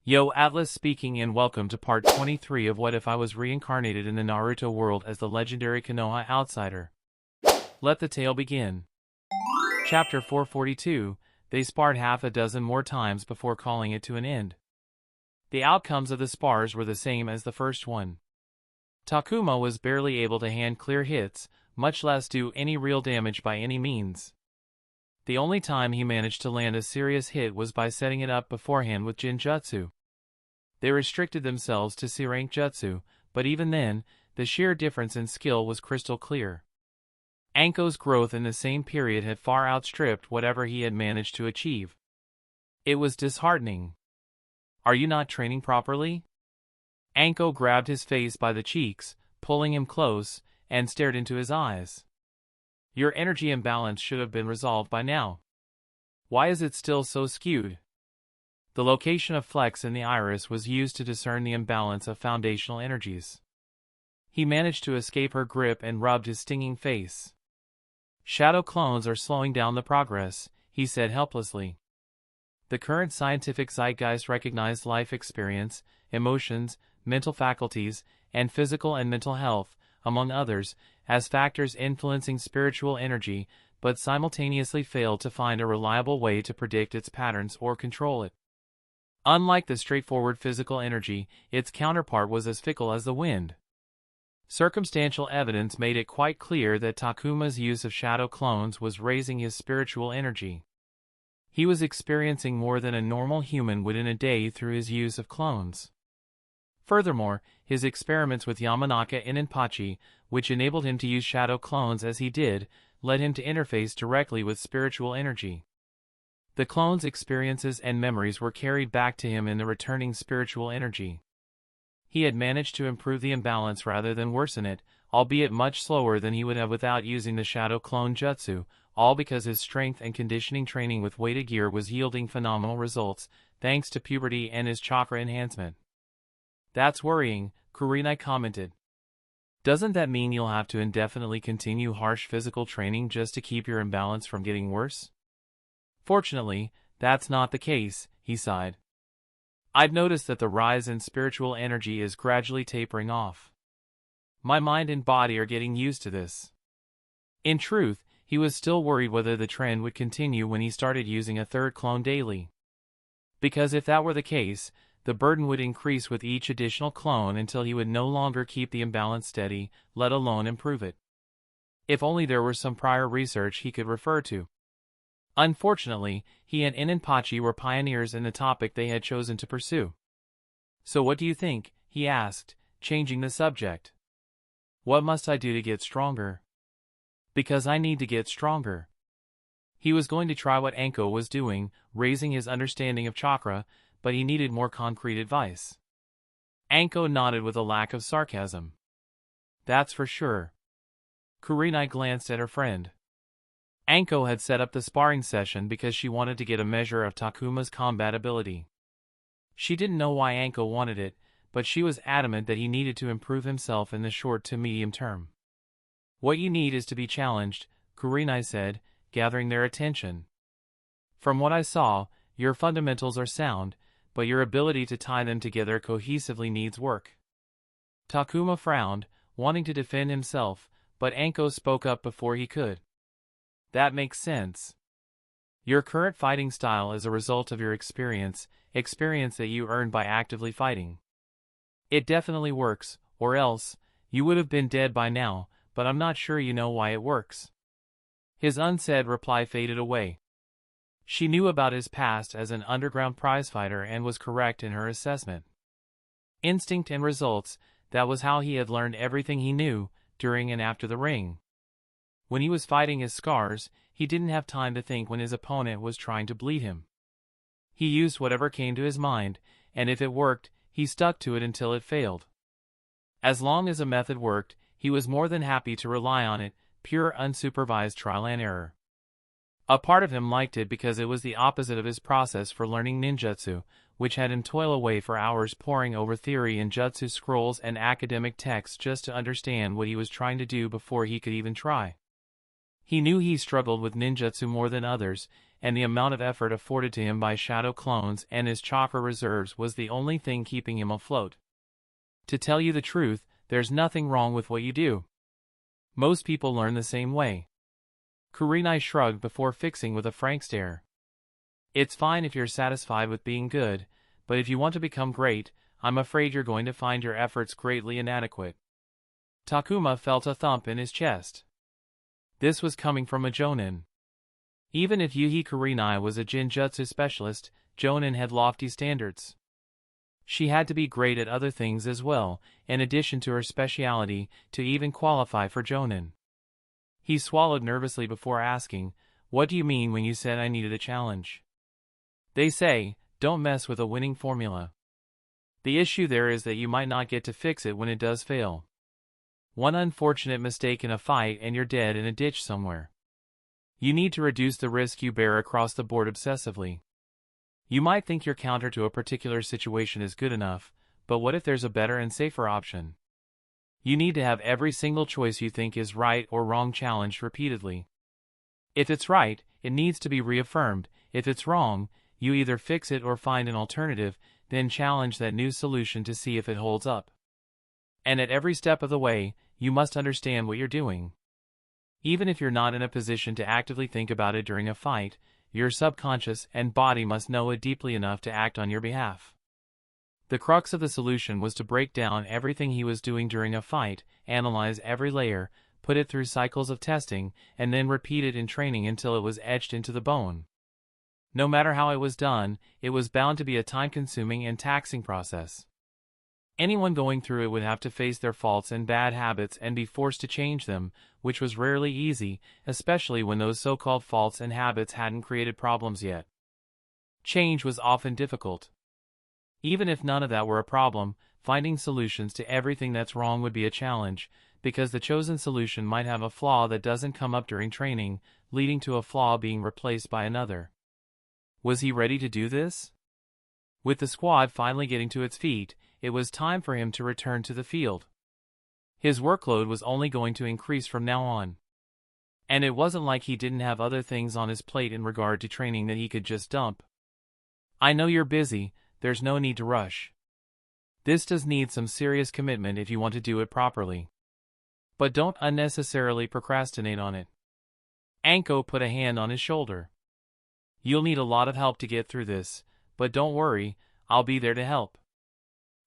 Yo, Atlas speaking and welcome to part 23 of What If I Was Reincarnated in the Naruto world as the legendary Konoha outsider. Let the tale begin. Chapter 442, they sparred half a dozen more times before calling it to an end. The outcomes of the spars were the same as the first one. Takuma was barely able to hand clear hits, much less do any real damage by any means. The only time he managed to land a serious hit was by setting it up beforehand with Ninjutsu. They restricted themselves to C-rank jutsu, but even then, the sheer difference in skill was crystal clear. Anko's growth in the same period had far outstripped whatever he had managed to achieve. It was disheartening. "Are you not training properly?" Anko grabbed his face by the cheeks, pulling him close, and stared into his eyes. "Your energy imbalance should have been resolved by now. Why is it still so skewed?" The location of flex in the iris was used to discern the imbalance of foundational energies. He managed to escape her grip and rubbed his stinging face. "Shadow clones are slowing down the progress," he said helplessly. The current scientific zeitgeist recognized life experience, emotions, mental faculties, and physical and mental health, among others, as factors influencing spiritual energy, but simultaneously failed to find a reliable way to predict its patterns or control it. Unlike the straightforward physical energy, its counterpart was as fickle as the wind. Circumstantial evidence made it quite clear that Takuma's use of shadow clones was raising his spiritual energy. He was experiencing more than a normal human would in a day through his use of clones. Furthermore, his experiments with Yamanaka and Inpachi, which enabled him to use shadow clones as he did, led him to interface directly with spiritual energy. The clones' experiences and memories were carried back to him in the returning spiritual energy. He had managed to improve the imbalance rather than worsen it, albeit much slower than he would have without using the shadow clone jutsu, all because his strength and conditioning training with weighted gear was yielding phenomenal results, thanks to puberty and his chakra enhancement. "That's worrying," Kurenai commented. "Doesn't that mean you'll have to indefinitely continue harsh physical training just to keep your imbalance from getting worse?" "Fortunately, that's not the case," he sighed. "I've noticed that the rise in spiritual energy is gradually tapering off. My mind and body are getting used to this." In truth, he was still worried whether the trend would continue when he started using a third clone daily. Because if that were the case, the burden would increase with each additional clone until he would no longer keep the imbalance steady, let alone improve it. If only there were some prior research he could refer to. Unfortunately, he and Inpachi were pioneers in the topic they had chosen to pursue. "So what do you think?" he asked, changing the subject. "What must I do to get stronger?" "Because I need to get stronger." He was going to try what Anko was doing, raising his understanding of chakra, but he needed more concrete advice. Anko nodded with a lack of sarcasm. "That's for sure." Kurenai glanced at her friend. Anko had set up the sparring session because she wanted to get a measure of Takuma's combat ability. She didn't know why Anko wanted it, but she was adamant that he needed to improve himself in the short to medium term. "What you need is to be challenged," Kurenai said, gathering their attention. "From what I saw, your fundamentals are sound, but your ability to tie them together cohesively needs work." Takuma frowned, wanting to defend himself, but Anko spoke up before he could. "That makes sense. Your current fighting style is a result of your experience that you earned by actively fighting. It definitely works, or else, you would have been dead by now, but I'm not sure you know why it works." His unsaid reply faded away. She knew about his past as an underground prizefighter and was correct in her assessment. Instinct and results, that was how he had learned everything he knew, during and after the ring. When he was fighting his scars, he didn't have time to think when his opponent was trying to bleed him. He used whatever came to his mind, and if it worked, he stuck to it until it failed. As long as a method worked, he was more than happy to rely on it, pure unsupervised trial and error. A part of him liked it because it was the opposite of his process for learning ninjutsu, which had him toil away for hours poring over theory and jutsu scrolls and academic texts just to understand what he was trying to do before he could even try. He knew he struggled with ninjutsu more than others, and the amount of effort afforded to him by shadow clones and his chakra reserves was the only thing keeping him afloat. To tell you the truth, there's nothing wrong with what you do. Most people learn the same way. Kurenai shrugged before fixing with a frank stare. It's fine if you're satisfied with being good, but if you want to become great, I'm afraid you're going to find your efforts greatly inadequate. Takuma felt a thump in his chest. This was coming from a jonin. Even if Yuhi Kurenai was a Jinjutsu specialist, jonin had lofty standards. She had to be great at other things as well, in addition to her speciality, to even qualify for jonin. He swallowed nervously before asking, "What do you mean when you said I needed a challenge?" They say, don't mess with a winning formula. The issue there is that you might not get to fix it when it does fail. One unfortunate mistake in a fight and you're dead in a ditch somewhere. You need to reduce the risk you bear across the board obsessively. You might think your counter to a particular situation is good enough, but what if there's a better and safer option? You need to have every single choice you think is right or wrong challenged repeatedly. If it's right, it needs to be reaffirmed. If it's wrong, you either fix it or find an alternative, then challenge that new solution to see if it holds up. And at every step of the way, you must understand what you're doing. Even if you're not in a position to actively think about it during a fight, your subconscious and body must know it deeply enough to act on your behalf. The crux of the solution was to break down everything he was doing during a fight, analyze every layer, put it through cycles of testing, and then repeat it in training until it was etched into the bone. No matter how it was done, it was bound to be a time-consuming and taxing process. Anyone going through it would have to face their faults and bad habits and be forced to change them, which was rarely easy, especially when those so-called faults and habits hadn't created problems yet. Change was often difficult. Even if none of that were a problem, finding solutions to everything that's wrong would be a challenge, because the chosen solution might have a flaw that doesn't come up during training, leading to a flaw being replaced by another. Was he ready to do this? With the squad finally getting to its feet, it was time for him to return to the field. His workload was only going to increase from now on. And it wasn't like he didn't have other things on his plate in regard to training that he could just dump. I know you're busy, there's no need to rush. This does need some serious commitment if you want to do it properly. But don't unnecessarily procrastinate on it. Anko put a hand on his shoulder. You'll need a lot of help to get through this, but don't worry, I'll be there to help.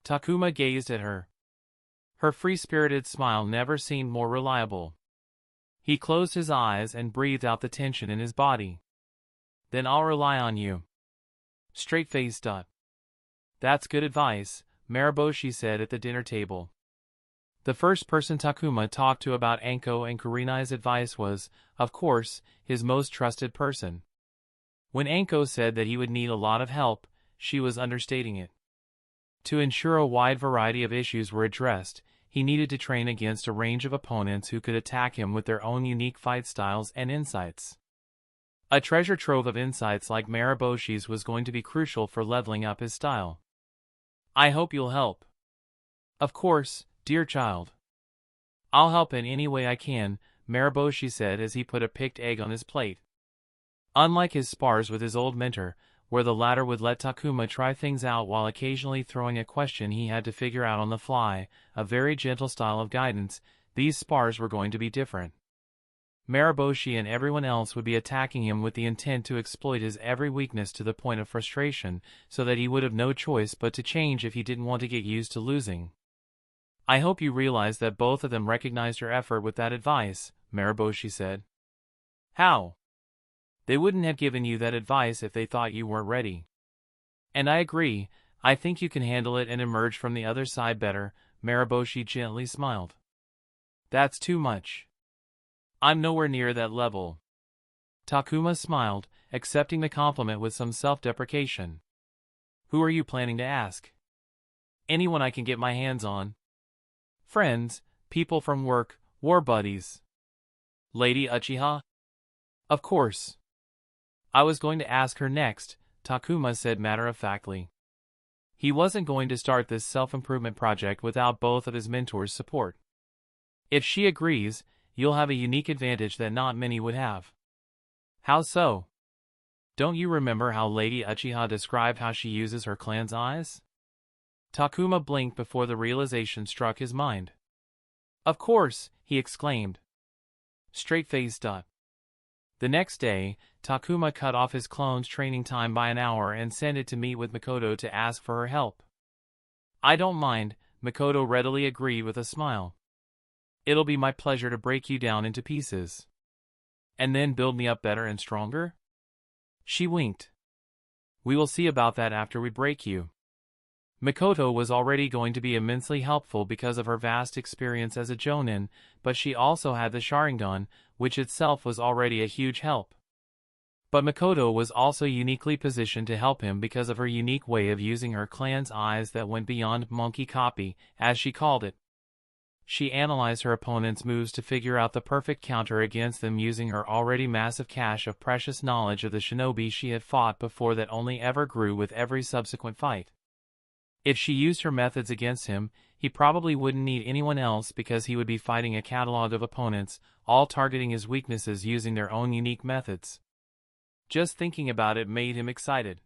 Takuma gazed at her. Her free-spirited smile never seemed more reliable. He closed his eyes and breathed out the tension in his body. Then I'll rely on you. Straight-faced. That's good advice, Mariboshi said at the dinner table. The first person Takuma talked to about Anko and Kurenai's advice was, of course, his most trusted person. When Anko said that he would need a lot of help, she was understating it. To ensure a wide variety of issues were addressed, he needed to train against a range of opponents who could attack him with their own unique fight styles and insights. A treasure trove of insights like Mariboshi's was going to be crucial for leveling up his style. I hope you'll help. Of course, dear child. I'll help in any way I can, Mariboshi said as he put a picked egg on his plate. Unlike his spars with his old mentor, where the latter would let Takuma try things out while occasionally throwing a question he had to figure out on the fly, a very gentle style of guidance, these spars were going to be different. Mariboshi and everyone else would be attacking him with the intent to exploit his every weakness to the point of frustration, so that he would have no choice but to change if he didn't want to get used to losing. I hope you realize that both of them recognized your effort with that advice, Mariboshi said. How? They wouldn't have given you that advice if they thought you weren't ready. And I agree, I think you can handle it and emerge from the other side better, Mariboshi gently smiled. That's too much. I'm nowhere near that level. Takuma smiled, accepting the compliment with some self-deprecation. Who are you planning to ask? Anyone I can get my hands on. Friends, people from work, war buddies. Lady Uchiha? Of course. I was going to ask her next, Takuma said matter-of-factly. He wasn't going to start this self-improvement project without both of his mentors' support. If she agrees, you'll have a unique advantage that not many would have. How so? Don't you remember how Lady Uchiha described how she uses her clan's eyes? Takuma blinked before the realization struck his mind. Of course, he exclaimed. Straight-faced. The next day, Takuma cut off his clone's training time by an hour and sent it to meet with Makoto to ask for her help. I don't mind, Makoto readily agreed with a smile. It'll be my pleasure to break you down into pieces. And then build me up better and stronger? She winked. We will see about that after we break you. Makoto was already going to be immensely helpful because of her vast experience as a jonin, but she also had the sharingan, which itself was already a huge help. But Makoto was also uniquely positioned to help him because of her unique way of using her clan's eyes that went beyond monkey copy, as she called it. She analyzed her opponent's moves to figure out the perfect counter against them using her already massive cache of precious knowledge of the shinobi she had fought before that only ever grew with every subsequent fight. If she used her methods against him, he probably wouldn't need anyone else because he would be fighting a catalog of opponents, all targeting his weaknesses using their own unique methods. Just thinking about it made him excited.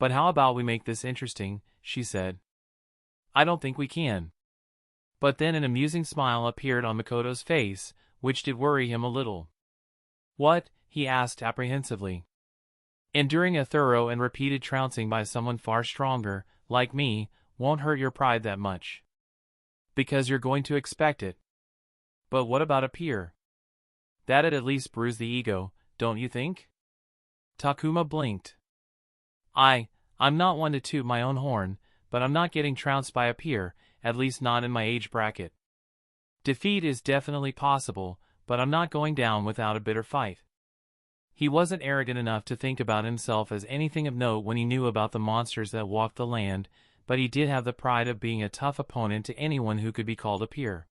But how about we make this interesting, she said. I don't think we can. But then an amusing smile appeared on Makoto's face, which did worry him a little. What? He asked apprehensively. Enduring a thorough and repeated trouncing by someone far stronger, like me, won't hurt your pride that much. Because you're going to expect it. But what about a peer? That'd at least bruise the ego, don't you think? Takuma blinked. I'm not one to toot my own horn, but I'm not getting trounced by a peer, at least not in my age bracket. Defeat is definitely possible, but I'm not going down without a bitter fight. He wasn't arrogant enough to think about himself as anything of note when he knew about the monsters that walked the land, but he did have the pride of being a tough opponent to anyone who could be called a peer.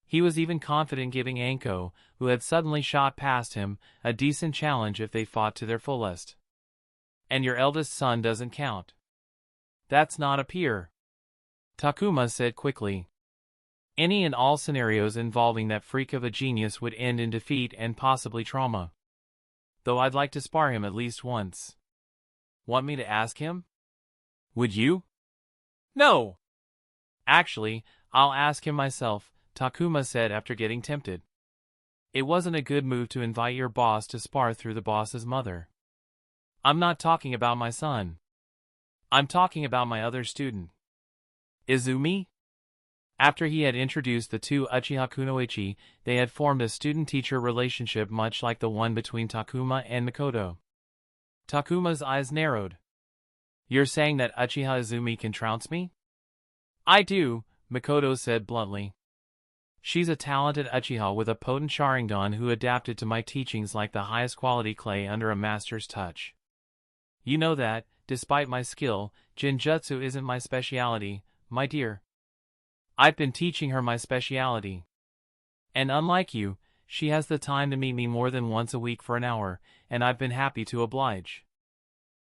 He was even confident giving Anko, who had suddenly shot past him, a decent challenge if they fought to their fullest. And your eldest son doesn't count. That's not a peer, Takuma said quickly. Any and all scenarios involving that freak of a genius would end in defeat and possibly trauma. Though I'd like to spar him at least once. Want me to ask him? Would you? No! Actually, I'll ask him myself, Takuma said after getting tempted. It wasn't a good move to invite your boss to spar through the boss's mother. I'm not talking about my son. I'm talking about my other student. Izumi? After he had introduced the two Uchiha Kunoichi, they had formed a student-teacher relationship much like the one between Takuma and Makoto. Takuma's eyes narrowed. You're saying that Uchiha Izumi can trounce me? I do, Makoto said bluntly. She's a talented Uchiha with a potent sharingan who adapted to my teachings like the highest quality clay under a master's touch. You know that, despite my skill, Jinjutsu isn't my specialty, my dear. I've been teaching her my specialty. And unlike you, she has the time to meet me more than once a week for an hour, and I've been happy to oblige.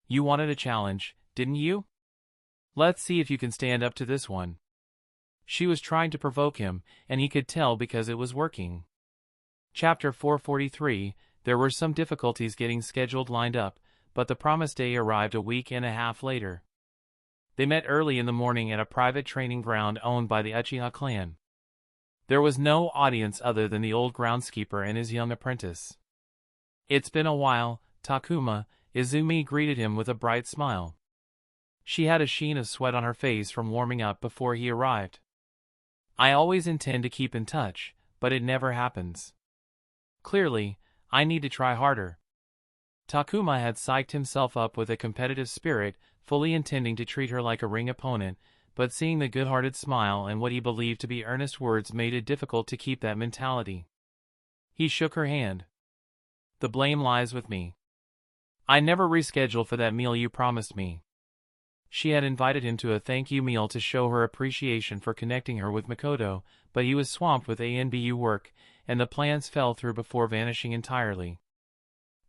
You wanted a challenge, didn't you? Let's see if you can stand up to this one. She was trying to provoke him, and he could tell because it was working. Chapter 443, there were some difficulties getting scheduled lined up, but the promised day arrived a week and a half later. They met early in the morning at a private training ground owned by the Uchiha clan. There was no audience other than the old groundskeeper and his young apprentice. It's been a while, Takuma, Izumi greeted him with a bright smile. She had a sheen of sweat on her face from warming up before he arrived. I always intend to keep in touch, but it never happens. Clearly, I need to try harder. Takuma had psyched himself up with a competitive spirit, fully intending to treat her like a ring opponent, but seeing the good-hearted smile and what he believed to be earnest words made it difficult to keep that mentality. He shook her hand. The blame lies with me. I never rescheduled for that meal you promised me. She had invited him to a thank-you meal to show her appreciation for connecting her with Makoto, but he was swamped with ANBU work, and the plans fell through before vanishing entirely.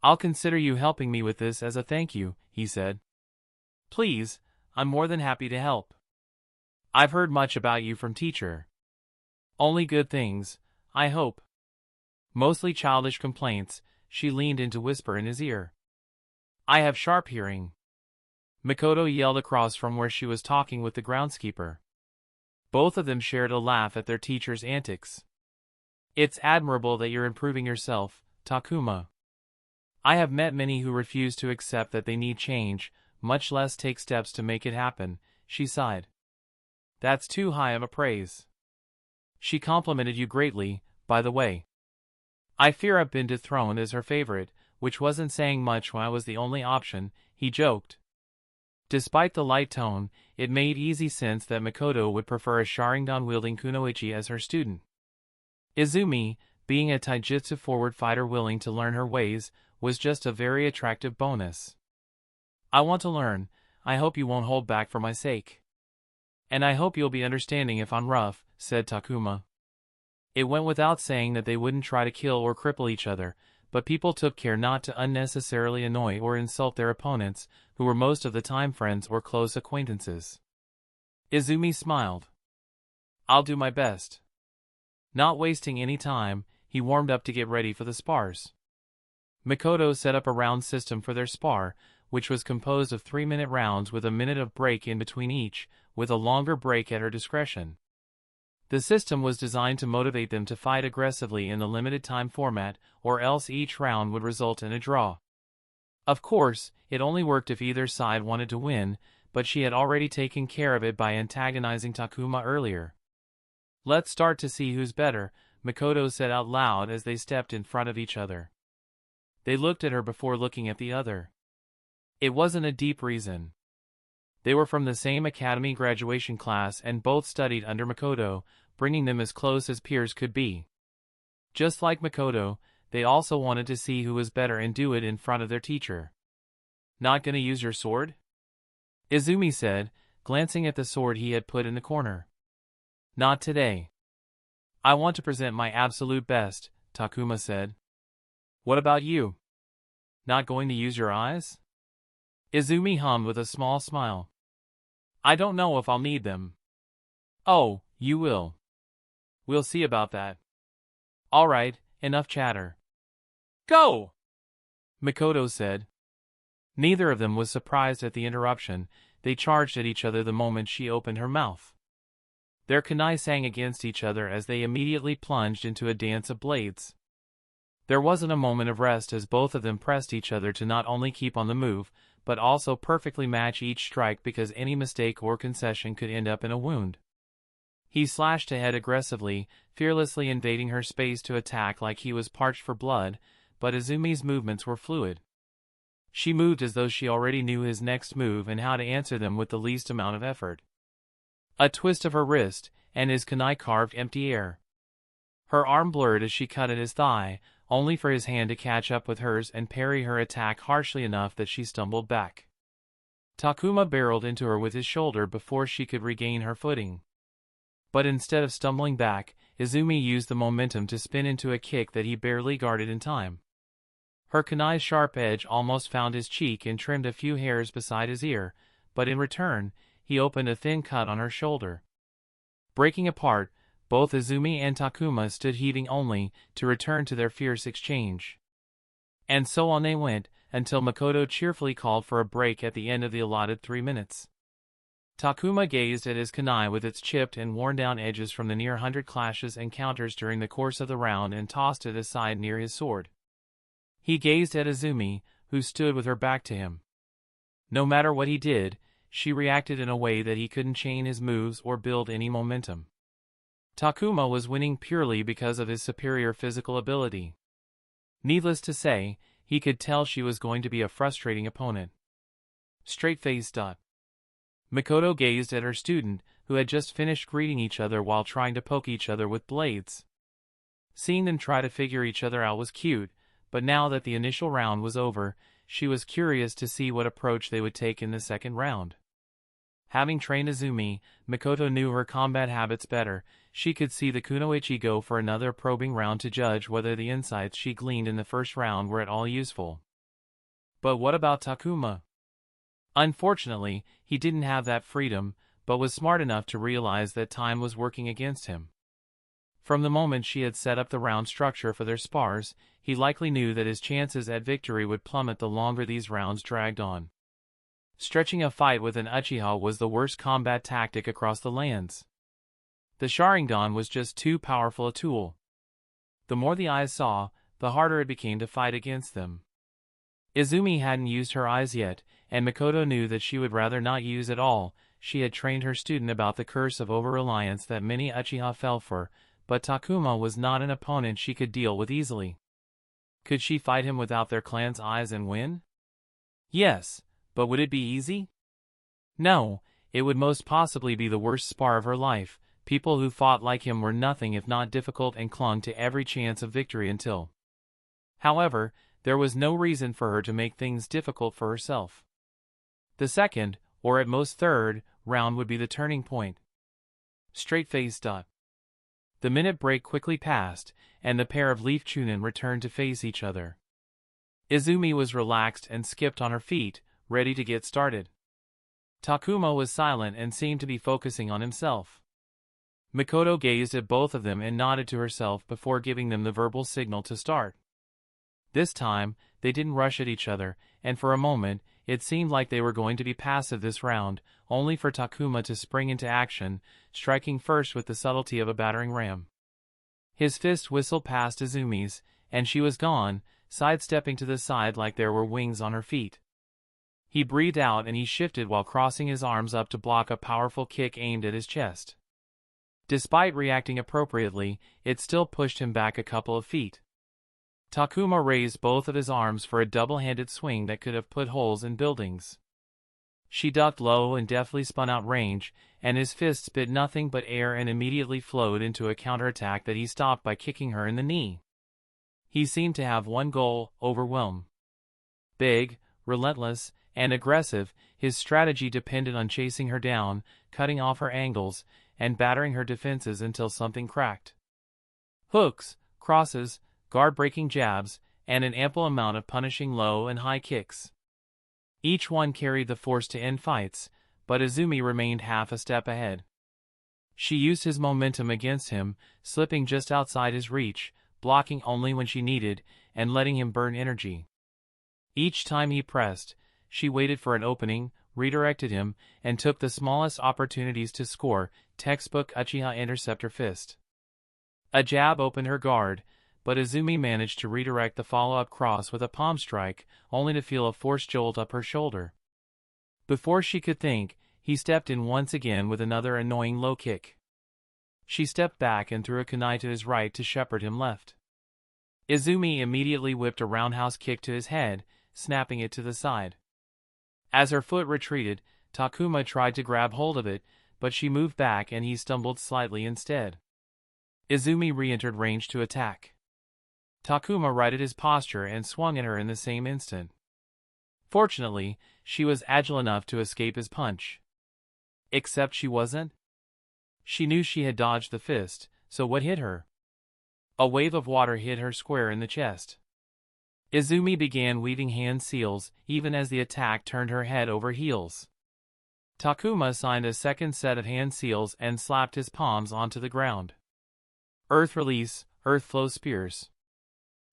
I'll consider you helping me with this as a thank you, he said. Please, I'm more than happy to help. I've heard much about you from teacher. Only good things, I hope. Mostly childish complaints, she leaned in to whisper in his ear. I have sharp hearing," Makoto yelled across from where she was talking with the groundskeeper. Both of them shared a laugh at their teacher's antics. "It's admirable that you're improving yourself, Takuma. I have met many who refuse to accept that they need change, much less take steps to make it happen," she sighed. "That's too high of a praise. She complimented you greatly, by the way. I fear I've been dethroned as her favorite, which wasn't saying much when I was the only option," he joked. Despite the light tone, it made easy sense that Makoto would prefer a sharingan-wielding kunoichi as her student. Izumi, being a taijutsu-forward fighter willing to learn her ways, was just a very attractive bonus. "I want to learn. I hope you won't hold back for my sake. And I hope you'll be understanding if I'm rough," said Takuma. It went without saying that they wouldn't try to kill or cripple each other, but people took care not to unnecessarily annoy or insult their opponents, who were most of the time friends or close acquaintances. Izumi smiled. "I'll do my best." Not wasting any time, he warmed up to get ready for the spars. Makoto set up a round system for their spar, which was composed of 3-minute rounds with a minute of break in between each, with a longer break at her discretion. The system was designed to motivate them to fight aggressively in the limited time format, or else each round would result in a draw. Of course, it only worked if either side wanted to win, but she had already taken care of it by antagonizing Takuma earlier. "Let's start to see who's better," Makoto said out loud as they stepped in front of each other. They looked at her before looking at the other. It wasn't a deep reason. They were from the same academy graduation class and both studied under Makoto, bringing them as close as peers could be. Just like Makoto, they also wanted to see who was better and do it in front of their teacher. "Not gonna use your sword?" Izumi said, glancing at the sword he had put in the corner. "Not today. I want to present my absolute best," Takuma said. "What about you? Not going to use your eyes?" Izumi hummed with a small smile. "I don't know if I'll need them." "Oh, you will. We'll see about that. All right, enough chatter. Go!" Makoto said. Neither of them was surprised at the interruption. They charged at each other the moment she opened her mouth. Their kunai sang against each other as they immediately plunged into a dance of blades. There wasn't a moment of rest as both of them pressed each other to not only keep on the move, but also perfectly match each strike because any mistake or concession could end up in a wound. He slashed ahead aggressively, fearlessly invading her space to attack like he was parched for blood, but Izumi's movements were fluid. She moved as though she already knew his next move and how to answer them with the least amount of effort. A twist of her wrist, and his kunai carved empty air. Her arm blurred as she cut at his thigh, only for his hand to catch up with hers and parry her attack harshly enough that she stumbled back. Takuma barreled into her with his shoulder before she could regain her footing. But instead of stumbling back, Izumi used the momentum to spin into a kick that he barely guarded in time. Her kunai's sharp edge almost found his cheek and trimmed a few hairs beside his ear, but in return, he opened a thin cut on her shoulder. Breaking apart, both Izumi and Takuma stood heaving only to return to their fierce exchange. And so on they went, until Makoto cheerfully called for a break at the end of the allotted 3 minutes. Takuma gazed at his kunai with its chipped and worn-down edges from the near 100 clashes and counters during the course of the round and tossed it aside near his sword. He gazed at Izumi, who stood with her back to him. No matter what he did, she reacted in a way that he couldn't chain his moves or build any momentum. Takuma was winning purely because of his superior physical ability. Needless to say, he could tell she was going to be a frustrating opponent. Straight-faced. Makoto gazed at her student, who had just finished greeting each other while trying to poke each other with blades. Seeing them try to figure each other out was cute, but now that the initial round was over, she was curious to see what approach they would take in the second round. Having trained Izumi, Makoto knew her combat habits better. She could see the kunoichi go for another probing round to judge whether the insights she gleaned in the first round were at all useful. But what about Takuma? Unfortunately, he didn't have that freedom, but was smart enough to realize that time was working against him. From the moment she had set up the round structure for their spars, he likely knew that his chances at victory would plummet the longer these rounds dragged on. Stretching a fight with an Uchiha was the worst combat tactic across the lands. The Sharingan was just too powerful a tool. The more the eyes saw, the harder it became to fight against them. Izumi hadn't used her eyes yet, and Makoto knew that she would rather not use at all. She had trained her student about the curse of over-reliance that many Uchiha fell for, but Takuma was not an opponent she could deal with easily. Could she fight him without their clan's eyes and win? Yes, but would it be easy? No, it would most possibly be the worst spar of her life. People who fought like him were nothing if not difficult and clung to every chance of victory until. However, there was no reason for her to make things difficult for herself. The second, or at most third, round would be the turning point. Straight-faced. The minute break quickly passed, and the pair of Leaf Chunin returned to face each other. Izumi was relaxed and skipped on her feet, ready to get started. Takuma was silent and seemed to be focusing on himself. Makoto gazed at both of them and nodded to herself before giving them the verbal signal to start. This time, they didn't rush at each other, and for a moment, it seemed like they were going to be passive this round, only for Takuma to spring into action, striking first with the subtlety of a battering ram. His fist whistled past Izumi's, and she was gone, sidestepping to the side like there were wings on her feet. He breathed out and he shifted while crossing his arms up to block a powerful kick aimed at his chest. Despite reacting appropriately, it still pushed him back a couple of feet. Takuma raised both of his arms for a double-handed swing that could have put holes in buildings. She ducked low and deftly spun out range, and his fist spit nothing but air and immediately flowed into a counterattack that he stopped by kicking her in the knee. He seemed to have one goal: overwhelm. Big, relentless, and aggressive, his strategy depended on chasing her down, cutting off her angles, and battering her defenses until something cracked. Hooks, crosses, guard-breaking jabs, and an ample amount of punishing low and high kicks. Each one carried the force to end fights, but Izumi remained half a step ahead. She used his momentum against him, slipping just outside his reach, blocking only when she needed, and letting him burn energy. Each time he pressed, she waited for an opening, redirected him, and took the smallest opportunities to score. Textbook Uchiha interceptor fist. A jab opened her guard, but Izumi managed to redirect the follow-up cross with a palm strike, only to feel a force jolt up her shoulder. Before she could think, he stepped in once again with another annoying low kick. She stepped back and threw a kunai to his right to shepherd him left. Izumi immediately whipped a roundhouse kick to his head, snapping it to the side. As her foot retreated, Takuma tried to grab hold of it, but she moved back and he stumbled slightly instead. Izumi re-entered range to attack. Takuma righted his posture and swung at her in the same instant. Fortunately, she was agile enough to escape his punch. Except she wasn't. She knew she had dodged the fist, so what hit her? A wave of water hit her square in the chest. Izumi began weaving hand seals, even as the attack turned her head over heels. Takuma signed a second set of hand seals and slapped his palms onto the ground. Earth release, earth flow spears.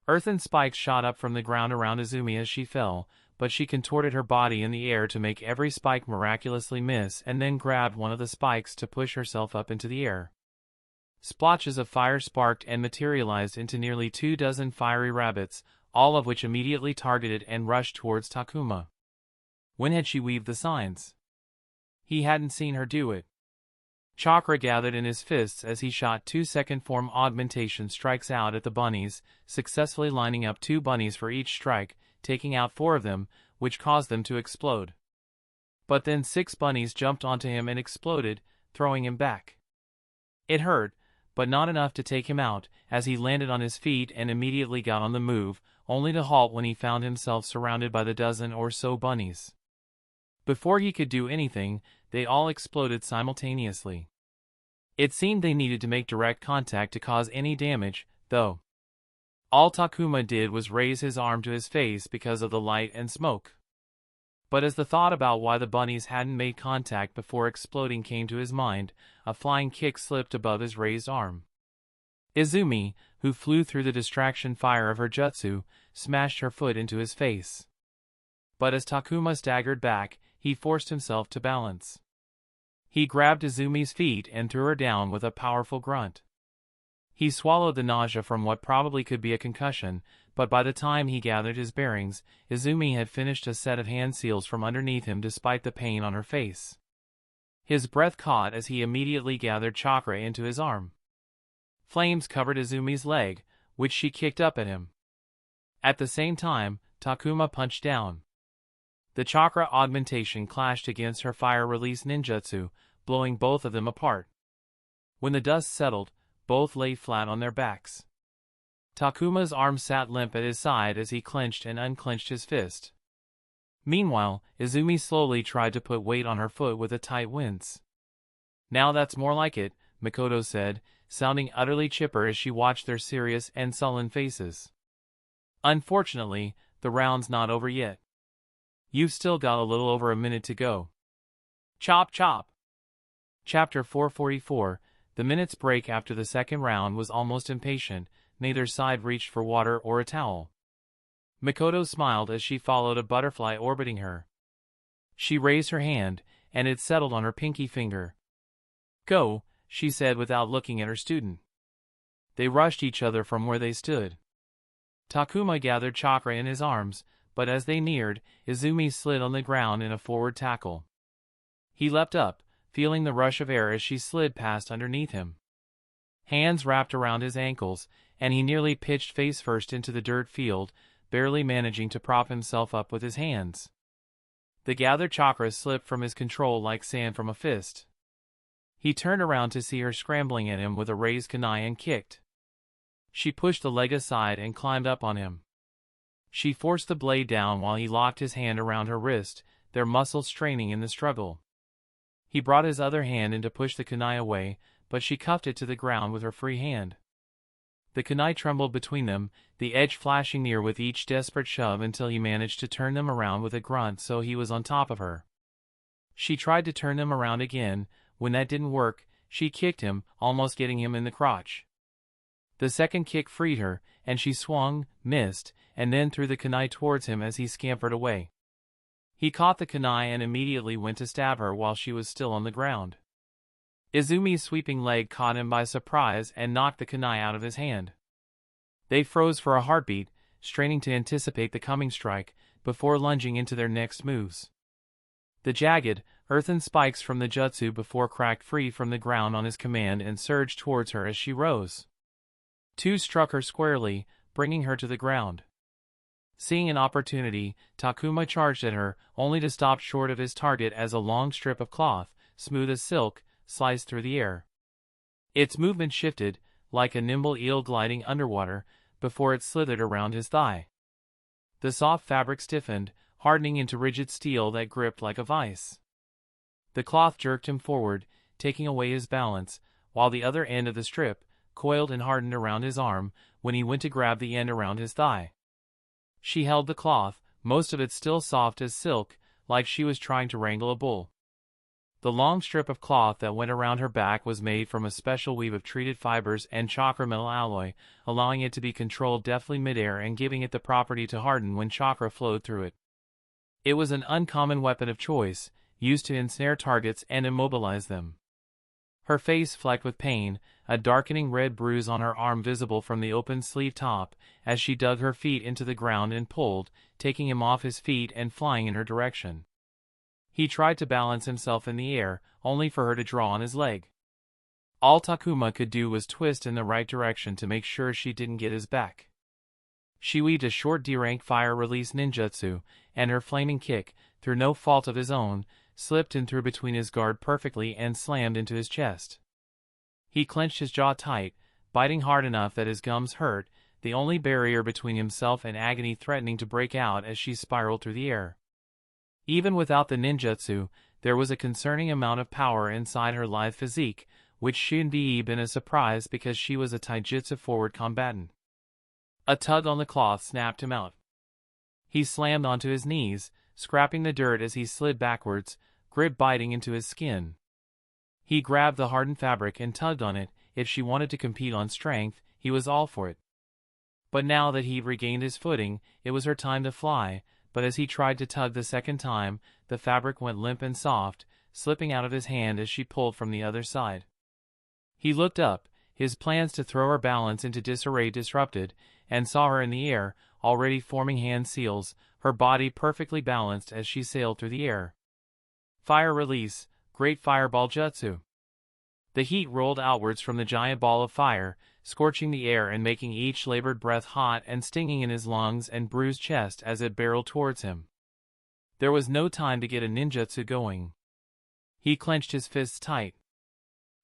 Earthen spikes shot up from the ground around Izumi as she fell, but she contorted her body in the air to make every spike miraculously miss and then grabbed one of the spikes to push herself up into the air. Splotches of fire sparked and materialized into nearly 24 fiery rabbits, all of which immediately targeted and rushed towards Takuma. When had she weaved the signs? He hadn't seen her do it. Chakra gathered in his fists as he shot 2 second-form augmentation strikes out at the bunnies, successfully lining up 2 bunnies for each strike, taking out 4 of them, which caused them to explode. But then 6 bunnies jumped onto him and exploded, throwing him back. It hurt, but not enough to take him out, as he landed on his feet and immediately got on the move, only to halt when he found himself surrounded by the dozen or so bunnies. Before he could do anything, they all exploded simultaneously. It seemed they needed to make direct contact to cause any damage, though. All Takuma did was raise his arm to his face because of the light and smoke. But as the thought about why the bunnies hadn't made contact before exploding came to his mind, a flying kick slipped above his raised arm. Izumi, who flew through the distraction fire of her jutsu, smashed her foot into his face. But as Takuma staggered back, he forced himself to balance. He grabbed Izumi's feet and threw her down with a powerful grunt. He swallowed the nausea from what probably could be a concussion, but by the time he gathered his bearings, Izumi had finished a set of hand seals from underneath him despite the pain on her face. His breath caught as he immediately gathered chakra into his arm. Flames covered Izumi's leg, which she kicked up at him. At the same time, Takuma punched down. The chakra augmentation clashed against her fire-release ninjutsu, blowing both of them apart. When the dust settled, both lay flat on their backs. Takuma's arm sat limp at his side as he clenched and unclenched his fist. Meanwhile, Izumi slowly tried to put weight on her foot with a tight wince. "Now that's more like it," Makoto said, sounding utterly chipper as she watched their serious and sullen faces. "Unfortunately, the round's not over yet. You've still got a little over a minute to go." Chop chop! Chapter 444. The minute's break after the second round was almost impatient. Neither side reached for water or a towel. Makoto smiled as she followed a butterfly orbiting her. She raised her hand, and it settled on her pinky finger. "Go," she said without looking at her student. They rushed each other from where they stood. Takuma gathered chakra in his arms, but as they neared, Izumi slid on the ground in a forward tackle. He leapt up, feeling the rush of air as she slid past underneath him. Hands wrapped around his ankles, and he nearly pitched face first into the dirt field, barely managing to prop himself up with his hands. The gathered chakra slipped from his control like sand from a fist. He turned around to see her scrambling at him with a raised kunai and kicked. She pushed the leg aside and climbed up on him. She forced the blade down while he locked his hand around her wrist, their muscles straining in the struggle. He brought his other hand in to push the kunai away, but she cuffed it to the ground with her free hand. The kunai trembled between them, the edge flashing near with each desperate shove until he managed to turn them around with a grunt so he was on top of her. She tried to turn them around again. When that didn't work, she kicked him, almost getting him in the crotch. The second kick freed her, and she swung, missed, and then threw the kunai towards him as he scampered away. He caught the kunai and immediately went to stab her while she was still on the ground. Izumi's sweeping leg caught him by surprise and knocked the kunai out of his hand. They froze for a heartbeat, straining to anticipate the coming strike, before lunging into their next moves. The jagged, earthen spikes from the jutsu before cracked free from the ground on his command and surged towards her as she rose. Two struck her squarely, bringing her to the ground. Seeing an opportunity, Takuma charged at her, only to stop short of his target as a long strip of cloth, smooth as silk, sliced through the air. Its movement shifted, like a nimble eel gliding underwater, before it slithered around his thigh. The soft fabric stiffened, hardening into rigid steel that gripped like a vice. The cloth jerked him forward, taking away his balance, while the other end of the strip coiled and hardened around his arm when he went to grab the end around his thigh. She held the cloth, most of it still soft as silk, like she was trying to wrangle a bull. The long strip of cloth that went around her back was made from a special weave of treated fibers and chakra metal alloy, allowing it to be controlled deftly midair and giving it the property to harden when chakra flowed through it. It was an uncommon weapon of choice, used to ensnare targets and immobilize them. Her face flecked with pain, a darkening red bruise on her arm visible from the open sleeve top, as she dug her feet into the ground and pulled, taking him off his feet and flying in her direction. He tried to balance himself in the air, only for her to draw on his leg. All Takuma could do was twist in the right direction to make sure she didn't get his back. She weaved a short D-rank fire-release ninjutsu, and her flaming kick, through no fault of his own, slipped in through between his guard perfectly and slammed into his chest. He clenched his jaw tight, biting hard enough that his gums hurt, the only barrier between himself and agony threatening to break out as she spiraled through the air. Even without the ninjutsu, there was a concerning amount of power inside her lithe physique, which shouldn't be been a surprise because she was a taijutsu forward combatant. A tug on the cloth snapped him out. He slammed onto his knees, scraping the dirt as he slid backwards, grit biting into his skin. He grabbed the hardened fabric and tugged on it. If she wanted to compete on strength, he was all for it. But now that he'd regained his footing, it was her time to fly, but as he tried to tug the second time, the fabric went limp and soft, slipping out of his hand as she pulled from the other side. He looked up, his plans to throw her balance into disarray disrupted, and saw her in the air, already forming hand seals, her body perfectly balanced as she sailed through the air. Fire release, great fireball jutsu. The heat rolled outwards from the giant ball of fire, scorching the air and making each labored breath hot and stinging in his lungs and bruised chest as it barreled towards him. There was no time to get a ninjutsu going. He clenched his fists tight.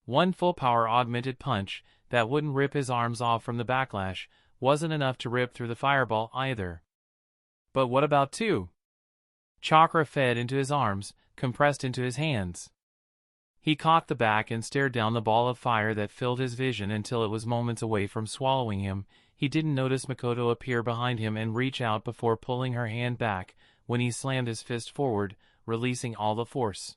One full-power augmented punch, that wouldn't rip his arms off from the backlash, wasn't enough to rip through the fireball either. But what about two? Chakra fed into his arms, compressed into his hands. He caught the back and stared down the ball of fire that filled his vision until it was moments away from swallowing him. He didn't notice Makoto appear behind him and reach out before pulling her hand back, when he slammed his fist forward, releasing all the force.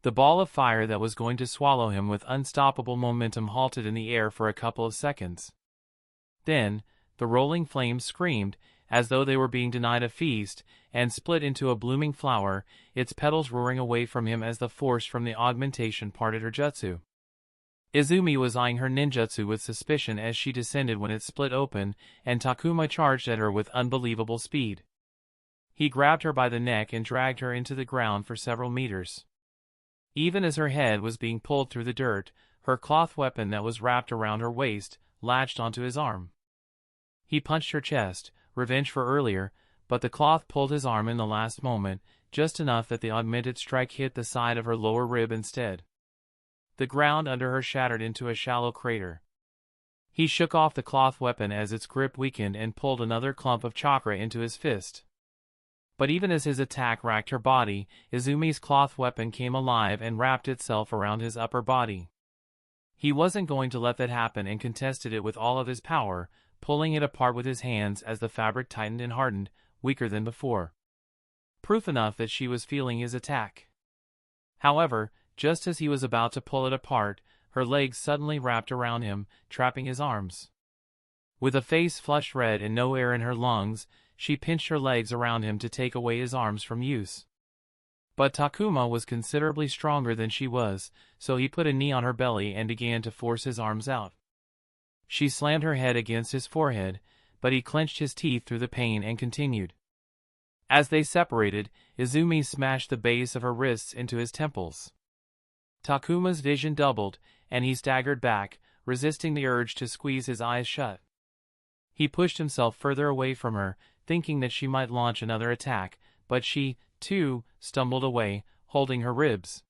The ball of fire that was going to swallow him with unstoppable momentum halted in the air for a couple of seconds. Then, the rolling flames screamed, as though they were being denied a feast, and split into a blooming flower, its petals roaring away from him as the force from the augmentation parted her jutsu. Izumi was eyeing her ninjutsu with suspicion as she descended when it split open, and Takuma charged at her with unbelievable speed. He grabbed her by the neck and dragged her into the ground for several meters. Even as her head was being pulled through the dirt, her cloth weapon that was wrapped around her waist latched onto his arm. He punched her chest, revenge for earlier, but the cloth pulled his arm in the last moment, just enough that the augmented strike hit the side of her lower rib instead. The ground under her shattered into a shallow crater. He shook off the cloth weapon as its grip weakened and pulled another clump of chakra into his fist. But even as his attack racked her body, Izumi's cloth weapon came alive and wrapped itself around his upper body. He wasn't going to let that happen and contested it with all of his power, pulling it apart with his hands as the fabric tightened and hardened, weaker than before. Proof enough that she was feeling his attack. However, just as he was about to pull it apart, her legs suddenly wrapped around him, trapping his arms. With a face flushed red and no air in her lungs, she pinched her legs around him to take away his arms from use. But Takuma was considerably stronger than she was, so he put a knee on her belly and began to force his arms out. She slammed her head against his forehead, but he clenched his teeth through the pain and continued. As they separated, Izumi smashed the base of her wrists into his temples. Takuma's vision doubled, and he staggered back, resisting the urge to squeeze his eyes shut. He pushed himself further away from her, thinking that she might launch another attack, but she, too, stumbled away, holding her ribs.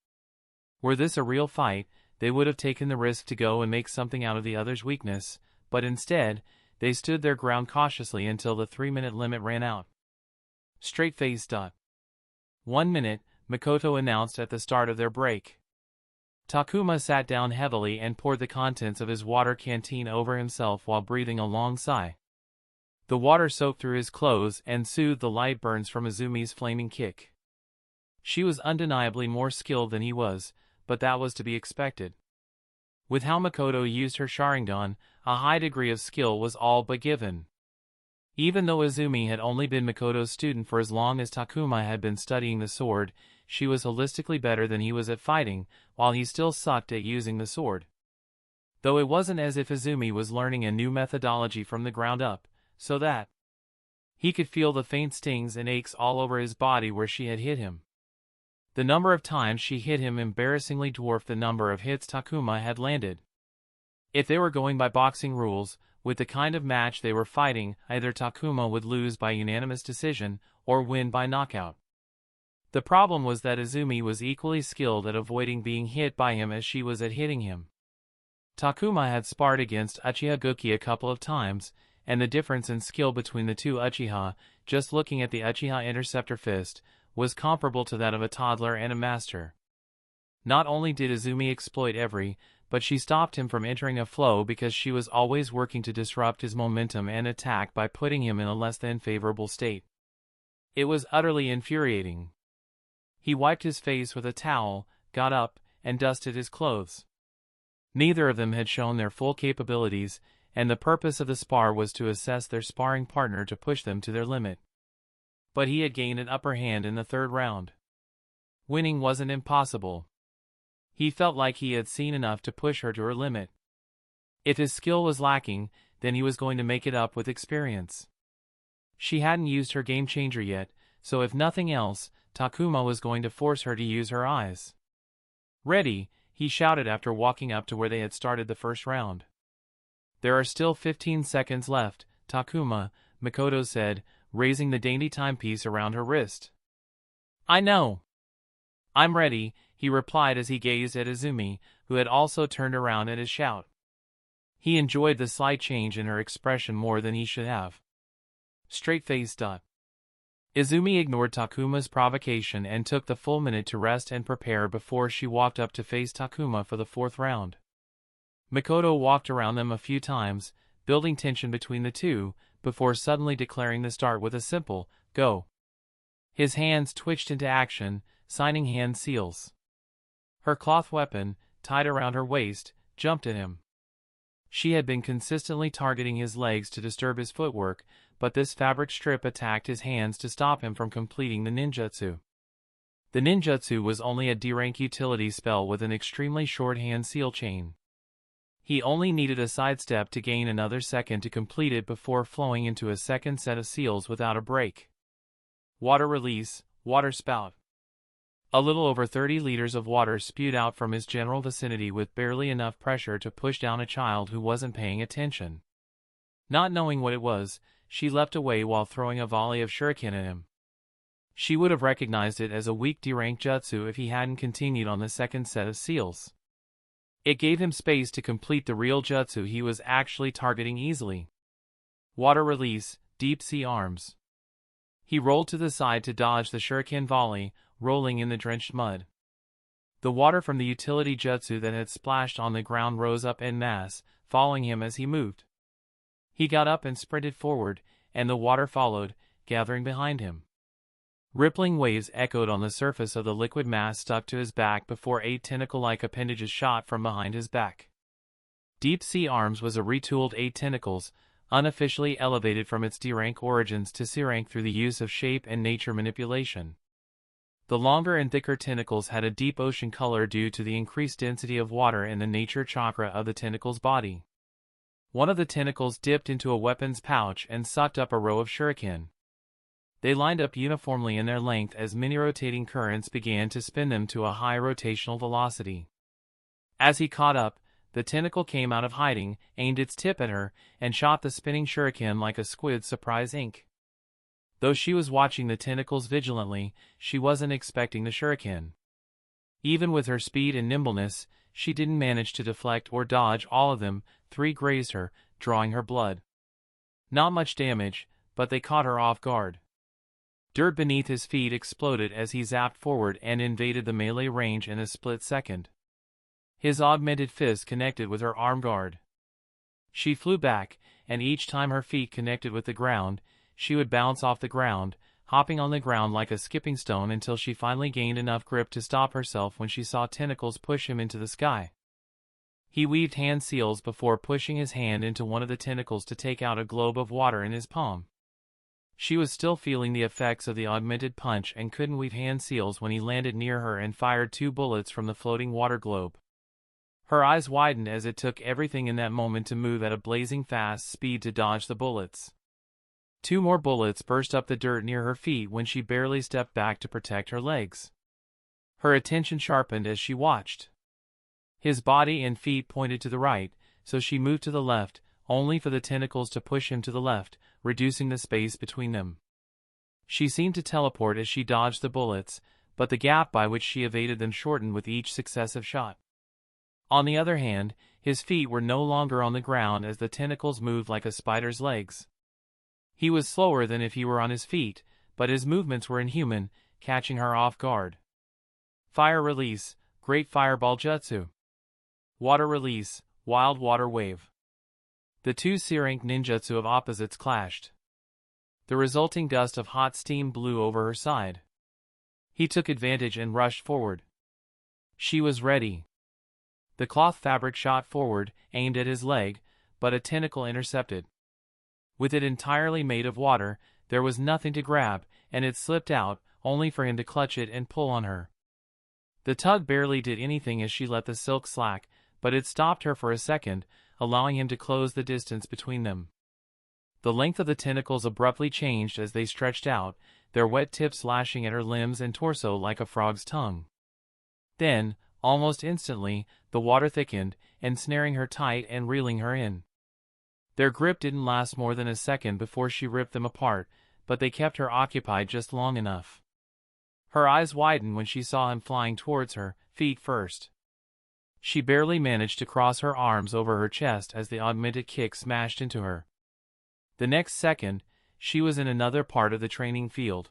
Were this a real fight, they would have taken the risk to go and make something out of the other's weakness, but instead, they stood their ground cautiously until the 3-minute limit ran out. Straight-faced. 1 minute, Makoto announced at the start of their break. Takuma sat down heavily and poured the contents of his water canteen over himself while breathing a long sigh. The water soaked through his clothes and soothed the light burns from Izumi's flaming kick. She was undeniably more skilled than he was, but that was to be expected. With how Makoto used her sharingan, a high degree of skill was all but given. Even though Izumi had only been Makoto's student for as long as Takuma had been studying the sword, she was holistically better than he was at fighting, while he still sucked at using the sword. Though it wasn't as if Izumi was learning a new methodology from the ground up, so that he could feel the faint stings and aches all over his body where she had hit him. The number of times she hit him embarrassingly dwarfed the number of hits Takuma had landed. If they were going by boxing rules, with the kind of match they were fighting, either Takuma would lose by unanimous decision, or win by knockout. The problem was that Izumi was equally skilled at avoiding being hit by him as she was at hitting him. Takuma had sparred against Uchiha Guki a couple of times, and the difference in skill between the two Uchiha, just looking at the Uchiha Interceptor Fist, was comparable to that of a toddler and a master. Not only did Izumi exploit every, but she stopped him from entering a flow because she was always working to disrupt his momentum and attack by putting him in a less than favorable state. It was utterly infuriating. He wiped his face with a towel, got up, and dusted his clothes. Neither of them had shown their full capabilities, and the purpose of the spar was to assess their sparring partner to push them to their limit. But he had gained an upper hand in the third round. Winning wasn't impossible. He felt like he had seen enough to push her to her limit. If his skill was lacking, then he was going to make it up with experience. She hadn't used her game changer yet, so if nothing else, Takuma was going to force her to use her eyes. "Ready," he shouted after walking up to where they had started the first round. "There are still 15 seconds left, Takuma," Mikoto said, raising the dainty timepiece around her wrist. "I know. I'm ready," he replied as he gazed at Izumi, who had also turned around at his shout. He enjoyed the slight change in her expression more than he should have. Straight-faced. Izumi ignored Takuma's provocation and took the full minute to rest and prepare before she walked up to face Takuma for the fourth round. Mikoto walked around them a few times, building tension between the two, before suddenly declaring the start with a simple, "Go." His hands twitched into action, signing hand seals. Her cloth weapon, tied around her waist, jumped at him. She had been consistently targeting his legs to disturb his footwork, but this fabric strip attacked his hands to stop him from completing the ninjutsu. The ninjutsu was only a D-rank utility spell with an extremely short hand seal chain. He only needed a sidestep to gain another second to complete it before flowing into a second set of seals without a break. Water release, water spout. A little over 30 liters of water spewed out from his general vicinity with barely enough pressure to push down a child who wasn't paying attention. Not knowing what it was, she leapt away while throwing a volley of shuriken at him. She would have recognized it as a weak D-rank jutsu if he hadn't continued on the second set of seals. It gave him space to complete the real jutsu he was actually targeting easily. Water release, deep sea arms. He rolled to the side to dodge the shuriken volley, rolling in the drenched mud. The water from the utility jutsu that had splashed on the ground rose up en masse, following him as he moved. He got up and sprinted forward, and the water followed, gathering behind him. Rippling waves echoed on the surface of the liquid mass stuck to his back before 8 tentacle-like appendages shot from behind his back. Deep Sea Arms was a retooled 8 tentacles, unofficially elevated from its D-rank origins to C-rank through the use of shape and nature manipulation. The longer and thicker tentacles had a deep ocean color due to the increased density of water in the nature chakra of the tentacle's body. One of the tentacles dipped into a weapon's pouch and sucked up a row of shuriken. They lined up uniformly in their length as mini-rotating currents began to spin them to a high rotational velocity. As he caught up, the tentacle came out of hiding, aimed its tip at her, and shot the spinning shuriken like a squid's surprise ink. Though she was watching the tentacles vigilantly, she wasn't expecting the shuriken. Even with her speed and nimbleness, she didn't manage to deflect or dodge all of them. 3 grazed her, drawing her blood. Not much damage, but they caught her off guard. Dirt beneath his feet exploded as he zapped forward and invaded the melee range in a split second. His augmented fist connected with her arm guard. She flew back, and each time her feet connected with the ground, she would bounce off the ground, hopping on the ground like a skipping stone until she finally gained enough grip to stop herself when she saw tentacles push him into the sky. He weaved hand seals before pushing his hand into one of the tentacles to take out a globe of water in his palm. She was still feeling the effects of the augmented punch and couldn't weave hand seals when he landed near her and fired 2 bullets from the floating water globe. Her eyes widened as it took everything in that moment to move at a blazing fast speed to dodge the bullets. 2 more bullets burst up the dirt near her feet when she barely stepped back to protect her legs. Her attention sharpened as she watched. His body and feet pointed to the right, so she moved to the left, only for the tentacles to push him to the left, reducing the space between them. She seemed to teleport as she dodged the bullets, but the gap by which she evaded them shortened with each successive shot. On the other hand, his feet were no longer on the ground as the tentacles moved like a spider's legs. He was slower than if he were on his feet, but his movements were inhuman, catching her off guard. Fire release, Great Fireball Jutsu. Water release, Wild Water Wave. The 2 C-rank ninjutsu of opposites clashed. The resulting gust of hot steam blew over her side. He took advantage and rushed forward. She was ready. The cloth fabric shot forward, aimed at his leg, but a tentacle intercepted. With it entirely made of water, there was nothing to grab, and it slipped out, only for him to clutch it and pull on her. The tug barely did anything as she let the silk slack, but it stopped her for a second, allowing him to close the distance between them. The length of the tentacles abruptly changed as they stretched out, their wet tips lashing at her limbs and torso like a frog's tongue. Then, almost instantly, the water thickened, ensnaring her tight and reeling her in. Their grip didn't last more than a second before she ripped them apart, but they kept her occupied just long enough. Her eyes widened when she saw him flying towards her, feet first. She barely managed to cross her arms over her chest as the augmented kick smashed into her. The next second, she was in another part of the training field.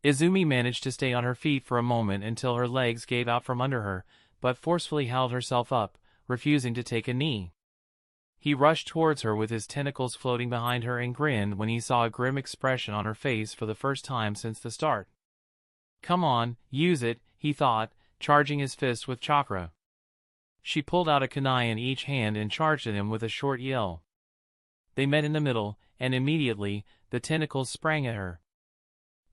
Izumi managed to stay on her feet for a moment until her legs gave out from under her, but forcefully held herself up, refusing to take a knee. He rushed towards her with his tentacles floating behind her and grinned when he saw a grim expression on her face for the first time since the start. Come on, use it, he thought, charging his fist with chakra. She pulled out a kunai in each hand and charged at him with a short yell. They met in the middle, and immediately, the tentacles sprang at her.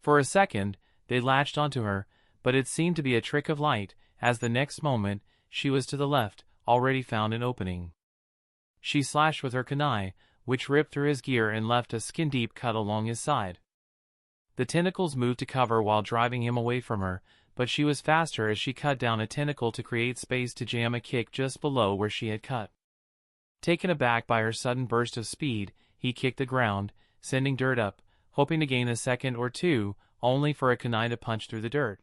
For a second, they latched onto her, but it seemed to be a trick of light, as the next moment, she was to the left, already found an opening. She slashed with her kunai, which ripped through his gear and left a skin-deep cut along his side. The tentacles moved to cover while driving him away from her, but she was faster as she cut down a tentacle to create space to jam a kick just below where she had cut. Taken aback by her sudden burst of speed, he kicked the ground, sending dirt up, hoping to gain a second or two, only for a kunai to punch through the dirt.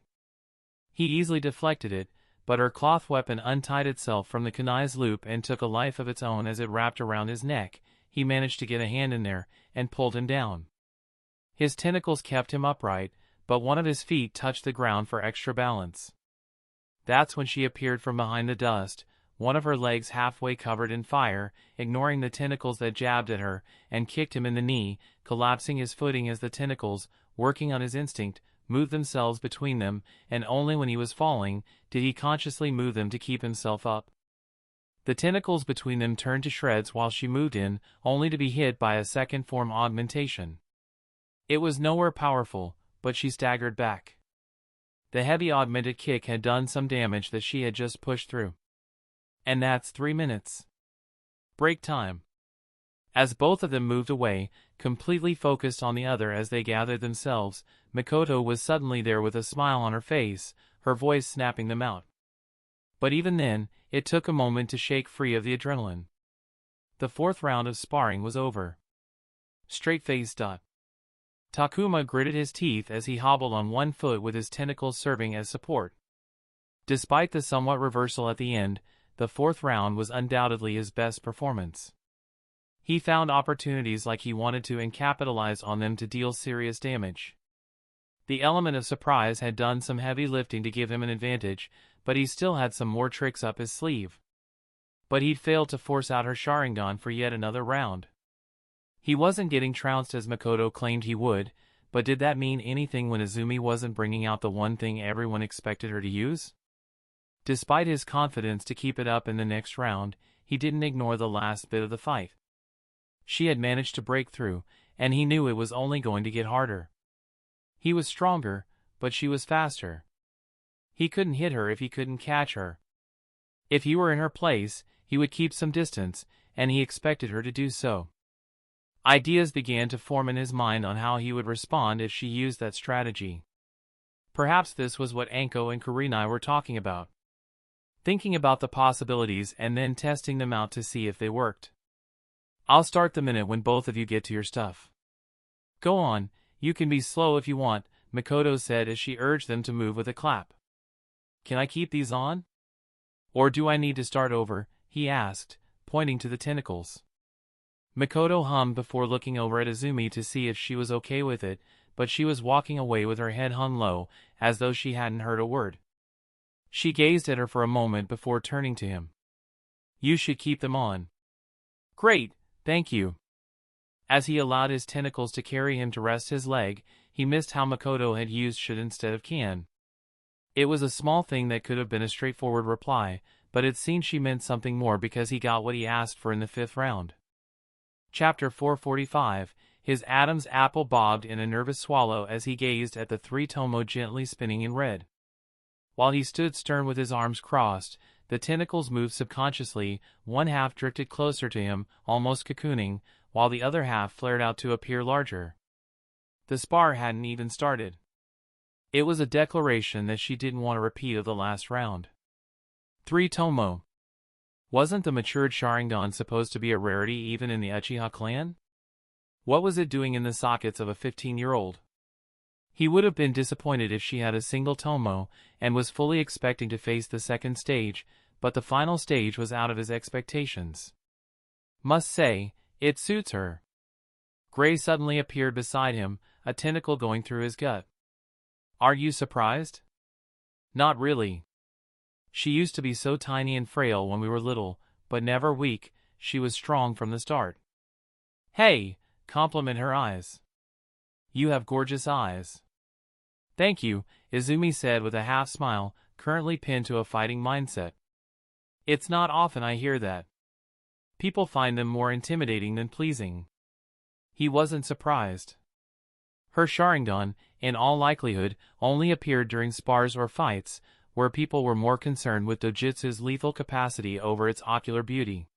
He easily deflected it, but her cloth weapon untied itself from the kunai's loop and took a life of its own as it wrapped around his neck. He managed to get a hand in there, and pulled him down. His tentacles kept him upright, but one of his feet touched the ground for extra balance. That's when she appeared from behind the dust, one of her legs halfway covered in fire, ignoring the tentacles that jabbed at her, and kicked him in the knee, collapsing his footing as the tentacles, working on his instinct, moved themselves between them, and only when he was falling, did he consciously move them to keep himself up. The tentacles between them turned to shreds while she moved in, only to be hit by a second form augmentation. It was nowhere powerful, but she staggered back. The heavy augmented kick had done some damage that she had just pushed through. And that's 3 minutes. Break time. As both of them moved away, completely focused on the other as they gathered themselves, Mikoto was suddenly there with a smile on her face, her voice snapping them out. But even then, it took a moment to shake free of the adrenaline. The fourth round of sparring was over. Straight-faced. Takuma gritted his teeth as he hobbled on one foot with his tentacles serving as support. Despite the somewhat reversal at the end, the fourth round was undoubtedly his best performance. He found opportunities like he wanted to and capitalized on them to deal serious damage. The element of surprise had done some heavy lifting to give him an advantage, but he still had some more tricks up his sleeve. But he'd failed to force out her sharingan for yet another round. He wasn't getting trounced as Mikoto claimed he would, but did that mean anything when Izumi wasn't bringing out the one thing everyone expected her to use? Despite his confidence to keep it up in the next round, he didn't ignore the last bit of the fight. She had managed to break through, and he knew it was only going to get harder. He was stronger, but she was faster. He couldn't hit her if he couldn't catch her. If he were in her place, he would keep some distance, and he expected her to do so. Ideas began to form in his mind on how he would respond if she used that strategy. Perhaps this was what Anko and Kurenai were talking about. Thinking about the possibilities and then testing them out to see if they worked. I'll start the minute when both of you get to your stuff. Go on, you can be slow if you want, Mikoto said as she urged them to move with a clap. Can I keep these on? Or do I need to start over? He asked, pointing to the tentacles. Mikoto hummed before looking over at Izumi to see if she was okay with it, but she was walking away with her head hung low, as though she hadn't heard a word. She gazed at her for a moment before turning to him. You should keep them on. Great, thank you. As he allowed his tentacles to carry him to rest his leg, he missed how Mikoto had used should instead of can. It was a small thing that could have been a straightforward reply, but it seemed she meant something more because he got what he asked for in the 5th round. Chapter 445. His Adam's apple bobbed in a nervous swallow as he gazed at the 3 tomo gently spinning in red. While he stood stern with his arms crossed, the tentacles moved subconsciously. One half drifted closer to him, almost cocooning, while the other half flared out to appear larger. The spar hadn't even started. It was a declaration that she didn't want a repeat of the last round. 3 tomo. Wasn't the matured sharingan supposed to be a rarity even in the Uchiha clan? What was it doing in the sockets of a 15-year-old? He would have been disappointed if she had a single tomo, and was fully expecting to face the 2nd stage, but the final stage was out of his expectations. Must say, it suits her. Gray suddenly appeared beside him, a tentacle going through his gut. Are you surprised? Not really. She used to be so tiny and frail when we were little, but never weak. She was strong from the start. Hey! Compliment her eyes. You have gorgeous eyes. Thank you, Izumi said with a half smile, currently pinned to a fighting mindset. It's not often I hear that. People find them more intimidating than pleasing. He wasn't surprised. Her sharingan, in all likelihood, only appeared during spars or fights, where people were more concerned with dojutsu's lethal capacity over its ocular beauty.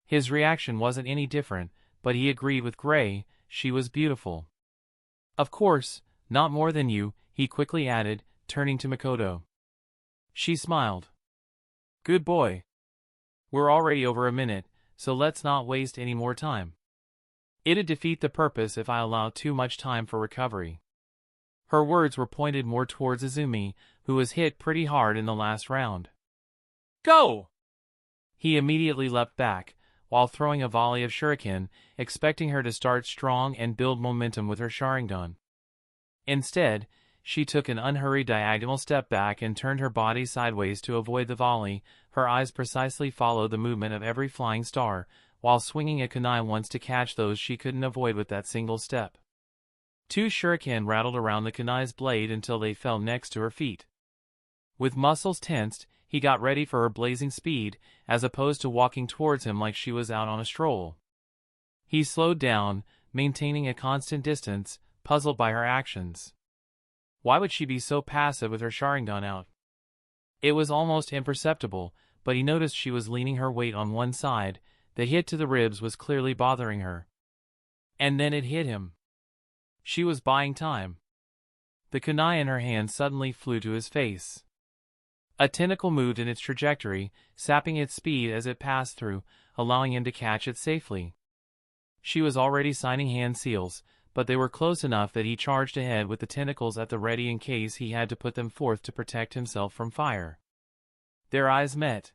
His reaction wasn't any different, but he agreed with Gray, she was beautiful. Of course, not more than you, he quickly added, turning to Makoto. She smiled. Good boy. We're already over a minute, so let's not waste any more time. It'd defeat the purpose if I allowed too much time for recovery. Her words were pointed more towards Izumi, who was hit pretty hard in the last round. Go! He immediately leapt back, while throwing a volley of shuriken, expecting her to start strong and build momentum with her sharingan. Instead, she took an unhurried diagonal step back and turned her body sideways to avoid the volley. Her eyes precisely followed the movement of every flying star, while swinging a kunai once to catch those she couldn't avoid with that single step. 2 shuriken rattled around the kunai's blade until they fell next to her feet. With muscles tensed, he got ready for her blazing speed, as opposed to walking towards him like she was out on a stroll. He slowed down, maintaining a constant distance, puzzled by her actions. Why would she be so passive with her sharingan out? It was almost imperceptible, but he noticed she was leaning her weight on one side. The hit to the ribs was clearly bothering her. And then it hit him. She was buying time. The kunai in her hand suddenly flew to his face. A tentacle moved in its trajectory, sapping its speed as it passed through, allowing him to catch it safely. She was already signing hand seals, but they were close enough that he charged ahead with the tentacles at the ready in case he had to put them forth to protect himself from fire. Their eyes met.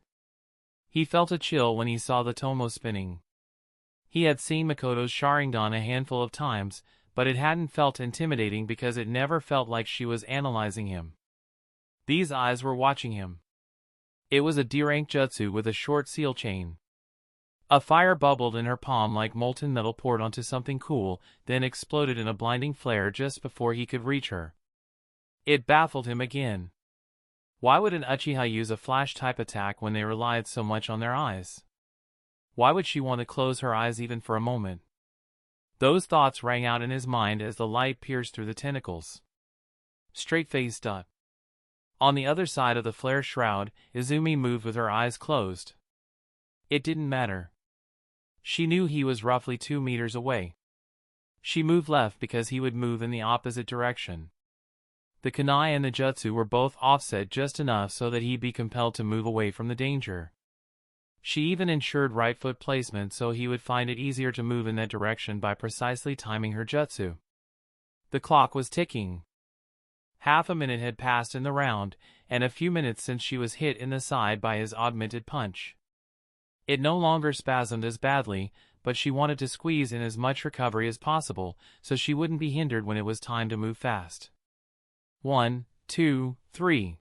He felt a chill when he saw the tomo spinning. He had seen Makoto's sharingan a handful of times, but it hadn't felt intimidating because it never felt like she was analyzing him. These eyes were watching him. It was a D-rank jutsu with a short seal chain. A fire bubbled in her palm like molten metal poured onto something cool, then exploded in a blinding flare just before he could reach her. It baffled him again. Why would an Uchiha use a flash-type attack when they relied so much on their eyes? Why would she want to close her eyes even for a moment? Those thoughts rang out in his mind as the light pierced through the tentacles. Straight-faced up. On the other side of the flare shroud, Izumi moved with her eyes closed. It didn't matter. She knew he was roughly 2 meters away. She moved left because he would move in the opposite direction. The kunai and the jutsu were both offset just enough so that he'd be compelled to move away from the danger. She even ensured right foot placement so he would find it easier to move in that direction by precisely timing her jutsu. The clock was ticking. Half a minute had passed in the round, and a few minutes since she was hit in the side by his augmented punch. It no longer spasmed as badly, but she wanted to squeeze in as much recovery as possible so she wouldn't be hindered when it was time to move fast. 1, 2, 3.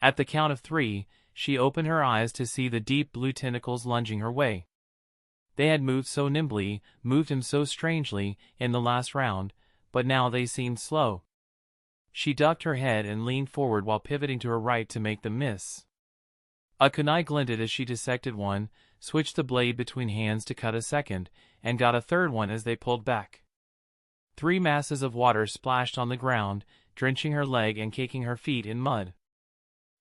At the count of 3, she opened her eyes to see the deep blue tentacles lunging her way. They had moved so nimbly, moved him so strangely, in the last round, but now they seemed slow. She ducked her head and leaned forward while pivoting to her right to make them miss. A kunai glinted as she dissected one, switched the blade between hands to cut a second, and got a third one as they pulled back. 3 masses of water splashed on the ground, drenching her leg and caking her feet in mud.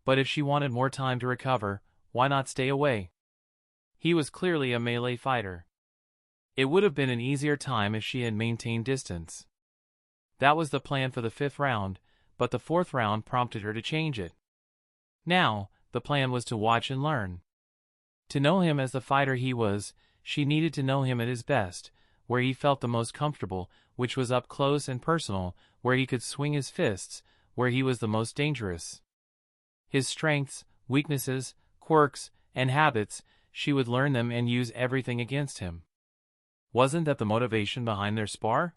But if she wanted more time to recover, why not stay away? He was clearly a melee fighter. It would have been an easier time if she had maintained distance. That was the plan for the 5th round, but the 4th round prompted her to change it. Now, the plan was to watch and learn. To know him as the fighter he was, she needed to know him at his best, where he felt the most comfortable, which was up close and personal, where he could swing his fists, where he was the most dangerous. His strengths, weaknesses, quirks, and habits, she would learn them and use everything against him. Wasn't that the motivation behind their spar?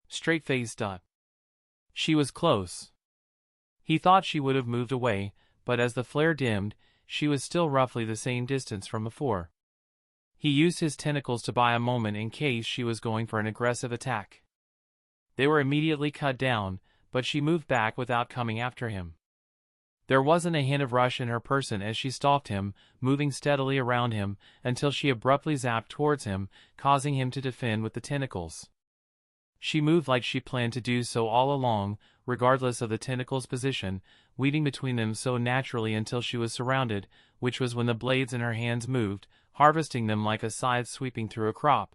Straight-faced. She was close. He thought she would have moved away, but as the flare dimmed, she was still roughly the same distance from before. He used his tentacles to buy a moment in case she was going for an aggressive attack. They were immediately cut down, but she moved back without coming after him. There wasn't a hint of rush in her person as she stalked him, moving steadily around him, until she abruptly zapped towards him, causing him to defend with the tentacles. She moved like she planned to do so all along, regardless of the tentacles' position, weaving between them so naturally until she was surrounded, which was when the blades in her hands moved, harvesting them like a scythe sweeping through a crop.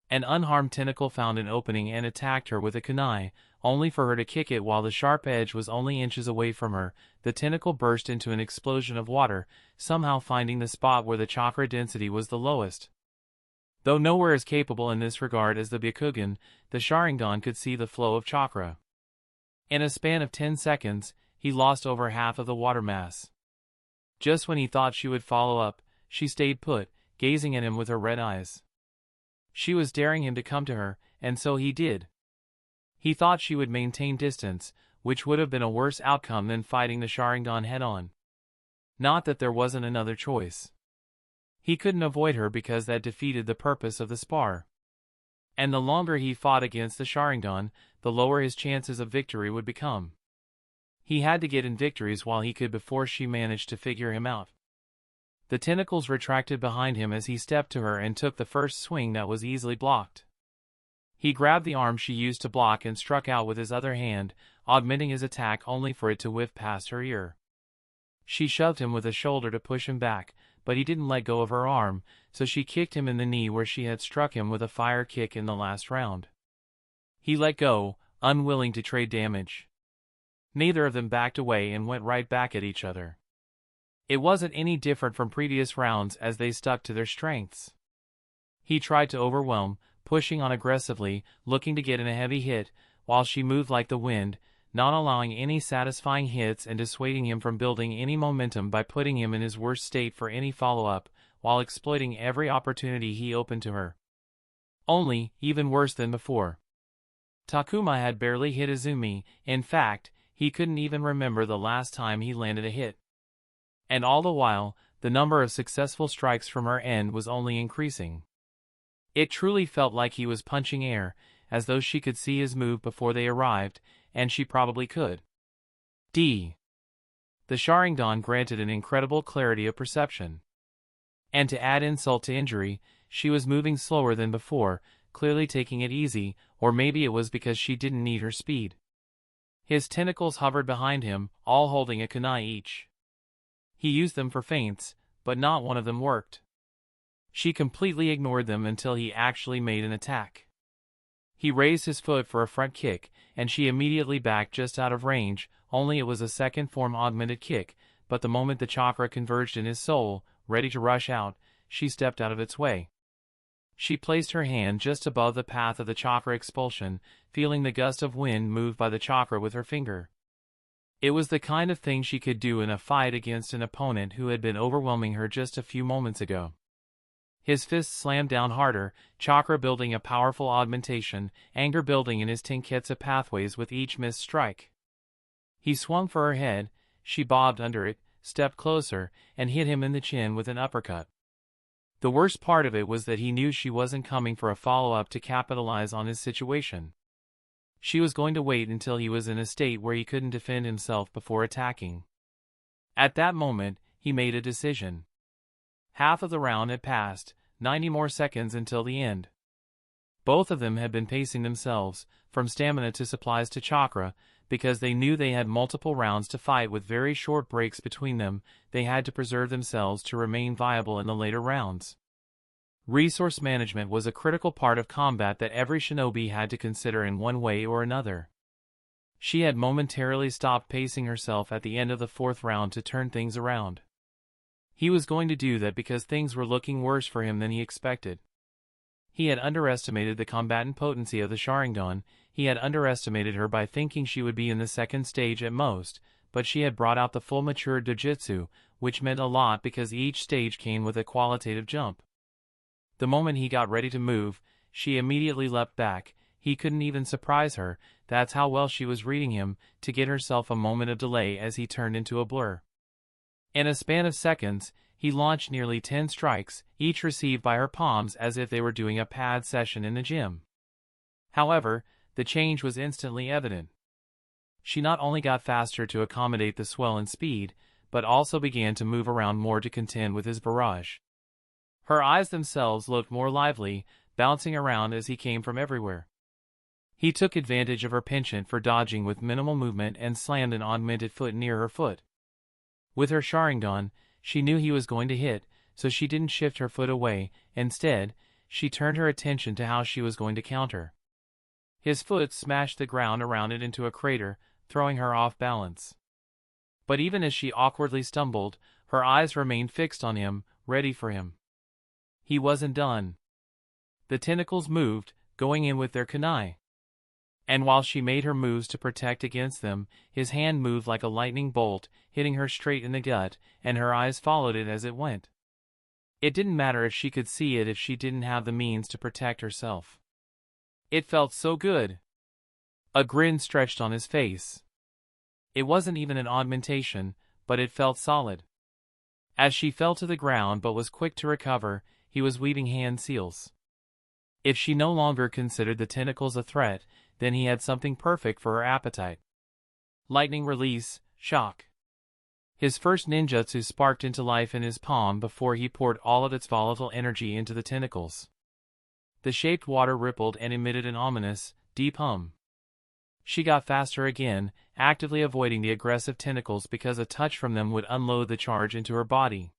An unharmed tentacle found an opening and attacked her with a kunai, only for her to kick it while the sharp edge was only inches away from her. The tentacle burst into an explosion of water, somehow finding the spot where the chakra density was the lowest. Though nowhere as capable in this regard as the Byakugan, the Sharingan could see the flow of chakra. In a span of 10 seconds, he lost over half of the water mass. Just when he thought she would follow up, she stayed put, gazing at him with her red eyes. She was daring him to come to her, and so he did. He thought she would maintain distance, which would have been a worse outcome than fighting the Sharingan head-on. Not that there wasn't another choice. He couldn't avoid her because that defeated the purpose of the spar. And the longer he fought against the Sharingan, the lower his chances of victory would become. He had to get in victories while he could before she managed to figure him out. The tentacles retracted behind him as he stepped to her and took the first swing that was easily blocked. He grabbed the arm she used to block and struck out with his other hand, augmenting his attack only for it to whiff past her ear. She shoved him with a shoulder to push him back, but he didn't let go of her arm, so she kicked him in the knee where she had struck him with a fire kick in the last round. He let go, unwilling to trade damage. Neither of them backed away and went right back at each other. It wasn't any different from previous rounds as they stuck to their strengths. He tried to overwhelm, pushing on aggressively, looking to get in a heavy hit, while she moved like the wind, not allowing any satisfying hits and dissuading him from building any momentum by putting him in his worst state for any follow-up, while exploiting every opportunity he opened to her. Only, even worse than before. Takuma had barely hit Izumi. In fact, he couldn't even remember the last time he landed a hit. And all the while, the number of successful strikes from her end was only increasing. It truly felt like he was punching air, as though she could see his move before they arrived, and she probably could. The Sharingan granted an incredible clarity of perception. And to add insult to injury, she was moving slower than before, clearly taking it easy, or maybe it was because she didn't need her speed. His tentacles hovered behind him, all holding a kunai each. He used them for feints, but not one of them worked. She completely ignored them until he actually made an attack. He raised his foot for a front kick, and she immediately backed just out of range, only it was a second form augmented kick, but the moment the chakra converged in his soul, ready to rush out, she stepped out of its way. She placed her hand just above the path of the chakra expulsion, feeling the gust of wind move by the chakra with her finger. It was the kind of thing she could do in a fight against an opponent who had been overwhelming her just a few moments ago. His fist slammed down harder, chakra building a powerful augmentation, anger building in his tenketsu pathways with each missed strike. He swung for her head, she bobbed under it, stepped closer, and hit him in the chin with an uppercut. The worst part of it was that he knew she wasn't coming for a follow-up to capitalize on his situation. She was going to wait until he was in a state where he couldn't defend himself before attacking. At that moment, he made a decision. Half of the round had passed, 90 more seconds until the end. Both of them had been pacing themselves, from stamina to supplies to chakra, because they knew they had multiple rounds to fight with very short breaks between them. They had to preserve themselves to remain viable in the later rounds. Resource management was a critical part of combat that every shinobi had to consider in one way or another. She had momentarily stopped pacing herself at the end of the fourth round to turn things around. He was going to do that because things were looking worse for him than he expected. He had underestimated the combatant potency of the Sharingan. He had underestimated her by thinking she would be in the second stage at most, but she had brought out the full mature dojutsu, which meant a lot because each stage came with a qualitative jump. The moment he got ready to move, she immediately leapt back. He couldn't even surprise her, that's how well she was reading him, to get herself a moment of delay as he turned into a blur. In a span of seconds, he launched nearly 10 strikes, each received by her palms as if they were doing a pad session in the gym. However, the change was instantly evident. She not only got faster to accommodate the swell in speed, but also began to move around more to contend with his barrage. Her eyes themselves looked more lively, bouncing around as he came from everywhere. He took advantage of her penchant for dodging with minimal movement and slammed an augmented foot near her foot. With her Sharingan, she knew he was going to hit, so she didn't shift her foot away. Instead, she turned her attention to how she was going to counter. His foot smashed the ground around it into a crater, throwing her off balance. But even as she awkwardly stumbled, her eyes remained fixed on him, ready for him. He wasn't done. The tentacles moved, going in with their kunai. And while she made her moves to protect against them, his hand moved like a lightning bolt, hitting her straight in the gut, and her eyes followed it as it went. It didn't matter if she could see it if she didn't have the means to protect herself. It felt so good. A grin stretched on his face. It wasn't even an augmentation, but it felt solid. As she fell to the ground but was quick to recover, he was weaving hand seals. If she no longer considered the tentacles a threat, then he had something perfect for her appetite. Lightning release, shock. His first ninjutsu sparked into life in his palm before he poured all of its volatile energy into the tentacles. The shaped water rippled and emitted an ominous, deep hum. She got faster again, actively avoiding the aggressive tentacles because a touch from them would unload the charge into her body.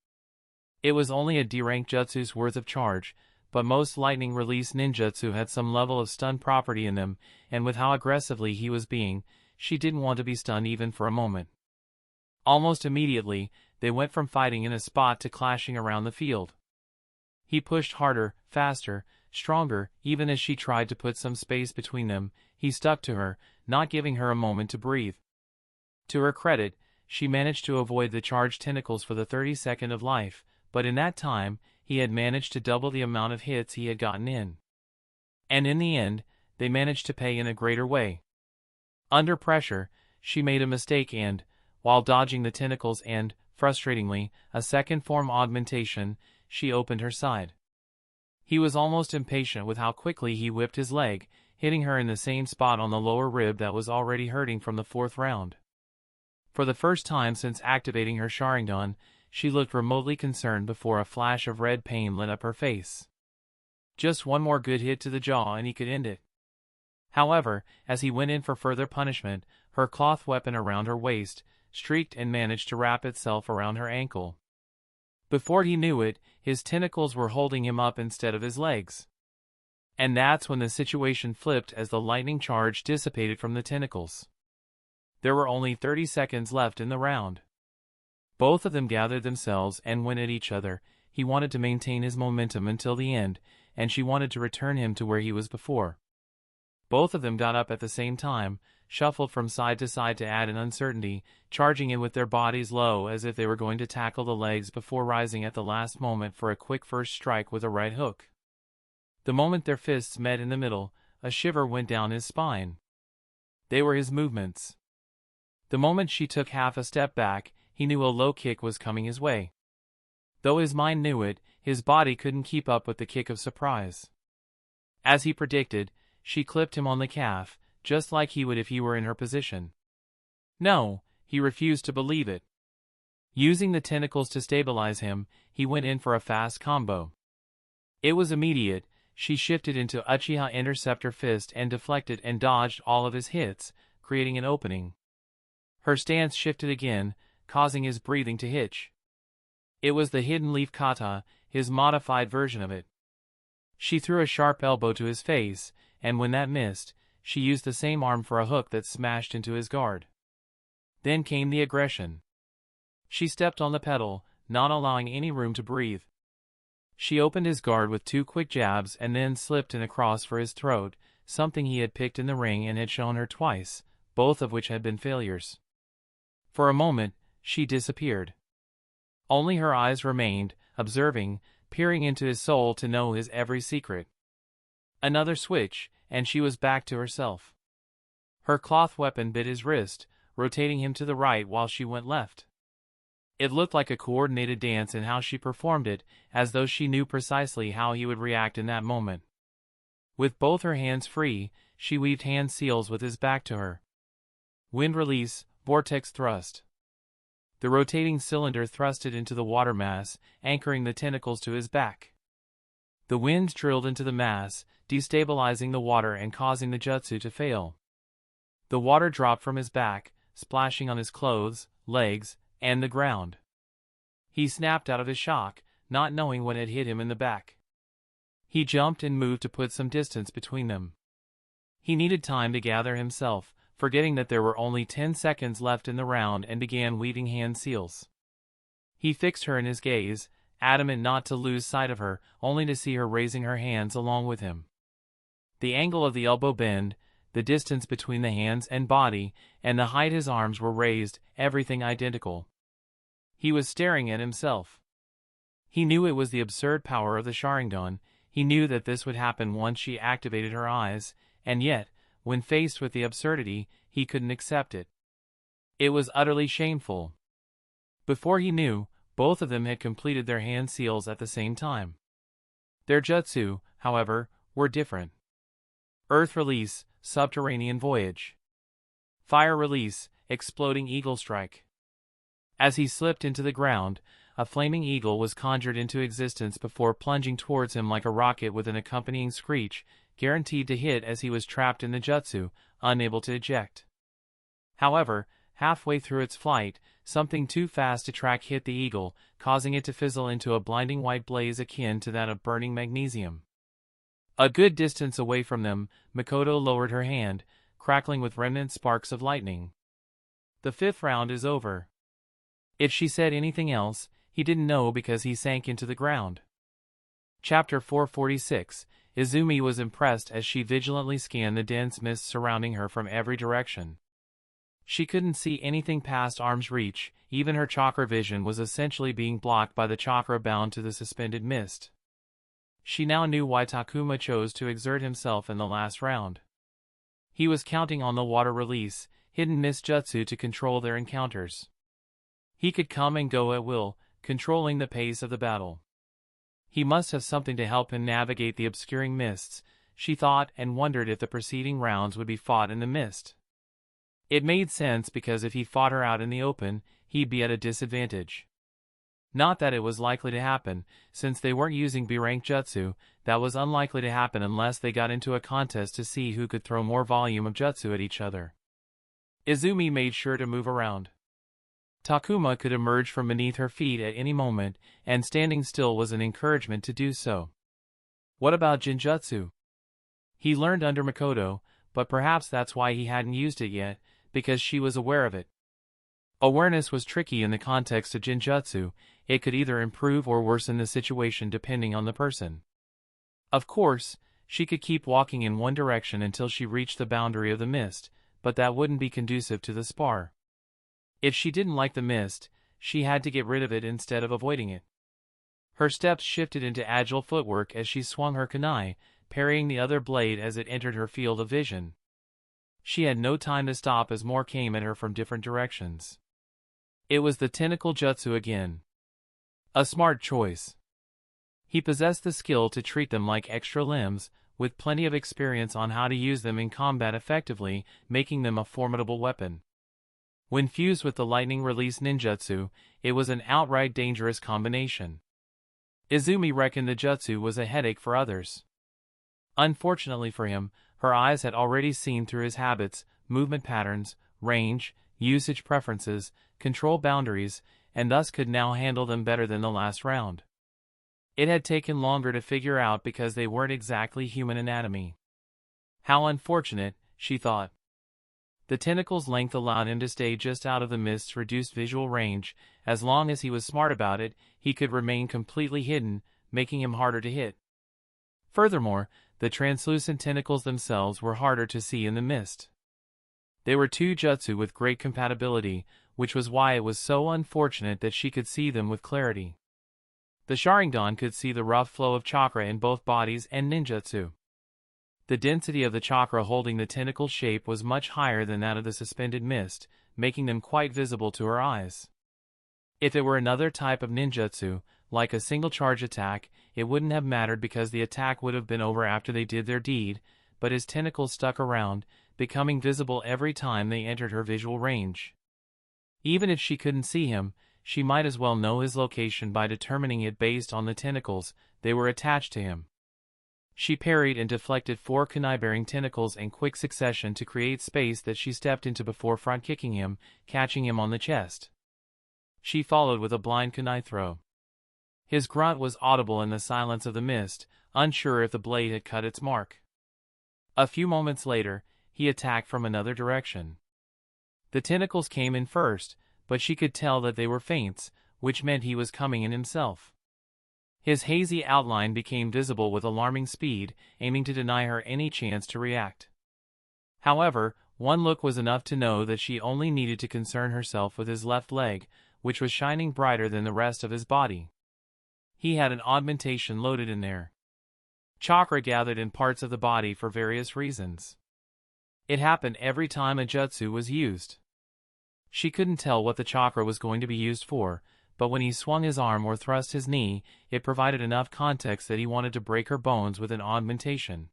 It was only a D-rank jutsu's worth of charge, but most lightning release ninjutsu had some level of stun property in them, and with how aggressively he was being, she didn't want to be stunned even for a moment. Almost immediately, they went from fighting in a spot to clashing around the field. He pushed harder, faster, stronger. Even as she tried to put some space between them, he stuck to her, not giving her a moment to breathe. To her credit, she managed to avoid the charged tentacles for the 32nd of life, but in that time, he had managed to double the amount of hits he had gotten in. And in the end, they managed to pay in a greater way. Under pressure, she made a mistake and, while dodging the tentacles and, frustratingly, a second form augmentation, she opened her side. He was almost impatient with how quickly he whipped his leg, hitting her in the same spot on the lower rib that was already hurting from the fourth round. For the first time since activating her Sharingan, she looked remotely concerned before a flash of red pain lit up her face. Just one more good hit to the jaw and he could end it. However, as he went in for further punishment, her cloth weapon around her waist streaked and managed to wrap itself around her ankle. Before he knew it, his tentacles were holding him up instead of his legs. And that's when the situation flipped as the lightning charge dissipated from the tentacles. There were only 30 seconds left in the round. Both of them gathered themselves and went at each other. He wanted to maintain his momentum until the end, and she wanted to return him to where he was before. Both of them got up at the same time, shuffled from side to side to add an uncertainty, charging in with their bodies low as if they were going to tackle the legs before rising at the last moment for a quick first strike with a right hook. The moment their fists met in the middle, a shiver went down his spine. They were his movements. The moment she took half a step back, he knew a low kick was coming his way. Though his mind knew it, his body couldn't keep up with the kick of surprise. As he predicted, she clipped him on the calf, just like he would if he were in her position. No, he refused to believe it. Using the tentacles to stabilize him, he went in for a fast combo. It was immediate. She shifted into Uchiha Interceptor Fist and deflected and dodged all of his hits, creating an opening. Her stance shifted again, causing his breathing to hitch. It was the Hidden Leaf Kata, his modified version of it. She threw a sharp elbow to his face, and when that missed, she used the same arm for a hook that smashed into his guard. Then came the aggression. She stepped on the pedal, not allowing any room to breathe. She opened his guard with 2 quick jabs and then slipped in a cross for his throat, something he had picked in the ring and had shown her twice, both of which had been failures. For a moment, she disappeared. Only her eyes remained, observing, peering into his soul to know his every secret. Another switch, and she was back to herself. Her cloth weapon bit his wrist, rotating him to the right while she went left. It looked like a coordinated dance in how she performed it, as though she knew precisely how he would react in that moment. With both her hands free, she weaved hand seals with his back to her. Wind release, vortex thrust. The rotating cylinder thrusted into the water mass, anchoring the tentacles to his back. The wind drilled into the mass, destabilizing the water and causing the jutsu to fail. The water dropped from his back, splashing on his clothes, legs, and the ground. He snapped out of his shock, not knowing what had hit him in the back. He jumped and moved to put some distance between them. He needed time to gather himself, forgetting that there were only 10 seconds left in the round, and began weaving hand seals. He fixed her in his gaze, adamant not to lose sight of her, only to see her raising her hands along with him. The angle of the elbow bend, the distance between the hands and body, and the height his arms were raised, everything identical. He was staring at himself. He knew it was the absurd power of the sharingan. He knew that this would happen once she activated her eyes, and yet, when faced with the absurdity, he couldn't accept it. It was utterly shameful. Before he knew, both of them had completed their hand seals at the same time. Their jutsu, however, were different. Earth release, subterranean voyage. Fire release, exploding eagle strike. As he slipped into the ground, a flaming eagle was conjured into existence before plunging towards him like a rocket with an accompanying screech, guaranteed to hit as he was trapped in the jutsu, unable to eject. However, halfway through its flight, something too fast to track hit the eagle, causing it to fizzle into a blinding white blaze akin to that of burning magnesium. A good distance away from them, Makoto lowered her hand, crackling with remnant sparks of lightning. The 5th round is over. If she said anything else, he didn't know because he sank into the ground. Chapter 446. Izumi was impressed as she vigilantly scanned the dense mist surrounding her from every direction. She couldn't see anything past arm's reach, even her chakra vision was essentially being blocked by the chakra bound to the suspended mist. She now knew why Takuma chose to exert himself in the last round. He was counting on the water release, hidden mist jutsu to control their encounters. He could come and go at will, controlling the pace of the battle. He must have something to help him navigate the obscuring mists, she thought, and wondered if the preceding rounds would be fought in the mist. It made sense because if he fought her out in the open, he'd be at a disadvantage. Not that it was likely to happen, since they weren't using B-rank jutsu. That was unlikely to happen unless they got into a contest to see who could throw more volume of jutsu at each other. Izumi made sure to move around. Takuma could emerge from beneath her feet at any moment, and standing still was an encouragement to do so. What about Jinjutsu? He learned under Makoto, but perhaps that's why he hadn't used it yet, because she was aware of it. Awareness was tricky in the context of Jinjutsu. It could either improve or worsen the situation depending on the person. Of course, she could keep walking in one direction until she reached the boundary of the mist, but that wouldn't be conducive to the spar. If she didn't like the mist, she had to get rid of it instead of avoiding it. Her steps shifted into agile footwork as she swung her kunai, parrying the other blade as it entered her field of vision. She had no time to stop as more came at her from different directions. It was the tentacle jutsu again. A smart choice. He possessed the skill to treat them like extra limbs, with plenty of experience on how to use them in combat effectively, making them a formidable weapon. When fused with the lightning release ninjutsu, it was an outright dangerous combination. Izumi reckoned the jutsu was a headache for others. Unfortunately for him, her eyes had already seen through his habits, movement patterns, range, usage preferences, control boundaries, and thus could now handle them better than the last round. It had taken longer to figure out because they weren't exactly human anatomy. How unfortunate, she thought. The tentacle's length allowed him to stay just out of the mist's reduced visual range. As long as he was smart about it, he could remain completely hidden, making him harder to hit. Furthermore, the translucent tentacles themselves were harder to see in the mist. They were two jutsu with great compatibility, which was why it was so unfortunate that she could see them with clarity. The Sharingan could see the rough flow of chakra in both bodies and ninjutsu. The density of the chakra holding the tentacle shape was much higher than that of the suspended mist, making them quite visible to her eyes. If it were another type of ninjutsu, like a single charge attack, it wouldn't have mattered because the attack would have been over after they did their deed, but his tentacles stuck around, becoming visible every time they entered her visual range. Even if she couldn't see him, she might as well know his location by determining it based on the tentacles they were attached to him. She parried and deflected 4 kunai-bearing tentacles in quick succession to create space that she stepped into before front-kicking him, catching him on the chest. She followed with a blind kunai throw. His grunt was audible in the silence of the mist, unsure if the blade had cut its mark. A few moments later, he attacked from another direction. The tentacles came in first, but she could tell that they were feints, which meant he was coming in himself. His hazy outline became visible with alarming speed, aiming to deny her any chance to react. However, one look was enough to know that she only needed to concern herself with his left leg, which was shining brighter than the rest of his body. He had an augmentation loaded in there. Chakra gathered in parts of the body for various reasons. It happened every time a jutsu was used. She couldn't tell what the chakra was going to be used for, but when he swung his arm or thrust his knee, it provided enough context that he wanted to break her bones with an augmentation.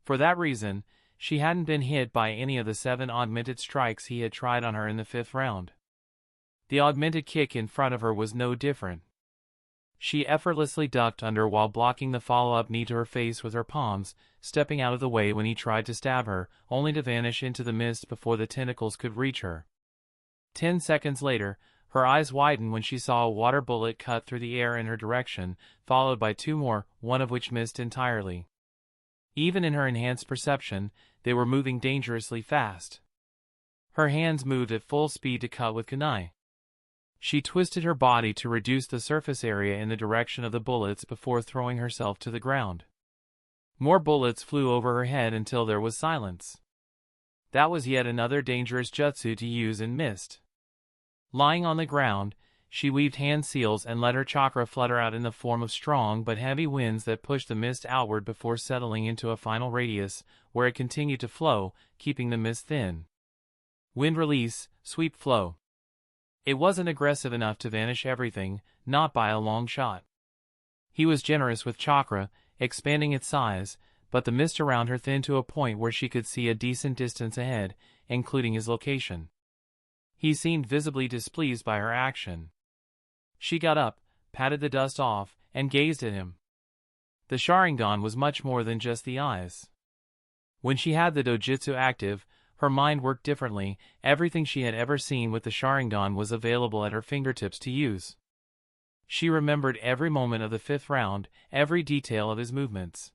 For that reason, she hadn't been hit by any of the 7 augmented strikes he had tried on her in the 5th round. The augmented kick in front of her was no different. She effortlessly ducked under while blocking the follow-up knee to her face with her palms, stepping out of the way when he tried to stab her, only to vanish into the mist before the tentacles could reach her. 10 seconds later, her eyes widened when she saw a water bullet cut through the air in her direction, followed by 2 more, one of which missed entirely. Even in her enhanced perception, they were moving dangerously fast. Her hands moved at full speed to cut with kunai. She twisted her body to reduce the surface area in the direction of the bullets before throwing herself to the ground. More bullets flew over her head until there was silence. That was yet another dangerous jutsu to use in mist. Lying on the ground, she weaved hand seals and let her chakra flutter out in the form of strong but heavy winds that pushed the mist outward before settling into a final radius, where it continued to flow, keeping the mist thin. Wind release, sweep flow. It wasn't aggressive enough to vanish everything, not by a long shot. He was generous with chakra, expanding its size, but the mist around her thinned to a point where she could see a decent distance ahead, including his location. He seemed visibly displeased by her action. She got up, patted the dust off, and gazed at him. The Sharingan was much more than just the eyes. When she had the dojutsu active, her mind worked differently. Everything she had ever seen with the Sharingan was available at her fingertips to use. She remembered every moment of the 5th round, every detail of his movements.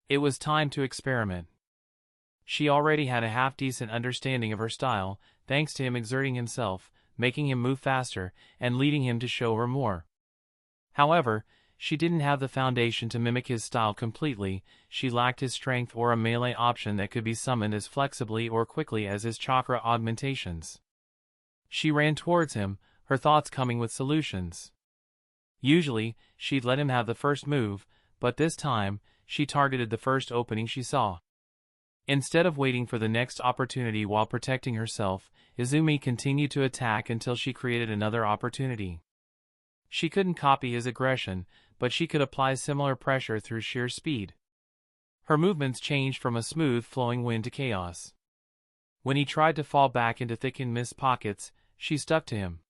It was time to experiment. She already had a half-decent understanding of her style, thanks to him exerting himself, making him move faster, and leading him to show her more. However, she didn't have the foundation to mimic his style completely. She lacked his strength or a melee option that could be summoned as flexibly or quickly as his chakra augmentations. She ran towards him, her thoughts coming with solutions. Usually, she'd let him have the first move, but this time, she targeted the first opening she saw. Instead of waiting for the next opportunity while protecting herself, Izumi continued to attack until she created another opportunity. She couldn't copy his aggression, but she could apply similar pressure through sheer speed. Her movements changed from a smooth flowing wind to chaos. When he tried to fall back into thickened mist pockets, she stuck to him.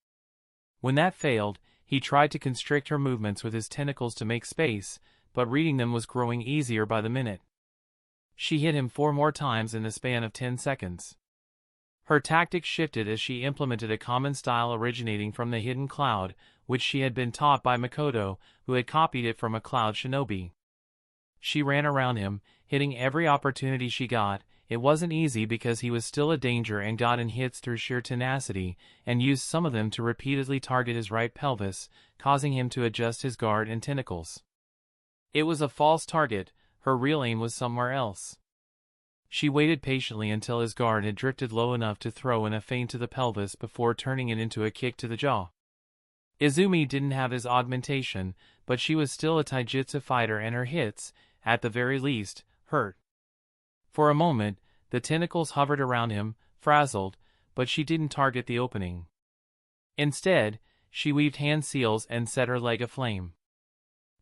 When that failed, he tried to constrict her movements with his tentacles to make space, but reading them was growing easier by the minute. She hit him 4 more times in the span of 10 seconds. Her tactics shifted as she implemented a common style originating from the hidden cloud, which she had been taught by Makoto, who had copied it from a cloud shinobi. She ran around him, hitting every opportunity she got. It wasn't easy because he was still a danger and got in hits through sheer tenacity, and used some of them to repeatedly target his right pelvis, causing him to adjust his guard and tentacles. It was a false target, her real aim was somewhere else. She waited patiently until his guard had drifted low enough to throw in a feint to the pelvis before turning it into a kick to the jaw. Izumi didn't have his augmentation, but she was still a taijutsu fighter and her hits, at the very least, hurt. For a moment, the tentacles hovered around him, frazzled, but she didn't target the opening. Instead, she weaved hand seals and set her leg aflame.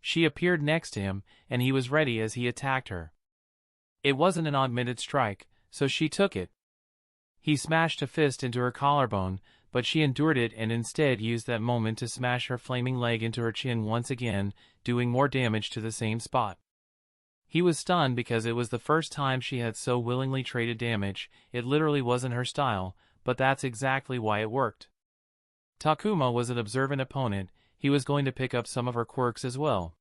She appeared next to him, and he was ready as he attacked her. It wasn't an augmented strike, so she took it. He smashed a fist into her collarbone, but she endured it and instead used that moment to smash her flaming leg into her chin once again, doing more damage to the same spot. He was stunned because it was the first time she had so willingly traded damage. It literally wasn't her style, but that's exactly why it worked. Takuma was an observant opponent, he was going to pick up some of her quirks as well.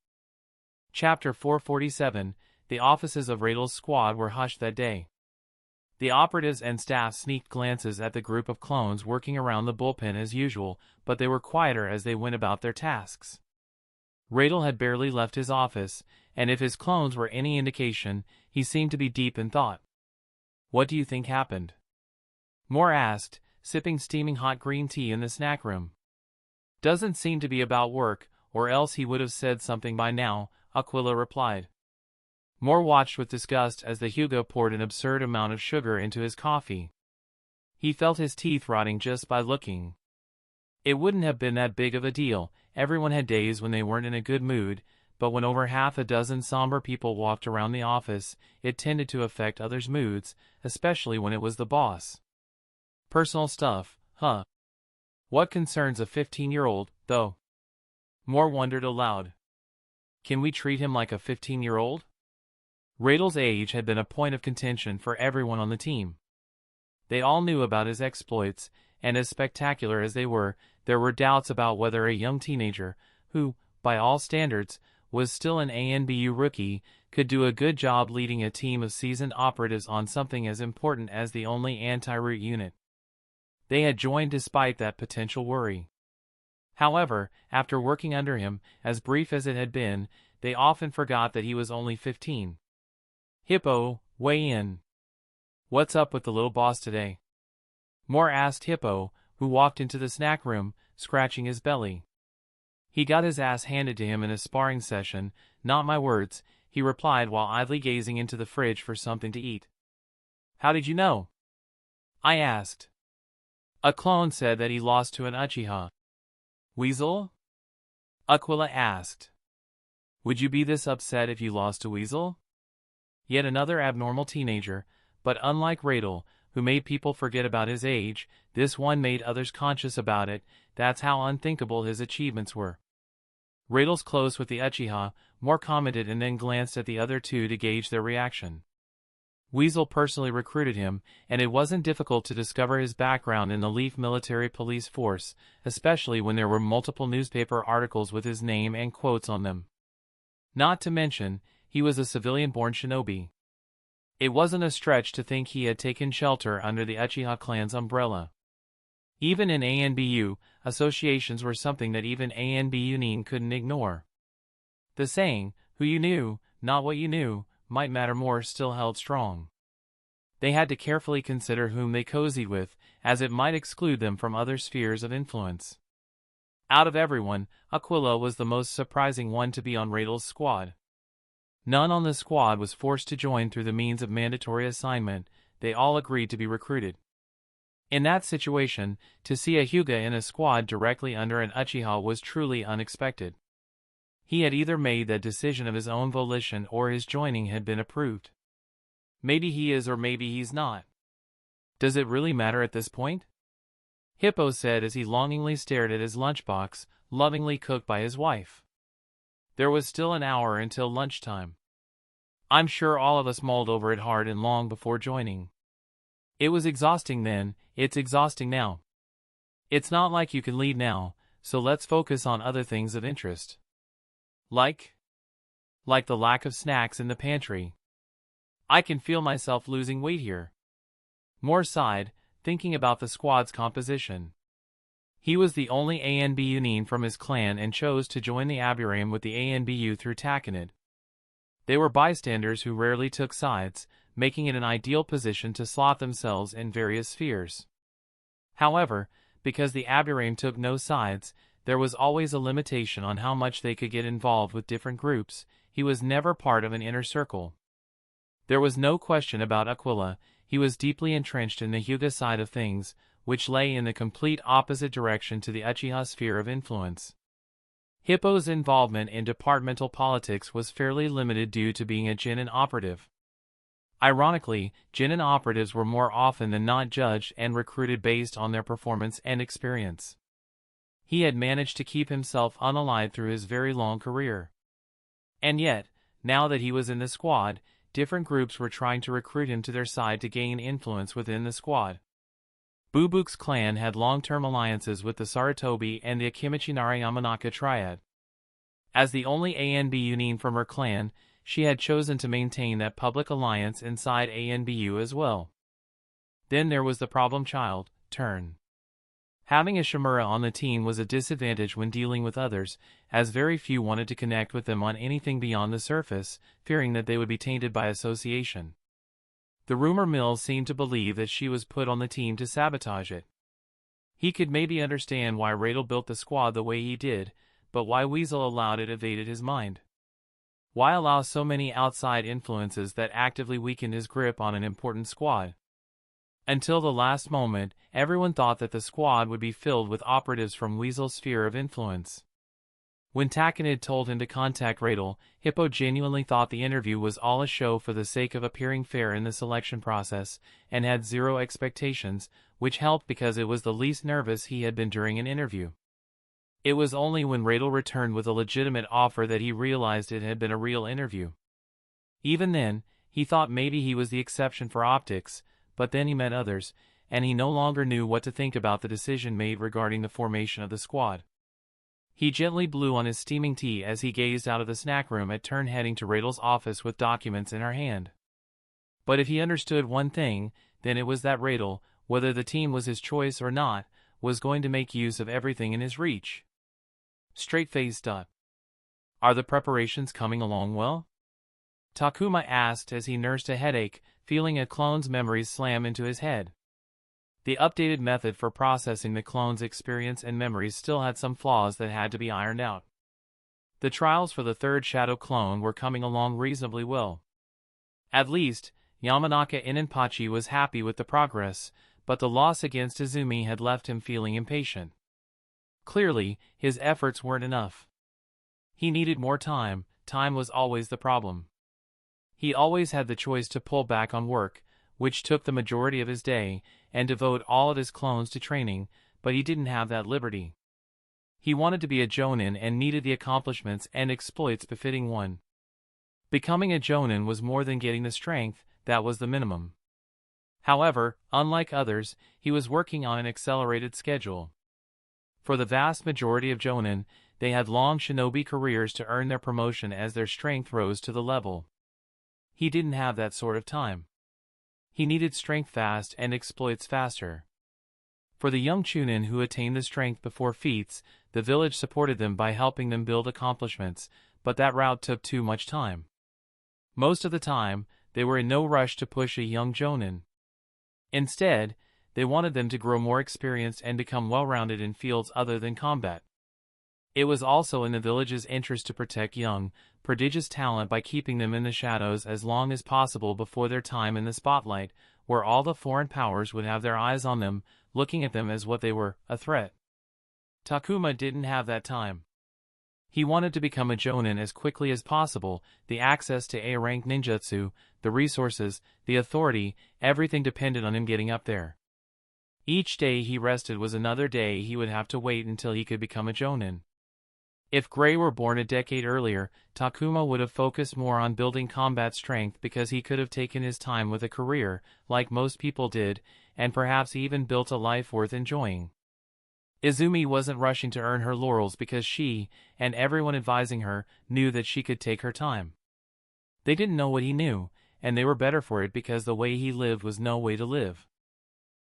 Chapter 447, The offices of Rael's squad were hushed that day. The operatives and staff sneaked glances at the group of clones working around the bullpen as usual, but they were quieter as they went about their tasks. Rael had barely left his office, and if his clones were any indication, he seemed to be deep in thought. "What do you think happened?" Moore asked, sipping steaming hot green tea in the snack room. "Doesn't seem to be about work, or else he would have said something by now," Aquila replied. Moore watched with disgust as the Hyuga poured an absurd amount of sugar into his coffee. He felt his teeth rotting just by looking. It wouldn't have been that big of a deal, everyone had days when they weren't in a good mood, but when over half a dozen somber people walked around the office, it tended to affect others' moods, especially when it was the boss. Personal stuff, huh? What concerns a 15-year-old, though? Moore wondered aloud. Can we treat him like a 15-year-old? Rael's age had been a point of contention for everyone on the team. They all knew about his exploits, and as spectacular as they were, there were doubts about whether a young teenager, who, by all standards, was still an ANBU rookie, could do a good job leading a team of seasoned operatives on something as important as the only anti-root unit. They had joined despite that potential worry. However, after working under him, as brief as it had been, they often forgot that he was only 15. "Hippo, weigh in. What's up with the little boss today?" Moore asked Hippo, who walked into the snack room, scratching his belly. "He got his ass handed to him in a sparring session, not my words," he replied while idly gazing into the fridge for something to eat. "How did you know?" I asked. "A clone said that he lost to an Uchiha." "Weasel?" Aquila asked. "Would you be this upset if you lost to Weasel?" Yet another abnormal teenager, but unlike Rael, who made people forget about his age, this one made others conscious about it. That's how unthinkable his achievements were. Rael's close with the Uchiha, Moore commented and then glanced at the other two to gauge their reaction. Weasel personally recruited him, and it wasn't difficult to discover his background in the Leaf military police force, especially when there were multiple newspaper articles with his name and quotes on them. Not to mention, he was a civilian-born shinobi. It wasn't a stretch to think he had taken shelter under the Uchiha clan's umbrella. Even in ANBU, associations were something that even ANBU couldn't ignore. The saying, "who you knew, not what you knew," might matter more still held strong. They had to carefully consider whom they cozied with, as it might exclude them from other spheres of influence. Out of everyone, Aquila was the most surprising one to be on Rael's squad. None on the squad was forced to join through the means of mandatory assignment, they all agreed to be recruited. In that situation, to see a Hyuga in a squad directly under an Uchiha was truly unexpected. He had either made that decision of his own volition or his joining had been approved. Maybe he is or maybe he's not. Does it really matter at this point? Hippo said as he longingly stared at his lunchbox, lovingly cooked by his wife. There was still an hour until lunchtime. I'm sure all of us mulled over it hard and long before joining. It was exhausting then, it's exhausting now. It's not like you can leave now, so let's focus on other things of interest. Like the lack of snacks in the pantry. I can feel myself losing weight here. Moore sighed, thinking about the squad's composition. He was the only ANBU Nin from his clan and chose to join the Abiram with the ANBU through Takanid. They were bystanders who rarely took sides, making it an ideal position to slot themselves in various spheres. However, because the Abiram took no sides, there was always a limitation on how much they could get involved with different groups. He was never part of an inner circle. There was no question about Aquila. He was deeply entrenched in the Hyuga side of things, which lay in the complete opposite direction to the Uchiha sphere of influence. Hippo's involvement in departmental politics was fairly limited due to being a Genin operative. Ironically, Genin operatives were more often than not judged and recruited based on their performance and experience. He had managed to keep himself unallied through his very long career. And yet, now that he was in the squad, different groups were trying to recruit him to their side to gain influence within the squad. Bubuk's clan had long-term alliances with the Sarutobi and the Akimichinari Yamanaka triad. As the only ANBU Nin from her clan, she had chosen to maintain that public alliance inside ANBU as well. Then there was the problem child, Turn. Having a Shimura on the team was a disadvantage when dealing with others, as very few wanted to connect with them on anything beyond the surface, fearing that they would be tainted by association. The rumor mill seemed to believe that she was put on the team to sabotage it. He could maybe understand why Rael built the squad the way he did, but why Weasel allowed it evaded his mind. Why allow so many outside influences that actively weakened his grip on an important squad? Until the last moment, everyone thought that the squad would be filled with operatives from Weasel's sphere of influence. When Takanid told him to contact Rael, Hippo genuinely thought the interview was all a show for the sake of appearing fair in the selection process, and had zero expectations, which helped because it was the least nervous he had been during an interview. It was only when Rael returned with a legitimate offer that he realized it had been a real interview. Even then, he thought maybe he was the exception for optics, but then he met others, and he no longer knew what to think about the decision made regarding the formation of the squad. He gently blew on his steaming tea as he gazed out of the snack room at Turn heading to Rael's office with documents in her hand. But if he understood one thing, then it was that Rael, whether the team was his choice or not, was going to make use of everything in his reach. Straight-faced. Are the preparations coming along well? Takuma asked as he nursed a headache, feeling a clone's memories slam into his head. The updated method for processing the clone's experience and memories still had some flaws that had to be ironed out. The trials for the third shadow clone were coming along reasonably well. At least, Yamanaka Inenpachi was happy with the progress, but the loss against Izumi had left him feeling impatient. Clearly, his efforts weren't enough. He needed more time. Time was always the problem. He always had the choice to pull back on work, which took the majority of his day, and devote all of his clones to training, but he didn't have that liberty. He wanted to be a Jonin and needed the accomplishments and exploits befitting one. Becoming a Jonin was more than getting the strength, that was the minimum. However, unlike others, he was working on an accelerated schedule. For the vast majority of Jonin, they had long shinobi careers to earn their promotion as their strength rose to the level. He didn't have that sort of time. He needed strength fast and exploits faster. For the young Chunin who attained the strength before feats, the village supported them by helping them build accomplishments, but that route took too much time. Most of the time, they were in no rush to push a young Jonin. Instead, they wanted them to grow more experienced and become well-rounded in fields other than combat. It was also in the village's interest to protect young, prodigious talent by keeping them in the shadows as long as possible before their time in the spotlight, where all the foreign powers would have their eyes on them, looking at them as what they were, a threat. Takuma didn't have that time. He wanted to become a jonin as quickly as possible, the access to A-rank ninjutsu, the resources, the authority, everything depended on him getting up there. Each day he rested was another day he would have to wait until he could become a jonin. If Gray were born a decade earlier, Takuma would have focused more on building combat strength because he could have taken his time with a career, like most people did, and perhaps even built a life worth enjoying. Izumi wasn't rushing to earn her laurels because she, and everyone advising her, knew that she could take her time. They didn't know what he knew, and they were better for it because the way he lived was no way to live.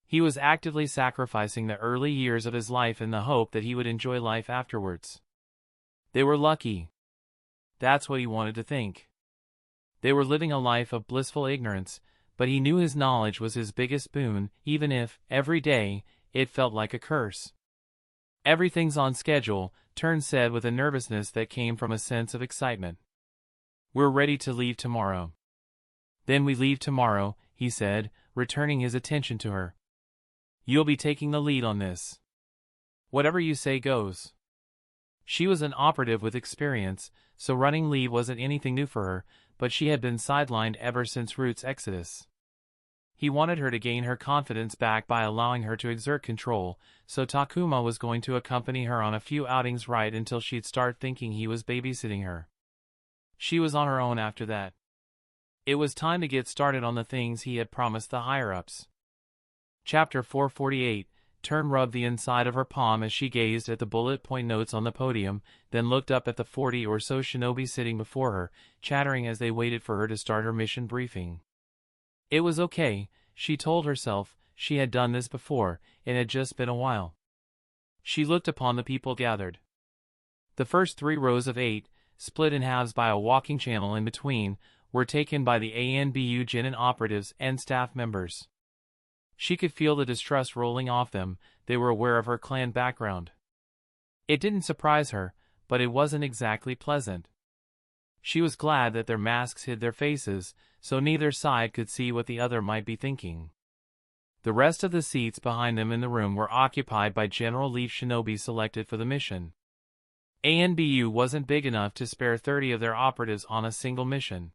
He was actively sacrificing the early years of his life in the hope that he would enjoy life afterwards. They were lucky. That's what he wanted to think. They were living a life of blissful ignorance, but he knew his knowledge was his biggest boon, even if, every day, it felt like a curse. "Everything's on schedule," Turn said with a nervousness that came from a sense of excitement. "We're ready to leave tomorrow." "Then we leave tomorrow," he said, returning his attention to her. "You'll be taking the lead on this. Whatever you say goes." She was an operative with experience, so running lead wasn't anything new for her, but she had been sidelined ever since Root's exodus. He wanted her to gain her confidence back by allowing her to exert control, so Takuma was going to accompany her on a few outings right until she'd start thinking he was babysitting her. She was on her own after that. It was time to get started on the things he had promised the higher-ups. Chapter 448, Turn rubbed the inside of her palm as she gazed at the bullet point notes on the podium, then looked up at the 40 or so shinobi sitting before her, chattering as they waited for her to start her mission briefing. It was okay, she told herself, she had done this before, it had just been a while. She looked upon the people gathered. The first 3 rows of 8, split in halves by a walking channel in between, were taken by the ANBU genin operatives and staff members. She could feel the distrust rolling off them, they were aware of her clan background. It didn't surprise her, but it wasn't exactly pleasant. She was glad that their masks hid their faces, so neither side could see what the other might be thinking. The rest of the seats behind them in the room were occupied by General Leaf shinobi selected for the mission. ANBU wasn't big enough to spare 30 of their operatives on a single mission.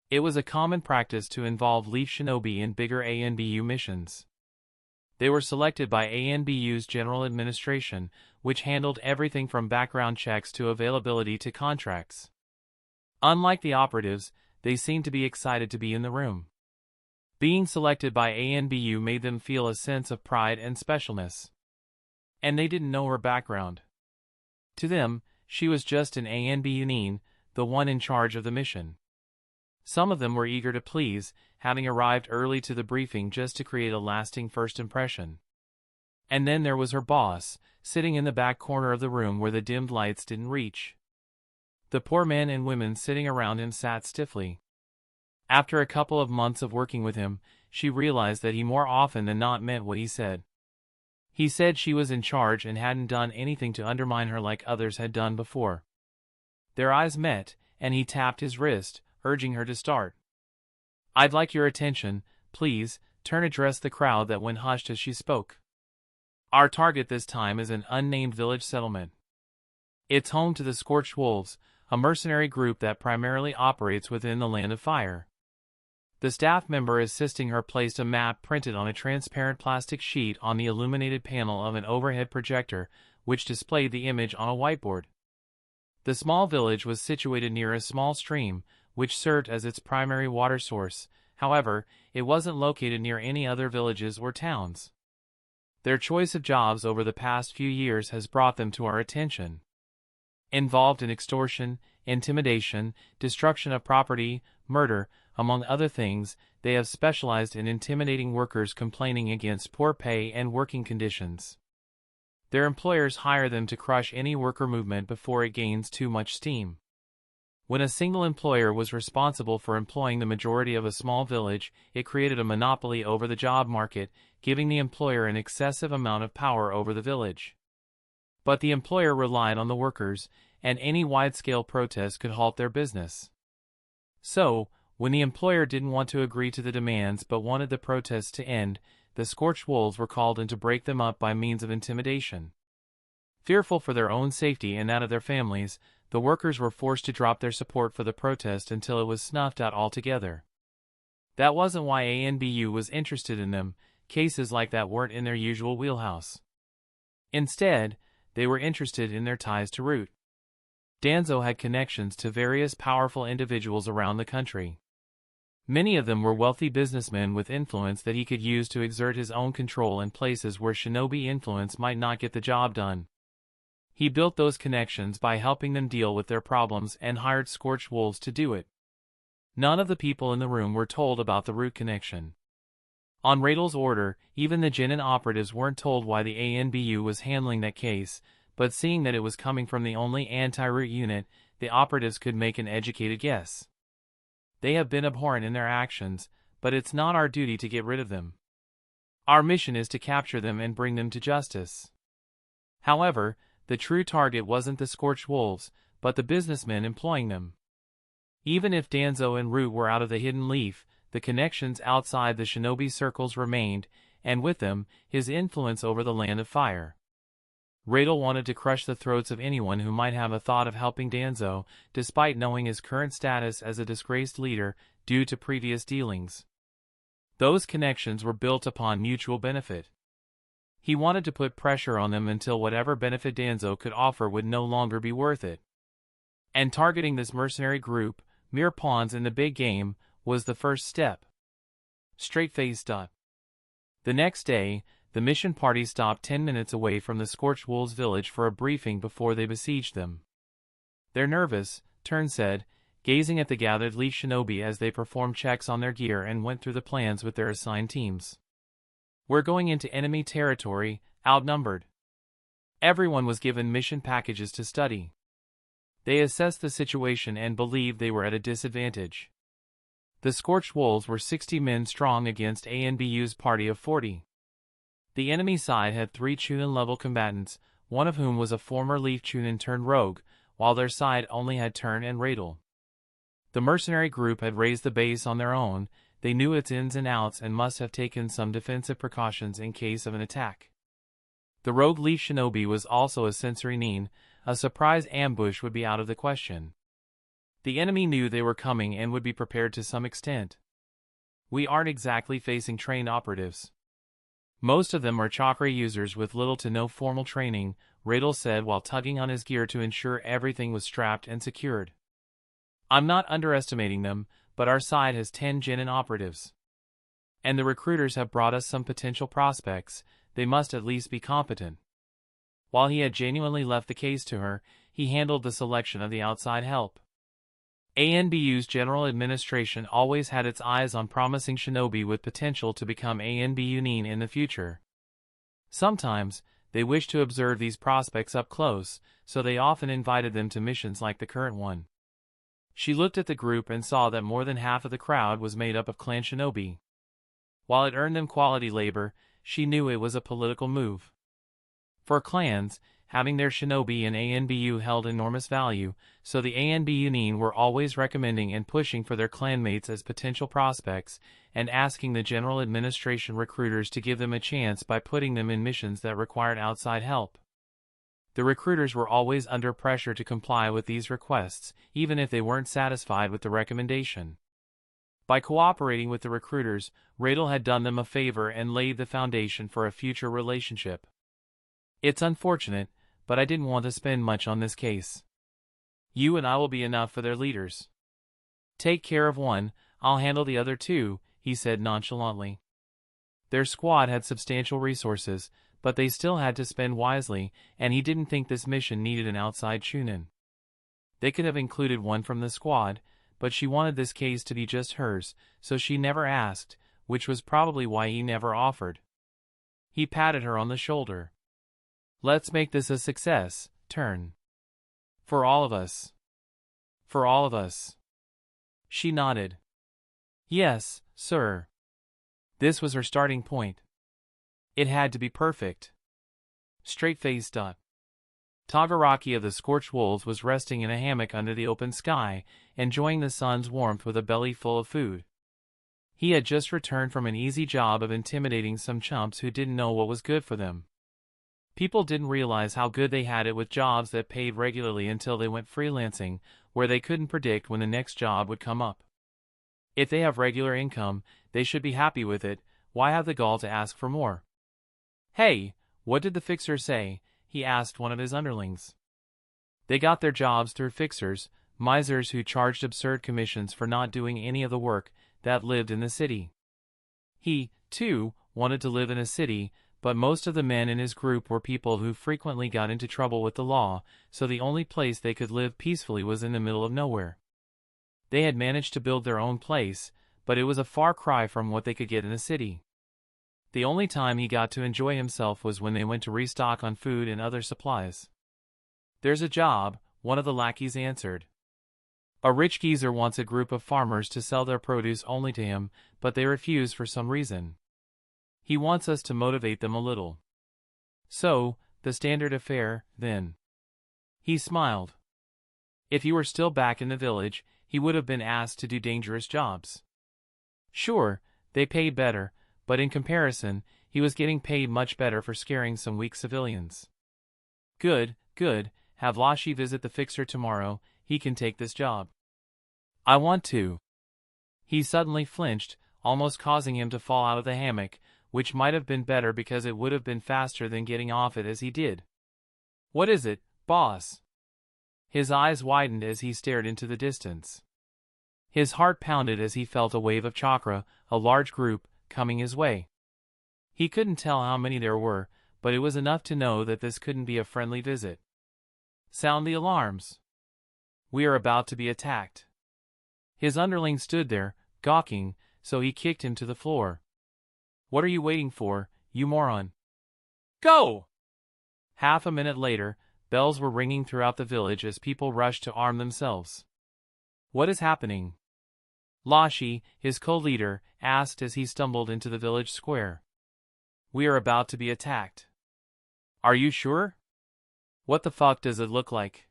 It was a common practice to involve Leaf shinobi in bigger ANBU missions. They were selected by ANBU's General Administration, which handled everything from background checks to availability to contracts. Unlike the operatives, they seemed to be excited to be in the room. Being selected by ANBU made them feel a sense of pride and specialness. And they didn't know her background. To them, she was just an ANBUnin, the one in charge of the mission. Some of them were eager to please, having arrived early to the briefing just to create a lasting first impression. And then there was her boss, sitting in the back corner of the room where the dimmed lights didn't reach. The poor men and women sitting around him sat stiffly. After a couple of months of working with him, she realized that he more often than not meant what he said. He said she was in charge and hadn't done anything to undermine her like others had done before. Their eyes met, and he tapped his wrist, urging her to start. "I'd like your attention, please," Turn addressed the crowd that went hushed as she spoke. "Our target this time is an unnamed village settlement. It's home to the Scorched Wolves, a mercenary group that primarily operates within the Land of Fire." The staff member assisting her placed a map printed on a transparent plastic sheet on the illuminated panel of an overhead projector, which displayed the image on a whiteboard. The small village was situated near a small stream, which served as its primary water source. However, it wasn't located near any other villages or towns. Their choice of jobs over the past few years has brought them to our attention. Involved in extortion, intimidation, destruction of property, murder, among other things, they have specialized in intimidating workers complaining against poor pay and working conditions. Their employers hire them to crush any worker movement before it gains too much steam. When a single employer was responsible for employing the majority of a small village, it created a monopoly over the job market, giving the employer an excessive amount of power over the village. But the employer relied on the workers, and any wide-scale protest could halt their business. So, when the employer didn't want to agree to the demands but wanted the protests to end, the Scorched Wolves were called in to break them up by means of intimidation. Fearful for their own safety and that of their families, the workers were forced to drop their support for the protest until it was snuffed out altogether. That wasn't why ANBU was interested in them. Cases like that weren't in their usual wheelhouse. Instead, they were interested in their ties to Root. Danzo had connections to various powerful individuals around the country. Many of them were wealthy businessmen with influence that he could use to exert his own control in places where shinobi influence might not get the job done. He built those connections by helping them deal with their problems and hired scorched wolves to do it. None of the people in the room were told about the Root connection. On Rael's order, even the Genin operatives weren't told why the ANBU was handling that case, but seeing that it was coming from the only anti-Root unit, the operatives could make an educated guess. They have been abhorrent in their actions, but it's not our duty to get rid of them. Our mission is to capture them and bring them to justice. However, the true target wasn't the scorched wolves, but the businessmen employing them. Even if Danzo and Root were out of the hidden leaf, the connections outside the shinobi circles remained, and with them, his influence over the Land of Fire. Rael wanted to crush the throats of anyone who might have a thought of helping Danzo, despite knowing his current status as a disgraced leader due to previous dealings. Those connections were built upon mutual benefit. He wanted to put pressure on them until whatever benefit Danzo could offer would no longer be worth it. And targeting this mercenary group, mere pawns in the big game, was the first step. Straight-faced. The next day, the mission party stopped 10 minutes away from the Scorched Wolves village for a briefing before they besieged them. "They're nervous," Turn said, gazing at the gathered Leaf Shinobi as they performed checks on their gear and went through the plans with their assigned teams. "We're going into enemy territory, outnumbered." Everyone was given mission packages to study. They assessed the situation and believed they were at a disadvantage. The Scorched Wolves were 60 men strong against ANBU's party of 40. The enemy side had 3 Chunin-level combatants, one of whom was a former Leaf Chunin turned rogue, while their side only had Turn and Rael. The mercenary group had raised the base on their own. They knew its ins and outs and must have taken some defensive precautions in case of an attack. The rogue Leaf Shinobi was also a sensory nin. A surprise ambush would be out of the question. The enemy knew they were coming and would be prepared to some extent. "We aren't exactly facing trained operatives. Most of them are chakra users with little to no formal training," Rael said while tugging on his gear to ensure everything was strapped and secured. "I'm not underestimating them, but our side has 10 Genin operatives. And the recruiters have brought us some potential prospects. They must at least be competent." While he had genuinely left the case to her, he handled the selection of the outside help. ANBU's general administration always had its eyes on promising shinobi with potential to become ANBU nin in the future. Sometimes, they wished to observe these prospects up close, so they often invited them to missions like the current one. She looked at the group and saw that more than half of the crowd was made up of clan shinobi. While it earned them quality labor, she knew it was a political move. For clans, having their shinobi in ANBU held enormous value, so the ANBU nin were always recommending and pushing for their clanmates as potential prospects, and asking the general administration recruiters to give them a chance by putting them in missions that required outside help. The recruiters were always under pressure to comply with these requests, even if they weren't satisfied with the recommendation. By cooperating with the recruiters, Rael had done them a favor and laid the foundation for a future relationship. "It's unfortunate, but I didn't want to spend much on this case. You and I will be enough for their leaders. Take care of one, I'll handle the other two," he said nonchalantly. Their squad had substantial resources, but they still had to spend wisely, and he didn't think this mission needed an outside chunin. They could have included one from the squad, but she wanted this case to be just hers, so she never asked, which was probably why he never offered. He patted her on the shoulder. "Let's make this a success, Turn. For all of us." "For all of us." She nodded. "Yes, sir." This was her starting point. It had to be perfect. Straight-faced. Tagaraki of the Scorched Wolves was resting in a hammock under the open sky, enjoying the sun's warmth with a belly full of food. He had just returned from an easy job of intimidating some chumps who didn't know what was good for them. People didn't realize how good they had it with jobs that paid regularly until they went freelancing, where they couldn't predict when the next job would come up. If they have regular income, they should be happy with it. Why have the gall to ask for more? "Hey, what did the fixer say?" he asked one of his underlings. They got their jobs through fixers, misers who charged absurd commissions for not doing any of the work, that lived in the city. He, too, wanted to live in a city, but most of the men in his group were people who frequently got into trouble with the law, so the only place they could live peacefully was in the middle of nowhere. They had managed to build their own place, but it was a far cry from what they could get in a city. The only time he got to enjoy himself was when they went to restock on food and other supplies. "There's a job," one of the lackeys answered. "A rich geezer wants a group of farmers to sell their produce only to him, but they refuse for some reason. He wants us to motivate them a little." "So, the standard affair, then." He smiled. If he were still back in the village, he would have been asked to do dangerous jobs. Sure, they paid better, but in comparison, he was getting paid much better for scaring some weak civilians. Good, good, have Lashi visit the fixer tomorrow, he can take this job. "I want to." He suddenly flinched, almost causing him to fall out of the hammock, which might have been better because it would have been faster than getting off it as he did. "What is it, boss?" His eyes widened as he stared into the distance. His heart pounded as he felt a wave of chakra, a large group, coming his way. He couldn't tell how many there were, but it was enough to know that this couldn't be a friendly visit. "Sound the alarms. We are about to be attacked." His underling stood there, gawking, so he kicked him to the floor. "What are you waiting for, you moron? Go!" Half a minute later, bells were ringing throughout the village as people rushed to arm themselves. "What is happening?" Lashi, his co-leader, asked as he stumbled into the village square. "We are about to be attacked." "Are you sure? What the fuck does it look like?"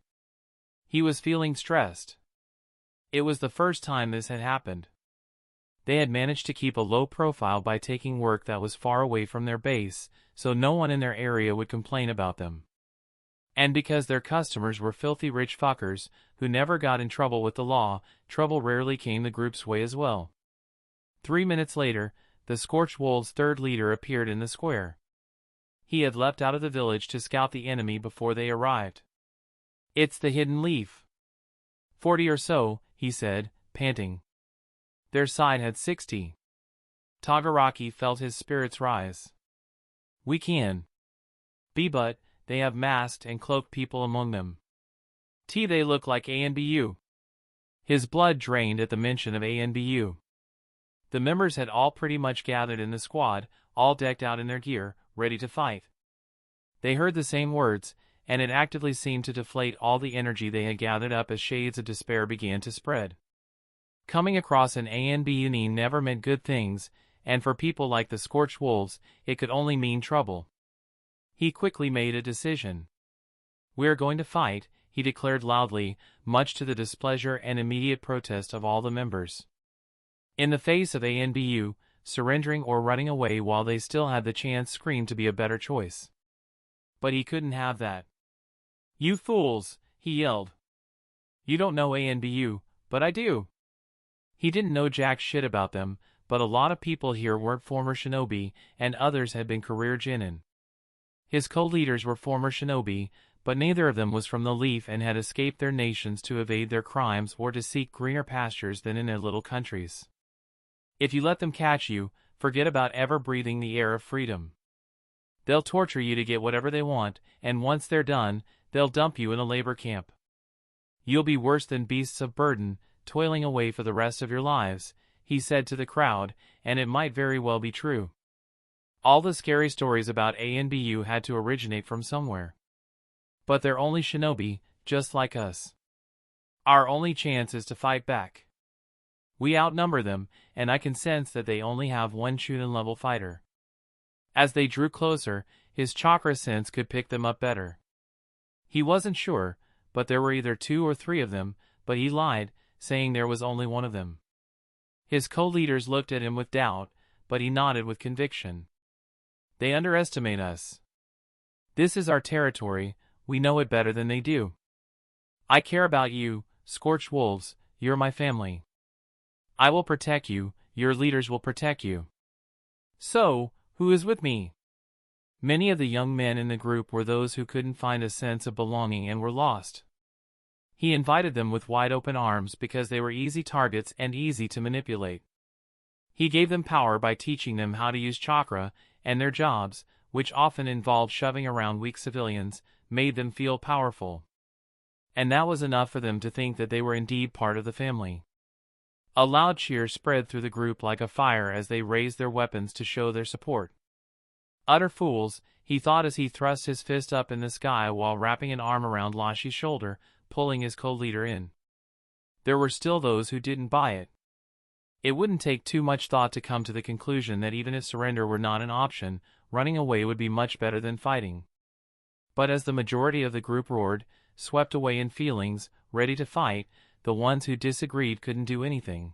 He was feeling stressed. It was the first time this had happened. They had managed to keep a low profile by taking work that was far away from their base, so no one in their area would complain about them. And because their customers were filthy rich fuckers, who never got in trouble with the law, trouble rarely came the group's way as well. 3 minutes later, the Scorched Wolves' third leader appeared in the square. He had leapt out of the village to scout the enemy before they arrived. "It's the Hidden Leaf." 40 or so, he said, panting. Their side had 60. Todoroki felt his spirits rise. "We can be, but they have masked and cloaked people among them. They look like ANBU. His blood drained at the mention of ANBU. The members had all pretty much gathered in the squad, all decked out in their gear, ready to fight. They heard the same words, and it actively seemed to deflate all the energy they had gathered up as shades of despair began to spread. Coming across an ANBU never meant good things, and for people like the Scorched Wolves, it could only mean trouble. He quickly made a decision. "We are going to fight," he declared loudly, much to the displeasure and immediate protest of all the members. In the face of ANBU, surrendering or running away while they still had the chance screamed to be a better choice. But he couldn't have that. "You fools," he yelled. "You don't know ANBU, but I do." He didn't know jack shit about them, but a lot of people here weren't former shinobi, and others had been career genin. His co-leaders were former shinobi, but neither of them was from the Leaf and had escaped their nations to evade their crimes or to seek greener pastures than in their little countries. If you let them catch you, forget about ever breathing the air of freedom. They'll torture you to get whatever they want, and once they're done, they'll dump you in a labor camp. You'll be worse than beasts of burden, toiling away for the rest of your lives, he said to the crowd, and it might very well be true. All the scary stories about ANBU had to originate from somewhere. But they're only shinobi, just like us. Our only chance is to fight back. We outnumber them, and I can sense that they only have one Chunin-level fighter. As they drew closer, his chakra sense could pick them up better. He wasn't sure, but there were either 2 or 3 of them, but he lied, saying there was only one of them. His co-leaders looked at him with doubt, but he nodded with conviction. They underestimate us. This is our territory, we know it better than they do. I care about you, scorched wolves, you're my family. I will protect you, your leaders will protect you. So, who is with me? Many of the young men in the group were those who couldn't find a sense of belonging and were lost. He invited them with wide open arms because they were easy targets and easy to manipulate. He gave them power by teaching them how to use chakra, and their jobs, which often involved shoving around weak civilians, made them feel powerful. And that was enough for them to think that they were indeed part of the family. A loud cheer spread through the group like a fire as they raised their weapons to show their support. Utter fools, he thought as he thrust his fist up in the sky while wrapping an arm around Lashi's shoulder, pulling his co-leader in. There were still those who didn't buy it. It wouldn't take too much thought to come to the conclusion that even if surrender were not an option, running away would be much better than fighting. But as the majority of the group roared, swept away in feelings, ready to fight, the ones who disagreed couldn't do anything.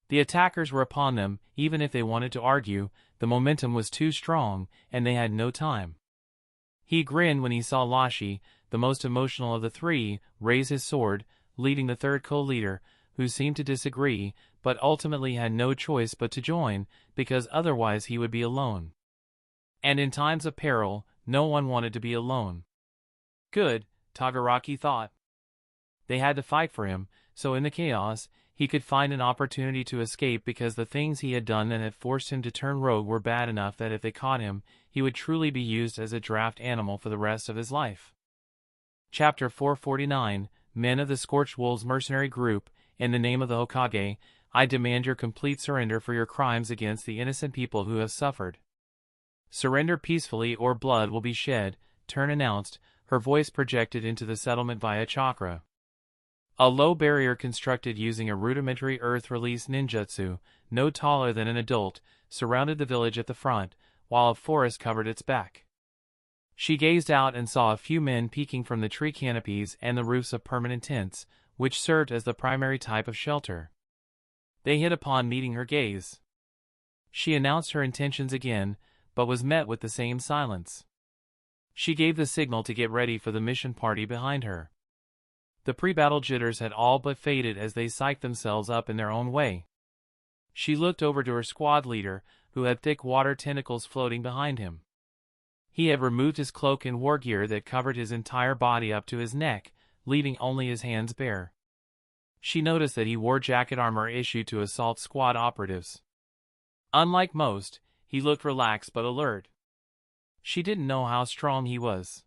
The attackers were upon them, even if they wanted to argue, the momentum was too strong, and they had no time. He grinned when he saw Lashi, the most emotional of the three, raise his sword, leading the third co-leader, who seemed to disagree, but ultimately had no choice but to join, because otherwise he would be alone. And in times of peril, no one wanted to be alone. Good, Tagaraki thought. They had to fight for him, so in the chaos, he could find an opportunity to escape because the things he had done that had forced him to turn rogue were bad enough that if they caught him, he would truly be used as a draft animal for the rest of his life. Chapter 449, Men of the Scorched Wolves Mercenary Group, in the name of the Hokage, I demand your complete surrender for your crimes against the innocent people who have suffered. Surrender peacefully or blood will be shed, Turn announced, her voice projected into the settlement via chakra. A low barrier constructed using a rudimentary earth-release ninjutsu, no taller than an adult, surrounded the village at the front, while a forest covered its back. She gazed out and saw a few men peeking from the tree canopies and the roofs of permanent tents, which served as the primary type of shelter. They hit upon meeting her gaze. She announced her intentions again, but was met with the same silence. She gave the signal to get ready for the mission party behind her. The pre-battle jitters had all but faded as they psyched themselves up in their own way. She looked over to her squad leader, who had thick water tentacles floating behind him. He had removed his cloak and war gear that covered his entire body up to his neck, leaving only his hands bare. She noticed that he wore jacket armor issued to assault squad operatives. Unlike most, he looked relaxed but alert. She didn't know how strong he was.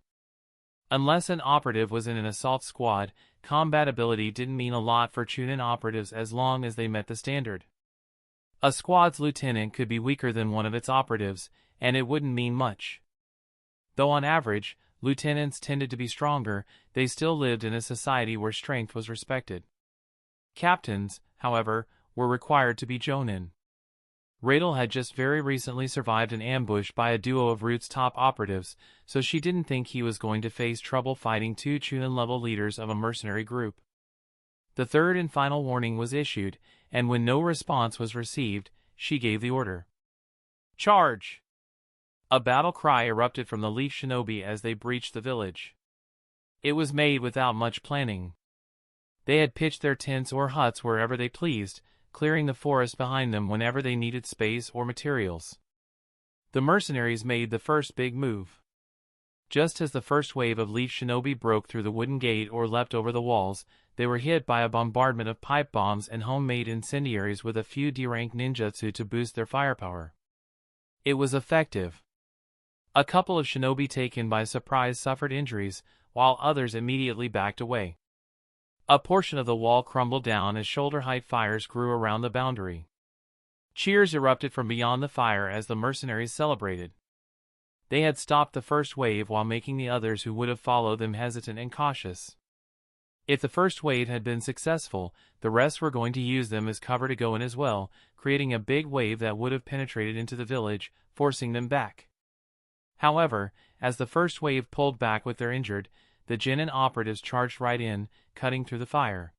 Unless an operative was in an assault squad, combat ability didn't mean a lot for Chunin operatives as long as they met the standard. A squad's lieutenant could be weaker than one of its operatives, and it wouldn't mean much. Though on average, lieutenants tended to be stronger, they still lived in a society where strength was respected. Captains, however, were required to be jonin. Rael had just very recently survived an ambush by a duo of Root's top operatives, so she didn't think he was going to face trouble fighting two Chunin-level leaders of a mercenary group. The third and final warning was issued, and when no response was received, she gave the order. Charge! A battle cry erupted from the Leaf Shinobi as they breached the village. It was made without much planning. They had pitched their tents or huts wherever they pleased, clearing the forest behind them whenever they needed space or materials. The mercenaries made the first big move. Just as the first wave of Leaf Shinobi broke through the wooden gate or leapt over the walls, they were hit by a bombardment of pipe bombs and homemade incendiaries with a few D-rank ninjutsu to boost their firepower. It was effective. A couple of shinobi taken by surprise suffered injuries, while others immediately backed away. A portion of the wall crumbled down as shoulder-height fires grew around the boundary. Cheers erupted from beyond the fire as the mercenaries celebrated. They had stopped the first wave while making the others who would have followed them hesitant and cautious. If the first wave had been successful, the rest were going to use them as cover to go in as well, creating a big wave that would have penetrated into the village, forcing them back. However, as the first wave pulled back with their injured, the Genin operatives charged right in, cutting through the fire.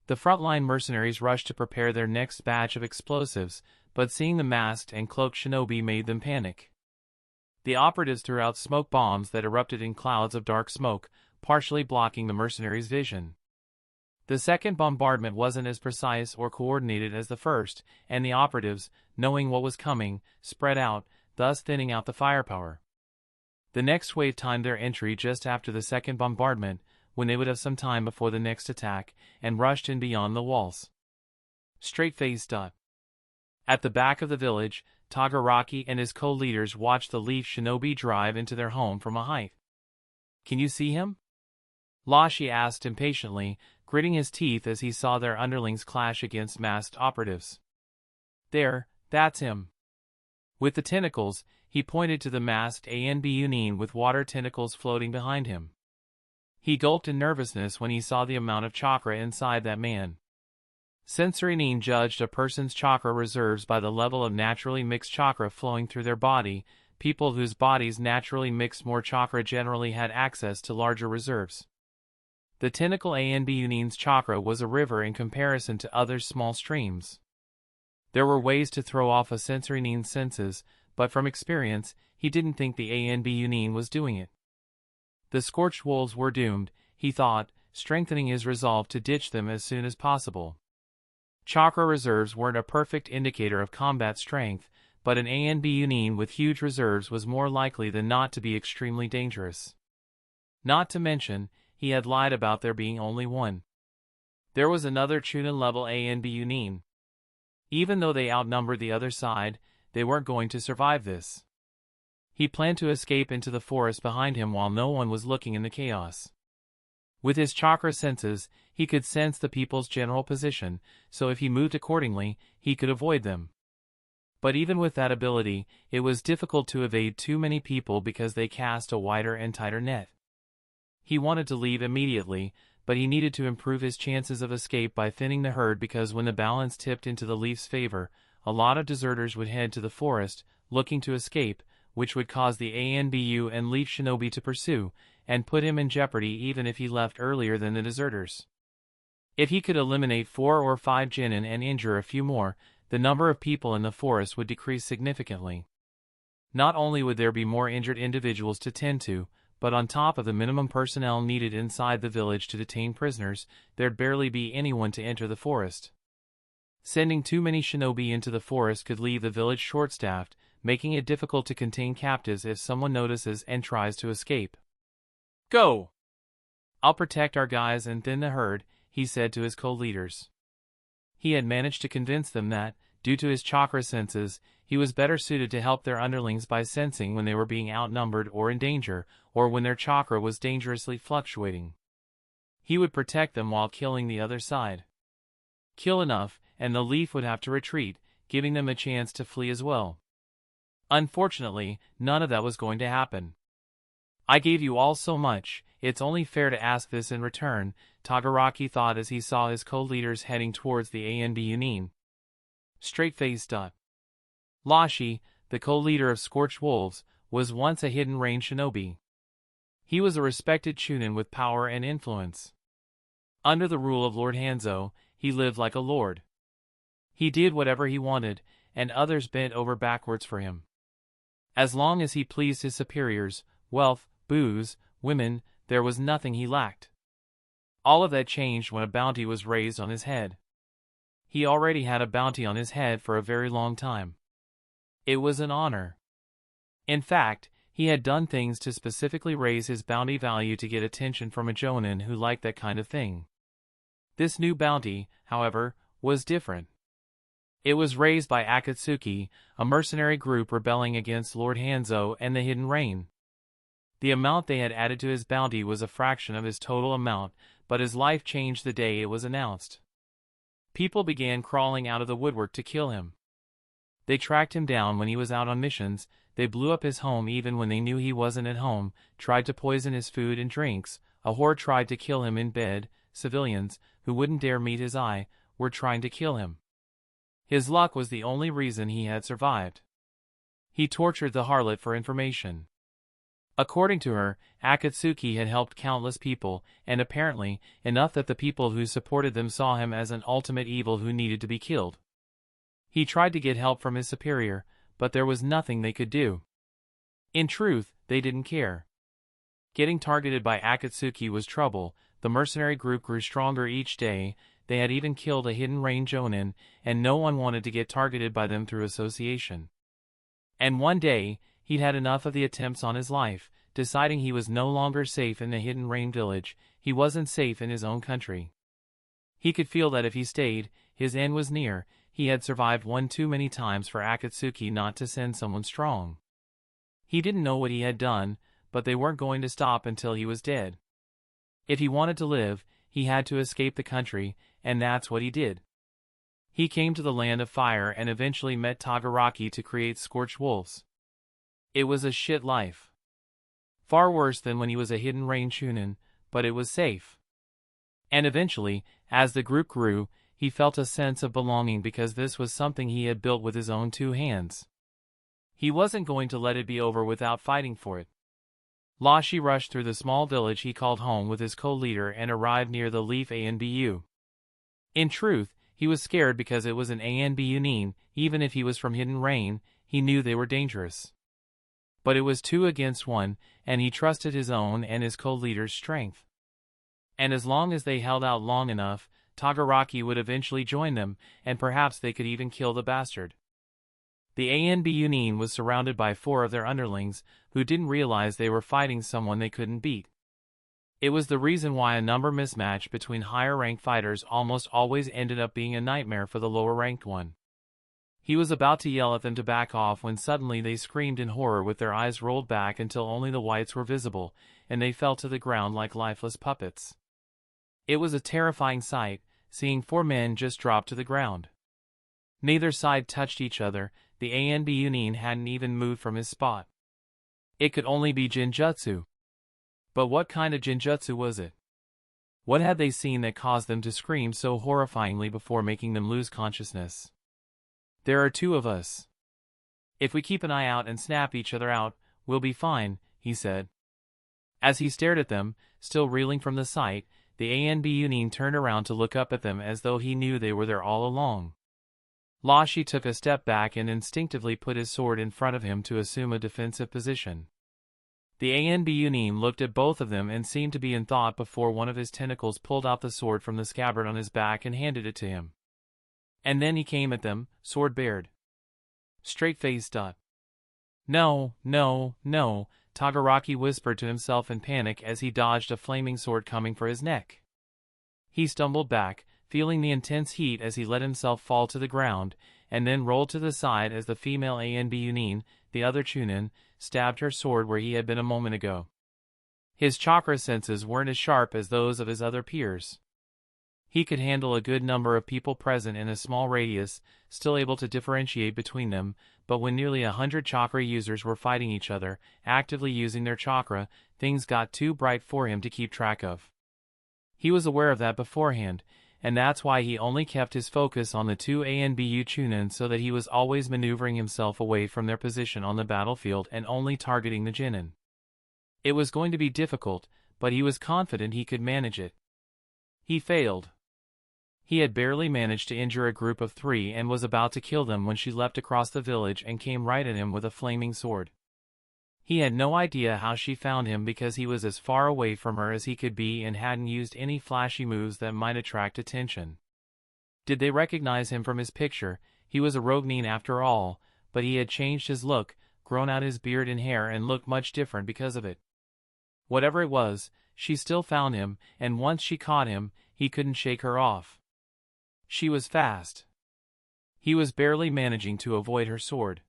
The frontline mercenaries rushed to prepare their next batch of explosives, but seeing the masked and cloaked shinobi made them panic. The operatives threw out smoke bombs that erupted in clouds of dark smoke, partially blocking the mercenaries' vision. The second bombardment wasn't as precise or coordinated as the first, and the operatives, knowing what was coming, spread out, thus thinning out the firepower. The next wave timed their entry just after the second bombardment, when they would have some time before the next attack, and rushed in beyond the walls. Straight-faced. At the back of the village, Togoraki and his co-leaders watched the Leaf Shinobi drive into their home from a height. "Can you see him?" Lashi asked impatiently, gritting his teeth as he saw their underlings clash against masked operatives. "There, that's him." With the tentacles, he pointed to the masked Anbunin with water tentacles floating behind him. He gulped in nervousness when he saw the amount of chakra inside that man. Sensorinine judged a person's chakra reserves by the level of naturally mixed chakra flowing through their body. People whose bodies naturally mixed more chakra generally had access to larger reserves. The tentacle Anbunin's chakra was a river in comparison to other small streams. There were ways to throw off a Sensorinine's senses, but from experience, he didn't think the Anbunin was doing it. The scorched wolves were doomed, he thought, strengthening his resolve to ditch them as soon as possible. Chakra reserves weren't a perfect indicator of combat strength, but an Anbunin with huge reserves was more likely than not to be extremely dangerous. Not to mention, he had lied about there being only one. There was another Chunin-level Anbunin. Even though they outnumbered the other side, they weren't going to survive this. He planned to escape into the forest behind him while no one was looking in the chaos. With his chakra senses, he could sense the people's general position, so if he moved accordingly, he could avoid them. But even with that ability, it was difficult to evade too many people because they cast a wider and tighter net. He wanted to leave immediately, but he needed to improve his chances of escape by thinning the herd because when the balance tipped into the Leaf's favor, a lot of deserters would head to the forest, looking to escape, which would cause the Anbu and Leaf Shinobi to pursue, and put him in jeopardy even if he left earlier than the deserters. If he could eliminate 4 or 5 genin and injure a few more, the number of people in the forest would decrease significantly. Not only would there be more injured individuals to tend to, but on top of the minimum personnel needed inside the village to detain prisoners, there'd barely be anyone to enter the forest. Sending too many shinobi into the forest could leave the village short-staffed, making it difficult to contain captives if someone notices and tries to escape. "Go! I'll protect our guys and thin the herd," he said to his co-leaders. He had managed to convince them that, due to his chakra senses, he was better suited to help their underlings by sensing when they were being outnumbered or in danger, or when their chakra was dangerously fluctuating. He would protect them while killing the other side. Kill enough, and the Leaf would have to retreat, giving them a chance to flee as well. Unfortunately, none of that was going to happen. "I gave you all so much, it's only fair to ask this in return," Togoraki thought as he saw his co-leaders heading towards the Anbunin. Straight-faced. Lashi, the co-leader of Scorched Wolves, was once a hidden range shinobi. He was a respected chunin with power and influence. Under the rule of Lord Hanzo, he lived like a lord. He did whatever he wanted, and others bent over backwards for him. As long as he pleased his superiors, wealth, booze, women, there was nothing he lacked. All of that changed when a bounty was raised on his head. He already had a bounty on his head for a very long time. It was an honor. In fact, he had done things to specifically raise his bounty value to get attention from a jonin who liked that kind of thing. This new bounty, however, was different. It was raised by Akatsuki, a mercenary group rebelling against Lord Hanzo and the Hidden Rain. The amount they had added to his bounty was a fraction of his total amount, but his life changed the day it was announced. People began crawling out of the woodwork to kill him. They tracked him down when he was out on missions, they blew up his home even when they knew he wasn't at home, tried to poison his food and drinks, a horde tried to kill him in bed, civilians, who wouldn't dare meet his eye, were trying to kill him. His luck was the only reason he had survived. He tortured the harlot for information. According to her, Akatsuki had helped countless people, and apparently, enough that the people who supported them saw him as an ultimate evil who needed to be killed. He tried to get help from his superior, but there was nothing they could do. In truth, they didn't care. Getting targeted by Akatsuki was trouble. The mercenary group grew stronger each day. They had even killed a hidden rain jonin, and no one wanted to get targeted by them through association. And one day, he'd had enough of the attempts on his life, deciding he was no longer safe in the hidden rain village. He wasn't safe in his own country. He could feel that if he stayed, his end was near. He had survived one too many times for Akatsuki not to send someone strong. He didn't know what he had done, but they weren't going to stop until he was dead. If he wanted to live, he had to escape the country, and that's what he did. He came to the land of fire and eventually met Toguraki to create Scorched Wolves. It was a shit life. Far worse than when he was a hidden rain chunin, but it was safe. And eventually, as the group grew, he felt a sense of belonging because this was something he had built with his own two hands. He wasn't going to let it be over without fighting for it. Lashi rushed through the small village he called home with his co-leader and arrived near the Leaf ANBU. In truth, he was scared because it was an ANBU nin. Even if he was from Hidden Rain, he knew they were dangerous. But it was 2 against 1, and he trusted his own and his co-leader's strength. And as long as they held out long enough, Toguraki would eventually join them, and perhaps they could even kill the bastard. The ANBU nin was surrounded by 4 of their underlings, who didn't realize they were fighting someone they couldn't beat. It was the reason why a number mismatch between higher-ranked fighters almost always ended up being a nightmare for the lower-ranked one. He was about to yell at them to back off when suddenly they screamed in horror with their eyes rolled back until only the whites were visible, and they fell to the ground like lifeless puppets. It was a terrifying sight, seeing 4 men just drop to the ground. Neither side touched each other. The ANBU nin hadn't even moved from his spot. It could only be Jinjutsu. But what kind of Jinjutsu was it? What had they seen that caused them to scream so horrifyingly before making them lose consciousness? There are 2 of us. If we keep an eye out and snap each other out, we'll be fine, he said. As he stared at them, still reeling from the sight, the ANBU nin turned around to look up at them as though he knew they were there all along. Lashi took a step back and instinctively put his sword in front of him to assume a defensive position. The ANBU nin looked at both of them and seemed to be in thought before one of his tentacles pulled out the sword from the scabbard on his back and handed it to him. And then he came at them, sword bared. Straight-faced. No, no, no, Toguraki whispered to himself in panic as he dodged a flaming sword coming for his neck. He stumbled back, feeling the intense heat as he let himself fall to the ground, and then rolled to the side as the female ANBU nin, the other chunin, stabbed her sword where he had been a moment ago. His chakra senses weren't as sharp as those of his other peers. He could handle a good number of people present in a small radius, still able to differentiate between them, but when nearly 100 chakra users were fighting each other, actively using their chakra, things got too bright for him to keep track of. He was aware of that beforehand, and that's why he only kept his focus on the 2 ANBU chunin so that he was always maneuvering himself away from their position on the battlefield and only targeting the genin. It was going to be difficult, but he was confident he could manage it. He failed. He had barely managed to injure a group of 3 and was about to kill them when she leapt across the village and came right at him with a flaming sword. He had no idea how she found him because he was as far away from her as he could be and hadn't used any flashy moves that might attract attention. Did they recognize him from his picture? He was a rogue nin after all, but he had changed his look, grown out his beard and hair and looked much different because of it. Whatever it was, she still found him, and once she caught him, he couldn't shake her off. She was fast. He was barely managing to avoid her sword.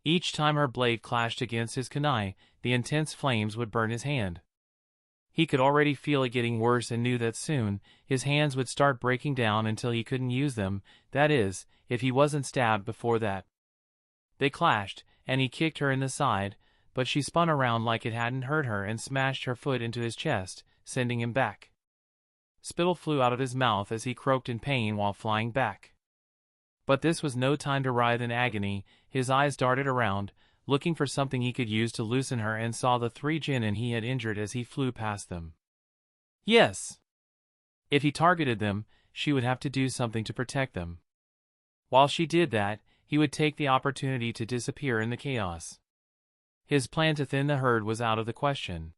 Each time her blade clashed against his kunai, the intense flames would burn his hand. He could already feel it getting worse and knew that soon, his hands would start breaking down until he couldn't use them, that is, if he wasn't stabbed before that. They clashed, and he kicked her in the side, but she spun around like it hadn't hurt her and smashed her foot into his chest, sending him back. Spittle flew out of his mouth as he croaked in pain while flying back. But this was no time to writhe in agony. His eyes darted around, looking for something he could use to loosen her, and saw the 3 genin he had injured as he flew past them. Yes! If he targeted them, she would have to do something to protect them. While she did that, he would take the opportunity to disappear in the chaos. His plan to thin the herd was out of the question.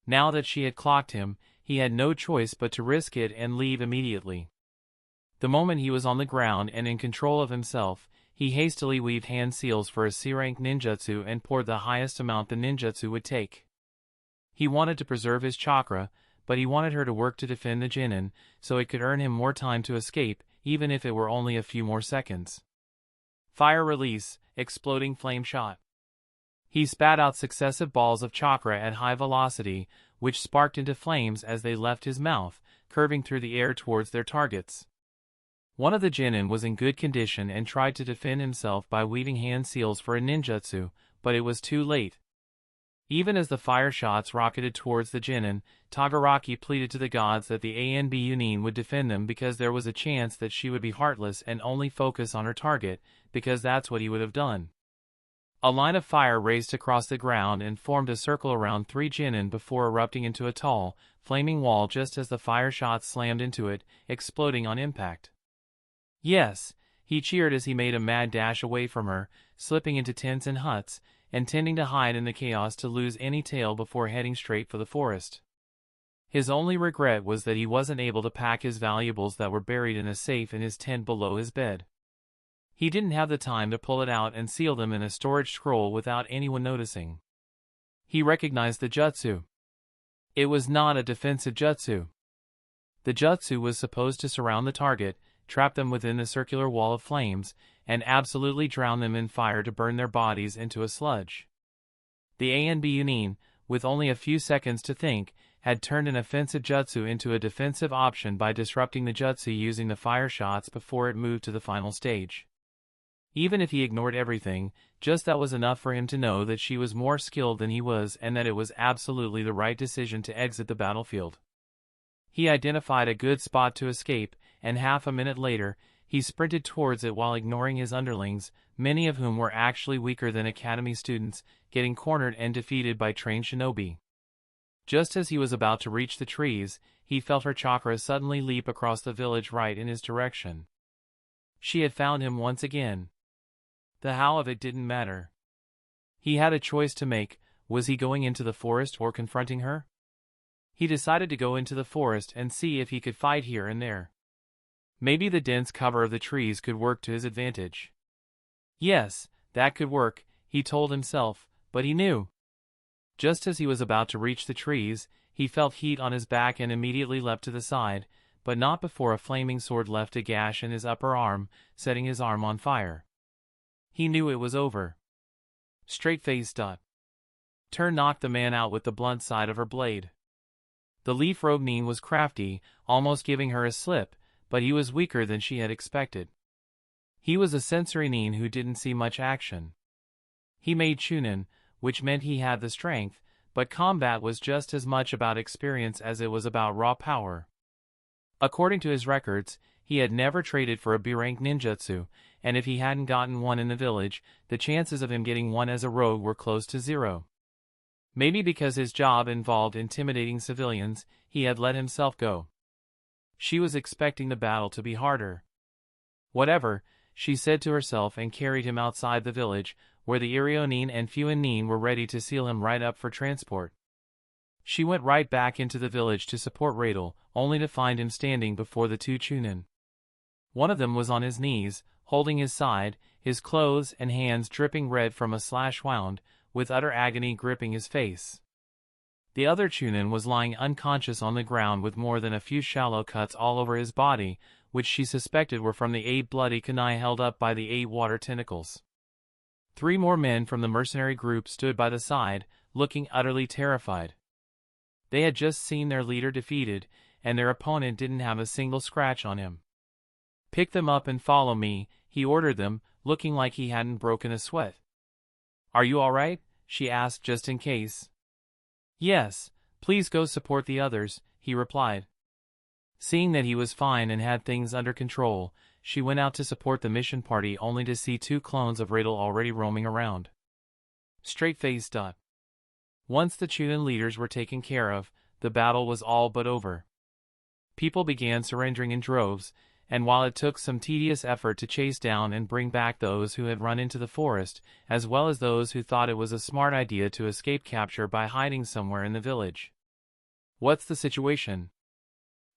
Now that she had clocked him, he had no choice but to risk it and leave immediately. The moment he was on the ground and in control of himself, he hastily weaved hand seals for a C-rank ninjutsu and poured the highest amount the ninjutsu would take. He wanted to preserve his chakra, but he wanted her to work to defend the Jinin, so it could earn him more time to escape, even if it were only a few more seconds. Fire release, exploding flame shot. He spat out successive balls of chakra at high velocity, which sparked into flames as they left his mouth, curving through the air towards their targets. One of the Jinin was in good condition and tried to defend himself by weaving hand seals for a ninjutsu, but it was too late. Even as the fire shots rocketed towards the Jinin, Togaraki pleaded to the gods that the ANB Yunin would defend them because there was a chance that she would be heartless and only focus on her target, because that's what he would have done. A line of fire raced across the ground and formed a circle around 3 Jinin before erupting into a tall, flaming wall just as the fire shots slammed into it, exploding on impact. Yes, he cheered as he made a mad dash away from her, slipping into tents and huts, intending to hide in the chaos to lose any tail before heading straight for the forest. His only regret was that he wasn't able to pack his valuables that were buried in a safe in his tent below his bed. He didn't have the time to pull it out and seal them in a storage scroll without anyone noticing. He recognized the jutsu. It was not a defensive jutsu. The jutsu was supposed to surround the target, trap them within the circular wall of flames, and absolutely drown them in fire to burn their bodies into a sludge. The ANB Yunin, with only a few seconds to think, had turned an offensive jutsu into a defensive option by disrupting the jutsu using the fire shots before it moved to the final stage. Even if he ignored everything, just that was enough for him to know that she was more skilled than he was and that it was absolutely the right decision to exit the battlefield. He identified a good spot to escape, and half a minute later, he sprinted towards it while ignoring his underlings, many of whom were actually weaker than academy students, getting cornered and defeated by trained shinobi. Just as he was about to reach the trees, he felt her chakra suddenly leap across the village right in his direction. She had found him once again. The how of it didn't matter. He had a choice to make. Was he going into the forest or confronting her? He decided to go into the forest and see if he could fight here and there. Maybe the dense cover of the trees could work to his advantage. Yes, that could work, he told himself, but he knew. Just as he was about to reach the trees, he felt heat on his back and immediately leapt to the side, but not before a flaming sword left a gash in his upper arm, setting his arm on fire. He knew it was over. Straight-faced. Turn knocked the man out with the blunt side of her blade. The leaf robe Nin was crafty, almost giving her a slip, but he was weaker than she had expected. He was a sensory Nin who didn't see much action. He made Chunin, which meant he had the strength, but combat was just as much about experience as it was about raw power. According to his records, he had never traded for a B-rank ninjutsu, and if he hadn't gotten one in the village, the chances of him getting one as a rogue were close to zero. Maybe because his job involved intimidating civilians, he had let himself go. She was expecting the battle to be harder. Whatever, she said to herself and carried him outside the village, where the Irionin and Fuin were ready to seal him right up for transport. She went right back into the village to support Rael, only to find him standing before the 2 Chunin. One of them was on his knees, holding his side, his clothes and hands dripping red from a slash wound, with utter agony gripping his face. The other Chunin was lying unconscious on the ground with more than a few shallow cuts all over his body, which she suspected were from the 8 bloody kunai held up by the 8 water tentacles. 3 more men from the mercenary group stood by the side, looking utterly terrified. They had just seen their leader defeated, and their opponent didn't have a single scratch on him. "Pick them up and follow me," he ordered them, looking like he hadn't broken a sweat. "Are you all right?" she asked just in case. "Yes, please go support the others," he replied. Seeing that he was fine and had things under control, she went out to support the mission party only to see 2 clones of Rael already roaming around. Straight-faced. Once the Chunin leaders were taken care of, the battle was all but over. People began surrendering in droves, and while it took some tedious effort to chase down and bring back those who had run into the forest, as well as those who thought it was a smart idea to escape capture by hiding somewhere in the village. "What's the situation?"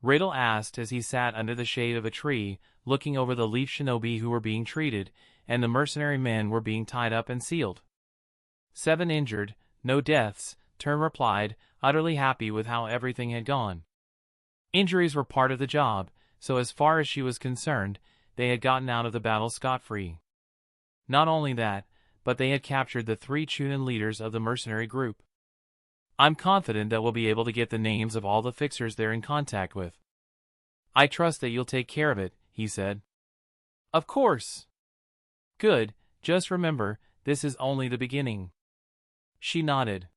Rael asked as he sat under the shade of a tree, looking over the leaf shinobi who were being treated, and the mercenary men were being tied up and sealed. 7 injured, no deaths, Tern replied, utterly happy with how everything had gone. Injuries were part of the job, so as far as she was concerned, they had gotten out of the battle scot-free. Not only that, but they had captured the 3 Chunin leaders of the mercenary group. "I'm confident that we'll be able to get the names of all the fixers they're in contact with." "I trust that you'll take care of it," he said. "Of course." "Good, just remember, this is only the beginning." She nodded.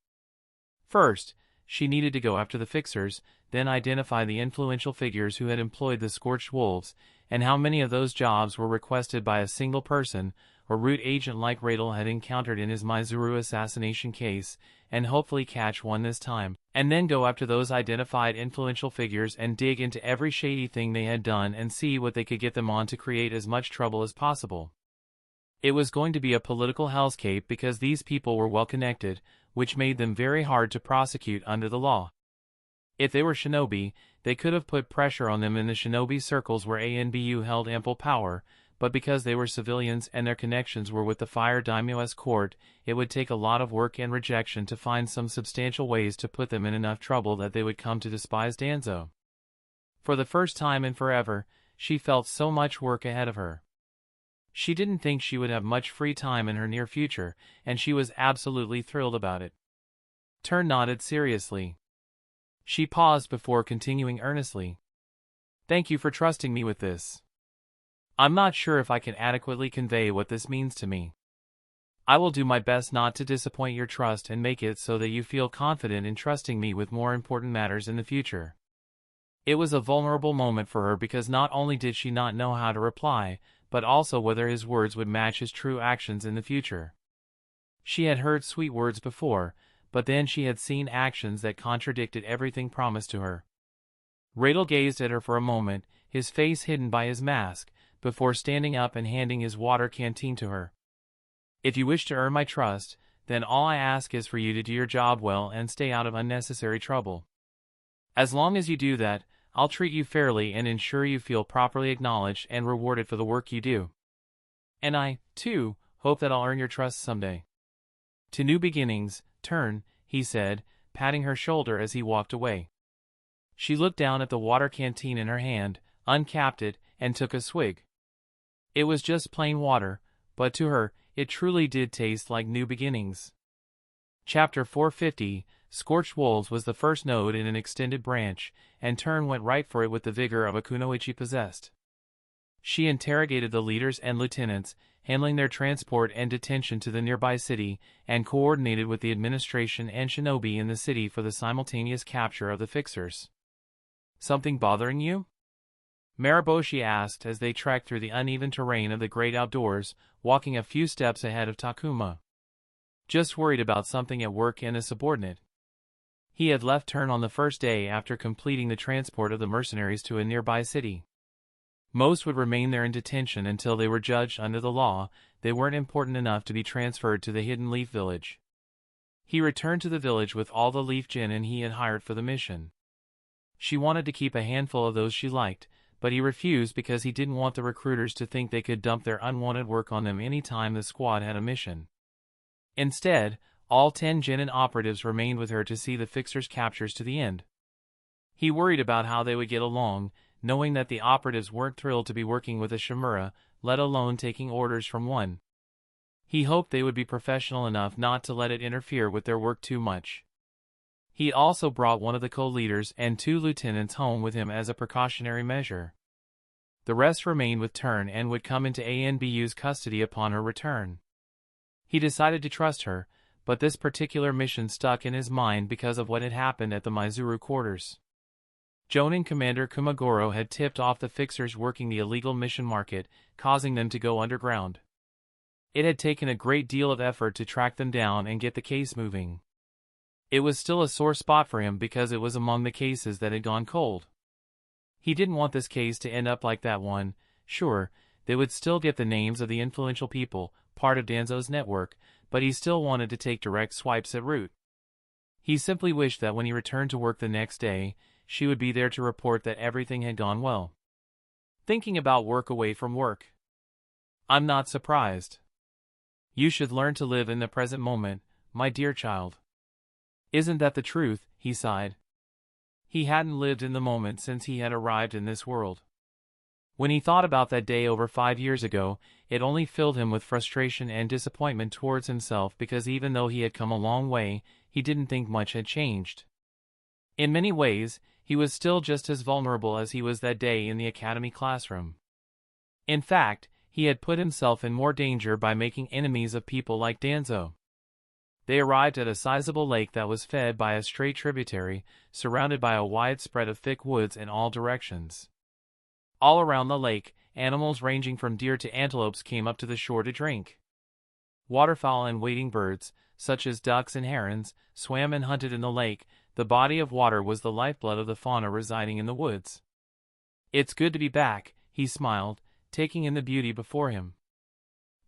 First, she needed to go after the fixers, then identify the influential figures who had employed the scorched wolves, and how many of those jobs were requested by a single person, or root agent like Rael had encountered in his Maizuru assassination case, and hopefully catch one this time, and then go after those identified influential figures and dig into every shady thing they had done and see what they could get them on to create as much trouble as possible. It was going to be a political hellscape because these people were well connected, which made them very hard to prosecute under the law. If they were shinobi, they could have put pressure on them in the shinobi circles where ANBU held ample power, but because they were civilians and their connections were with the Fire Daimyo's court, it would take a lot of work and rejection to find some substantial ways to put them in enough trouble that they would come to despise Danzo. For the first time in forever, she felt so much work ahead of her. She didn't think she would have much free time in her near future, and she was absolutely thrilled about it. Tern nodded seriously. She paused before continuing earnestly. "Thank you for trusting me with this. I'm not sure if I can adequately convey what this means to me. I will do my best not to disappoint your trust and make it so that you feel confident in trusting me with more important matters in the future." It was a vulnerable moment for her because not only did she not know how to reply, but also whether his words would match his true actions in the future. She had heard sweet words before, but then she had seen actions that contradicted everything promised to her. Rael gazed at her for a moment, his face hidden by his mask, before standing up and handing his water canteen to her. "If you wish to earn my trust, then all I ask is for you to do your job well and stay out of unnecessary trouble. As long as you do that, I'll treat you fairly and ensure you feel properly acknowledged and rewarded for the work you do. And I, too, hope that I'll earn your trust someday." "To new beginnings, Tern," he said, patting her shoulder as he walked away. She looked down at the water canteen in her hand, uncapped it, and took a swig. It was just plain water, but to her, it truly did taste like new beginnings. Chapter 450, Scorched Wolves was the first node in an extended branch, and Tern went right for it with the vigor of a kunoichi possessed. She interrogated the leaders and lieutenants, handling their transport and detention to the nearby city, and coordinated with the administration and shinobi in the city for the simultaneous capture of the fixers. "Something bothering you?" Mariboshi asked as they trekked through the uneven terrain of the great outdoors, walking a few steps ahead of Takuma. "Just worried about something at work and a subordinate." He had left Tern on the first day after completing the transport of the mercenaries to a nearby city. Most would remain there in detention until they were judged under the law. They weren't important enough to be transferred to the Hidden Leaf Village. He returned to the village with all the leaf genin he had hired for the mission. She wanted to keep a handful of those she liked, but he refused because he didn't want the recruiters to think they could dump their unwanted work on them any time the squad had a mission. Instead, all 10 genin operatives remained with her to see the fixers' captures to the end. He worried about how they would get along, knowing that the operatives weren't thrilled to be working with a Shimura, let alone taking orders from one. He hoped they would be professional enough not to let it interfere with their work too much. He also brought one of the co-leaders and 2 lieutenants home with him as a precautionary measure. The rest remained with Tern and would come into ANBU's custody upon her return. He decided to trust her, but this particular mission stuck in his mind because of what had happened at the Maizuru quarters. Jonin Commander Kumagoro had tipped off the fixers working the illegal mission market, causing them to go underground. It had taken a great deal of effort to track them down and get the case moving. It was still a sore spot for him because it was among the cases that had gone cold. He didn't want this case to end up like that one. Sure, they would still get the names of the influential people, part of Danzo's network, but he still wanted to take direct swipes at Root. He simply wished that when he returned to work the next day, she would be there to report that everything had gone well. Thinking about work away from work. I'm not surprised. You should learn to live in the present moment, my dear child. Isn't that the truth? He sighed. He hadn't lived in the moment since he had arrived in this world. When he thought about that day over 5 years ago, it only filled him with frustration and disappointment towards himself because even though he had come a long way, he didn't think much had changed. In many ways, he was still just as vulnerable as he was that day in the academy classroom. In fact, he had put himself in more danger by making enemies of people like Danzo. They arrived at a sizable lake that was fed by a straight tributary, surrounded by a wide spread of thick woods in all directions. All around the lake, animals ranging from deer to antelopes came up to the shore to drink. Waterfowl and wading birds, such as ducks and herons, swam and hunted in the lake. The body of water was the lifeblood of the fauna residing in the woods. It's good to be back, he smiled, taking in the beauty before him.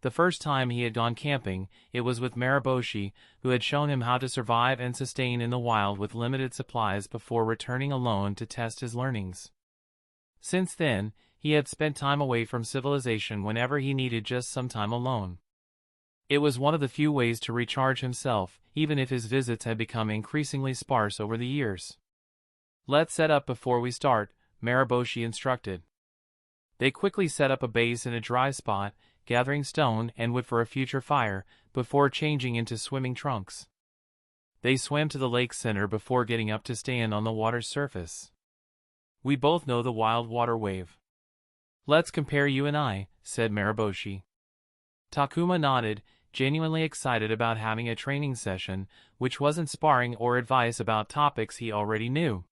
The first time he had gone camping, it was with Maraboshi, who had shown him how to survive and sustain in the wild with limited supplies before returning alone to test his learnings. Since then, he had spent time away from civilization whenever he needed just some time alone. It was one of the few ways to recharge himself, even if his visits had become increasingly sparse over the years. Let's set up before we start, Maraboshi instructed. They quickly set up a base in a dry spot, gathering stone and wood for a future fire, before changing into swimming trunks. They swam to the lake's center before getting up to stand on the water's surface. We both know the wild water wave. Let's compare you and I, said Maraboshi. Takuma nodded, genuinely excited about having a training session, which wasn't sparring or advice about topics he already knew.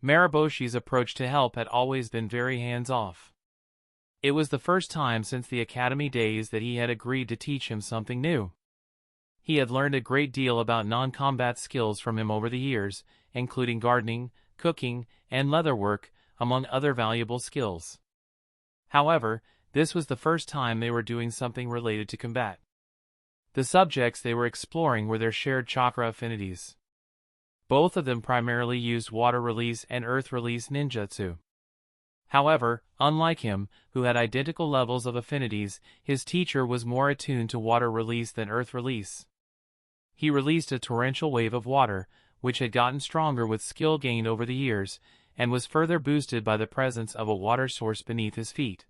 Maraboshi's approach to help had always been very hands-off. It was the first time since the academy days that he had agreed to teach him something new. He had learned a great deal about non-combat skills from him over the years, including gardening, cooking, and leatherwork, among other valuable skills. However, this was the first time they were doing something related to combat. The subjects they were exploring were their shared chakra affinities. Both of them primarily used water release and earth release ninjutsu. However, unlike him, who had identical levels of affinities, his teacher was more attuned to water release than earth release. He released a torrential wave of water, which had gotten stronger with skill gained over the years, and was further boosted by the presence of a water source beneath his feet.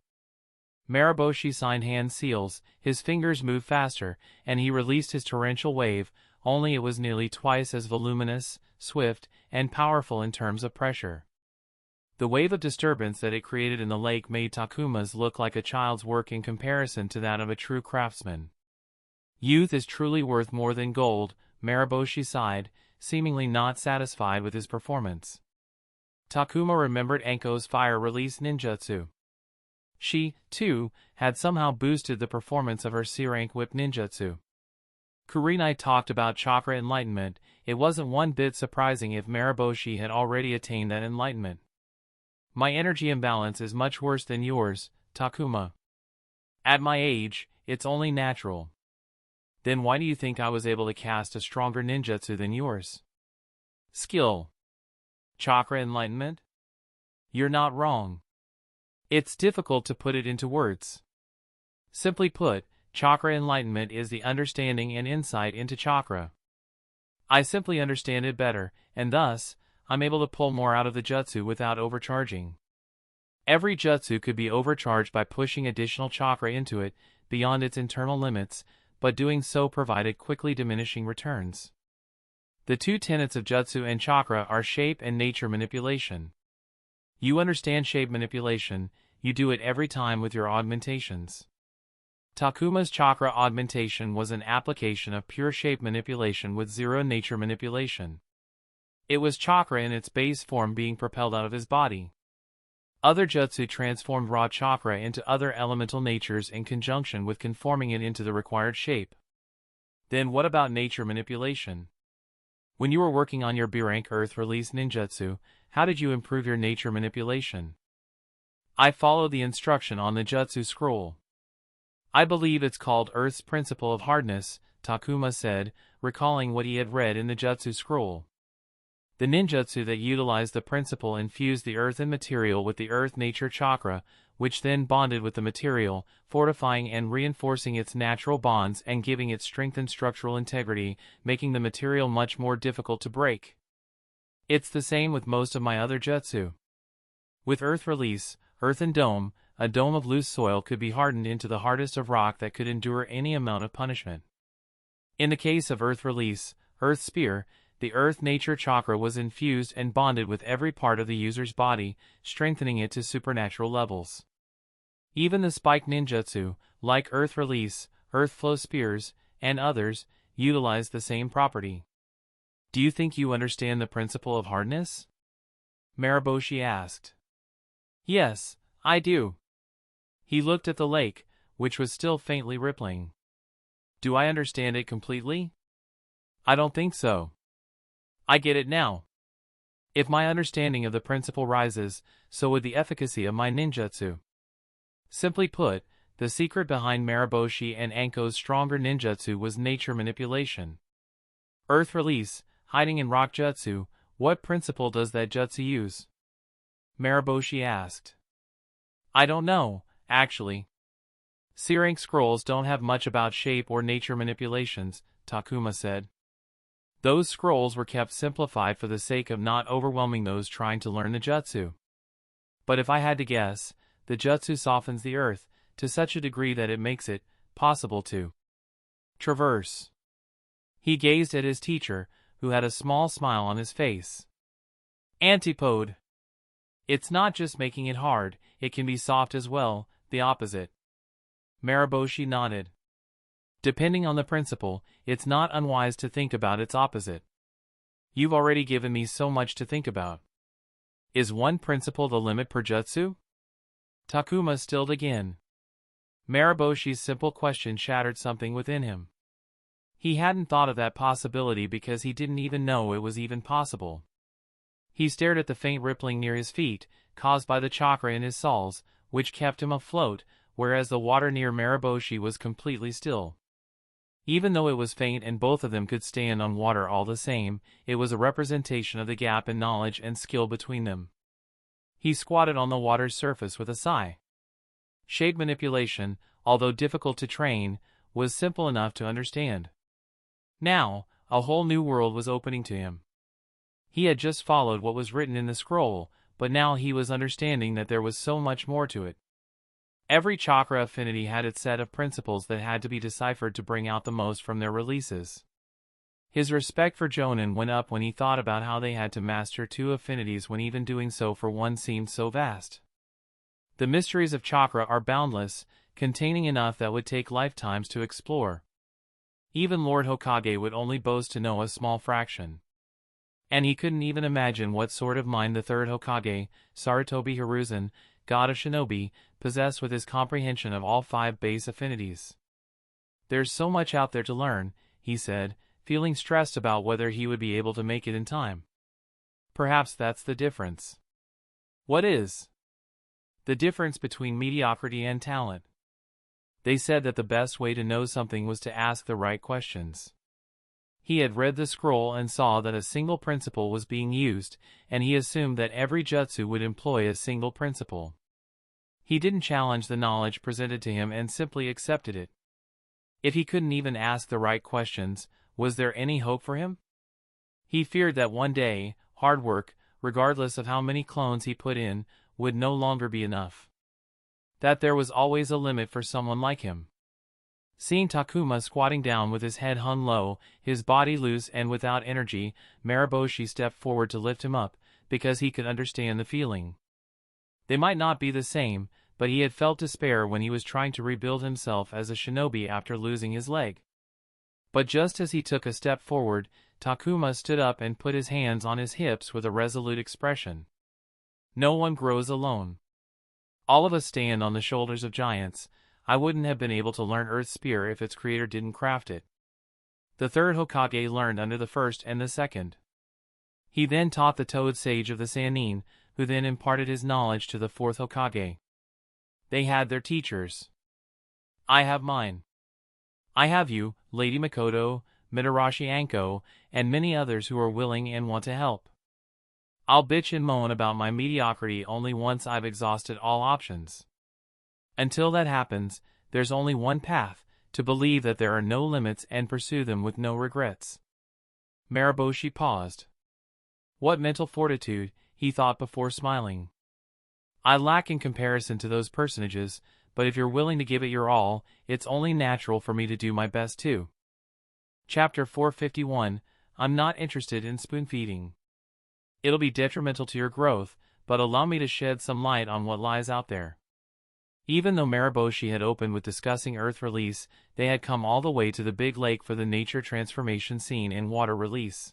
Maraboshi signed hand seals, his fingers moved faster, and he released his torrential wave, only it was nearly twice as voluminous, swift, and powerful in terms of pressure. The wave of disturbance that it created in the lake made Takuma's look like a child's work in comparison to that of a true craftsman. Youth is truly worth more than gold, Maraboshi sighed, seemingly not satisfied with his performance. Takuma remembered Anko's fire release ninjutsu. She, too, had somehow boosted the performance of her C-rank whip ninjutsu. Kurenai talked about chakra enlightenment. It wasn't one bit surprising if Maraboshi had already attained that enlightenment. My energy imbalance is much worse than yours, Takuma. At my age, it's only natural. Then why do you think I was able to cast a stronger ninjutsu than yours? Skill. Chakra enlightenment? You're not wrong. It's difficult to put it into words. Simply put, chakra enlightenment is the understanding and insight into chakra. I simply understand it better, and thus, I'm able to pull more out of the jutsu without overcharging. Every jutsu could be overcharged by pushing additional chakra into it, beyond its internal limits, but doing so provided quickly diminishing returns. The two tenets of jutsu and chakra are shape and nature manipulation. You understand shape manipulation, you do it every time with your augmentations. Takuma's chakra augmentation was an application of pure shape manipulation with zero nature manipulation. It was chakra in its base form being propelled out of his body. Other jutsu transformed raw chakra into other elemental natures in conjunction with conforming it into the required shape. Then what about nature manipulation? When you were working on your B-rank earth release ninjutsu, How did you improve your nature manipulation? I followed the instruction on the Jutsu scroll. I believe it's called Earth's Principle of Hardness, Takuma said, recalling what he had read in the Jutsu scroll. The ninjutsu that utilized the principle infused the earth and material with the earth nature chakra, which then bonded with the material, fortifying and reinforcing its natural bonds and giving it strength and structural integrity, making the material much more difficult to break. It's the same with most of my other jutsu. With earth release, earthen dome, a dome of loose soil could be hardened into the hardest of rock that could endure any amount of punishment. In the case of earth release, earth spear, the earth nature chakra was infused and bonded with every part of the user's body, strengthening it to supernatural levels. Even the spike ninjutsu, like earth release, earth flow spears, and others, utilize the same property. Do you think you understand the principle of hardness? Maraboshi asked. Yes, I do. He looked at the lake, which was still faintly rippling. Do I understand it completely? I don't think so. I get it now. If my understanding of the principle rises, so would the efficacy of my ninjutsu. Simply put, the secret behind Maraboshi and Anko's stronger ninjutsu was nature manipulation. Earth release, hiding in rock jutsu, what principle does that jutsu use? Maraboshi asked. I don't know, actually. C-rank scrolls don't have much about shape or nature manipulations, Takuma said. Those scrolls were kept simplified for the sake of not overwhelming those trying to learn the jutsu. But if I had to guess, the jutsu softens the earth to such a degree that it makes it possible to traverse. He gazed at his teacher, who had a small smile on his face. Antipode. It's not just making it hard, it can be soft as well, the opposite. Maraboshi nodded. Depending on the principle, it's not unwise to think about its opposite. You've already given me so much to think about. Is one principle the limit per jutsu? Takuma stilled again. Maraboshi's simple question shattered something within him. He hadn't thought of that possibility because he didn't even know it was even possible. He stared at the faint rippling near his feet, caused by the chakra in his soles, which kept him afloat, whereas the water near Maraboshi was completely still. Even though it was faint and both of them could stand on water all the same, it was a representation of the gap in knowledge and skill between them. He squatted on the water's surface with a sigh. Shade manipulation, although difficult to train, was simple enough to understand. Now, a whole new world was opening to him. He had just followed what was written in the scroll, but now he was understanding that there was so much more to it. Every chakra affinity had its set of principles that had to be deciphered to bring out the most from their releases. His respect for Jonin went up when he thought about how they had to master two affinities when even doing so for one seemed so vast. The mysteries of chakra are boundless, containing enough that would take lifetimes to explore. Even Lord Hokage would only boast to know a small fraction. And he couldn't even imagine what sort of mind the third Hokage, Sarutobi Hiruzen, god of shinobi, possessed with his comprehension of all 5 base affinities. There's so much out there to learn, he said, feeling stressed about whether he would be able to make it in time. Perhaps that's the difference. What is? The difference between mediocrity and talent. They said that the best way to know something was to ask the right questions. He had read the scroll and saw that a single principle was being used, and he assumed that every jutsu would employ a single principle. He didn't challenge the knowledge presented to him and simply accepted it. If he couldn't even ask the right questions, was there any hope for him? He feared that one day, hard work, regardless of how many clones he put in, would no longer be enough. That there was always a limit for someone like him. Seeing Takuma squatting down with his head hung low, his body loose and without energy, Maraboshi stepped forward to lift him up, because he could understand the feeling. They might not be the same, but he had felt despair when he was trying to rebuild himself as a shinobi after losing his leg. But just as he took a step forward, Takuma stood up and put his hands on his hips with a resolute expression. No one grows alone. All of us stand on the shoulders of giants. I wouldn't have been able to learn Earth's Spear if its creator didn't craft it. The third Hokage learned under the first and the second. He then taught the Toad Sage of the Sannin, who then imparted his knowledge to the 4th Hokage. They had their teachers. I have mine. I have you, Lady Makoto, Mitarashi Anko, and many others who are willing and want to help. I'll bitch and moan about my mediocrity only once I've exhausted all options. Until that happens, there's only one path, to believe that there are no limits and pursue them with no regrets. Maraboshi paused. What mental fortitude, he thought before smiling. I lack in comparison to those personages, but if you're willing to give it your all, it's only natural for me to do my best too. Chapter 451, I'm not interested in spoon-feeding. It'll be detrimental to your growth, but allow me to shed some light on what lies out there. Even though Maraboshi had opened with discussing Earth release, they had come all the way to the big lake for the nature transformation scene in water release.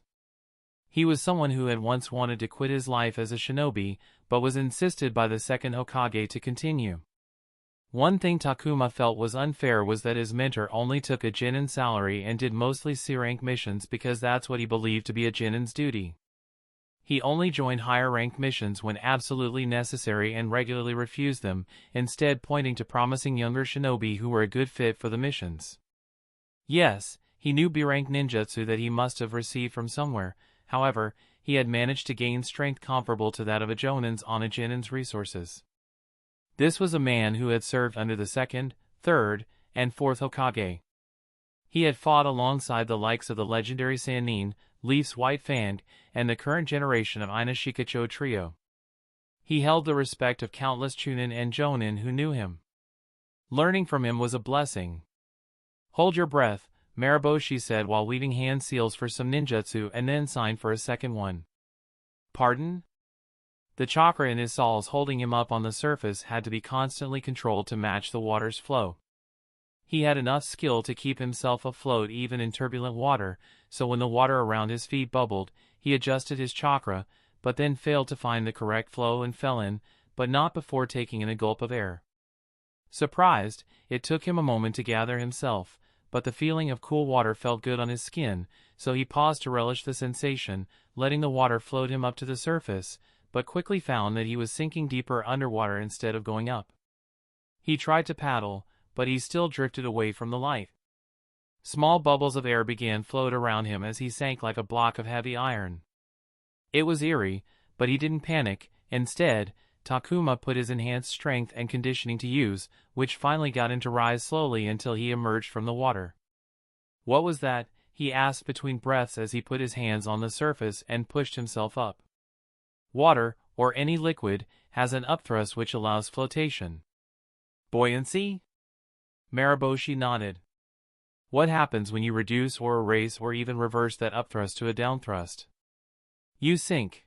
He was someone who had once wanted to quit his life as a shinobi, but was insisted by the 2nd Hokage to continue. One thing Takuma felt was unfair was that his mentor only took a genin salary and did mostly C-rank missions because that's what he believed to be a genin's duty. He only joined higher-ranked missions when absolutely necessary and regularly refused them, instead pointing to promising younger shinobi who were a good fit for the missions. Yes, he knew B-rank ninjutsu that he must have received from somewhere. However, he had managed to gain strength comparable to that of a jonin's on a genin's resources. This was a man who had served under the 2nd, 3rd, and 4th Hokage. He had fought alongside the likes of the legendary Sannin, Leaf's White Fang, and the current generation of Ina Shikacho trio. He held the respect of countless chunin and jonin who knew him. Learning from him was a blessing. Hold your breath, Maraboshi said while weaving hand seals for some ninjutsu and then signed for a second one. Pardon? The chakra in his soles holding him up on the surface had to be constantly controlled to match the water's flow. He had enough skill to keep himself afloat even in turbulent water, so when the water around his feet bubbled, he adjusted his chakra, but then failed to find the correct flow and fell in, but not before taking in a gulp of air. Surprised, it took him a moment to gather himself, but the feeling of cool water felt good on his skin, so he paused to relish the sensation, letting the water float him up to the surface, but quickly found that he was sinking deeper underwater instead of going up. He tried to paddle, but he still drifted away from the light. Small bubbles of air began to float around him as he sank like a block of heavy iron. It was eerie, but he didn't panic. Instead, Takuma put his enhanced strength and conditioning to use, which finally got him to rise slowly until he emerged from the water. What was that? He asked between breaths as he put his hands on the surface and pushed himself up. Water, or any liquid, has an upthrust which allows flotation. Buoyancy? Maraboshi nodded. What happens when you reduce or erase or even reverse that upthrust to a downthrust? You sink.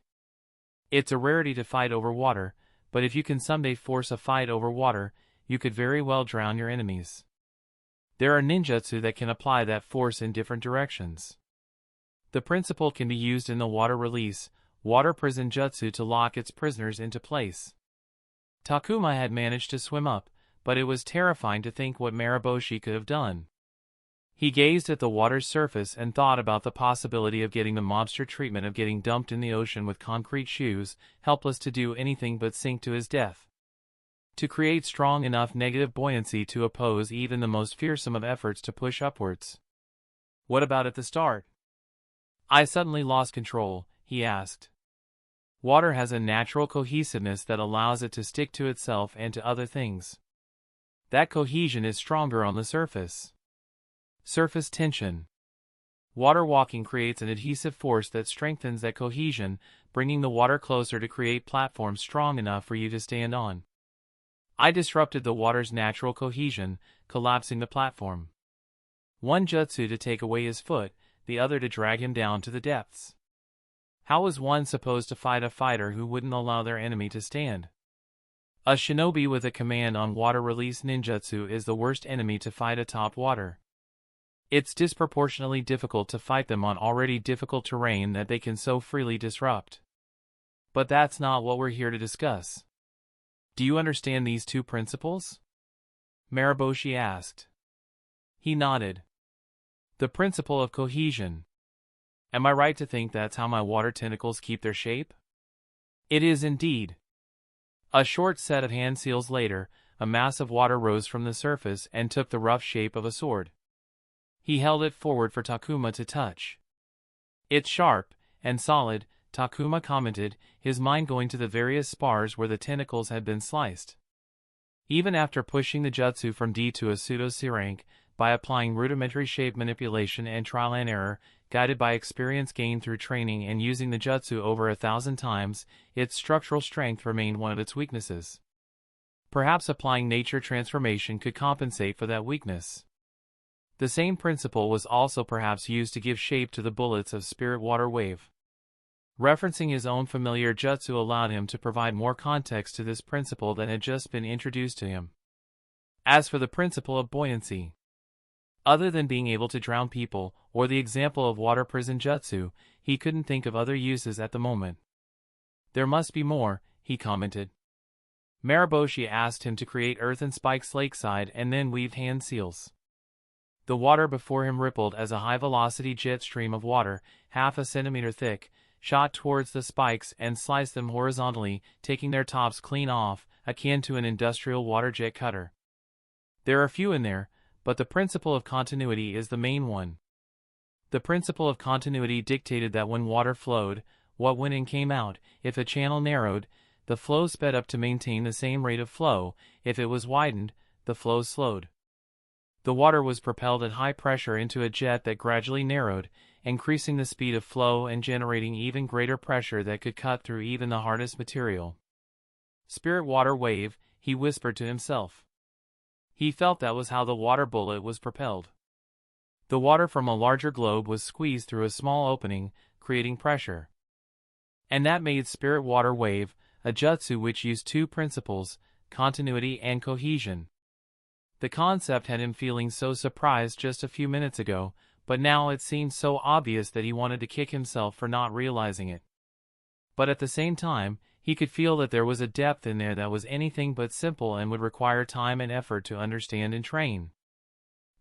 It's a rarity to fight over water, but if you can someday force a fight over water, you could very well drown your enemies. There are ninjutsu that can apply that force in different directions. The principle can be used in the water release, water prison jutsu to lock its prisoners into place. Takuma had managed to swim up, but it was terrifying to think what Maraboshi could have done. He gazed at the water's surface and thought about the possibility of getting the mobster treatment of getting dumped in the ocean with concrete shoes, helpless to do anything but sink to his death. To create strong enough negative buoyancy to oppose even the most fearsome of efforts to push upwards. What about at the start? I suddenly lost control, he asked. Water has a natural cohesiveness that allows it to stick to itself and to other things. That cohesion is stronger on the surface. Surface tension. Water walking creates an adhesive force that strengthens that cohesion, bringing the water closer to create platforms strong enough for you to stand on. I disrupted the water's natural cohesion, collapsing the platform. One jutsu to take away his foot, the other to drag him down to the depths. How was one supposed to fight a fighter who wouldn't allow their enemy to stand? A shinobi with a command on water release ninjutsu is the worst enemy to fight atop water. It's disproportionately difficult to fight them on already difficult terrain that they can so freely disrupt. But that's not what we're here to discuss. Do you understand these two principles? Maraboshi asked. He nodded. The principle of cohesion. Am I right to think that's how my water tentacles keep their shape? It is indeed. A short set of hand seals later, a mass of water rose from the surface and took the rough shape of a sword. He held it forward for Takuma to touch. It's sharp and solid, Takuma commented, his mind going to the various spars where the tentacles had been sliced. Even after pushing the jutsu from D to a pseudo-C rank, by applying rudimentary shape manipulation and trial and error, guided by experience gained through training and using the jutsu over 1,000 times, its structural strength remained one of its weaknesses. Perhaps applying nature transformation could compensate for that weakness. The same principle was also perhaps used to give shape to the bullets of Spirit Water Wave. Referencing his own familiar jutsu allowed him to provide more context to this principle that had just been introduced to him. As for the principle of buoyancy, other than being able to drown people, or the example of water prison jutsu, he couldn't think of other uses at the moment. There must be more, he commented. Mariboshi asked him to create earthen spikes lakeside and then weaved hand seals. The water before him rippled as a high-velocity jet stream of water, half a centimeter thick, shot towards the spikes and sliced them horizontally, taking their tops clean off, akin to an industrial water jet cutter. There are few in there, but the principle of continuity is the main one. The principle of continuity dictated that when water flowed, what went in came out. If a channel narrowed, the flow sped up to maintain the same rate of flow. If it was widened, the flow slowed. The water was propelled at high pressure into a jet that gradually narrowed, increasing the speed of flow and generating even greater pressure that could cut through even the hardest material. Spirit Water Wave, he whispered to himself. He felt that was how the water bullet was propelled. The water from a larger globe was squeezed through a small opening, creating pressure. And that made Spirit Water Wave, a jutsu which used two principles, continuity and cohesion. The concept had him feeling so surprised just a few minutes ago, but now it seemed so obvious that he wanted to kick himself for not realizing it. But at the same time, he could feel that there was a depth in there that was anything but simple and would require time and effort to understand and train.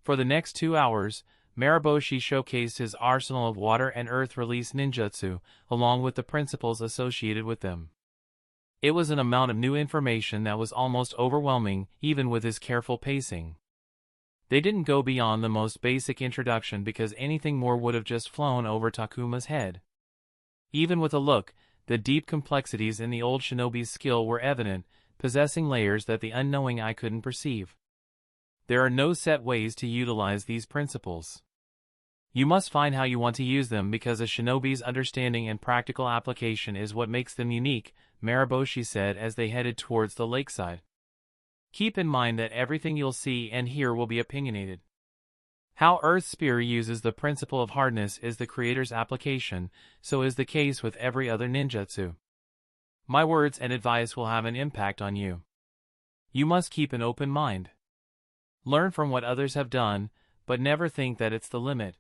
For the next 2 hours, Mariboshi showcased his arsenal of water and earth release ninjutsu, along with the principles associated with them. It was an amount of new information that was almost overwhelming, even with his careful pacing. They didn't go beyond the most basic introduction because anything more would have just flown over Takuma's head. Even with a look, the deep complexities in the old shinobi's skill were evident, possessing layers that the unknowing eye couldn't perceive. There are no set ways to utilize these principles. You must find how you want to use them because a shinobi's understanding and practical application is what makes them unique, Mariboshi said as they headed towards the lakeside. Keep in mind that everything you'll see and hear will be opinionated. How Earth Spear uses the principle of hardness is the creator's application, so is the case with every other ninjutsu. My words and advice will have an impact on you. You must keep an open mind. Learn from what others have done, but never think that it's the limit.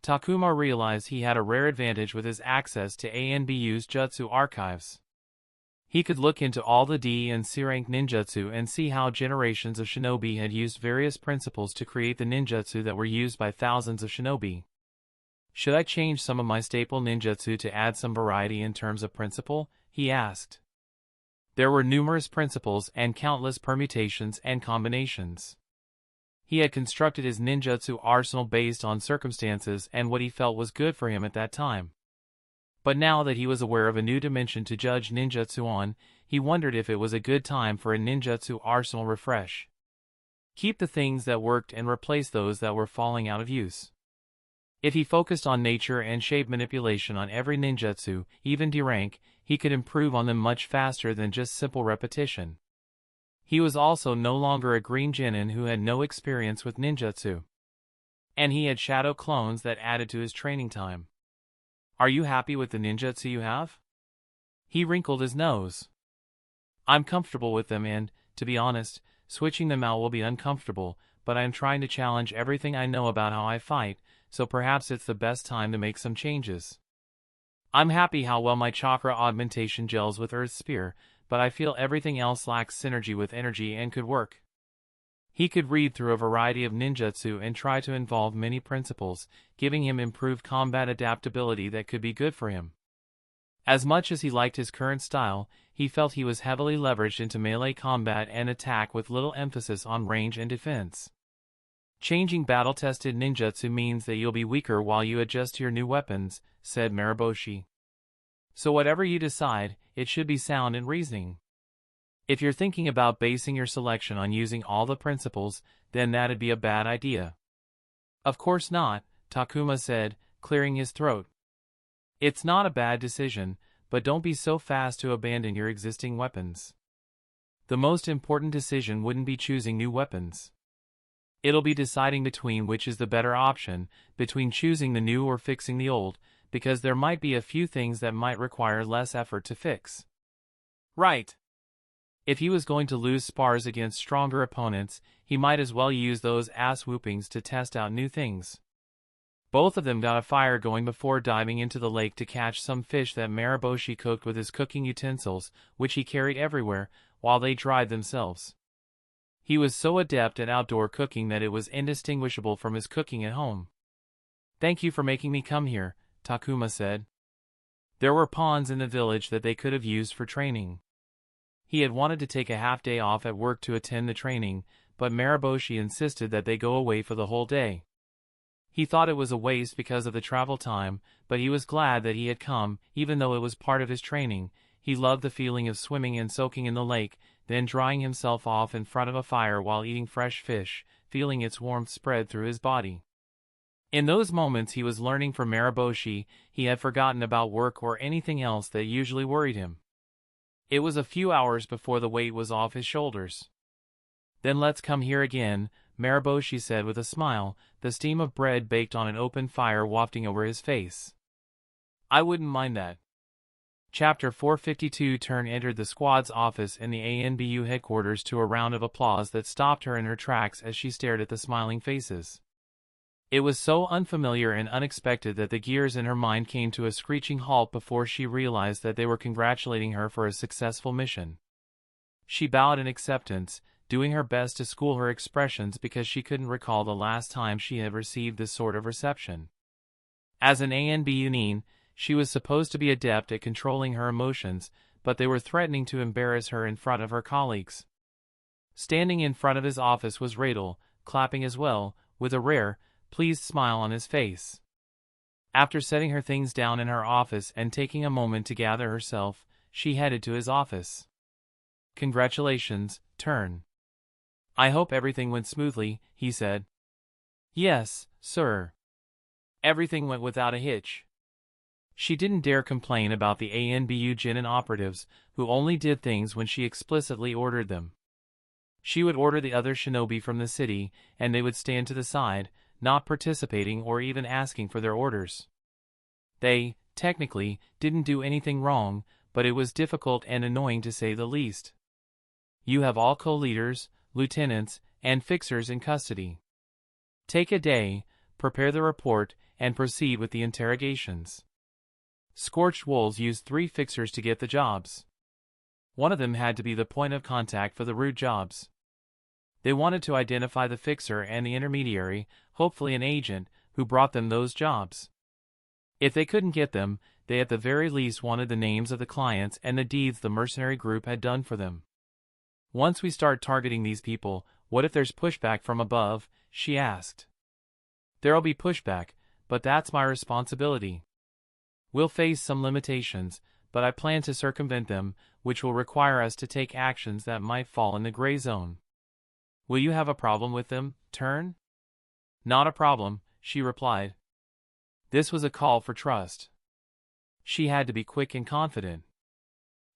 Takuma realized he had a rare advantage with his access to ANBU's jutsu archives. He could look into all the D and C rank ninjutsu and see how generations of shinobi had used various principles to create the ninjutsu that were used by thousands of shinobi. Should I change some of my staple ninjutsu to add some variety in terms of principle? He asked. There were numerous principles and countless permutations and combinations. He had constructed his ninjutsu arsenal based on circumstances and what he felt was good for him at that time. But now that he was aware of a new dimension to judge ninjutsu on, he wondered if it was a good time for a ninjutsu arsenal refresh. Keep the things that worked and replace those that were falling out of use. If he focused on nature and shape manipulation on every ninjutsu, even D rank, he could improve on them much faster than just simple repetition. He was also no longer a green genin who had no experience with ninjutsu. And he had shadow clones that added to his training time. Are you happy with the ninjutsu you have? He wrinkled his nose. I'm comfortable with them and, to be honest, switching them out will be uncomfortable, but I am trying to challenge everything I know about how I fight, so perhaps it's the best time to make some changes. I'm happy how well my chakra augmentation gels with Earth Spear, but I feel everything else lacks synergy with energy and could work. He could read through a variety of ninjutsu and try to involve many principles, giving him improved combat adaptability that could be good for him. As much as he liked his current style, he felt he was heavily leveraged into melee combat and attack with little emphasis on range and defense. Changing battle-tested ninjutsu means that you'll be weaker while you adjust to your new weapons, said Maraboshi. So whatever you decide, it should be sound and reasoning. If you're thinking about basing your selection on using all the principles, then that'd be a bad idea. Of course not, Takuma said, clearing his throat. It's not a bad decision, but don't be so fast to abandon your existing weapons. The most important decision wouldn't be choosing new weapons. It'll be deciding between which is the better option, between choosing the new or fixing the old, because there might be a few things that might require less effort to fix. Right. If he was going to lose spars against stronger opponents, he might as well use those ass-whoopings to test out new things. Both of them got a fire going before diving into the lake to catch some fish that Maraboshi cooked with his cooking utensils, which he carried everywhere, while they dried themselves. He was so adept at outdoor cooking that it was indistinguishable from his cooking at home. Thank you for making me come here, Takuma said. There were ponds in the village that they could have used for training. He had wanted to take a half-day off at work to attend the training, but Maraboshi insisted that they go away for the whole day. He thought it was a waste because of the travel time, but he was glad that he had come, even though it was part of his training. He loved the feeling of swimming and soaking in the lake, then drying himself off in front of a fire while eating fresh fish, feeling its warmth spread through his body. In those moments he was learning from Maraboshi, he had forgotten about work or anything else that usually worried him. It was a few hours before the weight was off his shoulders. Then let's come here again, Maraboshi said with a smile, the steam of bread baked on an open fire wafting over his face. I wouldn't mind that. Chapter 452 Turn entered the squad's office in the ANBU headquarters to a round of applause that stopped her in her tracks as she stared at the smiling faces. It was so unfamiliar and unexpected that the gears in her mind came to a screeching halt before she realized that they were congratulating her for a successful mission. She bowed in acceptance, doing her best to school her expressions because she couldn't recall the last time she had received this sort of reception. As an ANBU, she was supposed to be adept at controlling her emotions, but they were threatening to embarrass her in front of her colleagues. Standing in front of his office was Rael, clapping as well, with a rare, pleased smile on his face. After setting her things down in her office and taking a moment to gather herself, she headed to his office. Congratulations, Turn. I hope everything went smoothly, he said. Yes, sir. Everything went without a hitch. She didn't dare complain about the ANBU Jinin operatives, who only did things when she explicitly ordered them. She would order the other shinobi from the city, and they would stand to the side, not participating or even asking for their orders. They, technically, didn't do anything wrong, but it was difficult and annoying to say the least. You have all co-leaders, lieutenants, and fixers in custody. Take a day, prepare the report, and proceed with the interrogations. Scorched Wolves used 3 fixers to get the jobs. One of them had to be the point of contact for the rude jobs. They wanted to identify the fixer and the intermediary, hopefully an agent, who brought them those jobs. If they couldn't get them, they at the very least wanted the names of the clients and the deeds the mercenary group had done for them. Once we start targeting these people, what if there's pushback from above? She asked. There'll be pushback, but that's my responsibility. We'll face some limitations, but I plan to circumvent them, which will require us to take actions that might fall in the gray zone. Will you have a problem with them, Turn? Not a problem, she replied. This was a call for trust. She had to be quick and confident.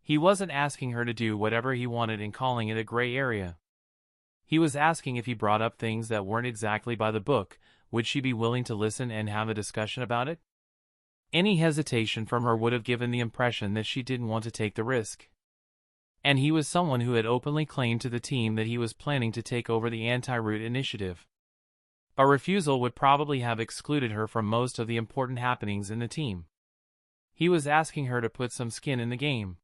He wasn't asking her to do whatever he wanted and calling it a gray area. He was asking if he brought up things that weren't exactly by the book, would she be willing to listen and have a discussion about it? Any hesitation from her would have given the impression that she didn't want to take the risk. And he was someone who had openly claimed to the team that he was planning to take over the anti-root initiative. A refusal would probably have excluded her from most of the important happenings in the team. He was asking her to put some skin in the game.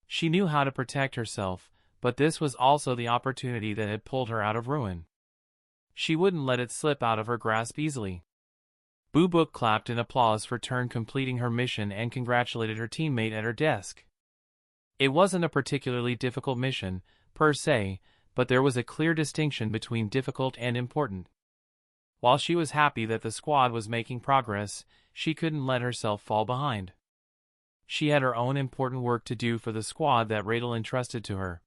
She knew how to protect herself, but this was also the opportunity that had pulled her out of ruin. She wouldn't let it slip out of her grasp easily. Boo Book clapped in applause for Turn completing her mission and congratulated her teammate at her desk. It wasn't a particularly difficult mission, per se, but there was a clear distinction between difficult and important. While she was happy that the squad was making progress, she couldn't let herself fall behind. She had her own important work to do for the squad that Rael entrusted to her.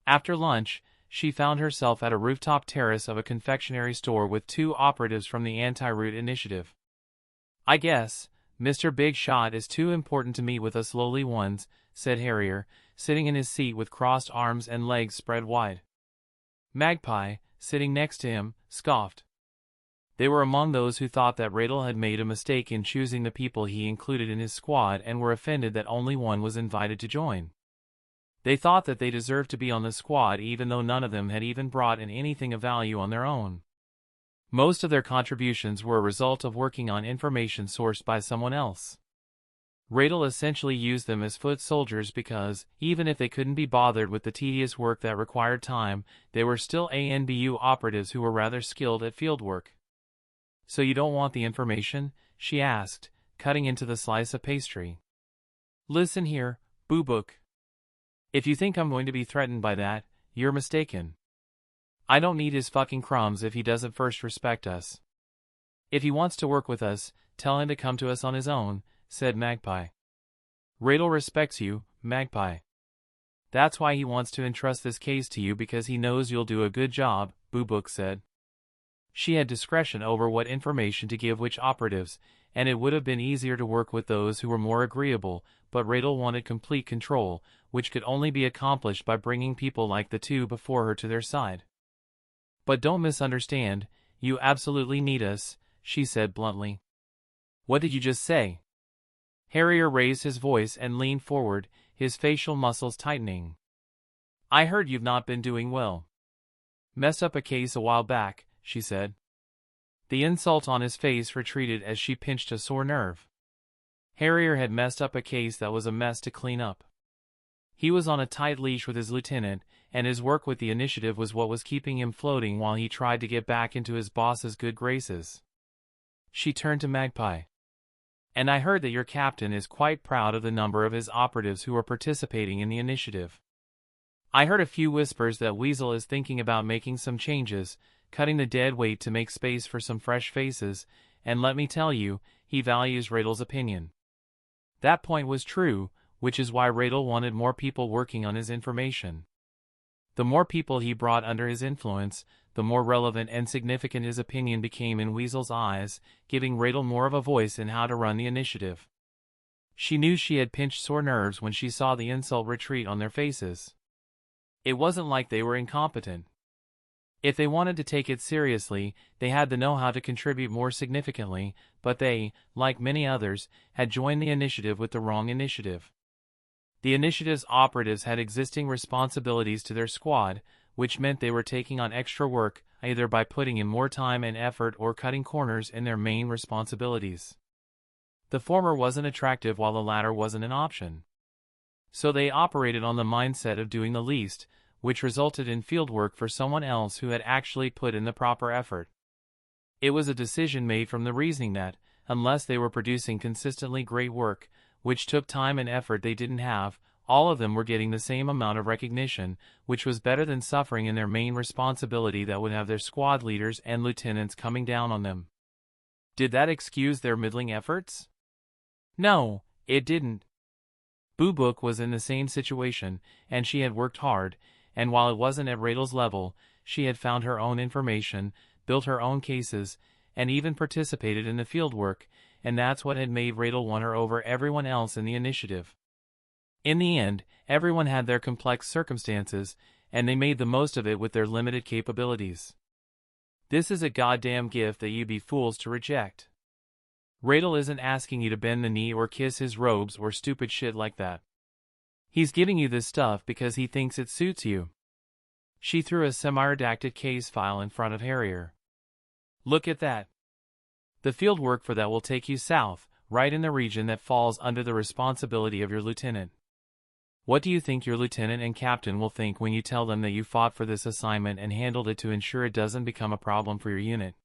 After lunch, she found herself at a rooftop terrace of a confectionery store with 2 operatives from the Anti-Root Initiative. "I guess, Mr. Big Shot is too important to meet with us lowly ones," said Harrier, sitting in his seat with crossed arms and legs spread wide. Magpie, sitting next to him, scoffed. They were among those who thought that Rael had made a mistake in choosing the people he included in his squad and were offended that only one was invited to join. They thought that they deserved to be on the squad even though none of them had even brought in anything of value on their own. Most of their contributions were a result of working on information sourced by someone else. Rael essentially used them as foot soldiers because, even if they couldn't be bothered with the tedious work that required time, they were still ANBU operatives who were rather skilled at field work. "So you don't want the information?" she asked, cutting into the slice of pastry. "Listen here, Boo Book. If you think I'm going to be threatened by that, you're mistaken. I don't need his fucking crumbs if he doesn't first respect us. If he wants to work with us, tell him to come to us on his own," said Magpie. "Rael respects you, Magpie. That's why he wants to entrust this case to you because he knows you'll do a good job," Boo Book said. She had discretion over what information to give which operatives, and it would have been easier to work with those who were more agreeable, but Rael wanted complete control, which could only be accomplished by bringing people like the 2 before her to their side. "But don't misunderstand, you absolutely need us," she said bluntly. "What did you just say?" Harrier raised his voice and leaned forward, his facial muscles tightening. "I heard you've not been doing well. Messed up a case a while back," she said. The insult on his face retreated as she pinched a sore nerve. Harrier had messed up a case that was a mess to clean up. He was on a tight leash with his lieutenant, and his work with the initiative was what was keeping him floating while he tried to get back into his boss's good graces. She turned to Magpie. "And I heard that your captain is quite proud of the number of his operatives who are participating in the initiative. I heard a few whispers that Weasel is thinking about making some changes, cutting the dead weight to make space for some fresh faces, and let me tell you, he values Rael's opinion." That point was true, which is why Rael wanted more people working on his information. The more people he brought under his influence, the more relevant and significant his opinion became in Weasel's eyes, giving Rael more of a voice in how to run the initiative. She knew she had pinched sore nerves when she saw the insult retreat on their faces. It wasn't like they were incompetent. If they wanted to take it seriously, they had the know-how to contribute more significantly, but they, like many others, had joined the initiative with the wrong initiative. The initiative's operatives had existing responsibilities to their squad, which meant they were taking on extra work, either by putting in more time and effort or cutting corners in their main responsibilities. The former wasn't attractive while the latter wasn't an option. So they operated on the mindset of doing the least, which resulted in fieldwork for someone else who had actually put in the proper effort. It was a decision made from the reasoning that, unless they were producing consistently great work, which took time and effort they didn't have, all of them were getting the same amount of recognition, which was better than suffering in their main responsibility that would have their squad leaders and lieutenants coming down on them. Did that excuse their middling efforts? No, it didn't. Boo Book was in the same situation, and she had worked hard, and while it wasn't at Rael's level, she had found her own information, built her own cases, and even participated in the fieldwork, and that's what had made Rael won her over everyone else in the initiative. In the end, everyone had their complex circumstances, and they made the most of it with their limited capabilities. This is a goddamn gift that you'd be fools to reject. Rael isn't asking you to bend the knee or kiss his robes or stupid shit like that. He's giving you this stuff because he thinks it suits you. She threw a semi-redacted case file in front of Harrier. Look at that. The field work for that will take you south, right in the region that falls under the responsibility of your lieutenant. What do you think your lieutenant and captain will think when you tell them that you fought for this assignment and handled it to ensure it doesn't become a problem for your unit?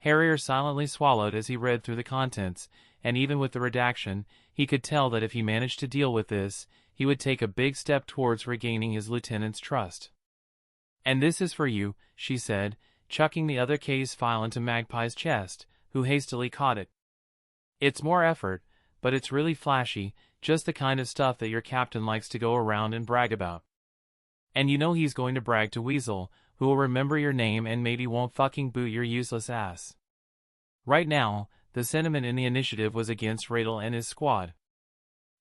Harrier silently swallowed as he read through the contents, and even with the redaction, he could tell that if he managed to deal with this, he would take a big step towards regaining his lieutenant's trust. "And this is for you," she said, chucking the other case file into Magpie's chest, who hastily caught it. "It's more effort, but it's really flashy, just the kind of stuff that your captain likes to go around and brag about. And you know he's going to brag to Weasel, who will remember your name and maybe won't fucking boot your useless ass." Right now, the sentiment in the initiative was against Rael and his squad.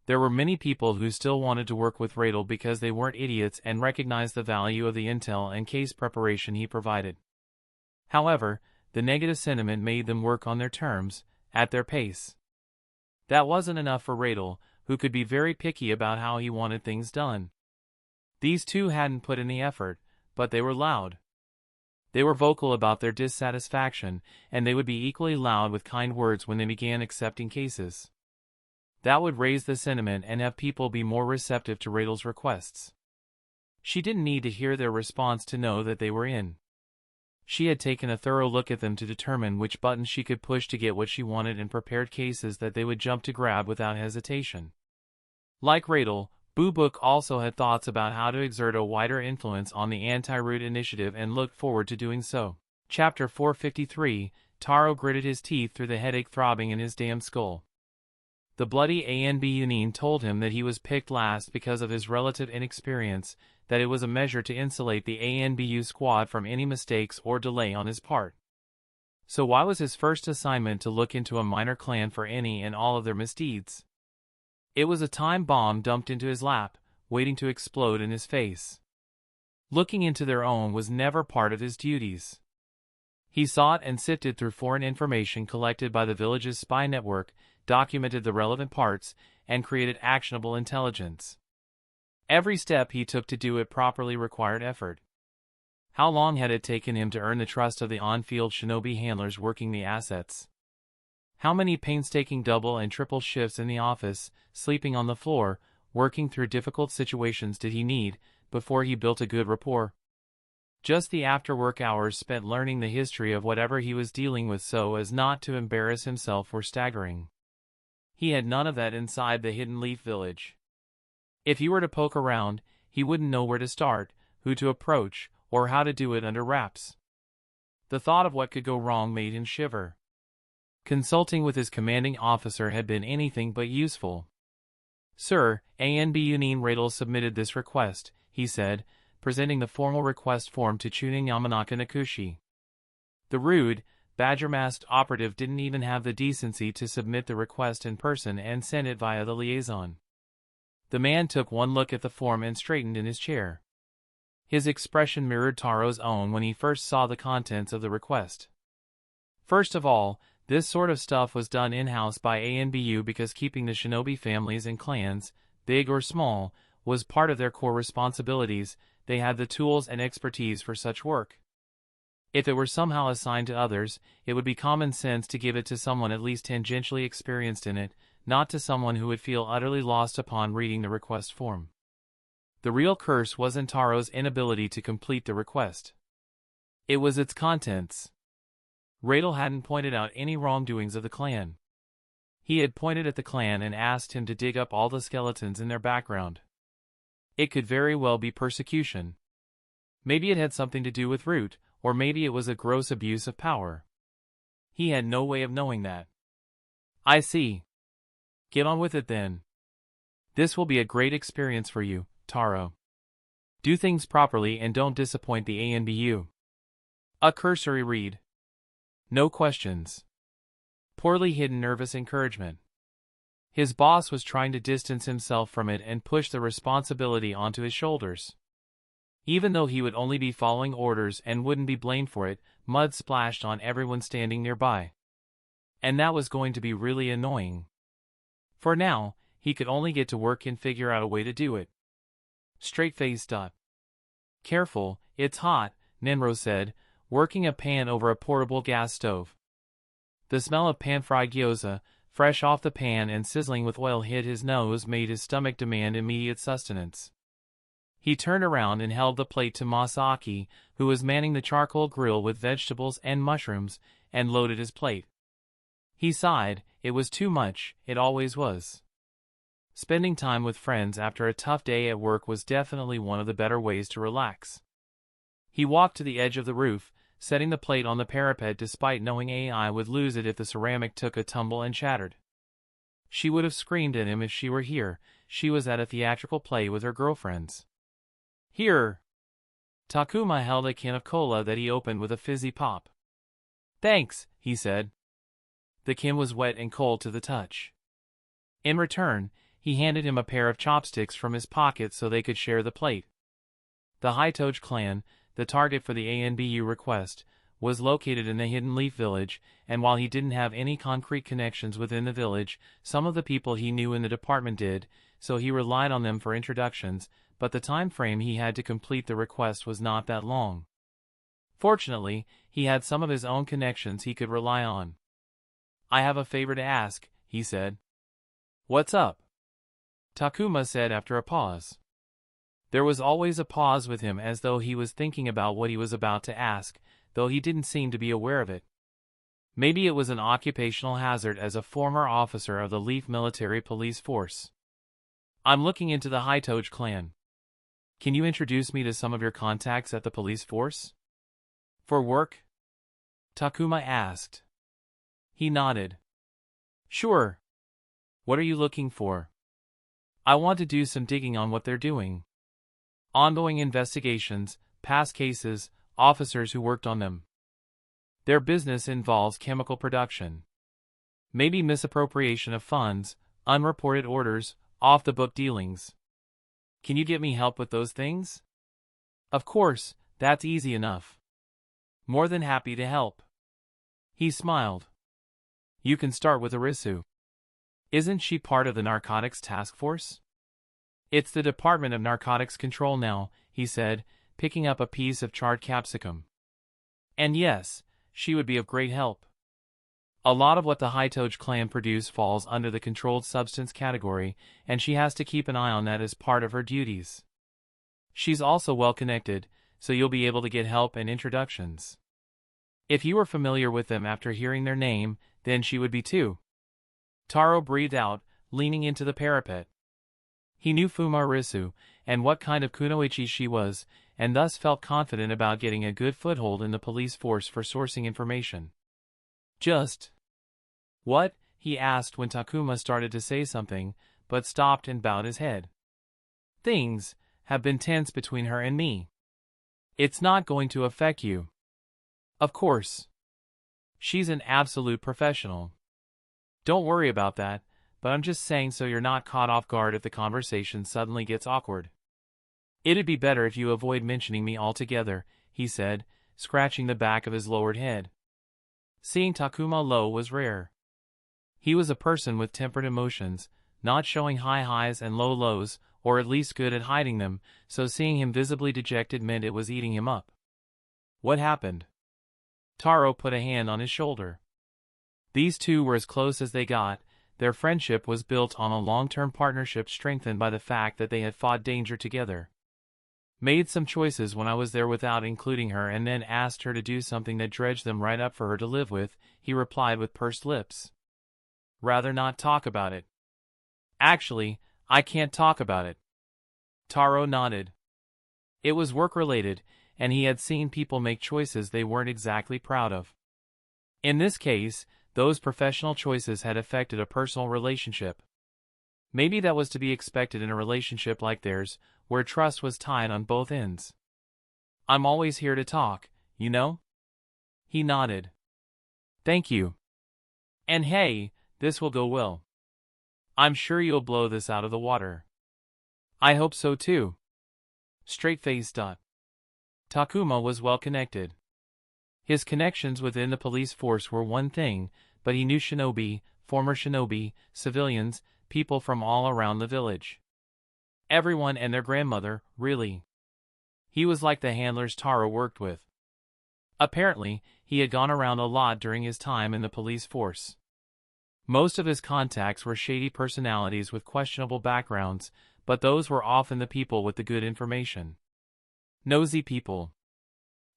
There were many people who still wanted to work with Rael because they weren't idiots and recognized the value of the intel and case preparation he provided. However, the negative sentiment made them work on their terms, at their pace. That wasn't enough for Rael, who could be very picky about how he wanted things done. These two hadn't put in the effort, but they were loud. They were vocal about their dissatisfaction, and they would be equally loud with kind words when they began accepting cases. That would raise the sentiment and have people be more receptive to Rael's requests. She didn't need to hear their response to know that they were in. She had taken a thorough look at them to determine which buttons she could push to get what she wanted and prepared cases that they would jump to grab without hesitation. Like Rael, Boo Book also had thoughts about how to exert a wider influence on the anti-root initiative and looked forward to doing so. Chapter 453, Taro gritted his teeth through the headache throbbing in his damn skull. The bloody Anbu told him that he was picked last because of his relative inexperience, that it was a measure to insulate the Anbu squad from any mistakes or delay on his part. So why was his first assignment to look into a minor clan for any and all of their misdeeds? It was a time bomb dumped into his lap, waiting to explode in his face. Looking into their own was never part of his duties. He sought and sifted through foreign information collected by the village's spy network, documented the relevant parts, and created actionable intelligence. Every step he took to do it properly required effort. How long had it taken him to earn the trust of the on-field shinobi handlers working the assets? How many painstaking double and triple shifts in the office, sleeping on the floor, working through difficult situations did he need, before he built a good rapport? Just the after-work hours spent learning the history of whatever he was dealing with so as not to embarrass himself were staggering. He had none of that inside the Hidden Leaf Village. If he were to poke around, he wouldn't know where to start, who to approach, or how to do it under wraps. The thought of what could go wrong made him shiver. Consulting with his commanding officer had been anything but useful. "Sir, Anbu Rael submitted this request," he said, presenting the formal request form to Chunin Yamanaka Nakushi. The rude, badger-masked operative didn't even have the decency to submit the request in person and send it via the liaison. The man took one look at the form and straightened in his chair. His expression mirrored Taro's own when he first saw the contents of the request. First of all, this sort of stuff was done in-house by Anbu because keeping the shinobi families and clans, big or small, was part of their core responsibilities. They had the tools and expertise for such work. If it were somehow assigned to others, it would be common sense to give it to someone at least tangentially experienced in it, not to someone who would feel utterly lost upon reading the request form. The real curse wasn't Taro's inability to complete the request. It was its contents. Rael hadn't pointed out any wrongdoings of the clan. He had pointed at the clan and asked him to dig up all the skeletons in their background. It could very well be persecution. Maybe it had something to do with root, or maybe it was a gross abuse of power. He had no way of knowing that. "I see. Get on with it then. This will be a great experience for you, Taro. Do things properly and don't disappoint the Anbu." A cursory read. No questions. Poorly hidden nervous encouragement. His boss was trying to distance himself from it and push the responsibility onto his shoulders. Even though he would only be following orders and wouldn't be blamed for it, mud splashed on everyone standing nearby. And that was going to be really annoying. For now, he could only get to work and figure out a way to do it. Straight-faced. "Careful, it's hot," Nenro said, working a pan over a portable gas stove. The smell of pan-fried gyoza, fresh off the pan and sizzling with oil hit his nose made his stomach demand immediate sustenance. He turned around and held the plate to Masaki, who was manning the charcoal grill with vegetables and mushrooms, and loaded his plate. He sighed. It was too much, it always was. Spending time with friends after a tough day at work was definitely one of the better ways to relax. He walked to the edge of the roof, setting the plate on the parapet despite knowing AI would lose it if the ceramic took a tumble and shattered. She would have screamed at him if she were here. She was at a theatrical play with her girlfriends. Here. Takuma held a can of cola that he opened with a fizzy pop. Thanks, he said. The can was wet and cold to the touch. In return, he handed him a pair of chopsticks from his pocket so they could share the plate. The Hitoge clan, the target for the ANBU request, was located in the Hidden Leaf village, and while he didn't have any concrete connections within the village, some of the people he knew in the department did, so he relied on them for introductions, but the time frame he had to complete the request was not that long. Fortunately, he had some of his own connections he could rely on. I have a favor to ask, he said. What's up? Takuma said after a pause. There was always a pause with him as though he was thinking about what he was about to ask, though he didn't seem to be aware of it. Maybe it was an occupational hazard as a former officer of the Leaf Military Police Force. I'm looking into the Hitoge clan. Can you introduce me to some of your contacts at the police force? For work? Takuma asked. He nodded. Sure. What are you looking for? I want to do some digging on what they're doing. Ongoing investigations, past cases, officers who worked on them. Their business involves chemical production. Maybe misappropriation of funds, unreported orders, off-the-book dealings. Can you get me help with those things? Of course, that's easy enough. More than happy to help. He smiled. You can start with Arisu. Isn't she part of the narcotics task force? It's the Department of Narcotics Control now, he said, picking up a piece of charred capsicum. And yes, she would be of great help. A lot of what the Hitoge clan produce falls under the controlled substance category, and she has to keep an eye on that as part of her duties. She's also well connected, so you'll be able to get help and introductions. If you were familiar with them after hearing their name, then she would be too. Taro breathed out, leaning into the parapet. He knew Fuma Arisu, and what kind of kunoichi she was, and thus felt confident about getting a good foothold in the police force for sourcing information. Just what? He asked when Takuma started to say something, but stopped and bowed his head. Things have been tense between her and me. It's not going to affect you. Of course. She's an absolute professional. Don't worry about that, but I'm just saying so you're not caught off guard if the conversation suddenly gets awkward. It'd be better if you avoid mentioning me altogether, he said, scratching the back of his lowered head. Seeing Takuma low was rare. He was a person with tempered emotions, not showing high highs and low lows, or at least good at hiding them, so seeing him visibly dejected meant it was eating him up. What happened? Taro put a hand on his shoulder. These two were as close as they got. Their friendship was built on a long-term partnership strengthened by the fact that they had fought danger together. Made some choices when I was there without including her and then asked her to do something that dredged them right up for her to live with, he replied with pursed lips. Rather not talk about it. Actually, I can't talk about it. Taro nodded. It was work-related, and he had seen people make choices they weren't exactly proud of. In this case, those professional choices had affected a personal relationship. Maybe that was to be expected in a relationship like theirs, where trust was tied on both ends. I'm always here to talk, you know? He nodded. Thank you. And hey, this will go well. I'm sure you'll blow this out of the water. I hope so too. Straight-faced. Takuma was well connected. His connections within the police force were one thing, but he knew shinobi, former shinobi, civilians, people from all around the village. Everyone and their grandmother, really. He was like the handlers Taro worked with. Apparently, he had gone around a lot during his time in the police force. Most of his contacts were shady personalities with questionable backgrounds, but those were often the people with the good information. Nosy people.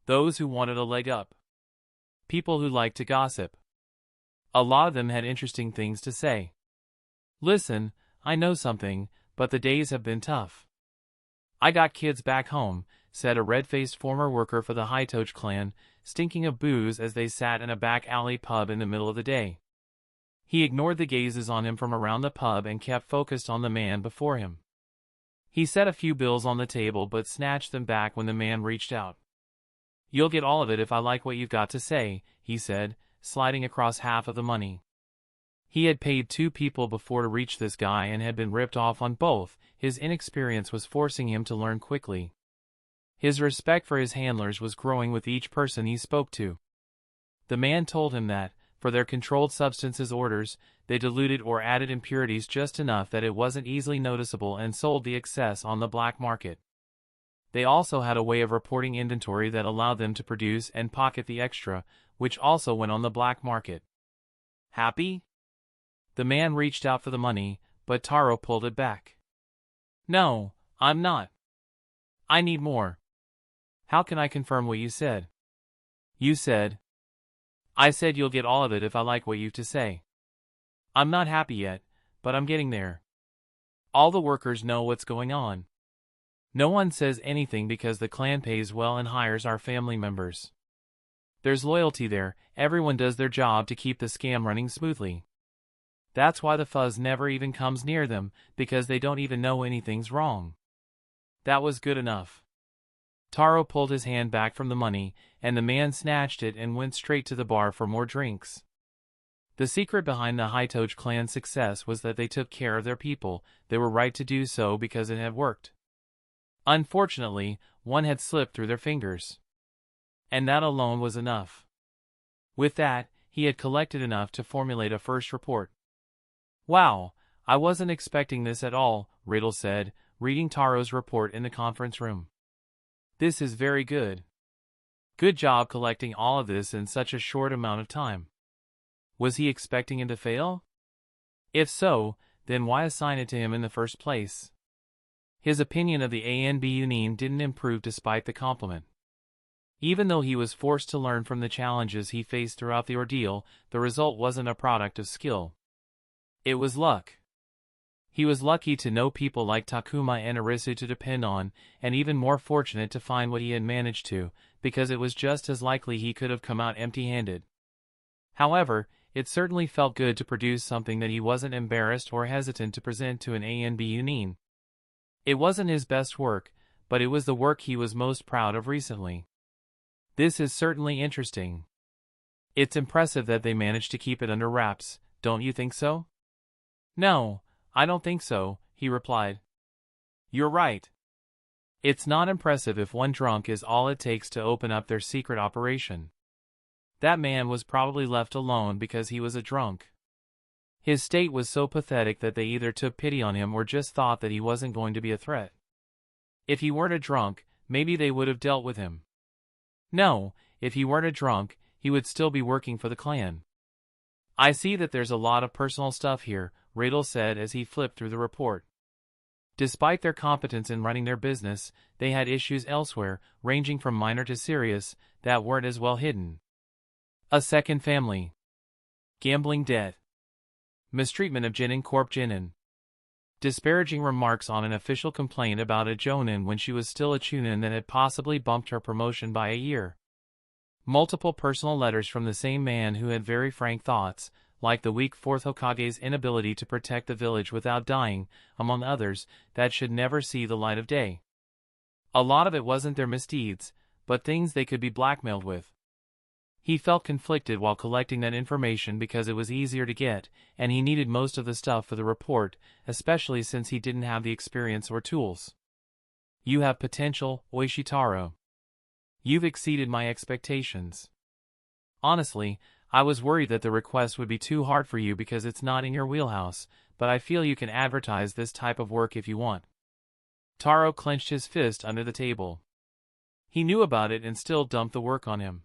Those who wanted a leg up. People who liked to gossip. A lot of them had interesting things to say. Listen, I know something, but the days have been tough. I got kids back home, said a red-faced former worker for the Hitoge clan, stinking of booze as they sat in a back alley pub in the middle of the day. He ignored the gazes on him from around the pub and kept focused on the man before him. He set a few bills on the table but snatched them back when the man reached out. "You'll get all of it if I like what you've got to say," he said, sliding across half of the money. He had paid 2 people before to reach this guy and had been ripped off on both. His inexperience was forcing him to learn quickly. His respect for his handlers was growing with each person he spoke to. The man told him that, for their controlled substances orders, they diluted or added impurities just enough that it wasn't easily noticeable and sold the excess on the black market. They also had a way of reporting inventory that allowed them to produce and pocket the extra, which also went on the black market. Happy? The man reached out for the money, but Taro pulled it back. "No, I'm not. I need more." "How can I confirm what you said?" "You said." "I said you'll get all of it if I like what you've to say. I'm not happy yet, but I'm getting there. All the workers know what's going on. No one says anything because the clan pays well and hires our family members. There's loyalty there, everyone does their job to keep the scam running smoothly. That's why the fuzz never even comes near them, because they don't even know anything's wrong." That was good enough. Taro pulled his hand back from the money, and the man snatched it and went straight to the bar for more drinks. The secret behind the Hitoge clan's success was that they took care of their people. They were right to do so because it had worked. Unfortunately, one had slipped through their fingers. And that alone was enough. With that, he had collected enough to formulate a first report. "Wow, I wasn't expecting this at all," Rael said, reading Taro's report in the conference room. "This is very good. Good job collecting all of this in such a short amount of time. Was he expecting it to fail? If so, then why assign it to him in the first place?" His opinion of the ANB didn't improve despite the compliment. Even though he was forced to learn from the challenges he faced throughout the ordeal, the result wasn't a product of skill. It was luck. He was lucky to know people like Takuma and Arisu to depend on, and even more fortunate to find what he had managed to, because it was just as likely he could have come out empty-handed. However, it certainly felt good to produce something that he wasn't embarrassed or hesitant to present to an ANB union. It wasn't his best work, but it was the work he was most proud of recently. This is certainly interesting. It's impressive that they managed to keep it under wraps, don't you think so? "No, I don't think so," he replied. "You're right. It's not impressive if one drunk is all it takes to open up their secret operation. That man was probably left alone because he was a drunk. His state was so pathetic that they either took pity on him or just thought that he wasn't going to be a threat. If he weren't a drunk, maybe they would have dealt with him. No, if he weren't a drunk, he would still be working for the clan." "I see that there's a lot of personal stuff here," Rael said as he flipped through the report. Despite their competence in running their business, they had issues elsewhere, ranging from minor to serious, that weren't as well hidden. A second family. Gambling debt. Mistreatment of Jinin Corp Jinin. Disparaging remarks on an official complaint about a Jonin when she was still a Chunin that had possibly bumped her promotion by a year. Multiple personal letters from the same man who had very frank thoughts, like the weak fourth Hokage's inability to protect the village without dying, among others, that should never see the light of day. A lot of it wasn't their misdeeds, but things they could be blackmailed with. He felt conflicted while collecting that information because it was easier to get, and he needed most of the stuff for the report, especially since he didn't have the experience or tools. "You have potential, Oishitaro. You've exceeded my expectations. Honestly, I was worried that the request would be too hard for you because it's not in your wheelhouse, but I feel you can advertise this type of work if you want." Taro clenched his fist under the table. He knew about it and still dumped the work on him.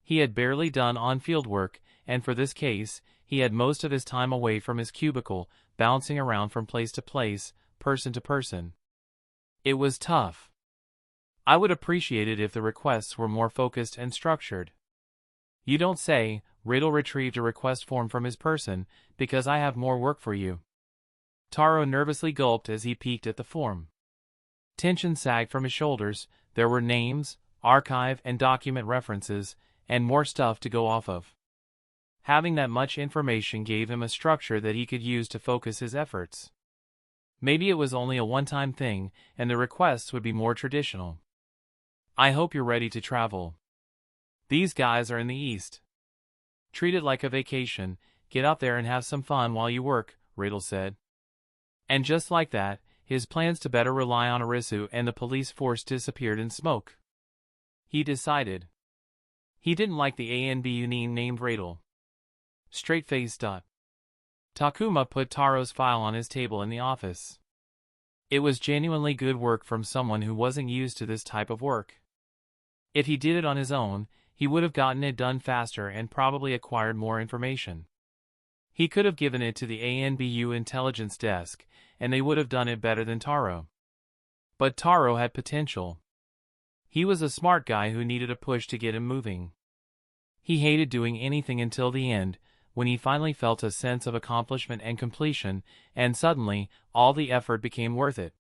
He had barely done on-field work, and for this case, he had most of his time away from his cubicle, bouncing around from place to place, person to person. It was tough. I would appreciate it if the requests were more focused and structured. You don't say. Rael retrieved a request form from his person, because I have more work for you. Taro nervously gulped as he peeked at the form. Tension sagged from his shoulders. There were names, archive and document references, and more stuff to go off of. Having that much information gave him a structure that he could use to focus his efforts. Maybe it was only a one-time thing, and the requests would be more traditional. I hope you're ready to travel. These guys are in the East. Treat it like a vacation, get out there and have some fun while you work, Rael said. And just like that, his plans to better rely on Arisu and the police force disappeared in smoke. He decided. He didn't like the ANB union named Rael. Straight-faced. Takuma put Taro's file on his table in the office. It was genuinely good work from someone who wasn't used to this type of work. If he did it on his own, he would have gotten it done faster and probably acquired more information. He could have given it to the ANBU intelligence desk, and they would have done it better than Taro. But Taro had potential. He was a smart guy who needed a push to get him moving. He hated doing anything until the end, when he finally felt a sense of accomplishment and completion, and suddenly, all the effort became worth it.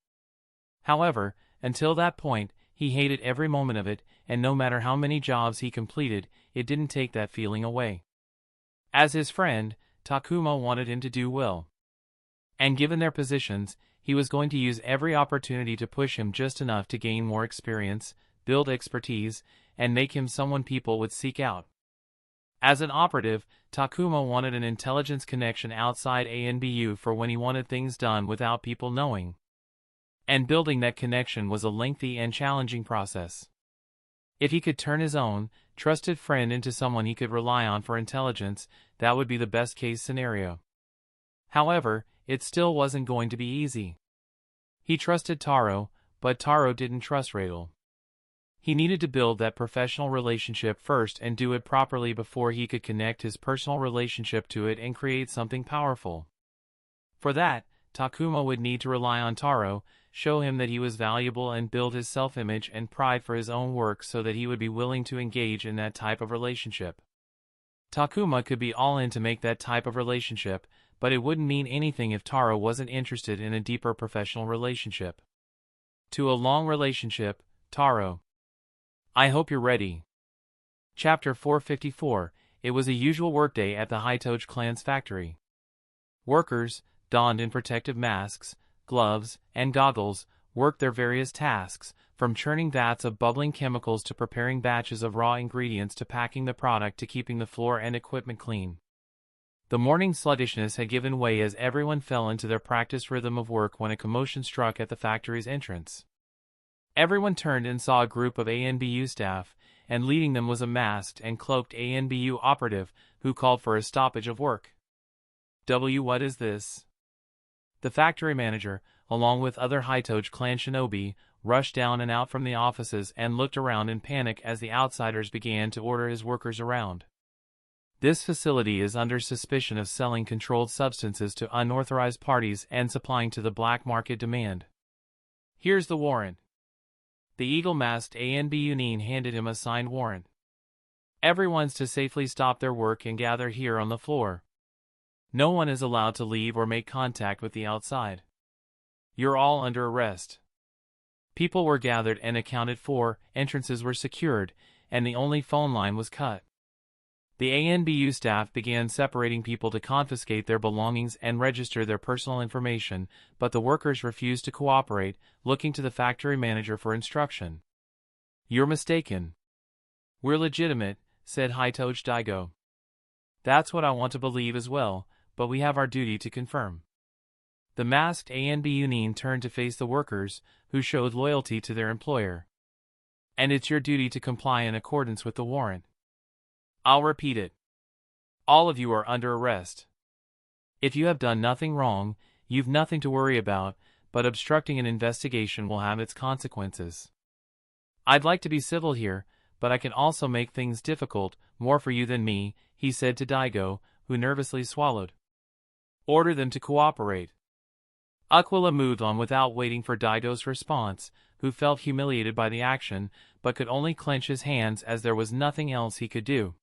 However, until that point, he hated every moment of it, and no matter how many jobs he completed, it didn't take that feeling away. As his friend, Takuma wanted him to do well. And given their positions, he was going to use every opportunity to push him just enough to gain more experience, build expertise, and make him someone people would seek out. As an operative, Takuma wanted an intelligence connection outside ANBU for when he wanted things done without people knowing. And building that connection was a lengthy and challenging process. If he could turn his own, trusted friend into someone he could rely on for intelligence, that would be the best-case scenario. However, it still wasn't going to be easy. He trusted Taro, but Taro didn't trust Rael. He needed to build that professional relationship first and do it properly before he could connect his personal relationship to it and create something powerful. For that, Takuma would need to rely on Taro, show him that he was valuable and build his self-image and pride for his own work so that he would be willing to engage in that type of relationship. Takuma could be all in to make that type of relationship, but it wouldn't mean anything if Taro wasn't interested in a deeper professional relationship. To a long relationship, Taro. I hope you're ready. Chapter 454. It was a usual workday at the Hitoge clan's factory. Workers, donned in protective masks, gloves, and goggles, worked their various tasks, from churning vats of bubbling chemicals to preparing batches of raw ingredients to packing the product to keeping the floor and equipment clean. The morning sluggishness had given way as everyone fell into their practiced rhythm of work when a commotion struck at the factory's entrance. Everyone turned and saw a group of ANBU staff, and leading them was a masked and cloaked ANBU operative who called for a stoppage of work. What is this? The factory manager, along with other Hitoge clan shinobi, rushed down and out from the offices and looked around in panic as the outsiders began to order his workers around. This facility is under suspicion of selling controlled substances to unauthorized parties and supplying to the black market demand. Here's the warrant. The eagle-masked ANB Union handed him a signed warrant. Everyone's to safely stop their work and gather here on the floor. No one is allowed to leave or make contact with the outside. You're all under arrest. People were gathered and accounted for, entrances were secured, and the only phone line was cut. The ANBU staff began separating people to confiscate their belongings and register their personal information, but the workers refused to cooperate, looking to the factory manager for instruction. You're mistaken. We're legitimate, said Hitoge Daigo. That's what I want to believe as well, but we have our duty to confirm. The masked ANB Union turned to face the workers, who showed loyalty to their employer. And it's your duty to comply in accordance with the warrant. I'll repeat it. All of you are under arrest. If you have done nothing wrong, you've nothing to worry about, but obstructing an investigation will have its consequences. I'd like to be civil here, but I can also make things difficult, more for you than me, he said to Daigo, who nervously swallowed. Order them to cooperate. Aquila moved on without waiting for Daigo's response, who felt humiliated by the action, but could only clench his hands as there was nothing else he could do.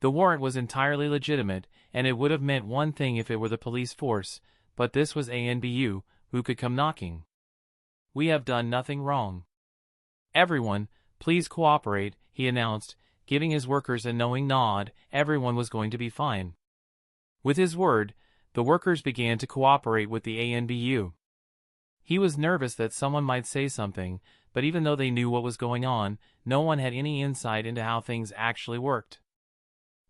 The warrant was entirely legitimate, and it would have meant one thing if it were the police force, but this was ANBU, who could come knocking. We have done nothing wrong. Everyone, please cooperate, he announced, giving his workers a knowing nod. Everyone was going to be fine. With his word, the workers began to cooperate with the ANBU. He was nervous that someone might say something, but even though they knew what was going on, no one had any insight into how things actually worked.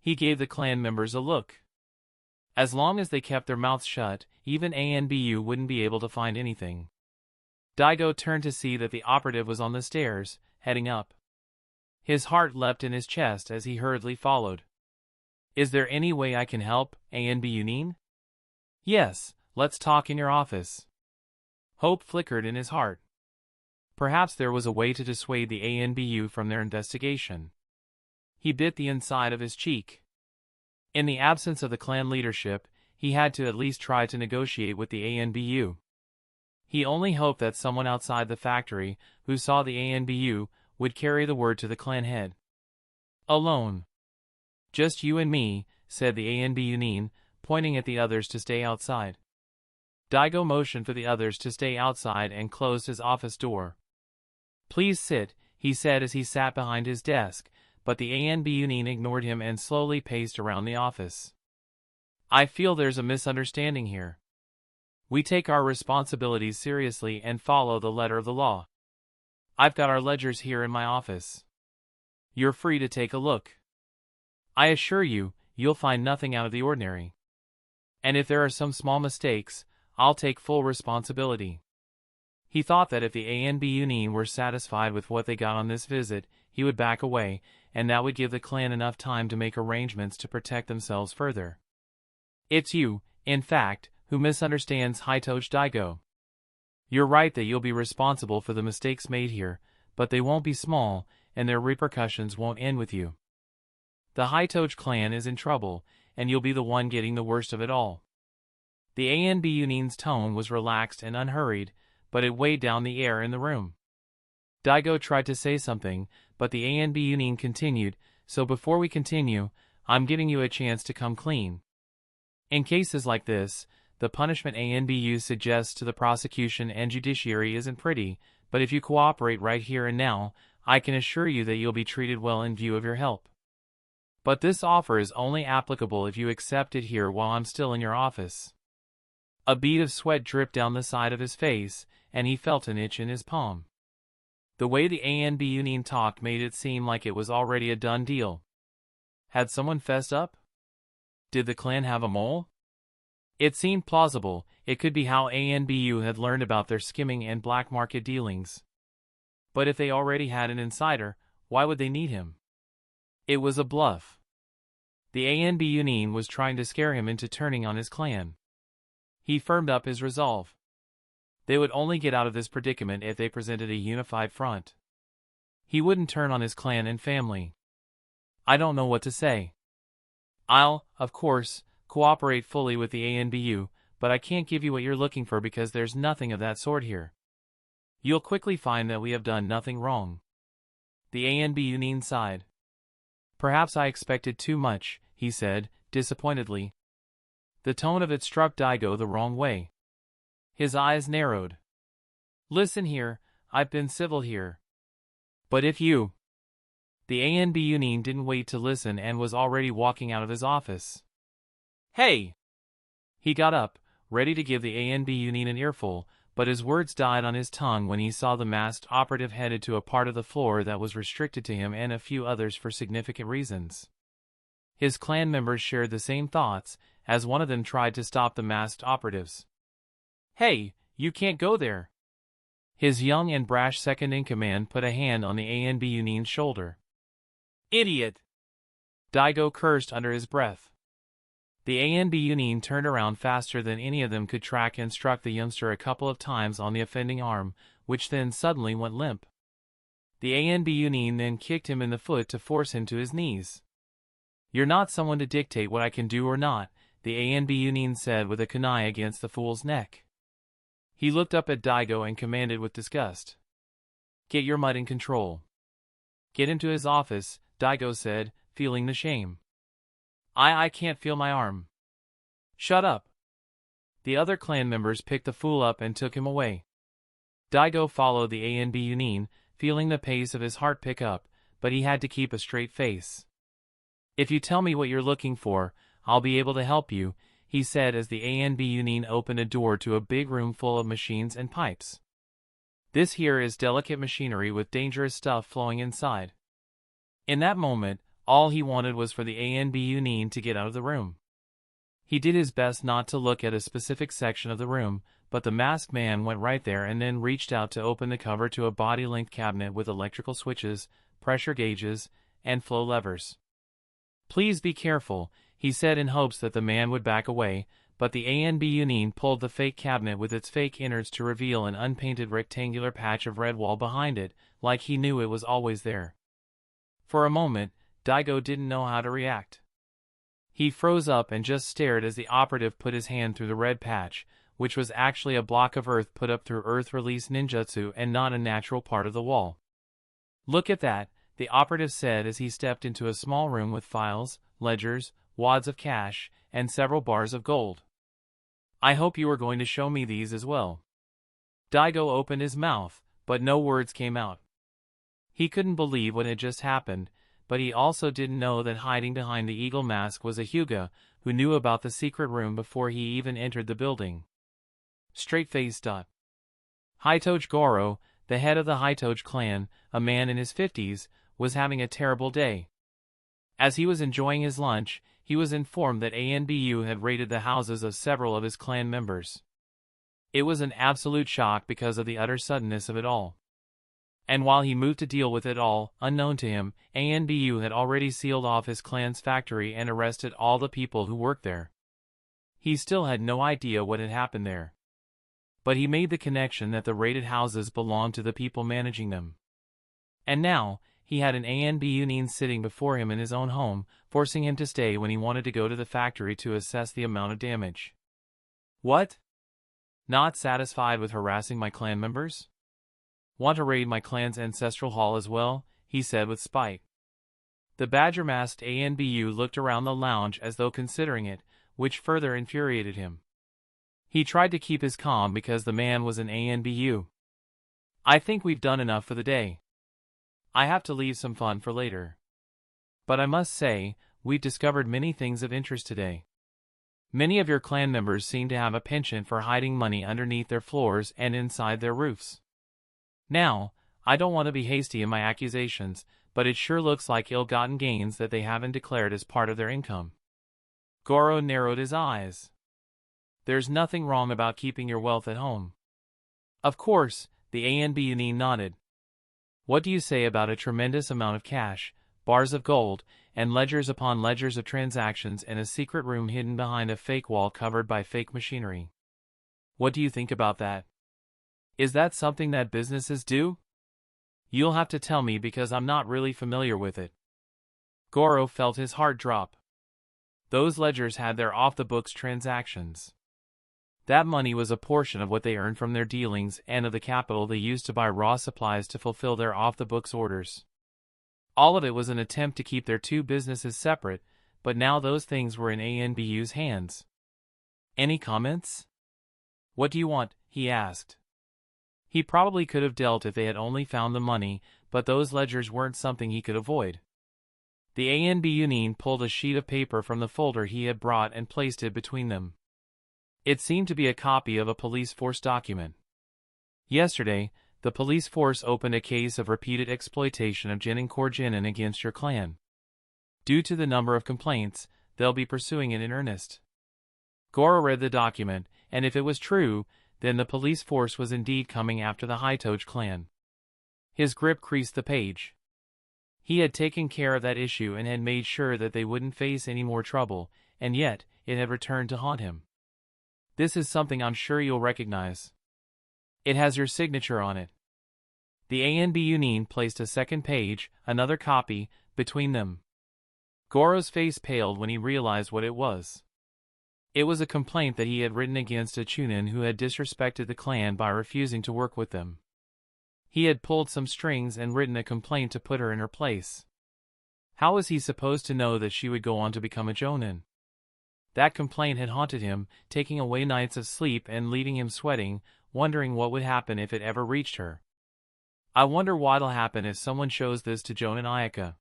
He gave the clan members a look. As long as they kept their mouths shut, even ANBU wouldn't be able to find anything. Daigo turned to see that the operative was on the stairs, heading up. His heart leapt in his chest as he hurriedly followed. Is there any way I can help, ANBU? Yes, let's talk in your office. Hope flickered in his heart. Perhaps there was a way to dissuade the ANBU from their investigation. He bit the inside of his cheek. In the absence of the clan leadership, he had to at least try to negotiate with the ANBU. He only hoped that someone outside the factory, who saw the ANBU, would carry the word to the clan head. Alone. Just you and me, said the ANBU, pointing at the others to stay outside. Daigo motioned for the others to stay outside and closed his office door. Please sit, he said as he sat behind his desk, but the ANBU ignored him and slowly paced around the office. I feel there's a misunderstanding here. We take our responsibilities seriously and follow the letter of the law. I've got our ledgers here in my office. You're free to take a look. I assure you, you'll find nothing out of the ordinary. And if there are some small mistakes, I'll take full responsibility. He thought that if the ANBU were satisfied with what they got on this visit, he would back away, and that would give the clan enough time to make arrangements to protect themselves further. It's you, in fact, who misunderstands Hitoge Daigo. You're right that you'll be responsible for the mistakes made here, but they won't be small, and their repercussions won't end with you. The Hitoge clan is in trouble, and you'll be the one getting the worst of it all. The ANBU's tone was relaxed and unhurried, but it weighed down the air in the room. Daigo tried to say something, but the ANBU continued, so before we continue, I'm giving you a chance to come clean. In cases like this, the punishment ANBU suggests to the prosecution and judiciary isn't pretty, but if you cooperate right here and now, I can assure you that you'll be treated well in view of your help. But this offer is only applicable if you accept it here while I'm still in your office. A bead of sweat dripped down the side of his face, and he felt an itch in his palm. The way the ANBU talked made it seem like it was already a done deal. Had someone fessed up? Did the clan have a mole? It seemed plausible. It could be how ANBU had learned about their skimming and black market dealings. But if they already had an insider, why would they need him? It was a bluff. The ANBU was trying to scare him into turning on his clan. He firmed up his resolve. They would only get out of this predicament if they presented a unified front. He wouldn't turn on his clan and family. I don't know what to say. I'll, of course, cooperate fully with the ANBU, but I can't give you what you're looking for because there's nothing of that sort here. You'll quickly find that we have done nothing wrong. The ANBU sighed. Perhaps I expected too much, he said, disappointedly. The tone of it struck Daigo the wrong way. His eyes narrowed. Listen here, I've been civil here. But if you... The ANBU didn't wait to listen and was already walking out of his office. Hey! He got up, ready to give the ANBU an earful, but his words died on his tongue when he saw the masked operative headed to a part of the floor that was restricted to him and a few others for significant reasons. His clan members shared the same thoughts, as one of them tried to stop the masked operatives. Hey, you can't go there! His young and brash second-in-command put a hand on the ANBU's shoulder. Idiot! Daigo cursed under his breath. The ANBU turned around faster than any of them could track and struck the youngster a couple of times on the offending arm, which then suddenly went limp. The ANBU then kicked him in the foot to force him to his knees. You're not someone to dictate what I can do or not, the Anbunine said with a kunai against the fool's neck. He looked up at Daigo and commanded with disgust. Get your mutt in control. Get him to his office, Daigo said, feeling the shame. I can't feel my arm. Shut up. The other clan members picked the fool up and took him away. Daigo followed the Anbunine, feeling the pace of his heart pick up, but he had to keep a straight face. If you tell me what you're looking for, I'll be able to help you, he said as the Anbunine opened a door to a big room full of machines and pipes. This here is delicate machinery with dangerous stuff flowing inside. In that moment, all he wanted was for the Anbunine to get out of the room. He did his best not to look at a specific section of the room, but the masked man went right there and then reached out to open the cover to a body-length cabinet with electrical switches, pressure gauges, and flow levers. Please be careful, he said in hopes that the man would back away, but the Anbunine pulled the fake cabinet with its fake innards to reveal an unpainted rectangular patch of red wall behind it, like he knew it was always there. For a moment, Daigo didn't know how to react. He froze up and just stared as the operative put his hand through the red patch, which was actually a block of earth put up through earth-release ninjutsu and not a natural part of the wall. Look at that, the operative said as he stepped into a small room with files, ledgers, wads of cash, and several bars of gold. I hope you are going to show me these as well. Daigo opened his mouth, but no words came out. He couldn't believe what had just happened, but he also didn't know that hiding behind the eagle mask was a Hyuga, who knew about the secret room before he even entered the building. Straight-faced. Hitoge Goro, the head of the Hitoge clan, a man in his 50s, was having a terrible day. As he was enjoying his lunch, he was informed that Anbu had raided the houses of several of his clan members. It was an absolute shock because of the utter suddenness of it all. And while he moved to deal with it all, unknown to him, Anbu had already sealed off his clan's factory and arrested all the people who worked there. He still had no idea what had happened there. But he made the connection that the raided houses belonged to the people managing them. And now, he had an Anbunine sitting before him in his own home, forcing him to stay when he wanted to go to the factory to assess the amount of damage. What? Not satisfied with harassing my clan members? Want to raid my clan's ancestral hall as well? He said with spite. The badger-masked Anbu looked around the lounge as though considering it, which further infuriated him. He tried to keep his calm because the man was an Anbu. I think we've done enough for the day. I have to leave some fun for later. But I must say, we've discovered many things of interest today. Many of your clan members seem to have a penchant for hiding money underneath their floors and inside their roofs. Now, I don't want to be hasty in my accusations, but it sure looks like ill-gotten gains that they haven't declared as part of their income. Goro narrowed his eyes. There's nothing wrong about keeping your wealth at home. Of course, the Anbunine nodded. What do you say about a tremendous amount of cash, bars of gold, and ledgers upon ledgers of transactions in a secret room hidden behind a fake wall covered by fake machinery? What do you think about that? Is that something that businesses do? You'll have to tell me because I'm not really familiar with it. Goro felt his heart drop. Those ledgers had their off-the-books transactions. That money was a portion of what they earned from their dealings and of the capital they used to buy raw supplies to fulfill their off-the-books orders. All of it was an attempt to keep their two businesses separate, but now those things were in ANBU's hands. Any comments? What do you want? He asked. He probably could have dealt if they had only found the money, but those ledgers weren't something he could avoid. The Anbunine pulled a sheet of paper from the folder he had brought and placed it between them. It seemed to be a copy of a police force document. Yesterday, the police force opened a case of repeated exploitation of Jinin Korjinin against your clan. Due to the number of complaints, they'll be pursuing it in earnest. Goro read the document, and if it was true, then the police force was indeed coming after the Hitoge clan. His grip creased the page. He had taken care of that issue and had made sure that they wouldn't face any more trouble, and yet, it had returned to haunt him. This is something I'm sure you'll recognize. It has your signature on it. The Anbunine placed a second page, another copy, between them. Goro's face paled when he realized what it was. It was a complaint that he had written against a Chunin who had disrespected the clan by refusing to work with them. He had pulled some strings and written a complaint to put her in her place. How was he supposed to know that she would go on to become a Jonin? That complaint had haunted him, taking away nights of sleep and leaving him sweating, wondering what would happen if it ever reached her. I wonder what'll happen if someone shows this to Jonin Ayaka.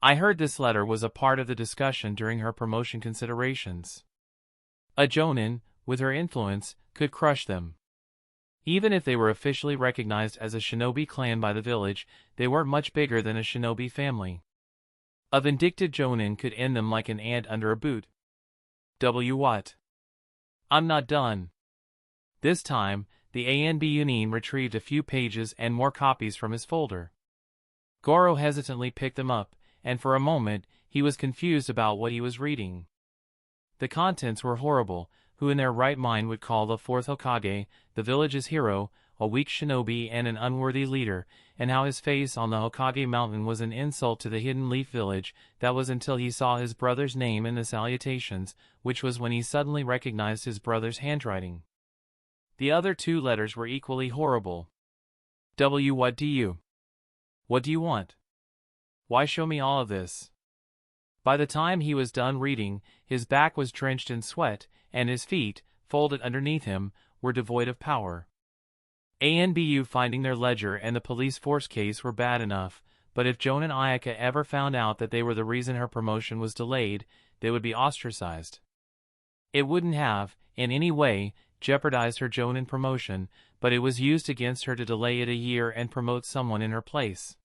I heard this letter was a part of the discussion during her promotion considerations. A Jonin, with her influence, could crush them. Even if they were officially recognized as a shinobi clan by the village, they weren't much bigger than a shinobi family. A vindictive Jonin could end them like an ant under a boot. What? I'm not done. This time, the ANB Yunin retrieved a few pages and more copies from his folder. Goro hesitantly picked them up, and for a moment, he was confused about what he was reading. The contents were horrible. Who in their right mind would call the fourth Hokage, the village's hero, a weak shinobi and an unworthy leader, and how his face on the Hokage mountain was an insult to the Hidden Leaf village. That was until he saw his brother's name in the salutations, which was when he suddenly recognized his brother's handwriting. The other two letters were equally horrible. What do you? What do you want? Why show me all of this? By the time he was done reading, his back was drenched in sweat, and his feet, folded underneath him, were devoid of power. ANBU finding their ledger and the police force case were bad enough, but if Jonin Ayaka ever found out that they were the reason her promotion was delayed, they would be ostracized. It wouldn't have, in any way, jeopardized her Jonin promotion, but it was used against her to delay it a year and promote someone in her place.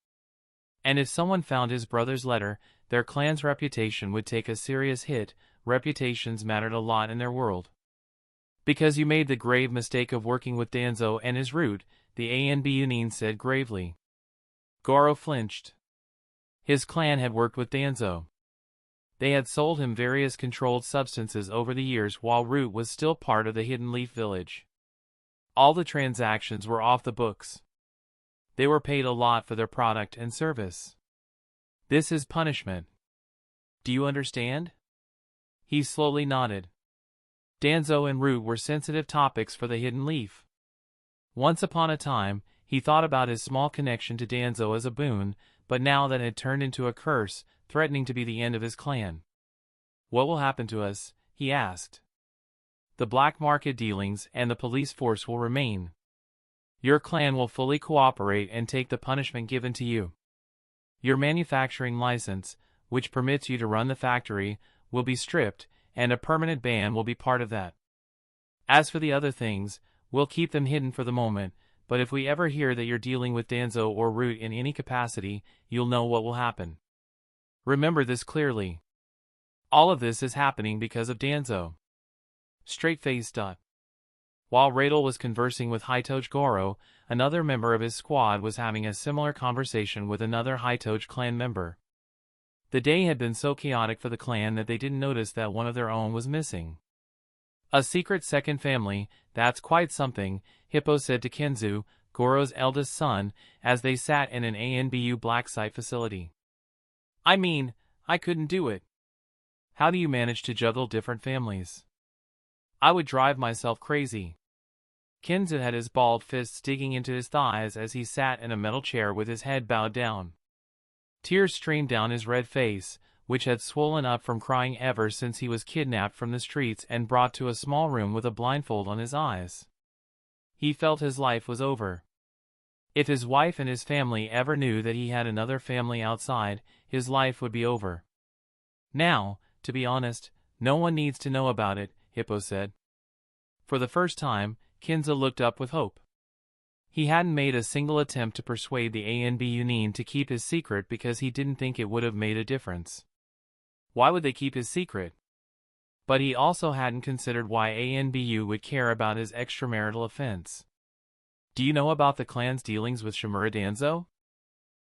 And if someone found his brother's letter, their clan's reputation would take a serious hit. Reputations mattered a lot in their world. Because you made the grave mistake of working with Danzo and his root, the ANB Yunin said gravely. Goro flinched. His clan had worked with Danzo. They had sold him various controlled substances over the years while Root was still part of the Hidden Leaf village. All the transactions were off the books. They were paid a lot for their product and service. This is punishment. Do you understand? He slowly nodded. Danzo and Root were sensitive topics for the Hidden Leaf. Once upon a time, he thought about his small connection to Danzo as a boon, but now that had turned into a curse, threatening to be the end of his clan. What will happen to us? He asked. The black market dealings and the police force will remain. Your clan will fully cooperate and take the punishment given to you. Your manufacturing license, which permits you to run the factory, will be stripped, and a permanent ban will be part of that. As for the other things, we'll keep them hidden for the moment, but if we ever hear that you're dealing with Danzo or Root in any capacity, you'll know what will happen. Remember this clearly. All of this is happening because of Danzo. Straight-faced. While Rael was conversing with Hitouge Goro, another member of his squad was having a similar conversation with another Hitouge clan member. The day had been so chaotic for the clan that they didn't notice that one of their own was missing. A secret second family, that's quite something, Hippo said to Kenzu, Goro's eldest son, as they sat in an ANBU black site facility. I mean, I couldn't do it. How do you manage to juggle different families? I would drive myself crazy. Kenzu had his bald fists digging into his thighs as he sat in a metal chair with his head bowed down. Tears streamed down his red face, which had swollen up from crying ever since he was kidnapped from the streets and brought to a small room with a blindfold on his eyes. He felt his life was over. If his wife and his family ever knew that he had another family outside, his life would be over. Now, to be honest, no one needs to know about it, Hippo said. For the first time, Kenza looked up with hope. He hadn't made a single attempt to persuade the ANB Yunin to keep his secret because he didn't think it would have made a difference. Why would they keep his secret? But he also hadn't considered why ANBU would care about his extramarital offense. Do you know about the clan's dealings with Shimura Danzo?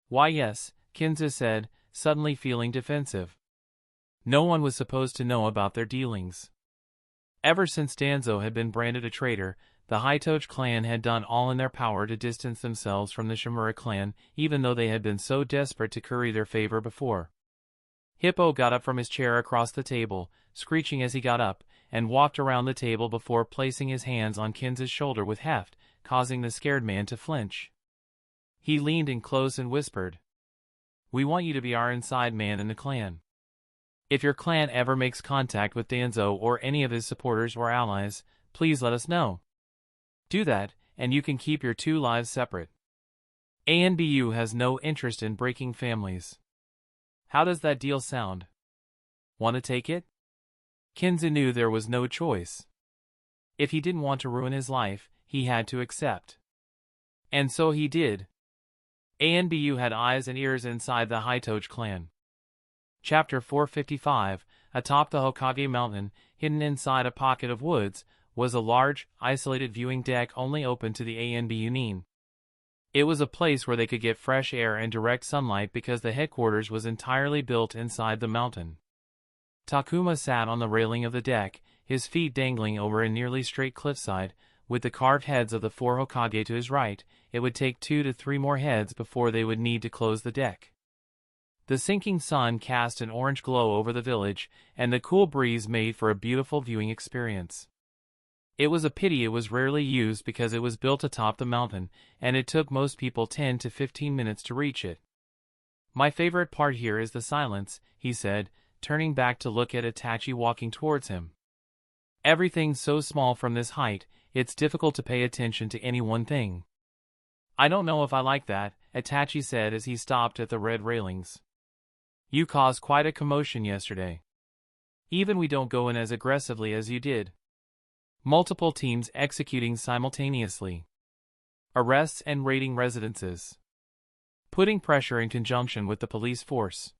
Why yes, Kenza said, suddenly feeling defensive. No one was supposed to know about their dealings. Ever since Danzo had been branded a traitor, the Hitouge clan had done all in their power to distance themselves from the Shimura clan, even though they had been so desperate to curry their favor before. Hippo got up from his chair across the table, screeching as he got up, and walked around the table before placing his hands on Kin's shoulder with heft, causing the scared man to flinch. He leaned in close and whispered, "We want you to be our inside man in the clan. If your clan ever makes contact with Danzo or any of his supporters or allies, please let us know. Do that, and you can keep your two lives separate. ANBU has no interest in breaking families. How does that deal sound? Want to take it?" Kinzu knew there was no choice. If he didn't want to ruin his life, he had to accept. And so he did. ANBU had eyes and ears inside the Hitoge clan. Chapter 455, atop the Hokage mountain, hidden inside a pocket of woods, was a large, isolated viewing deck only open to the ANBU nin. It was a place where they could get fresh air and direct sunlight because the headquarters was entirely built inside the mountain. Takuma sat on the railing of the deck, his feet dangling over a nearly straight cliffside, with the carved heads of the four Hokage to his right. It would take 2 to 3 more heads before they would need to close the deck. The sinking sun cast an orange glow over the village, and the cool breeze made for a beautiful viewing experience. It was a pity it was rarely used because it was built atop the mountain, and it took most people 10 to 15 minutes to reach it. "My favorite part here is the silence," he said, turning back to look at Itachi walking towards him. "Everything's so small from this height, it's difficult to pay attention to any one thing." "I don't know if I like that," Itachi said as he stopped at the red railings. "You caused quite a commotion yesterday. Even we don't go in as aggressively as you did. Multiple teams executing simultaneously. Arrests and raiding residences. Putting pressure in conjunction with the police force.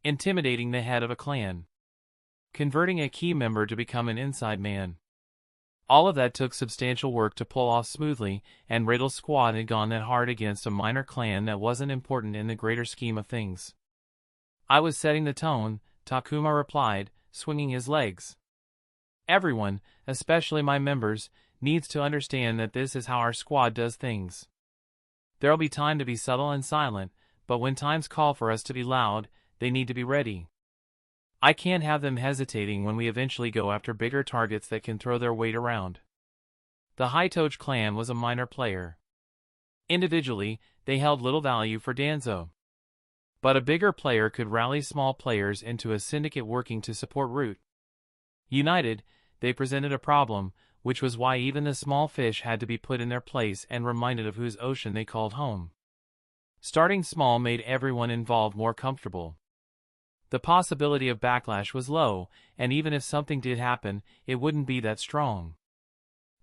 Intimidating the head of a clan. Converting a key member to become an inside man. All of that took substantial work to pull off smoothly, and Rael's squad had gone that hard against a minor clan that wasn't important in the greater scheme of things." "I was setting the tone," Takuma replied, swinging his legs. "Everyone, especially my members, needs to understand that this is how our squad does things. There'll be time to be subtle and silent, but when times call for us to be loud, they need to be ready. I can't have them hesitating when we eventually go after bigger targets that can throw their weight around." The Hitoge clan was a minor player. Individually, they held little value for Danzo. But a bigger player could rally small players into a syndicate working to support Root. United, they presented a problem, which was why even the small fish had to be put in their place and reminded of whose ocean they called home. Starting small made everyone involved more comfortable. The possibility of backlash was low, and even if something did happen, it wouldn't be that strong.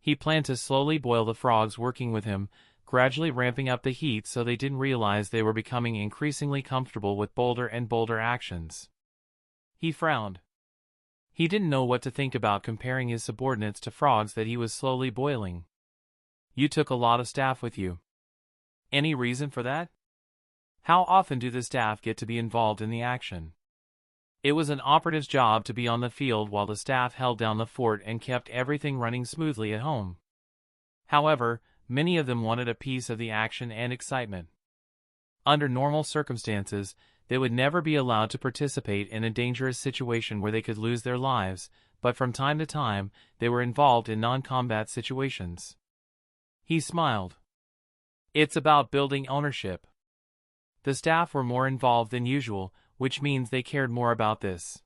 He planned to slowly boil the frogs working with him, gradually ramping up the heat so they didn't realize they were becoming increasingly comfortable with bolder and bolder actions. He frowned. He didn't know what to think about comparing his subordinates to frogs that he was slowly boiling. "You took a lot of staff with you. Any reason for that? How often do the staff get to be involved in the action?" It was an operative's job to be on the field while the staff held down the fort and kept everything running smoothly at home. However, many of them wanted a piece of the action and excitement. Under normal circumstances, they would never be allowed to participate in a dangerous situation where they could lose their lives, but from time to time, they were involved in non-combat situations. He smiled. "It's about building ownership." The staff were more involved than usual, which means they cared more about this.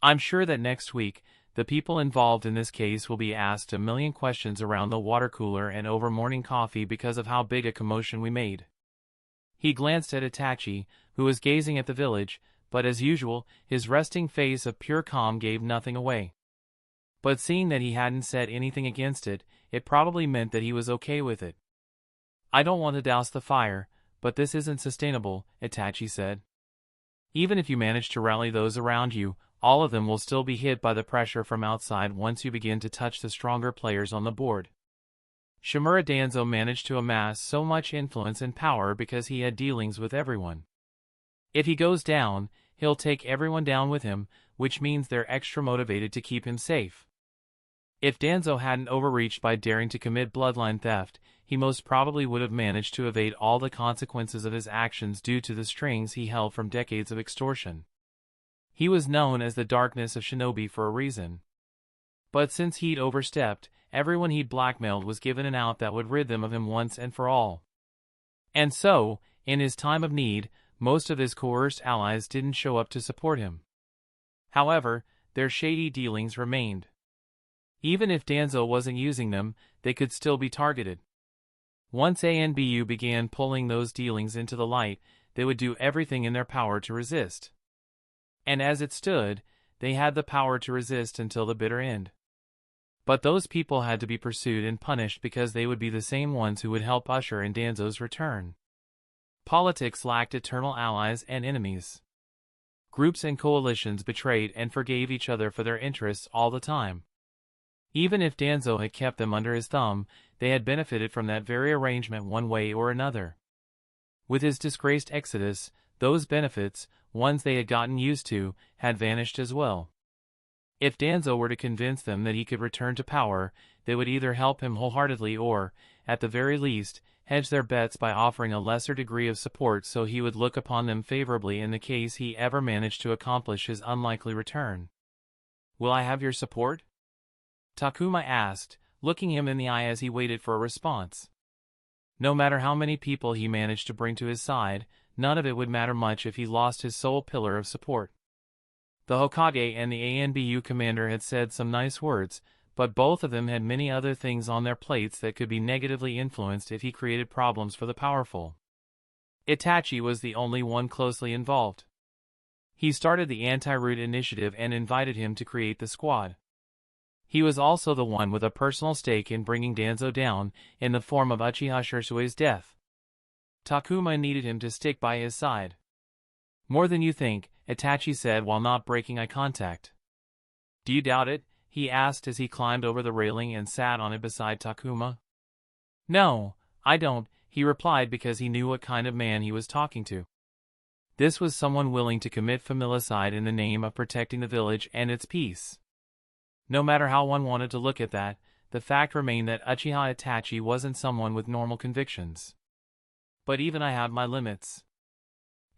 "I'm sure that next week, the people involved in this case will be asked a million questions around the water cooler and over morning coffee because of how big a commotion we made." He glanced at Itachi, who was gazing at the village, but as usual, his resting face of pure calm gave nothing away. But seeing that he hadn't said anything against it, it probably meant that he was okay with it. "I don't want to douse the fire, but this isn't sustainable," Itachi said. "Even if you manage to rally those around you, all of them will still be hit by the pressure from outside once you begin to touch the stronger players on the board." Shimura Danzo managed to amass so much influence and power because he had dealings with everyone. If he goes down, he'll take everyone down with him, which means they're extra motivated to keep him safe. If Danzo hadn't overreached by daring to commit bloodline theft, he most probably would have managed to evade all the consequences of his actions due to the strings he held from decades of extortion. He was known as the Darkness of Shinobi for a reason. But since he'd overstepped, everyone he'd blackmailed was given an out that would rid them of him once and for all. And so, in his time of need, most of his coerced allies didn't show up to support him. However, their shady dealings remained. Even if Danzo wasn't using them, they could still be targeted. Once ANBU began pulling those dealings into the light, they would do everything in their power to resist. And as it stood, they had the power to resist until the bitter end. But those people had to be pursued and punished because they would be the same ones who would help usher in Danzo's return. Politics lacked eternal allies and enemies. Groups and coalitions betrayed and forgave each other for their interests all the time. Even if Danzo had kept them under his thumb, they had benefited from that very arrangement one way or another. With his disgraced exodus, those benefits, ones they had gotten used to, had vanished as well. If Danzo were to convince them that he could return to power, they would either help him wholeheartedly or, at the very least, hedge their bets by offering a lesser degree of support so he would look upon them favorably in the case he ever managed to accomplish his unlikely return. "Will I have your support?" Takuma asked, looking him in the eye as he waited for a response. No matter how many people he managed to bring to his side, none of it would matter much if he lost his sole pillar of support. The Hokage and the ANBU commander had said some nice words, but both of them had many other things on their plates that could be negatively influenced if he created problems for the powerful. Itachi was the only one closely involved. He started the anti-root initiative and invited him to create the squad. He was also the one with a personal stake in bringing Danzo down, in the form of Uchiha Shirsue's death. Takuma needed him to stick by his side. "More than you think," Itachi said while not breaking eye contact. "Do you doubt it?" he asked as he climbed over the railing and sat on it beside Takuma. "No, I don't," he replied because he knew what kind of man he was talking to. This was someone willing to commit familicide in the name of protecting the village and its peace. No matter how one wanted to look at that, the fact remained that Uchiha Itachi wasn't someone with normal convictions. But even I have my limits.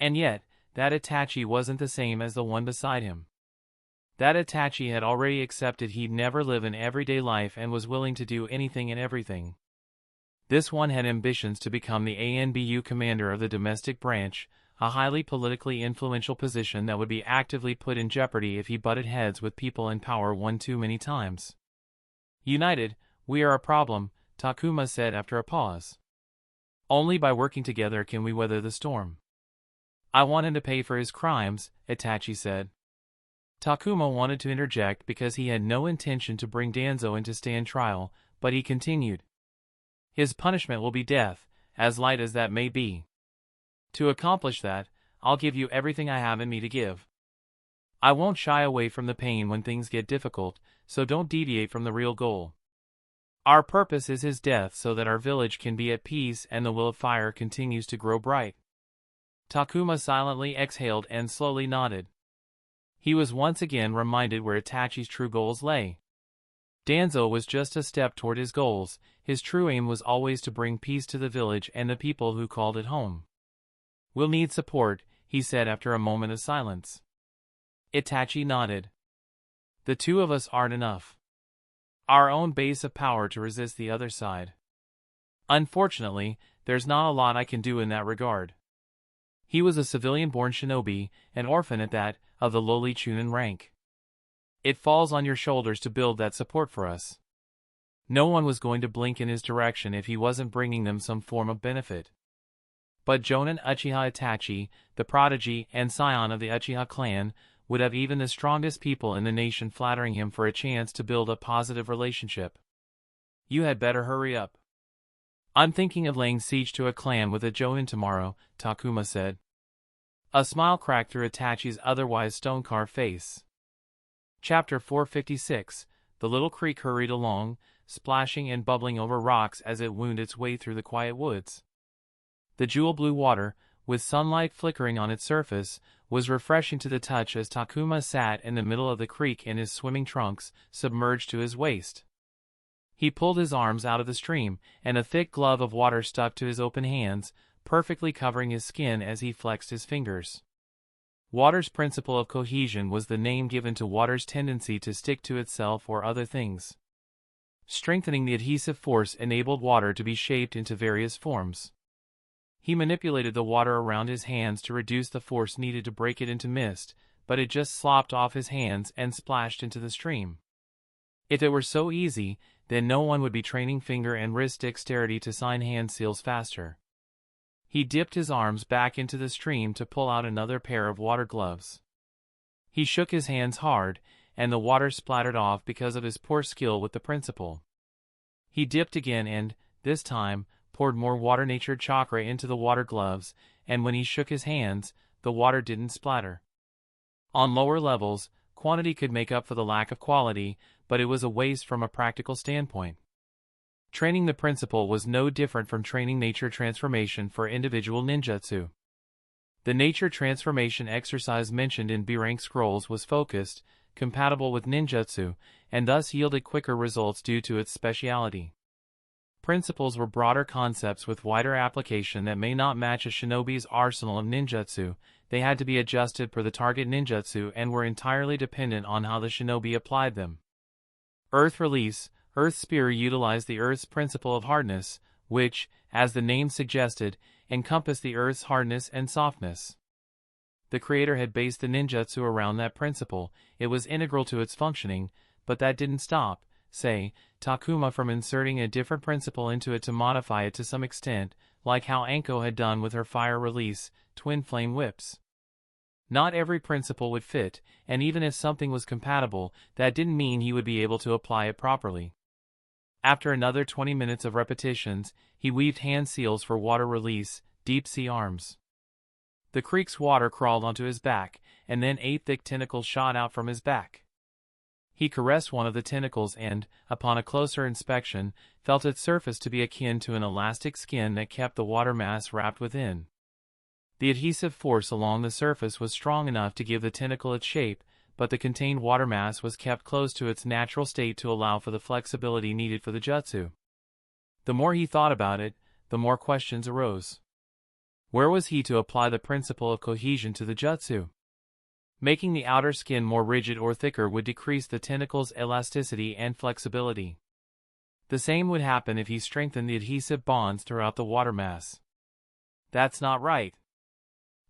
And yet, that Itachi wasn't the same as the one beside him. That Itachi had already accepted he'd never live an everyday life and was willing to do anything and everything. This one had ambitions to become the ANBU commander of the domestic branch, a highly politically influential position that would be actively put in jeopardy if he butted heads with people in power one too many times. "United, we are a problem," Takuma said after a pause. "Only by working together can we weather the storm." "I want him to pay for his crimes," Itachi said. Takuma wanted to interject because he had no intention to bring Danzo into stand trial, but he continued. "His punishment will be death, as light as that may be. To accomplish that, I'll give you everything I have in me to give. I won't shy away from the pain when things get difficult, so don't deviate from the real goal. Our purpose is his death so that our village can be at peace and the will of fire continues to grow bright." Takuma silently exhaled and slowly nodded. He was once again reminded where Itachi's true goals lay. Danzo was just a step toward his goals. His true aim was always to bring peace to the village and the people who called it home. "We'll need support," he said after a moment of silence. Itachi nodded. "The two of us aren't enough. Our own base of power to resist the other side. Unfortunately, there's not a lot I can do in that regard." He was a civilian-born shinobi, an orphan at that, of the lowly Chunin rank. "It falls on your shoulders to build that support for us." No one was going to blink in his direction if he wasn't bringing them some form of benefit. But Jonin Uchiha Itachi, the prodigy and scion of the Uchiha clan, would have even the strongest people in the nation flattering him for a chance to build a positive relationship. "You had better hurry up. I'm thinking of laying siege to a clan with a Jonin tomorrow," Takuma said. A smile cracked through Itachi's otherwise stone-carved face. Chapter 456, The little creek hurried along, splashing and bubbling over rocks as it wound its way through the quiet woods. The jewel-blue water, with sunlight flickering on its surface, was refreshing to the touch as Takuma sat in the middle of the creek in his swimming trunks, submerged to his waist. He pulled his arms out of the stream, and a thick glove of water stuck to his open hands, perfectly covering his skin as he flexed his fingers. Water's principle of cohesion was the name given to water's tendency to stick to itself or other things. Strengthening the adhesive force enabled water to be shaped into various forms. He manipulated the water around his hands to reduce the force needed to break it into mist, but it just slopped off his hands and splashed into the stream. If it were so easy, then no one would be training finger and wrist dexterity to sign hand seals faster. He dipped his arms back into the stream to pull out another pair of water gloves. He shook his hands hard, and the water splattered off because of his poor skill with the principle. He dipped again and, this time, poured more water-natured chakra into the water gloves, and when he shook his hands, the water didn't splatter. On lower levels, quantity could make up for the lack of quality, but it was a waste from a practical standpoint. Training the principle was no different from training nature transformation for individual ninjutsu. The nature transformation exercise mentioned in B-rank scrolls was focused, compatible with ninjutsu, and thus yielded quicker results due to its speciality. Principles were broader concepts with wider application that may not match a shinobi's arsenal of ninjutsu. They had to be adjusted per the target ninjutsu and were entirely dependent on how the shinobi applied them. Earth Release. Earth Spear utilized the Earth's principle of hardness, which, as the name suggested, encompassed the Earth's hardness and softness. The creator had based the ninjutsu around that principle. It was integral to its functioning, but that didn't stop, say, Takuma from inserting a different principle into it to modify it to some extent, like how Anko had done with her fire release, twin flame whips. Not every principle would fit, and even if something was compatible, that didn't mean he would be able to apply it properly. After another 20 minutes of repetitions, he weaved hand seals for water release, deep sea arms. The creek's water crawled onto his back, and then 8 thick tentacles shot out from his back. He caressed one of the tentacles and, upon a closer inspection, felt its surface to be akin to an elastic skin that kept the water mass wrapped within. The adhesive force along the surface was strong enough to give the tentacle its shape, but the contained water mass was kept close to its natural state to allow for the flexibility needed for the jutsu. The more he thought about it, the more questions arose. Where was he to apply the principle of cohesion to the jutsu? Making the outer skin more rigid or thicker would decrease the tentacle's elasticity and flexibility. The same would happen if he strengthened the adhesive bonds throughout the water mass. That's not right.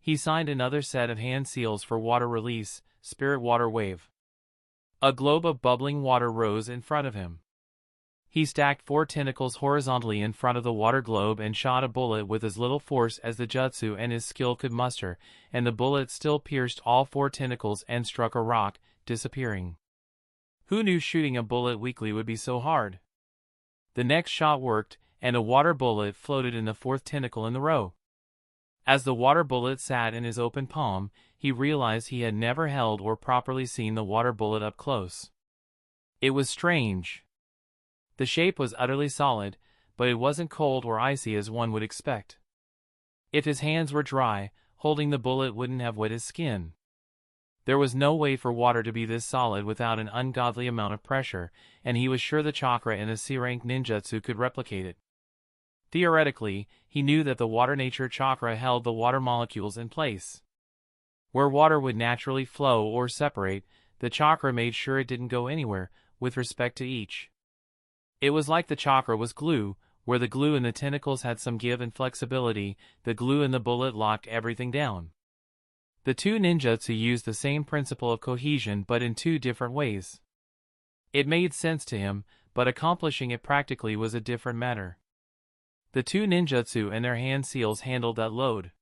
He signed another set of hand seals for water release, Spirit Water Wave. A globe of bubbling water rose in front of him. He stacked 4 tentacles horizontally in front of the water globe and shot a bullet with as little force as the jutsu and his skill could muster, and the bullet still pierced all 4 tentacles and struck a rock, disappearing. Who knew shooting a bullet weakly would be so hard? The next shot worked, and a water bullet floated in the 4th tentacle in the row. As the water bullet sat in his open palm, he realized he had never held or properly seen the water bullet up close. It was strange. The shape was utterly solid, but it wasn't cold or icy as one would expect. If his hands were dry, holding the bullet wouldn't have wet his skin. There was no way for water to be this solid without an ungodly amount of pressure, and he was sure the chakra in a C-rank ninjutsu could replicate it. Theoretically, he knew that the water nature chakra held the water molecules in place. Where water would naturally flow or separate, the chakra made sure it didn't go anywhere, with respect to each. It was like the chakra was glue. Where the glue in the tentacles had some give and flexibility, the glue in the bullet locked everything down. The 2 ninjutsu used the same principle of cohesion but in 2 different ways. It made sense to him, but accomplishing it practically was a different matter. The 2 ninjutsu and their hand seals handled that load.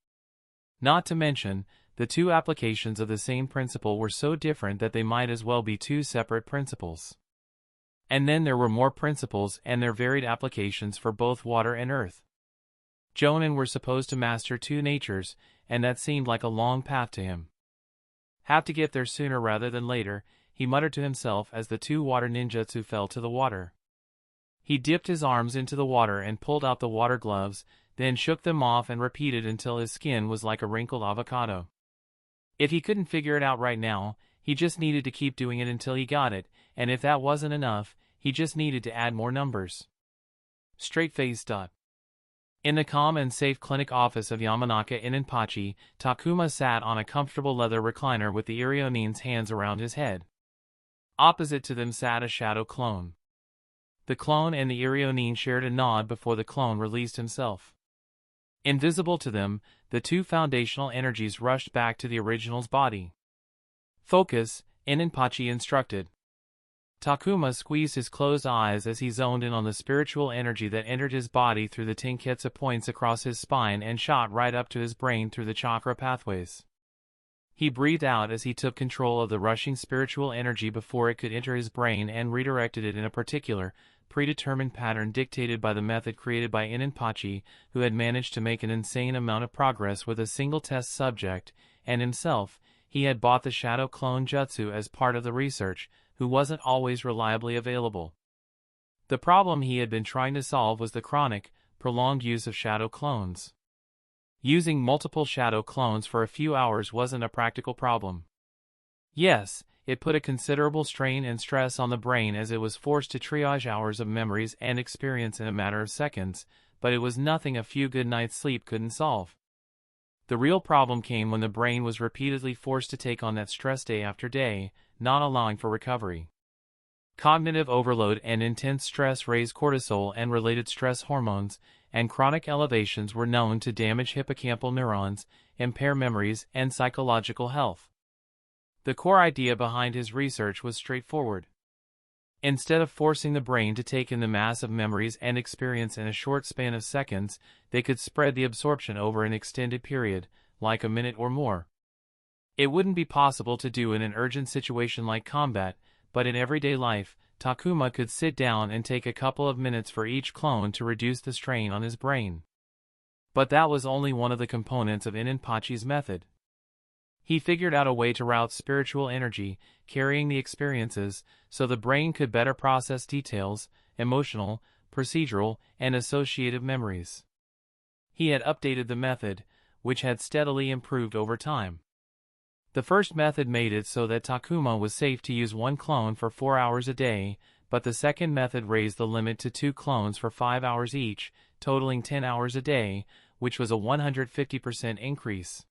Not to mention, the 2 applications of the same principle were so different that they might as well be 2 separate principles. And then there were more principles and their varied applications for both water and earth. Jonin were supposed to master 2 natures, and that seemed like a long path to him. Have to get there sooner rather than later, he muttered to himself as the 2 water ninjutsu fell to the water. He dipped his arms into the water and pulled out the water gloves, then shook them off and repeated until his skin was like a wrinkled avocado. If he couldn't figure it out right now, he just needed to keep doing it until he got it, and if that wasn't enough, he just needed to add more numbers. Straight-faced. In the calm and safe clinic office of Yamanaka Ininpachi, Takuma sat on a comfortable leather recliner with the Irionin's hands around his head. Opposite to them sat a shadow clone. The clone and the Irionin shared a nod before the clone released himself. Invisible to them, the two foundational energies rushed back to the original's body. Focus, Ininpachi instructed. Takuma squeezed his closed eyes as he zoned in on the spiritual energy that entered his body through the Tenketsu points across his spine and shot right up to his brain through the chakra pathways. He breathed out as he took control of the rushing spiritual energy before it could enter his brain and redirected it in a particular, predetermined pattern dictated by the method created by Ininpachi, who had managed to make an insane amount of progress with a single test subject, and himself. He had bought the Shadow Clone Jutsu as part of the research, who wasn't always reliably available. The problem he had been trying to solve was the chronic, prolonged use of shadow clones. Using multiple shadow clones for a few hours wasn't a practical problem. Yes, it put a considerable strain and stress on the brain as it was forced to triage hours of memories and experience in a matter of seconds, but it was nothing a few good nights' sleep couldn't solve. The real problem came when the brain was repeatedly forced to take on that stress day after day, not allowing for recovery. Cognitive overload and intense stress raised cortisol and related stress hormones, and chronic elevations were known to damage hippocampal neurons, impair memories, and psychological health. The core idea behind his research was straightforward. Instead of forcing the brain to take in the mass of memories and experience in a short span of seconds, they could spread the absorption over an extended period, like a minute or more. It wouldn't be possible to do in an urgent situation like combat, but in everyday life, Takuma could sit down and take a couple of minutes for each clone to reduce the strain on his brain. But that was only one of the components of Ininpachi's method. He figured out a way to route spiritual energy, carrying the experiences, so the brain could better process details, emotional, procedural, and associative memories. He had updated the method, which had steadily improved over time. The first method made it so that Takuma was safe to use one clone for 4 hours a day, but the second method raised the limit to 2 clones for 5 hours each, totaling 10 hours a day, which was a 150% increase.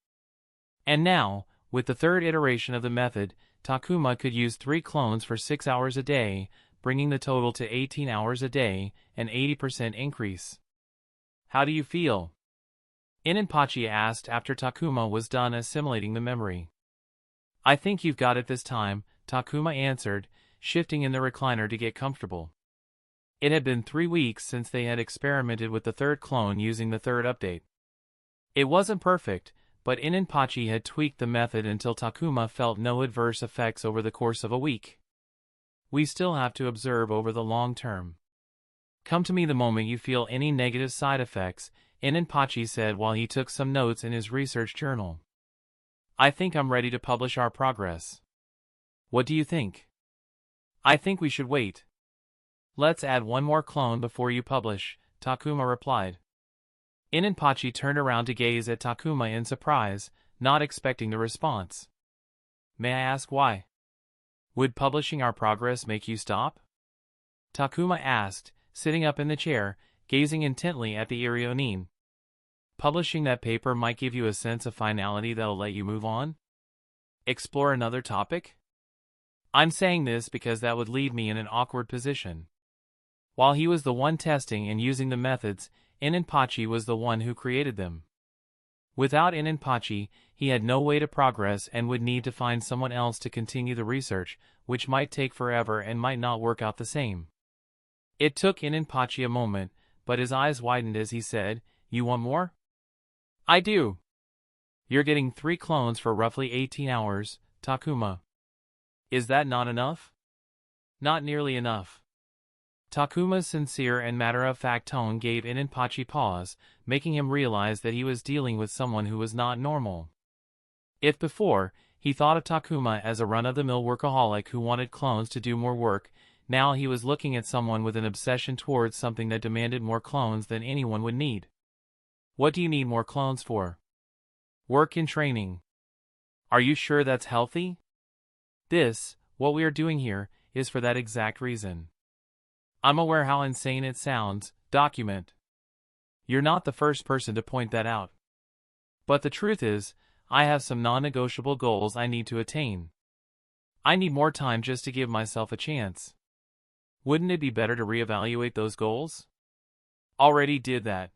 And now, with the third iteration of the method, Takuma could use 3 clones for 6 hours a day, bringing the total to 18 hours a day, an 80% increase. How do you feel? Ininpachi asked after Takuma was done assimilating the memory. I think you've got it this time, Takuma answered, shifting in the recliner to get comfortable. It had been 3 weeks since they had experimented with the third clone using the third update. It wasn't perfect, but Ininpachi had tweaked the method until Takuma felt no adverse effects over the course of a week. We still have to observe over the long term. Come to me the moment you feel any negative side effects, Ininpachi said while he took some notes in his research journal. I think I'm ready to publish our progress. What do you think? I think we should wait. Let's add one more clone before you publish, Takuma replied. Ininpachi turned around to gaze at Takuma in surprise, not expecting the response. May I ask why? Would publishing our progress make you stop? Takuma asked, sitting up in the chair, gazing intently at the Irionin. Publishing that paper might give you a sense of finality that'll let you move on? Explore another topic? I'm saying this because that would leave me in an awkward position. While he was the one testing and using the methods, Ininpachi was the one who created them. Without Ininpachi, he had no way to progress and would need to find someone else to continue the research, which might take forever and might not work out the same. It took Ininpachi a moment, but his eyes widened as he said, "You want more?" I do. You're getting 3 clones for roughly 18 hours, Takuma. Is that not enough? Not nearly enough. Takuma's sincere and matter-of-fact tone gave Ininpachi pause, making him realize that he was dealing with someone who was not normal. If before, he thought of Takuma as a run-of-the-mill workaholic who wanted clones to do more work, now he was looking at someone with an obsession towards something that demanded more clones than anyone would need. What do you need more clones for? Work and training. Are you sure that's healthy? What we are doing here, is for that exact reason. I'm aware how insane it sounds, document. You're not the first person to point that out. But the truth is, I have some non-negotiable goals I need to attain. I need more time just to give myself a chance. Wouldn't it be better to reevaluate those goals? Already did that.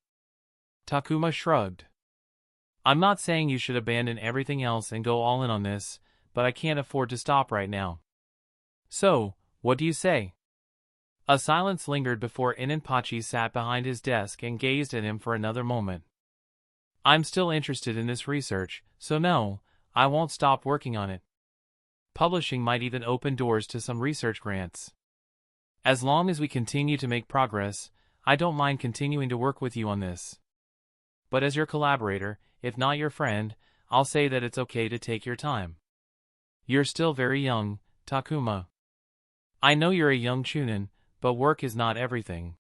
Takuma shrugged. I'm not saying you should abandon everything else and go all in on this, but I can't afford to stop right now. So, what do you say? A silence lingered before Inenpachi sat behind his desk and gazed at him for another moment. I'm still interested in this research, so no, I won't stop working on it. Publishing might even open doors to some research grants. As long as we continue to make progress, I don't mind continuing to work with you on this. But as your collaborator, if not your friend, I'll say that it's okay to take your time. You're still very young, Takuma. I know you're a young chunin, but work is not everything.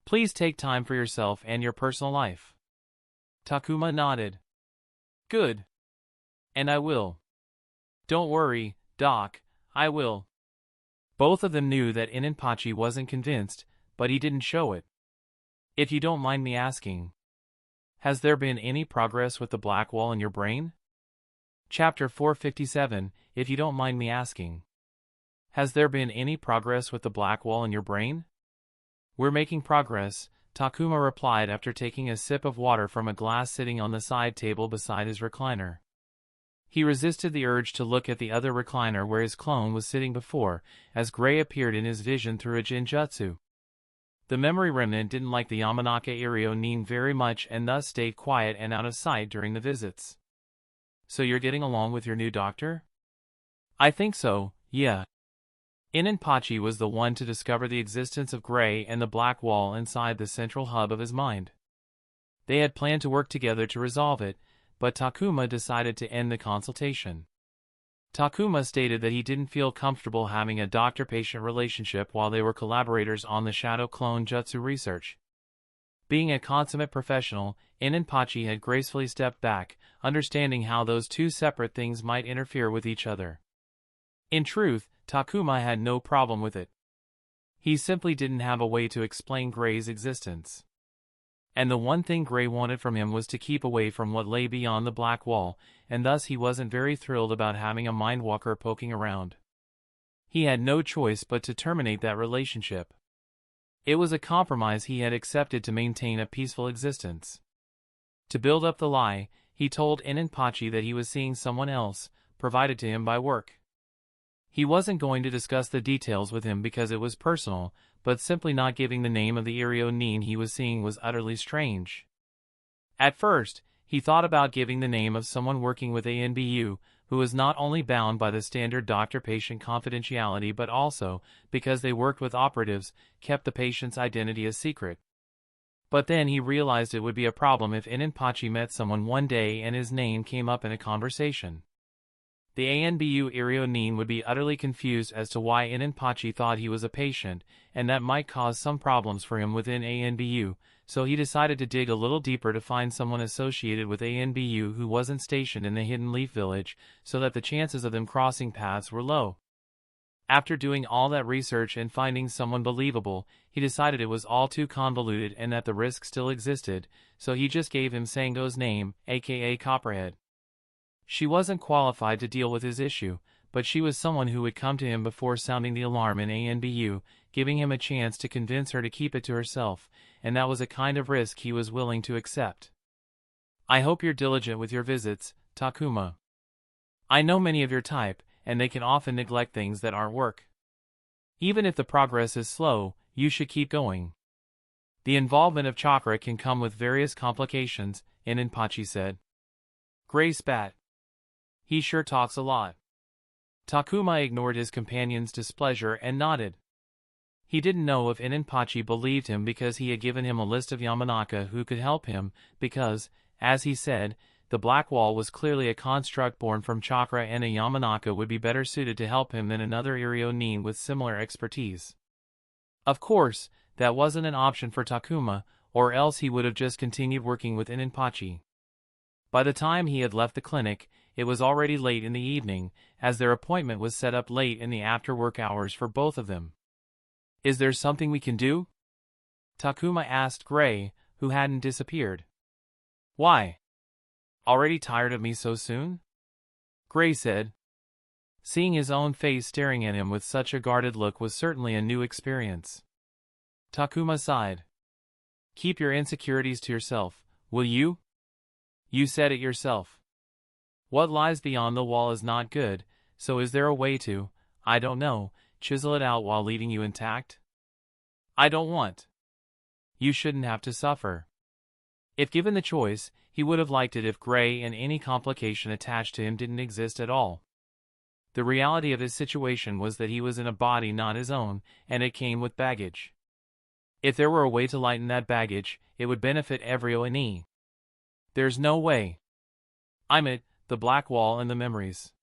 Please take time for yourself and your personal life. Takuma nodded. Good. And I will. Don't worry, Doc, I will. Both of them knew that Inenpachi wasn't convinced, but he didn't show it. If you don't mind me asking, has there been any progress with the black wall in your brain? Chapter 457, if you don't mind me asking. Has there been any progress with the black wall in your brain? We're making progress, Takuma replied after taking a sip of water from a glass sitting on the side table beside his recliner. He resisted the urge to look at the other recliner where his clone was sitting before, as Gray appeared in his vision through a Jinjutsu. The memory remnant didn't like the Yamanaka Iryo Nin very much and thus stayed quiet and out of sight during the visits. So you're getting along with your new doctor? I think so, yeah. Inenpachi was the one to discover the existence of Gray and the black wall inside the central hub of his mind. They had planned to work together to resolve it, but Takuma decided to end the consultation. Takuma stated that he didn't feel comfortable having a doctor-patient relationship while they were collaborators on the Shadow Clone Jutsu research. Being a consummate professional, Inenpachi had gracefully stepped back, understanding how those two separate things might interfere with each other. In truth, Takuma had no problem with it. He simply didn't have a way to explain Gray's existence. And the one thing Gray wanted from him was to keep away from what lay beyond the black wall, and thus he wasn't very thrilled about having a mindwalker poking around. He had no choice but to terminate that relationship. It was a compromise he had accepted to maintain a peaceful existence. To build up the lie, he told Inenpachi that he was seeing someone else, provided to him by work. He wasn't going to discuss the details with him because it was personal, but simply not giving the name of the Iryo Nin he was seeing was utterly strange. At first, he thought about giving the name of someone working with ANBU, who was not only bound by the standard doctor-patient confidentiality but also, because they worked with operatives, kept the patient's identity a secret. But then he realized it would be a problem if Inenpachi met someone one day and his name came up in a conversation. The ANBU Iryo Nin would be utterly confused as to why Inenpachi thought he was a patient, and that might cause some problems for him within ANBU, so he decided to dig a little deeper to find someone associated with ANBU who wasn't stationed in the Hidden Leaf Village, so that the chances of them crossing paths were low. After doing all that research and finding someone believable, he decided it was all too convoluted and that the risk still existed, so he just gave him Sango's name, aka Copperhead. She wasn't qualified to deal with his issue, but she was someone who would come to him before sounding the alarm in ANBU, giving him a chance to convince her to keep it to herself, and that was a kind of risk he was willing to accept. I hope you're diligent with your visits, Takuma. I know many of your type, and they can often neglect things that aren't work. Even if the progress is slow, you should keep going. The involvement of chakra can come with various complications, Inenpachi said. Gray spat. He sure talks a lot. Takuma ignored his companion's displeasure and nodded. He didn't know if Inenpachi believed him because he had given him a list of Yamanaka who could help him, because, as he said, the Black Wall was clearly a construct born from chakra and a Yamanaka would be better suited to help him than another Iryo Nin with similar expertise. Of course, that wasn't an option for Takuma, or else he would have just continued working with Inenpachi. By the time he had left the clinic, it was already late in the evening, as their appointment was set up late in the after-work hours for both of them. Is there something we can do? Takuma asked Gray, who hadn't disappeared. Why? Already tired of me so soon? Gray said. Seeing his own face staring at him with such a guarded look was certainly a new experience. Takuma sighed. Keep your insecurities to yourself, will you? You said it yourself. What lies beyond the wall is not good, so is there a way to, I don't know, chisel it out while leaving you intact? I don't want. You shouldn't have to suffer. If given the choice, he would have liked it if Gray and any complication attached to him didn't exist at all. The reality of his situation was that he was in a body not his own, and it came with baggage. If there were a way to lighten that baggage, it would benefit every ONE. There's no way. I'm it, the black wall and the memories.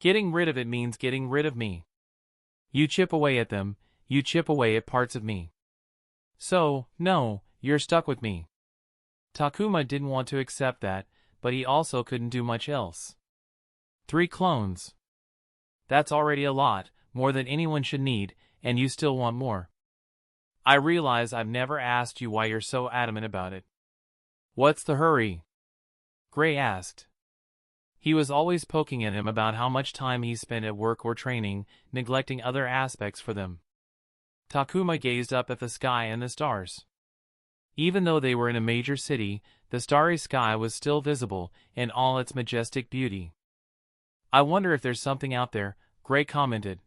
Getting rid of it means getting rid of me. You chip away at them, you chip away at parts of me. So, no, you're stuck with me. Takuma didn't want to accept that, but he also couldn't do much else. 3 clones. That's already a lot, more than anyone should need, and you still want more. I realize I've never asked you why you're so adamant about it. What's the hurry? Gray asked. He was always poking at him about how much time he spent at work or training, neglecting other aspects for them. Takuma gazed up at the sky and the stars. Even though they were in a major city, the starry sky was still visible in all its majestic beauty. I wonder if there's something out there, Gray commented.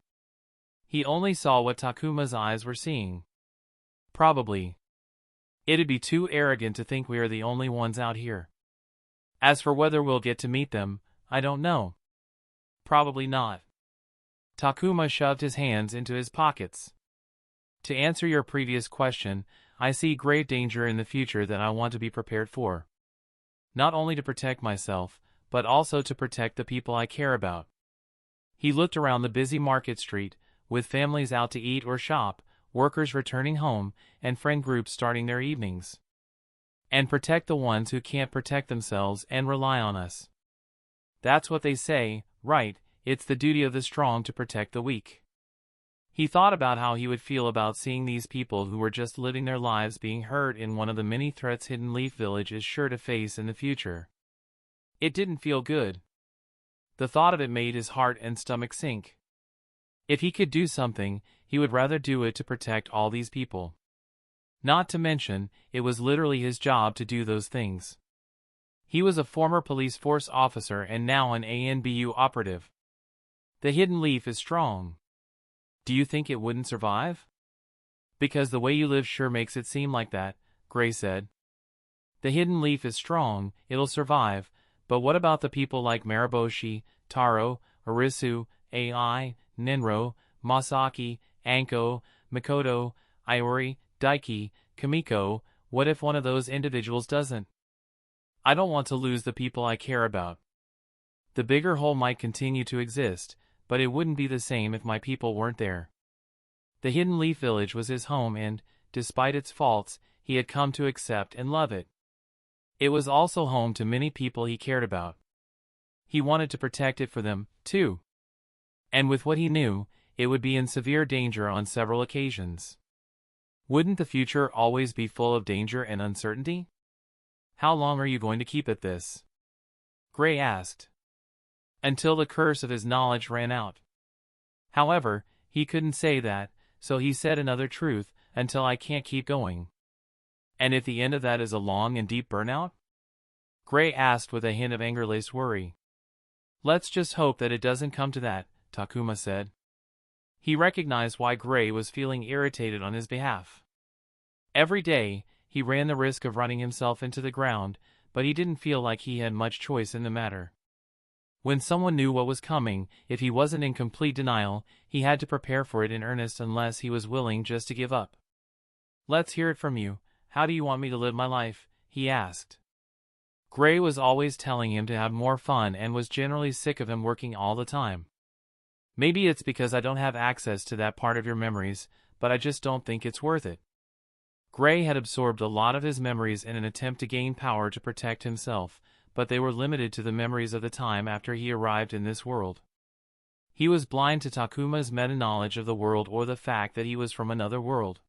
He only saw what Takuma's eyes were seeing. Probably. It'd be too arrogant to think we are the only ones out here. As for whether we'll get to meet them, I don't know. Probably not. Takuma shoved his hands into his pockets. To answer your previous question, I see great danger in the future that I want to be prepared for. Not only to protect myself, but also to protect the people I care about. He looked around the busy market street, with families out to eat or shop, workers returning home, and friend groups starting their evenings. And protect the ones who can't protect themselves and rely on us. That's what they say, right? It's the duty of the strong to protect the weak. He thought about how he would feel about seeing these people who were just living their lives being hurt in one of the many threats Hidden Leaf Village is sure to face in the future. It didn't feel good. The thought of it made his heart and stomach sink. If he could do something, he would rather do it to protect all these people. Not to mention, it was literally his job to do those things. He was a former police force officer and now an ANBU operative. The Hidden Leaf is strong. Do you think it wouldn't survive? Because the way you live sure makes it seem like that, Gray said. The Hidden Leaf is strong, it'll survive, but what about the people like Mariboshi, Taro, Arisu, AI, Nenro, Masaki, Anko, Mikoto, Iori, Daiki, Kamiko? What if one of those individuals doesn't? I don't want to lose the people I care about. The bigger whole might continue to exist, but it wouldn't be the same if my people weren't there. The Hidden Leaf Village was his home and, despite its faults, he had come to accept and love it. It was also home to many people he cared about. He wanted to protect it for them, too. And with what he knew, it would be in severe danger on several occasions. Wouldn't the future always be full of danger and uncertainty? How long are you going to keep at this? Gray asked. Until the curse of his knowledge ran out. However, he couldn't say that, so he said another truth, until I can't keep going. And if the end of that is a long and deep burnout? Gray asked with a hint of anger-laced worry. Let's just hope that it doesn't come to that, Takuma said. He recognized why Gray was feeling irritated on his behalf. Every day, he ran the risk of running himself into the ground, but he didn't feel like he had much choice in the matter. When someone knew what was coming, if he wasn't in complete denial, he had to prepare for it in earnest unless he was willing just to give up. Let's hear it from you. How do you want me to live my life? He asked. Gray was always telling him to have more fun and was generally sick of him working all the time. Maybe it's because I don't have access to that part of your memories, but I just don't think it's worth it. Gray had absorbed a lot of his memories in an attempt to gain power to protect himself, but they were limited to the memories of the time after he arrived in this world. He was blind to Takuma's meta-knowledge of the world or the fact that he was from another world.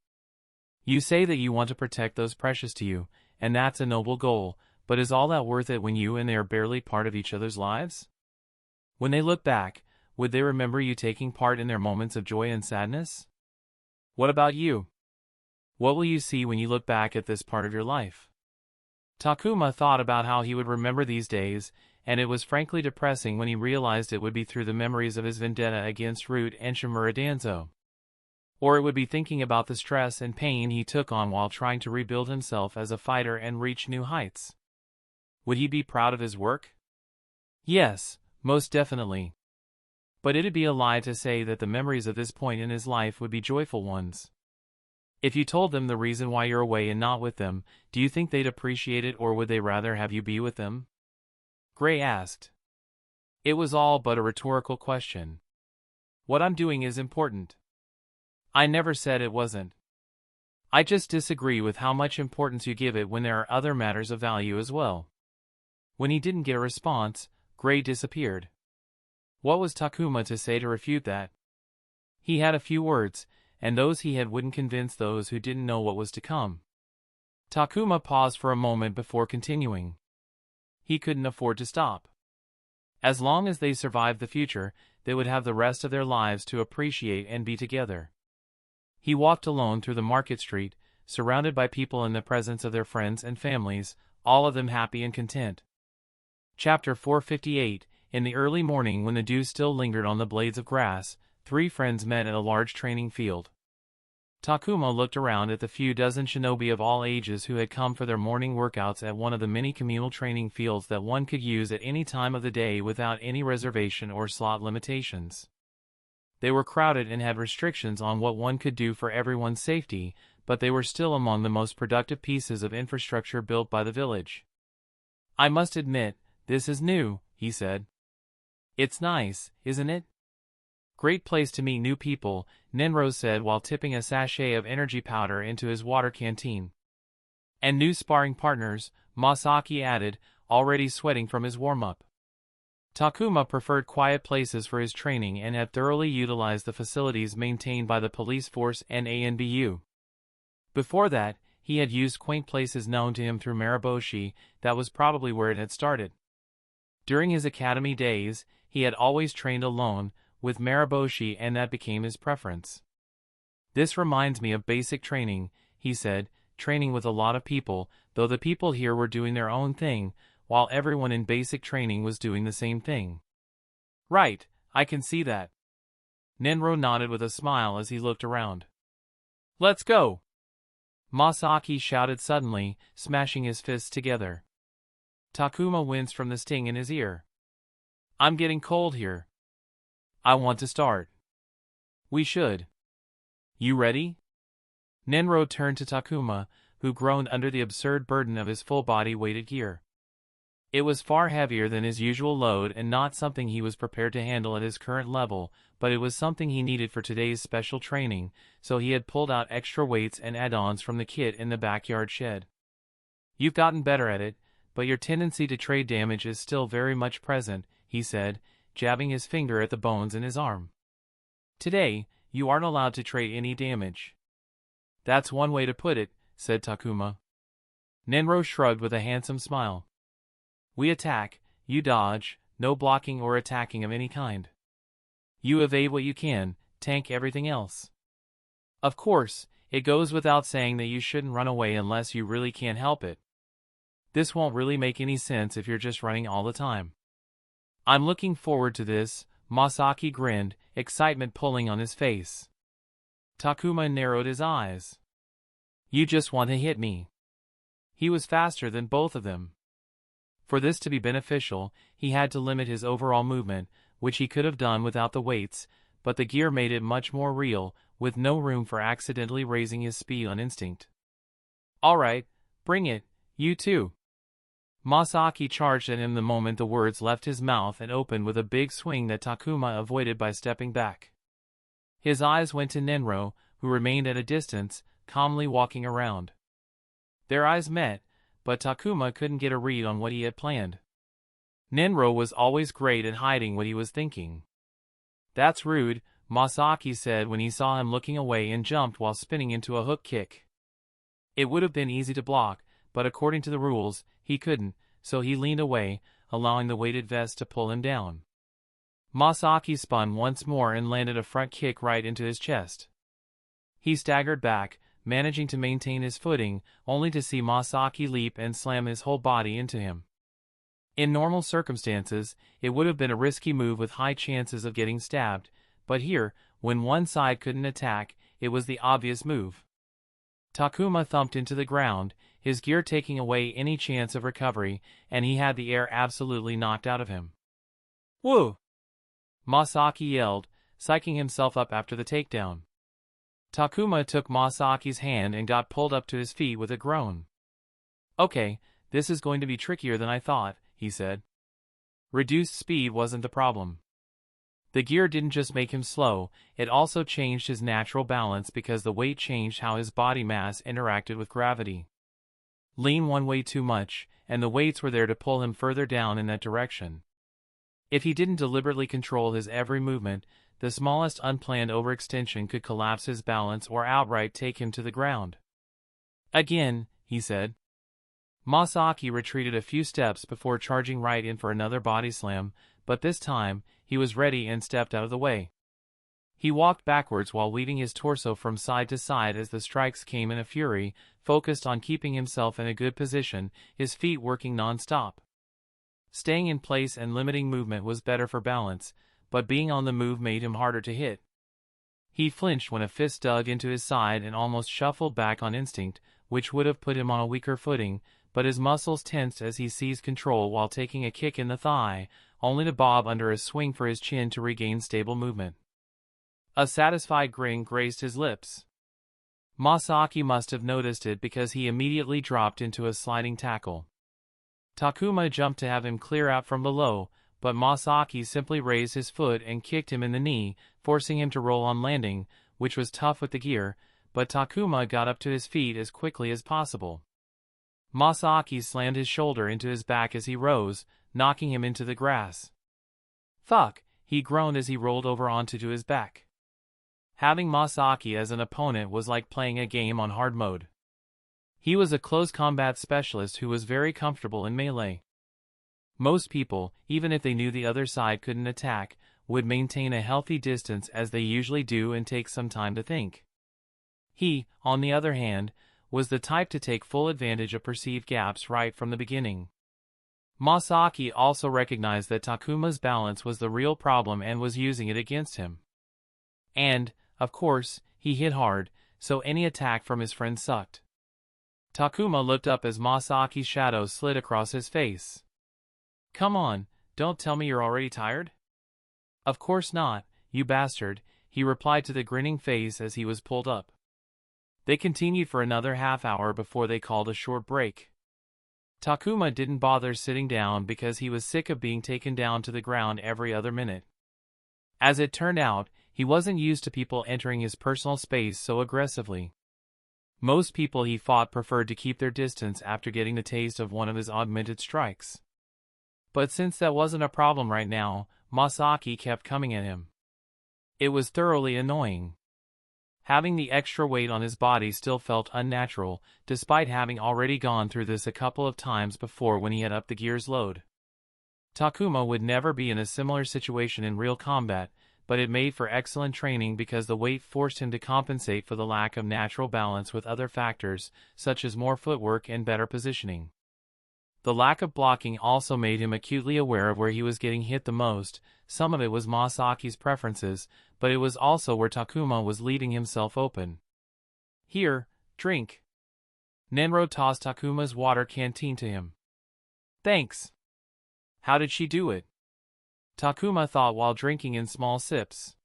You say that you want to protect those precious to you, and that's a noble goal, but is all that worth it when you and they are barely part of each other's lives? When they look back, would they remember you taking part in their moments of joy and sadness? What about you? What will you see when you look back at this part of your life? Takuma thought about how he would remember these days, and it was frankly depressing when he realized it would be through the memories of his vendetta against Root and Shimura Danzo. Or it would be thinking about the stress and pain he took on while trying to rebuild himself as a fighter and reach new heights. Would he be proud of his work? Yes, most definitely. But it'd be a lie to say that the memories of this point in his life would be joyful ones. If you told them the reason why you're away and not with them, do you think they'd appreciate it, or would they rather have you be with them? Gray asked. It was all but a rhetorical question. What I'm doing is important. I never said it wasn't. I just disagree with how much importance you give it when there are other matters of value as well. When he didn't get a response, Gray disappeared. What was Takuma to say to refute that? He had a few words, and those he had wouldn't convince those who didn't know what was to come. Takuma paused for a moment before continuing. He couldn't afford to stop. As long as they survived the future, they would have the rest of their lives to appreciate and be together. He walked alone through the market street, surrounded by people in the presence of their friends and families, all of them happy and content. Chapter 458. In the early morning, when the dew still lingered on the blades of grass, three friends met at a large training field. Takuma looked around at the few dozen shinobi of all ages who had come for their morning workouts at one of the many communal training fields that one could use at any time of the day without any reservation or slot limitations. They were crowded and had restrictions on what one could do for everyone's safety, but they were still among the most productive pieces of infrastructure built by the village. I must admit, this is new, he said. It's nice, isn't it? Great place to meet new people, Nenro said while tipping a sachet of energy powder into his water canteen. And new sparring partners, Masaki added, already sweating from his warm-up. Takuma preferred quiet places for his training and had thoroughly utilized the facilities maintained by the police force and ANBU. Before that, he had used quaint places known to him through Mariboshi. That was probably where it had started. During his academy days, he had always trained alone, with Mariboshi, and that became his preference. This reminds me of basic training, he said, training with a lot of people, though the people here were doing their own thing, while everyone in basic training was doing the same thing. Right, I can see that. Nenro nodded with a smile as he looked around. Let's go! Masaki shouted suddenly, smashing his fists together. Takuma winced from the sting in his ear. I'm getting cold here. I want to start. We should. You ready? Nenro turned to Takuma, who groaned under the absurd burden of his full-body weighted gear. It was far heavier than his usual load and not something he was prepared to handle at his current level, but it was something he needed for today's special training, so he had pulled out extra weights and add-ons from the kit in the backyard shed. You've gotten better at it, but your tendency to trade damage is still very much present, he said, jabbing his finger at the bones in his arm. Today, you aren't allowed to trade any damage. That's one way to put it, said Takuma. Nenro shrugged with a handsome smile. We attack, you dodge, no blocking or attacking of any kind. You evade what you can, tank everything else. Of course, it goes without saying that you shouldn't run away unless you really can't help it. This won't really make any sense if you're just running all the time. I'm looking forward to this, Masaki grinned, excitement pulling on his face. Takuma narrowed his eyes. You just want to hit me. He was faster than both of them. For this to be beneficial, he had to limit his overall movement, which he could have done without the weights, but the gear made it much more real, with no room for accidentally raising his speed on instinct. All right, bring it, you too. Masaki charged at him the moment the words left his mouth and opened with a big swing that Takuma avoided by stepping back. His eyes went to Nenro, who remained at a distance, calmly walking around. Their eyes met, but Takuma couldn't get a read on what he had planned. Nenro was always great at hiding what he was thinking. That's rude, Masaki said when he saw him looking away and jumped while spinning into a hook kick. It would have been easy to block, but according to the rules, he couldn't, so he leaned away, allowing the weighted vest to pull him down. Masaki spun once more and landed a front kick right into his chest. He staggered back, managing to maintain his footing, only to see Masaki leap and slam his whole body into him. In normal circumstances, it would have been a risky move with high chances of getting stabbed, but here, when one side couldn't attack, it was the obvious move. Takuma thumped into the ground, his gear taking away any chance of recovery, and he had the air absolutely knocked out of him. "Whoa!" Masaki yelled, psyching himself up after the takedown. Takuma took Masaki's hand and got pulled up to his feet with a groan. "Okay, this is going to be trickier than I thought," he said. Reduced speed wasn't the problem. The gear didn't just make him slow, it also changed his natural balance because the weight changed how his body mass interacted with gravity. Lean one way too much, and the weights were there to pull him further down in that direction. If he didn't deliberately control his every movement, the smallest unplanned overextension could collapse his balance or outright take him to the ground. "Again," he said. Masaki retreated a few steps before charging right in for another body slam, but this time, he was ready and stepped out of the way. He walked backwards while weaving his torso from side to side as the strikes came in a fury, focused on keeping himself in a good position, his feet working non-stop. Staying in place and limiting movement was better for balance, but being on the move made him harder to hit. He flinched when a fist dug into his side and almost shuffled back on instinct, which would have put him on a weaker footing, but his muscles tensed as he seized control while taking a kick in the thigh, only to bob under a swing for his chin to regain stable movement. A satisfied grin graced his lips. Masaki must have noticed it because he immediately dropped into a sliding tackle. Takuma jumped to have him clear out from below, but Masaki simply raised his foot and kicked him in the knee, forcing him to roll on landing, which was tough with the gear, but Takuma got up to his feet as quickly as possible. Masaki slammed his shoulder into his back as he rose, knocking him into the grass. "Fuck," he groaned as he rolled over onto his back. Having Masaki as an opponent was like playing a game on hard mode. He was a close combat specialist who was very comfortable in melee. Most people, even if they knew the other side couldn't attack, would maintain a healthy distance as they usually do and take some time to think. He, on the other hand, was the type to take full advantage of perceived gaps right from the beginning. Masaki also recognized that Takuma's balance was the real problem and was using it against him. And, of course, he hit hard, so any attack from his friend sucked. Takuma looked up as Masaki's shadow slid across his face. "Come on, don't tell me you're already tired?" "Of course not, you bastard," he replied to the grinning face as he was pulled up. They continued for another half hour before they called a short break. Takuma didn't bother sitting down because he was sick of being taken down to the ground every other minute. As it turned out, he wasn't used to people entering his personal space so aggressively. Most people he fought preferred to keep their distance after getting the taste of one of his augmented strikes. But since that wasn't a problem right now, Masaki kept coming at him. It was thoroughly annoying. Having the extra weight on his body still felt unnatural, despite having already gone through this a couple of times before when he had upped the gear's load. Takuma would never be in a similar situation in real combat, but it made for excellent training because the weight forced him to compensate for the lack of natural balance with other factors, such as more footwork and better positioning. The lack of blocking also made him acutely aware of where he was getting hit the most. Some of it was Masaki's preferences, but it was also where Takuma was leaving himself open. "Here, drink." Nenro tossed Takuma's water canteen to him. "Thanks." "How did she do it?" Takuma thought while drinking in small sips.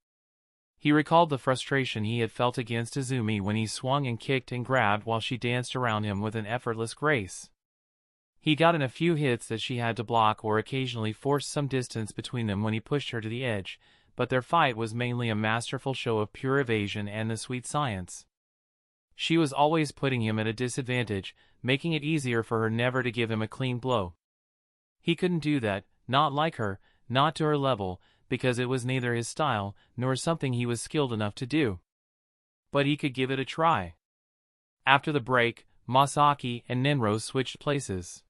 He recalled the frustration he had felt against Izumi when he swung and kicked and grabbed while she danced around him with an effortless grace. He got in a few hits that she had to block or occasionally forced some distance between them when he pushed her to the edge, but their fight was mainly a masterful show of pure evasion and the sweet science. She was always putting him at a disadvantage, making it easier for her never to give him a clean blow. He couldn't do that, not like her, not to her level, because it was neither his style nor something he was skilled enough to do. But he could give it a try. After the break, Masaki and Ninro switched places.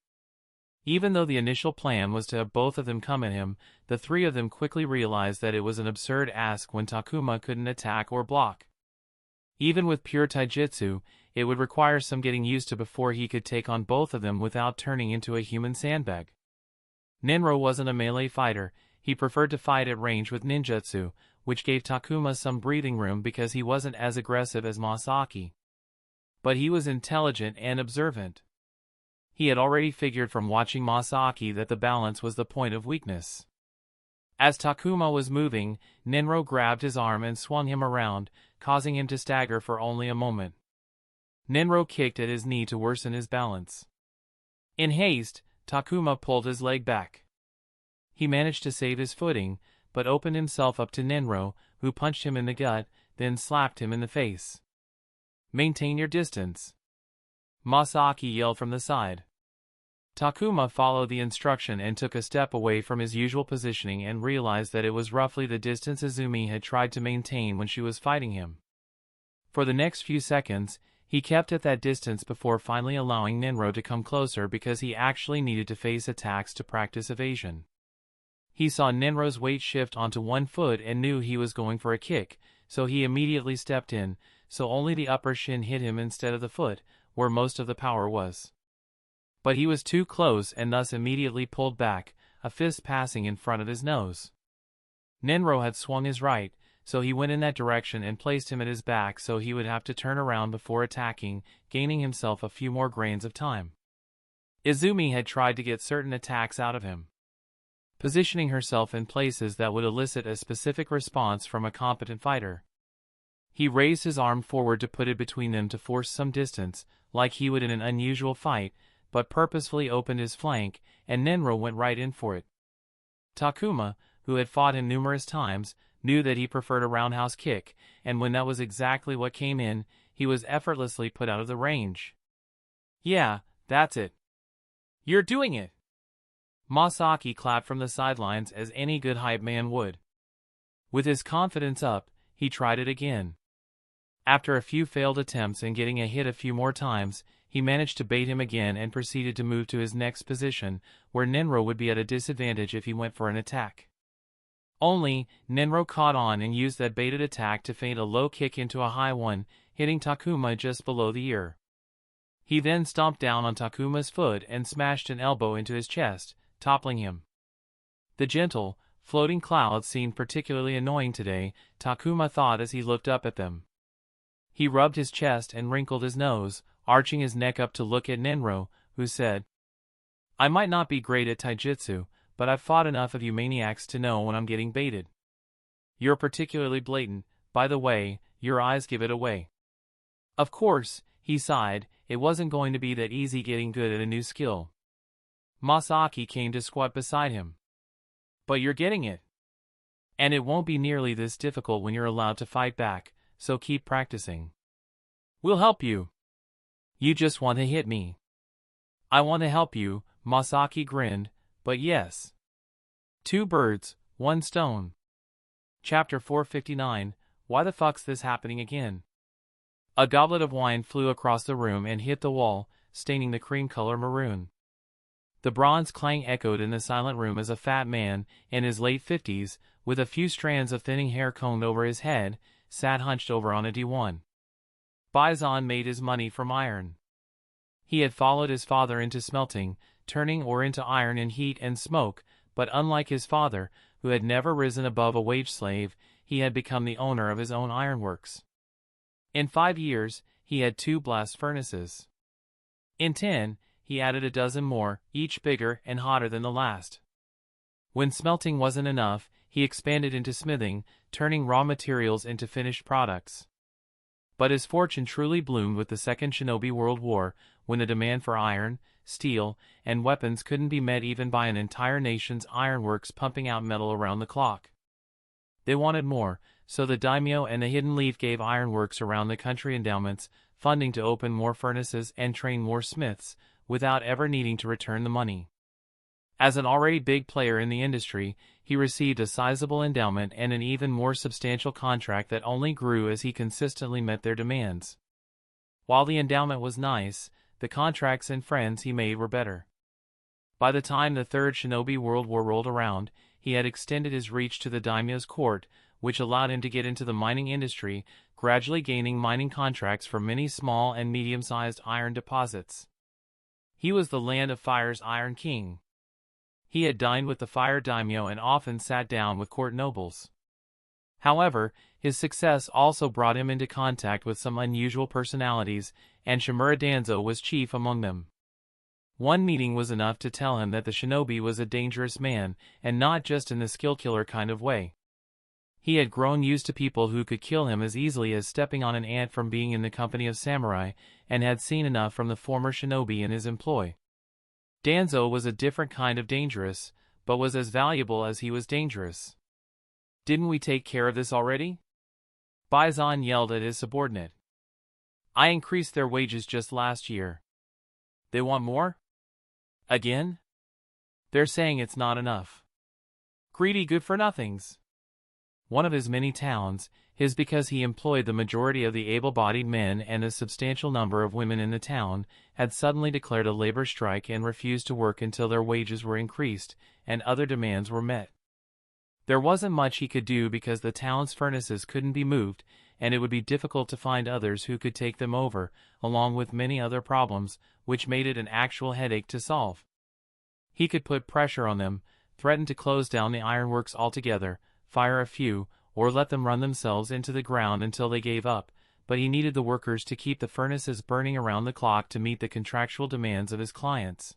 Even though the initial plan was to have both of them come at him, the three of them quickly realized that it was an absurd ask when Takuma couldn't attack or block. Even with pure taijutsu, it would require some getting used to before he could take on both of them without turning into a human sandbag. Ninro wasn't a melee fighter, he preferred to fight at range with ninjutsu, which gave Takuma some breathing room because he wasn't as aggressive as Masaki. But he was intelligent and observant. He had already figured from watching Masaki that the balance was the point of weakness. As Takuma was moving, Ninro grabbed his arm and swung him around, causing him to stagger for only a moment. Ninro kicked at his knee to worsen his balance. In haste, Takuma pulled his leg back. He managed to save his footing, but opened himself up to Ninro, who punched him in the gut, then slapped him in the face. "Maintain your distance," Masaki yelled from the side. Takuma followed the instruction and took a step away from his usual positioning and realized that it was roughly the distance Izumi had tried to maintain when she was fighting him. For the next few seconds, he kept at that distance before finally allowing Ninro to come closer because he actually needed to face attacks to practice evasion. He saw Ninro's weight shift onto one foot and knew he was going for a kick, so he immediately stepped in, so only the upper shin hit him instead of the foot, where most of the power was. But he was too close and thus immediately pulled back, a fist passing in front of his nose. Ninro had swung his right, so he went in that direction and placed him at his back so he would have to turn around before attacking, gaining himself a few more grains of time. Izumi had tried to get certain attacks out of him, positioning herself in places that would elicit a specific response from a competent fighter. He raised his arm forward to put it between them to force some distance, like he would in an unusual fight, but purposefully opened his flank, and Ninro went right in for it. Takuma, who had fought him numerous times, knew that he preferred a roundhouse kick, and when that was exactly what came in, he was effortlessly put out of the range. "Yeah, that's it. You're doing it!" Masaki clapped from the sidelines as any good hype man would. With his confidence up, he tried it again. After a few failed attempts and getting a hit a few more times, he managed to bait him again and proceeded to move to his next position, where Ninro would be at a disadvantage if he went for an attack. Only, Ninro caught on and used that baited attack to feint a low kick into a high one, hitting Takuma just below the ear. He then stomped down on Takuma's foot and smashed an elbow into his chest, toppling him. The gentle, floating clouds seemed particularly annoying today, Takuma thought as he looked up at them. He rubbed his chest and wrinkled his nose, arching his neck up to look at Ninro, who said, "I might not be great at taijutsu, but I've fought enough of you maniacs to know when I'm getting baited. You're particularly blatant, by the way, your eyes give it away." Of course, he sighed, it wasn't going to be that easy getting good at a new skill. Masaki came to squat beside him. "But you're getting it. And it won't be nearly this difficult when you're allowed to fight back, so keep practicing. We'll help you. You just want to hit me." "I want to help you," Masaki grinned, "but yes. Two birds, one stone." Chapter 459, Why the fuck's this happening again? A goblet of wine flew across the room and hit the wall, staining the cream color maroon. The bronze clang echoed in the silent room as a fat man, in his late 50s, with a few strands of thinning hair combed over his head, sat hunched over on a diwan. Baison made his money from iron. He had followed his father into smelting, turning ore into iron in heat and smoke, but unlike his father, who had never risen above a wage slave, he had become the owner of his own ironworks. In 5 years, he had 2 blast furnaces. In 10, he added a dozen more, each bigger and hotter than the last. When smelting wasn't enough, he expanded into smithing, turning raw materials into finished products. But his fortune truly bloomed with the Second Shinobi World War, when the demand for iron, steel, and weapons couldn't be met even by an entire nation's ironworks pumping out metal around the clock. They wanted more, so the daimyo and the Hidden Leaf gave ironworks around the country endowments, funding to open more furnaces and train more smiths, without ever needing to return the money. As an already big player in the industry, he received a sizable endowment and an even more substantial contract that only grew as he consistently met their demands. While the endowment was nice, the contracts and friends he made were better. By the time the Third Shinobi World War rolled around, he had extended his reach to the daimyo's court, which allowed him to get into the mining industry, gradually gaining mining contracts for many small and medium-sized iron deposits. He was the Land of Fire's Iron King. He had dined with the Fire Daimyo and often sat down with court nobles. However, his success also brought him into contact with some unusual personalities, and Shimura Danzo was chief among them. One meeting was enough to tell him that the shinobi was a dangerous man, and not just in the skill-killer kind of way. He had grown used to people who could kill him as easily as stepping on an ant from being in the company of samurai, and had seen enough from the former shinobi in his employ. Danzo was a different kind of dangerous, but was as valuable as he was dangerous. "Didn't we take care of this already?" Baison yelled at his subordinate. "I increased their wages just last year. They want more? Again? They're saying it's not enough. Greedy good-for-nothings." One of his many towns, his because he employed the majority of the able-bodied men and a substantial number of women in the town, had suddenly declared a labor strike and refused to work until their wages were increased, and other demands were met. There wasn't much he could do because the town's furnaces couldn't be moved, and it would be difficult to find others who could take them over, along with many other problems, which made it an actual headache to solve. He could put pressure on them, threaten to close down the ironworks altogether, fire a few, or let them run themselves into the ground until they gave up, but he needed the workers to keep the furnaces burning around the clock to meet the contractual demands of his clients.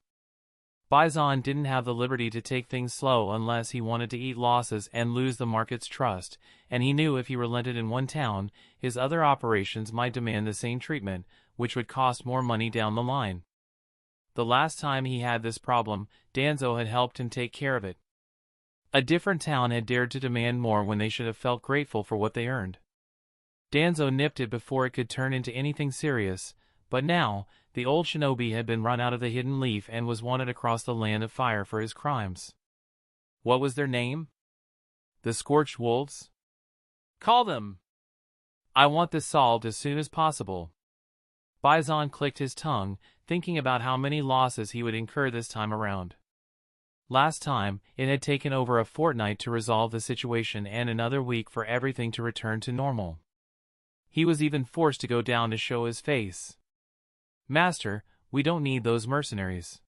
Baison didn't have the liberty to take things slow unless he wanted to eat losses and lose the market's trust, and he knew if he relented in one town, his other operations might demand the same treatment, which would cost more money down the line. The last time he had this problem, Danzo had helped him take care of it. A different town had dared to demand more when they should have felt grateful for what they earned. Danzo nipped it before it could turn into anything serious, but now, the old shinobi had been run out of the Hidden Leaf and was wanted across the Land of Fire for his crimes. What was their name? The Scorched Wolves? Call them! I want this solved as soon as possible. Baison clicked his tongue, thinking about how many losses he would incur this time around. Last time, it had taken over a fortnight to resolve the situation and another week for everything to return to normal. He was even forced to go down to show his face. "Master, we don't need those mercenaries.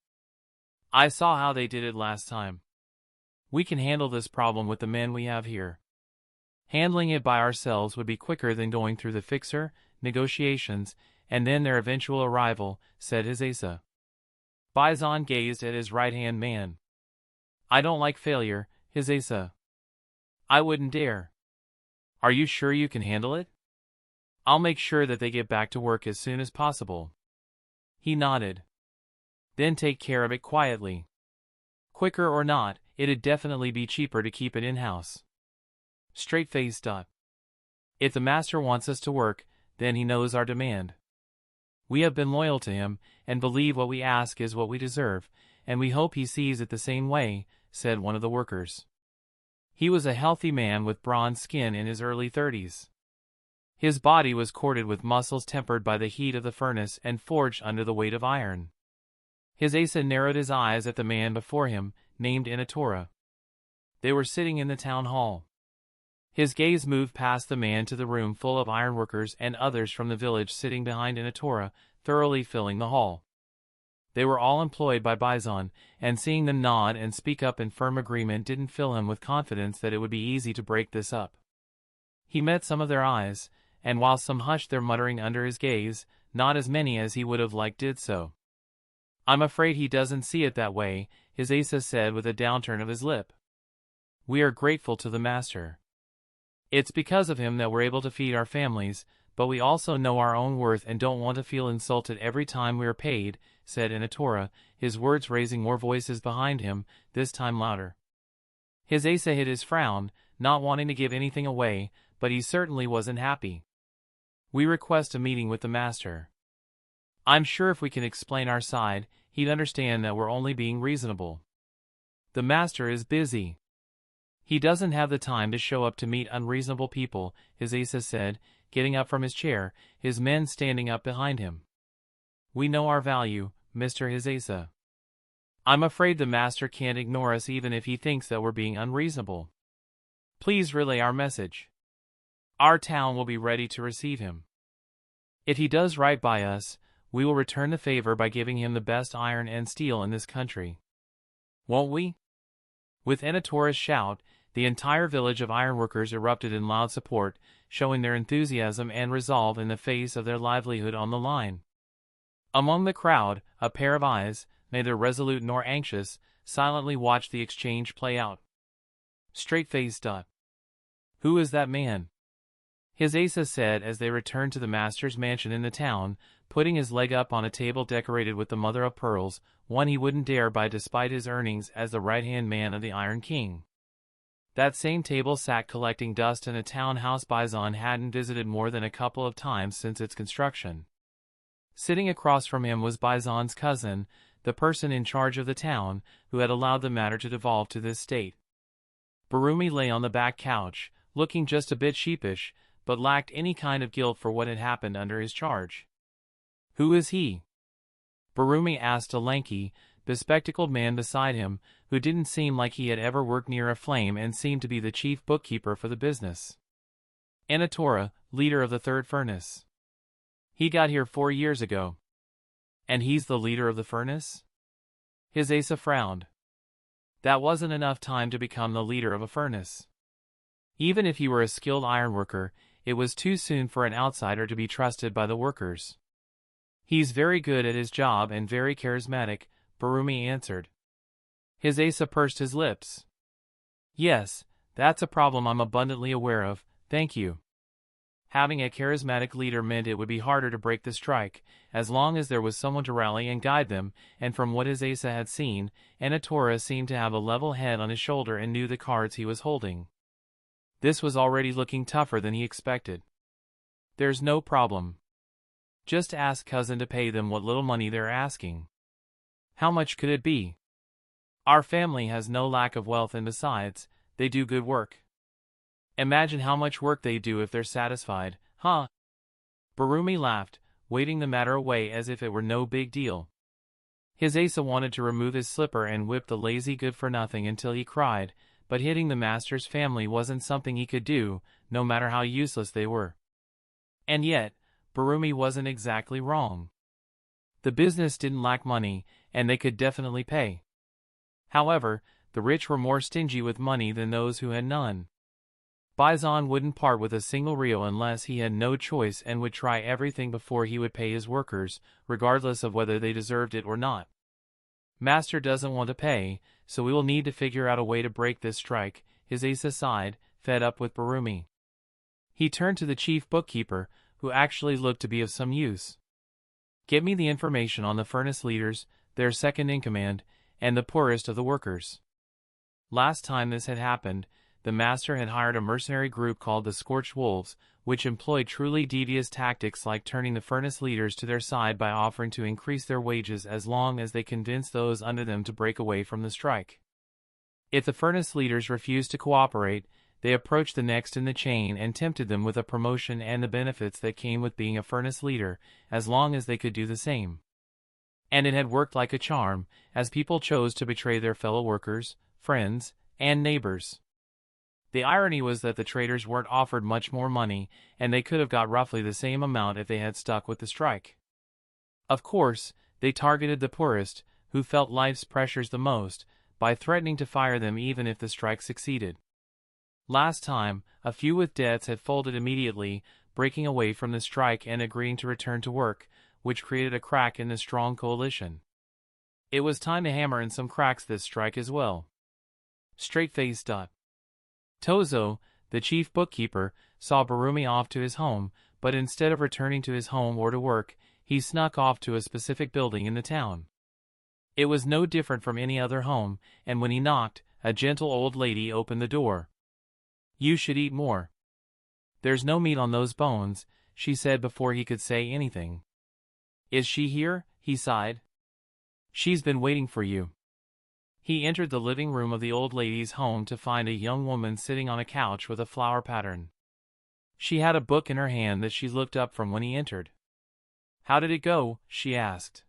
I saw how they did it last time. We can handle this problem with the men we have here. Handling it by ourselves would be quicker than going through the fixer, negotiations, and then their eventual arrival," said his Asa. Baison gazed at his right-hand man. "I don't like failure, his Asa. I wouldn't dare. Are you sure you can handle it? I'll make sure that they get back to work as soon as possible." He nodded. "Then take care of it quietly. Quicker or not, it'd definitely be cheaper to keep it in-house. Straight-faced. If the master wants us to work, then he knows our demand. We have been loyal to him, and believe what we ask is what we deserve, and we hope he sees it the same way," said one of the workers. He was a healthy man with bronze skin in his early 30s. His body was corded with muscles tempered by the heat of the furnace and forged under the weight of iron. His Asa narrowed his eyes at the man before him, named Inatora. They were sitting in the town hall. His gaze moved past the man to the room full of ironworkers and others from the village sitting behind Inatora, thoroughly filling the hall. They were all employed by Baison, and seeing them nod and speak up in firm agreement didn't fill him with confidence that it would be easy to break this up. He met some of their eyes, and while some hushed their muttering under his gaze, not as many as he would have liked did so. "I'm afraid he doesn't see it that way," his Asa said with a downturn of his lip. "We are grateful to the master. It's because of him that we're able to feed our families, but we also know our own worth and don't want to feel insulted every time we are paid," said Inatora, his words raising more voices behind him, this time louder. His Asa hid his frown, not wanting to give anything away, but he certainly wasn't happy. "We request a meeting with the master. I'm sure if we can explain our side, he'd understand that we're only being reasonable. The master is busy. He doesn't have the time to show up to meet unreasonable people," his Asa said, getting up from his chair, his men standing up behind him. We know our value, Mr. Hisasa. I'm afraid the master can't ignore us even if he thinks that we're being unreasonable. Please relay our message. Our town will be ready to receive him. If he does right by us, we will return the favor by giving him the best iron and steel in this country. Won't we? With Enotora's shout, the entire village of ironworkers erupted in loud support, showing their enthusiasm and resolve in the face of their livelihood on the line. Among the crowd, a pair of eyes, neither resolute nor anxious, silently watched the exchange play out. Straight-faced. Who is that man? Hisasa said as they returned to the master's mansion in the town, putting his leg up on a table decorated with the mother of pearls, one he wouldn't dare buy despite his earnings as the right-hand man of the Iron King. That same table sat collecting dust in a townhouse Baison hadn't visited more than a couple of times since its construction. Sitting across from him was Baison's cousin, the person in charge of the town, who had allowed the matter to devolve to this state. Burumi lay on the back couch, looking just a bit sheepish, but lacked any kind of guilt for what had happened under his charge. Who is he? Burumi asked a lanky, bespectacled man beside him, who didn't seem like he had ever worked near a flame and seemed to be the chief bookkeeper for the business. Enotora, leader of the third furnace. He got here 4 years ago. And he's the leader of the furnace? Hisasa frowned. That wasn't enough time to become the leader of a furnace. Even if he were a skilled ironworker, it was too soon for an outsider to be trusted by the workers. He's very good at his job and very charismatic, Burumi answered. Hisasa pursed his lips. Yes, that's a problem I'm abundantly aware of, thank you. Having a charismatic leader meant it would be harder to break the strike, as long as there was someone to rally and guide them, and from what Hisasa had seen, Enotora seemed to have a level head on his shoulder and knew the cards he was holding. This was already looking tougher than he expected. There's no problem. Just ask cousin to pay them what little money they're asking. How much could it be? Our family has no lack of wealth and besides, they do good work. Imagine how much work they do if they're satisfied, huh? Burumi laughed, waving the matter away as if it were no big deal. Hisasa wanted to remove his slipper and whip the lazy good-for-nothing until he cried, but hitting the master's family wasn't something he could do, no matter how useless they were. And yet, Burumi wasn't exactly wrong. The business didn't lack money, and they could definitely pay. However, the rich were more stingy with money than those who had none. Baison wouldn't part with a single real unless he had no choice and would try everything before he would pay his workers, regardless of whether they deserved it or not. Master doesn't want to pay, so we will need to figure out a way to break this strike, Hisasa sighed, fed up with Burumi. He turned to the chief bookkeeper, who actually looked to be of some use. Get me the information on the furnace leaders, their second-in-command, and the poorest of the workers. Last time this had happened, the master had hired a mercenary group called the Scorched Wolves, which employed truly devious tactics like turning the furnace leaders to their side by offering to increase their wages as long as they convinced those under them to break away from the strike. If the furnace leaders refused to cooperate, they approached the next in the chain and tempted them with a promotion and the benefits that came with being a furnace leader, as long as they could do the same. And it had worked like a charm, as people chose to betray their fellow workers, friends, and neighbors. The irony was that the traders weren't offered much more money, and they could have got roughly the same amount if they had stuck with the strike. Of course, they targeted the poorest, who felt life's pressures the most, by threatening to fire them even if the strike succeeded. Last time, a few with debts had folded immediately, breaking away from the strike and agreeing to return to work, which created a crack in the strong coalition. It was time to hammer in some cracks this strike as well. Straight-faced. Tozo, the chief bookkeeper, saw Burumi off to his home, but instead of returning to his home or to work, he snuck off to a specific building in the town. It was no different from any other home, and when he knocked, a gentle old lady opened the door. You should eat more. There's no meat on those bones, she said before he could say anything. Is she here? He sighed. She's been waiting for you. He entered the living room of the old lady's home to find a young woman sitting on a couch with a flower pattern. She had a book in her hand that she looked up from when he entered. How did it go? She asked.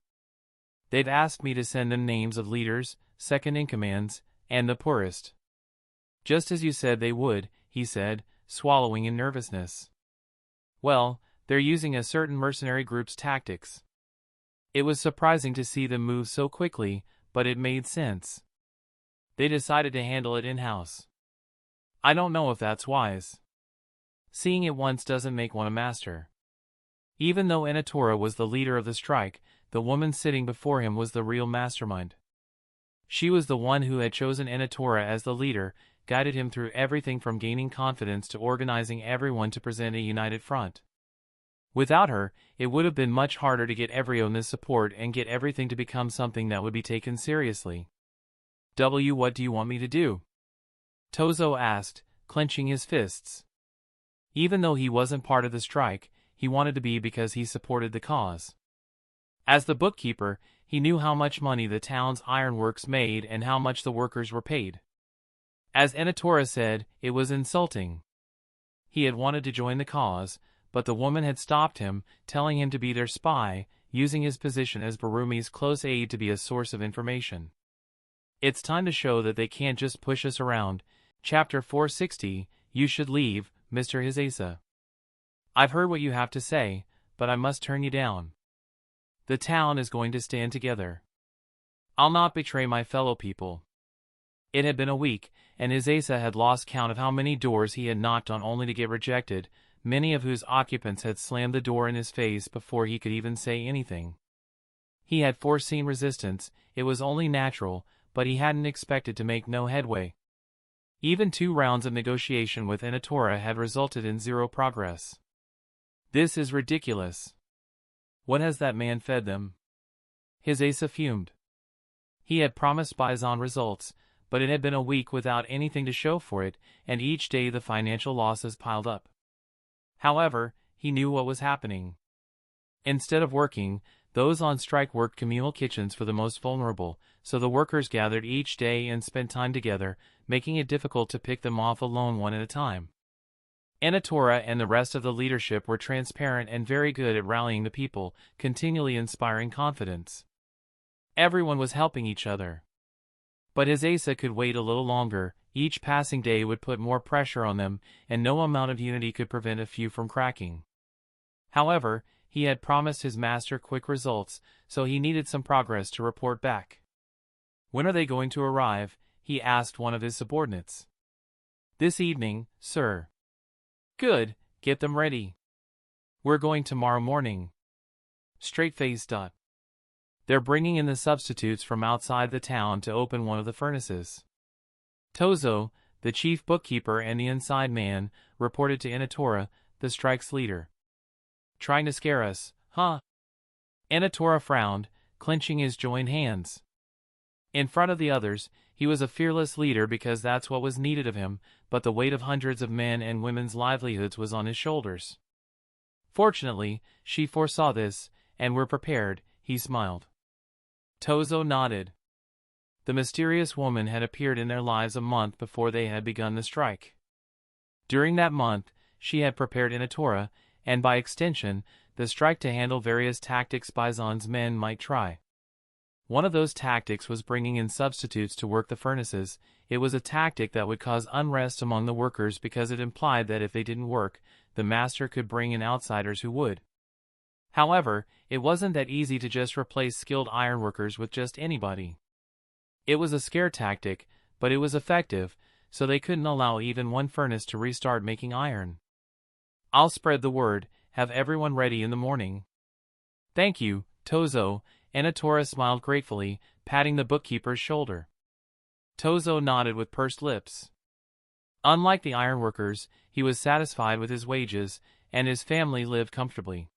They've asked me to send them names of leaders, second-in-commands, and the poorest. Just as you said they would, he said, swallowing in nervousness. Well, they're using a certain mercenary group's tactics. It was surprising to see them move so quickly, but it made sense. They decided to handle it in-house. I don't know if that's wise. Seeing it once doesn't make one a master. Even though Enitora was the leader of the strike, the woman sitting before him was the real mastermind. She was the one who had chosen Enitora as the leader, guided him through everything from gaining confidence to organizing everyone to present a united front. Without her, it would have been much harder to get everyone's support and get everything to become something that would be taken seriously. What do you want me to do? Tozo asked, clenching his fists. Even though he wasn't part of the strike, he wanted to be because he supported the cause. As the bookkeeper, he knew how much money the town's ironworks made and how much the workers were paid. As Enitora said, it was insulting. He had wanted to join the cause, but the woman had stopped him, telling him to be their spy, using his position as Barumi's close aide to be a source of information. It's time to show that they can't just push us around. Chapter 460, You should leave, Mr. Hisasa. I've heard what you have to say, but I must turn you down. The town is going to stand together. I'll not betray my fellow people. It had been a week, and Hisasa had lost count of how many doors he had knocked on only to get rejected, many of whose occupants had slammed the door in his face before he could even say anything. He had foreseen resistance, it was only natural, but he hadn't expected to make no headway. Even 2 rounds of negotiation with Enitora had resulted in 0 progress. This is ridiculous. What has that man fed them? Hisasa fumed. He had promised Baison results, but it had been a week without anything to show for it, and each day the financial losses piled up. However, he knew what was happening. Instead of working, those on strike worked communal kitchens for the most vulnerable, so the workers gathered each day and spent time together, making it difficult to pick them off alone one at a time. Enitora and the rest of the leadership were transparent and very good at rallying the people, continually inspiring confidence. Everyone was helping each other. But Hisasa could wait a little longer, each passing day would put more pressure on them, and no amount of unity could prevent a few from cracking. However, he had promised his master quick results, so he needed some progress to report back. When are they going to arrive? He asked one of his subordinates. This evening, sir. Good, get them ready. We're going tomorrow morning. Straight-faced. They're bringing in the substitutes from outside the town to open one of the furnaces. Tozo, the chief bookkeeper and the inside man, reported to Enitora, the strike's leader. Trying to scare us, huh? Enitora frowned, clenching his joined hands. In front of the others, he was a fearless leader because that's what was needed of him, but the weight of hundreds of men and women's livelihoods was on his shoulders. Fortunately, she foresaw this, and were prepared, he smiled. Tozo nodded. The mysterious woman had appeared in their lives a month before they had begun the strike. During that month, she had prepared Enitora, and by extension, the strike to handle various tactics Baison's men might try. One of those tactics was bringing in substitutes to work the furnaces. It was a tactic that would cause unrest among the workers because it implied that if they didn't work, the master could bring in outsiders who would. However, it wasn't that easy to just replace skilled ironworkers with just anybody. It was a scare tactic, but it was effective, so they couldn't allow even one furnace to restart making iron. I'll spread the word, have everyone ready in the morning. Thank you, Tozo, Enitora smiled gratefully, patting the bookkeeper's shoulder. Tozo nodded with pursed lips. Unlike the ironworkers, he was satisfied with his wages, and his family lived comfortably.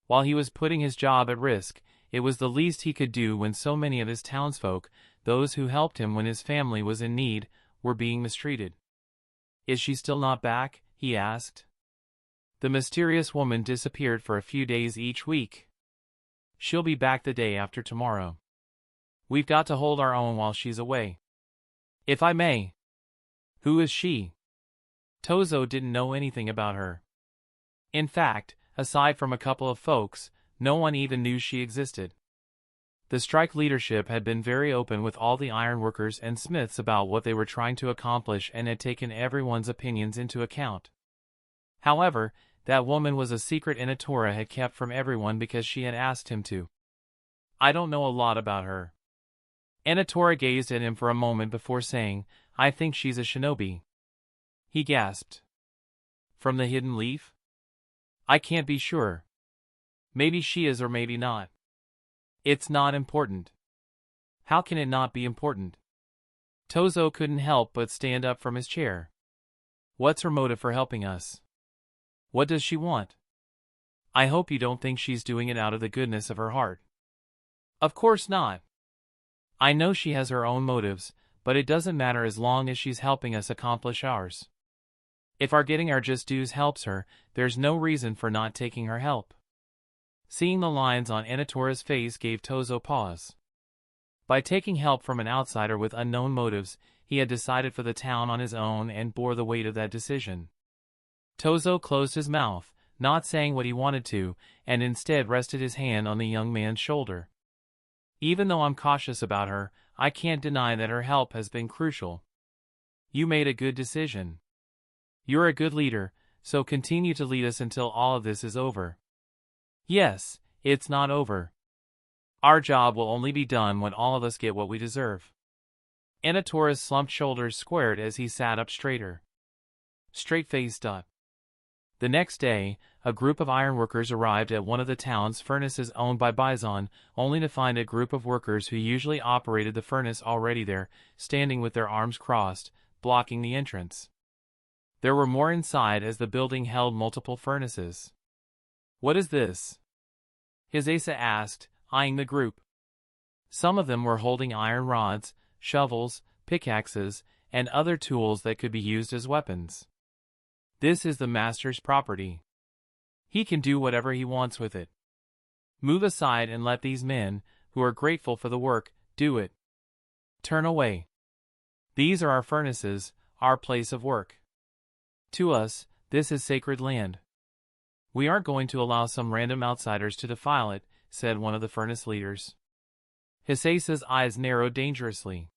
While he was putting his job at risk, it was the least he could do when so many of his townsfolk, those who helped him when his family was in need, were being mistreated. Is she still not back? He asked. The mysterious woman disappeared for a few days each week. She'll be back the day after tomorrow. We've got to hold our own while she's away. If I may. Who is she? Tozo didn't know anything about her. In fact, aside from a couple of folks, No one even knew she existed. The strike leadership had been very open with all the ironworkers and smiths about what they were trying to accomplish and had taken everyone's opinions into account. However, that woman was a secret Inatora had kept from everyone because she had asked him to. I don't know a lot about her. Inatora gazed at him for a moment before saying, I think she's a shinobi. He gasped. From the hidden leaf? I can't be sure. Maybe she is or maybe not. It's not important. How can it not be important? Tozo couldn't help but stand up from his chair. What's her motive for helping us? What does she want? I hope you don't think she's doing it out of the goodness of her heart. Of course not. I know she has her own motives, but it doesn't matter as long as she's helping us accomplish ours. If our getting our just dues helps her, there's no reason for not taking her help. Seeing the lines on Inatora's face gave Tozo pause. By taking help from an outsider with unknown motives, he had decided for the town on his own and bore the weight of that decision. Tozo closed his mouth, not saying what he wanted to, and instead rested his hand on the young man's shoulder. Even though I'm cautious about her, I can't deny that her help has been crucial. You made a good decision. You're a good leader, so continue to lead us until all of this is over. Yes, it's not over. Our job will only be done when all of us get what we deserve. Inatora's slumped shoulders squared as he sat up straighter. Straight-faced up. The next day, a group of ironworkers arrived at one of the town's furnaces owned by Baison, only to find a group of workers who usually operated the furnace already there, standing with their arms crossed, blocking the entrance. There were more inside as the building held multiple furnaces. What is this? Hisasa asked, eyeing the group. Some of them were holding iron rods, shovels, pickaxes, and other tools that could be used as weapons. This is the master's property. He can do whatever he wants with it. Move aside and let these men, who are grateful for the work, do it. Turn away. These are our furnaces, our place of work. To us, this is sacred land. We aren't going to allow some random outsiders to defile it, said one of the furnace leaders. Hisasa's eyes narrowed dangerously.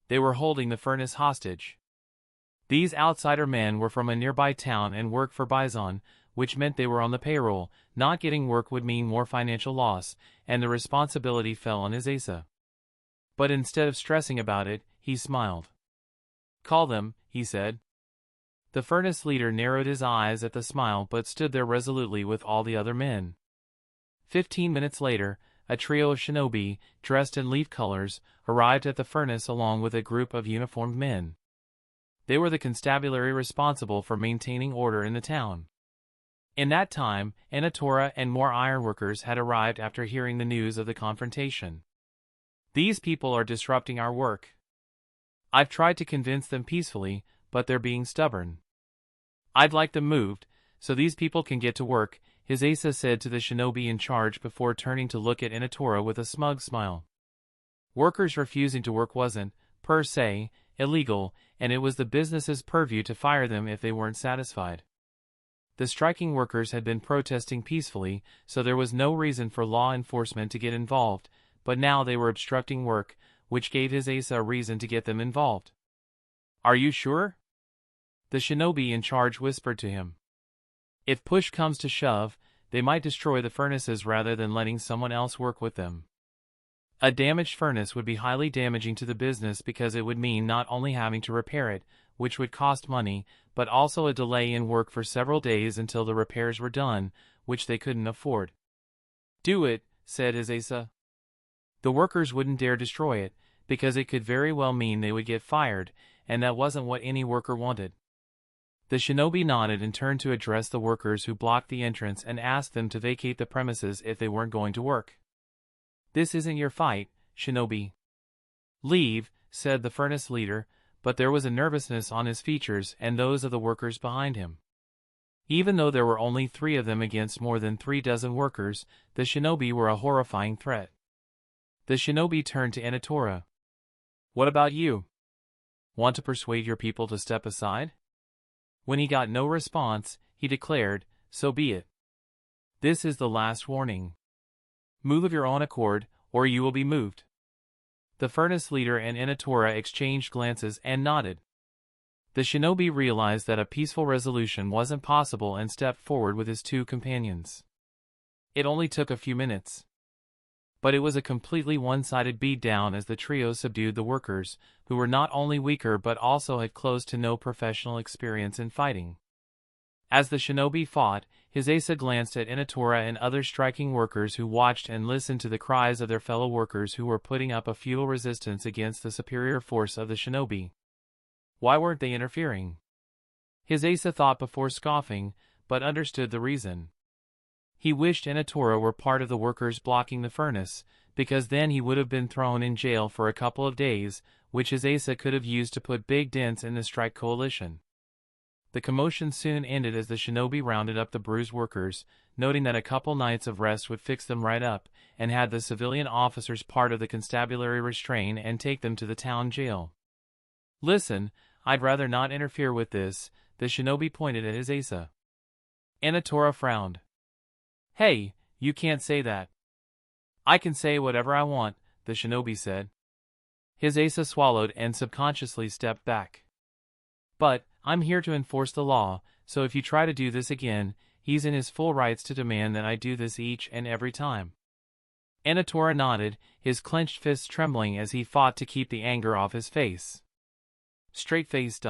They were holding the furnace hostage. These outsider men were from a nearby town and worked for Baison, which meant they were on the payroll. Not getting work would mean more financial loss, and the responsibility fell on Hisasa. But instead of stressing about it, he smiled. Call them, he said. The furnace leader narrowed his eyes at the smile but stood there resolutely with all the other men. 15 minutes later, a trio of shinobi, dressed in leaf colors, arrived at the furnace along with a group of uniformed men. They were the constabulary responsible for maintaining order in the town. In that time, Inatora and more ironworkers had arrived after hearing the news of the confrontation. These people are disrupting our work. I've tried to convince them peacefully, but they're being stubborn. I'd like them moved, so these people can get to work, Hisasa said to the shinobi in charge before turning to look at Inatora with a smug smile. Workers refusing to work wasn't, per se, illegal, and it was the business's purview to fire them if they weren't satisfied. The striking workers had been protesting peacefully, so there was no reason for law enforcement to get involved, but now they were obstructing work, which gave Hisasa a reason to get them involved. Are you sure? The shinobi in charge whispered to him. If push comes to shove, they might destroy the furnaces rather than letting someone else work with them. A damaged furnace would be highly damaging to the business because it would mean not only having to repair it, which would cost money, but also a delay in work for several days until the repairs were done, which they couldn't afford. Do it, said Hisasa. The workers wouldn't dare destroy it, because it could very well mean they would get fired, and that wasn't what any worker wanted. The shinobi nodded and turned to address the workers who blocked the entrance and asked them to vacate the premises if they weren't going to work. This isn't your fight, shinobi. Leave, said the furnace leader, but there was a nervousness on his features and those of the workers behind him. Even though there were only 3 of them against more than 3 dozen workers, the shinobi were a horrifying threat. The shinobi turned to Inatora. What about you? Want to persuade your people to step aside? When he got no response, he declared, so be it. This is the last warning. Move of your own accord, or you will be moved. The furnace leader and Inatora exchanged glances and nodded. The shinobi realized that a peaceful resolution wasn't possible and stepped forward with his two companions. It only took a few minutes. But it was a completely one-sided beatdown as the trio subdued the workers, who were not only weaker but also had close to no professional experience in fighting. As the shinobi fought, his Asa glanced at Inatora and other striking workers who watched and listened to the cries of their fellow workers who were putting up a futile resistance against the superior force of the shinobi. Why weren't they interfering? His Asa thought before scoffing, but understood the reason. He wished Inatora were part of the workers blocking the furnace, because then he would have been thrown in jail for a couple of days, which his Asa could have used to put big dents in the strike coalition. The commotion soon ended as the shinobi rounded up the bruised workers, noting that a couple nights of rest would fix them right up, and had the civilian officers part of the constabulary restrain and take them to the town jail. Listen, I'd rather not interfere with this, the shinobi pointed at his Asa. Inatora frowned. Hey, you can't say that. I can say whatever I want, the shinobi said. His Asa swallowed and subconsciously stepped back. But, I'm here to enforce the law, so if you try to do this again, he's in his full rights to demand that I do this each and every time. Inatora nodded, his clenched fists trembling as he fought to keep the anger off his face. Straight-faced.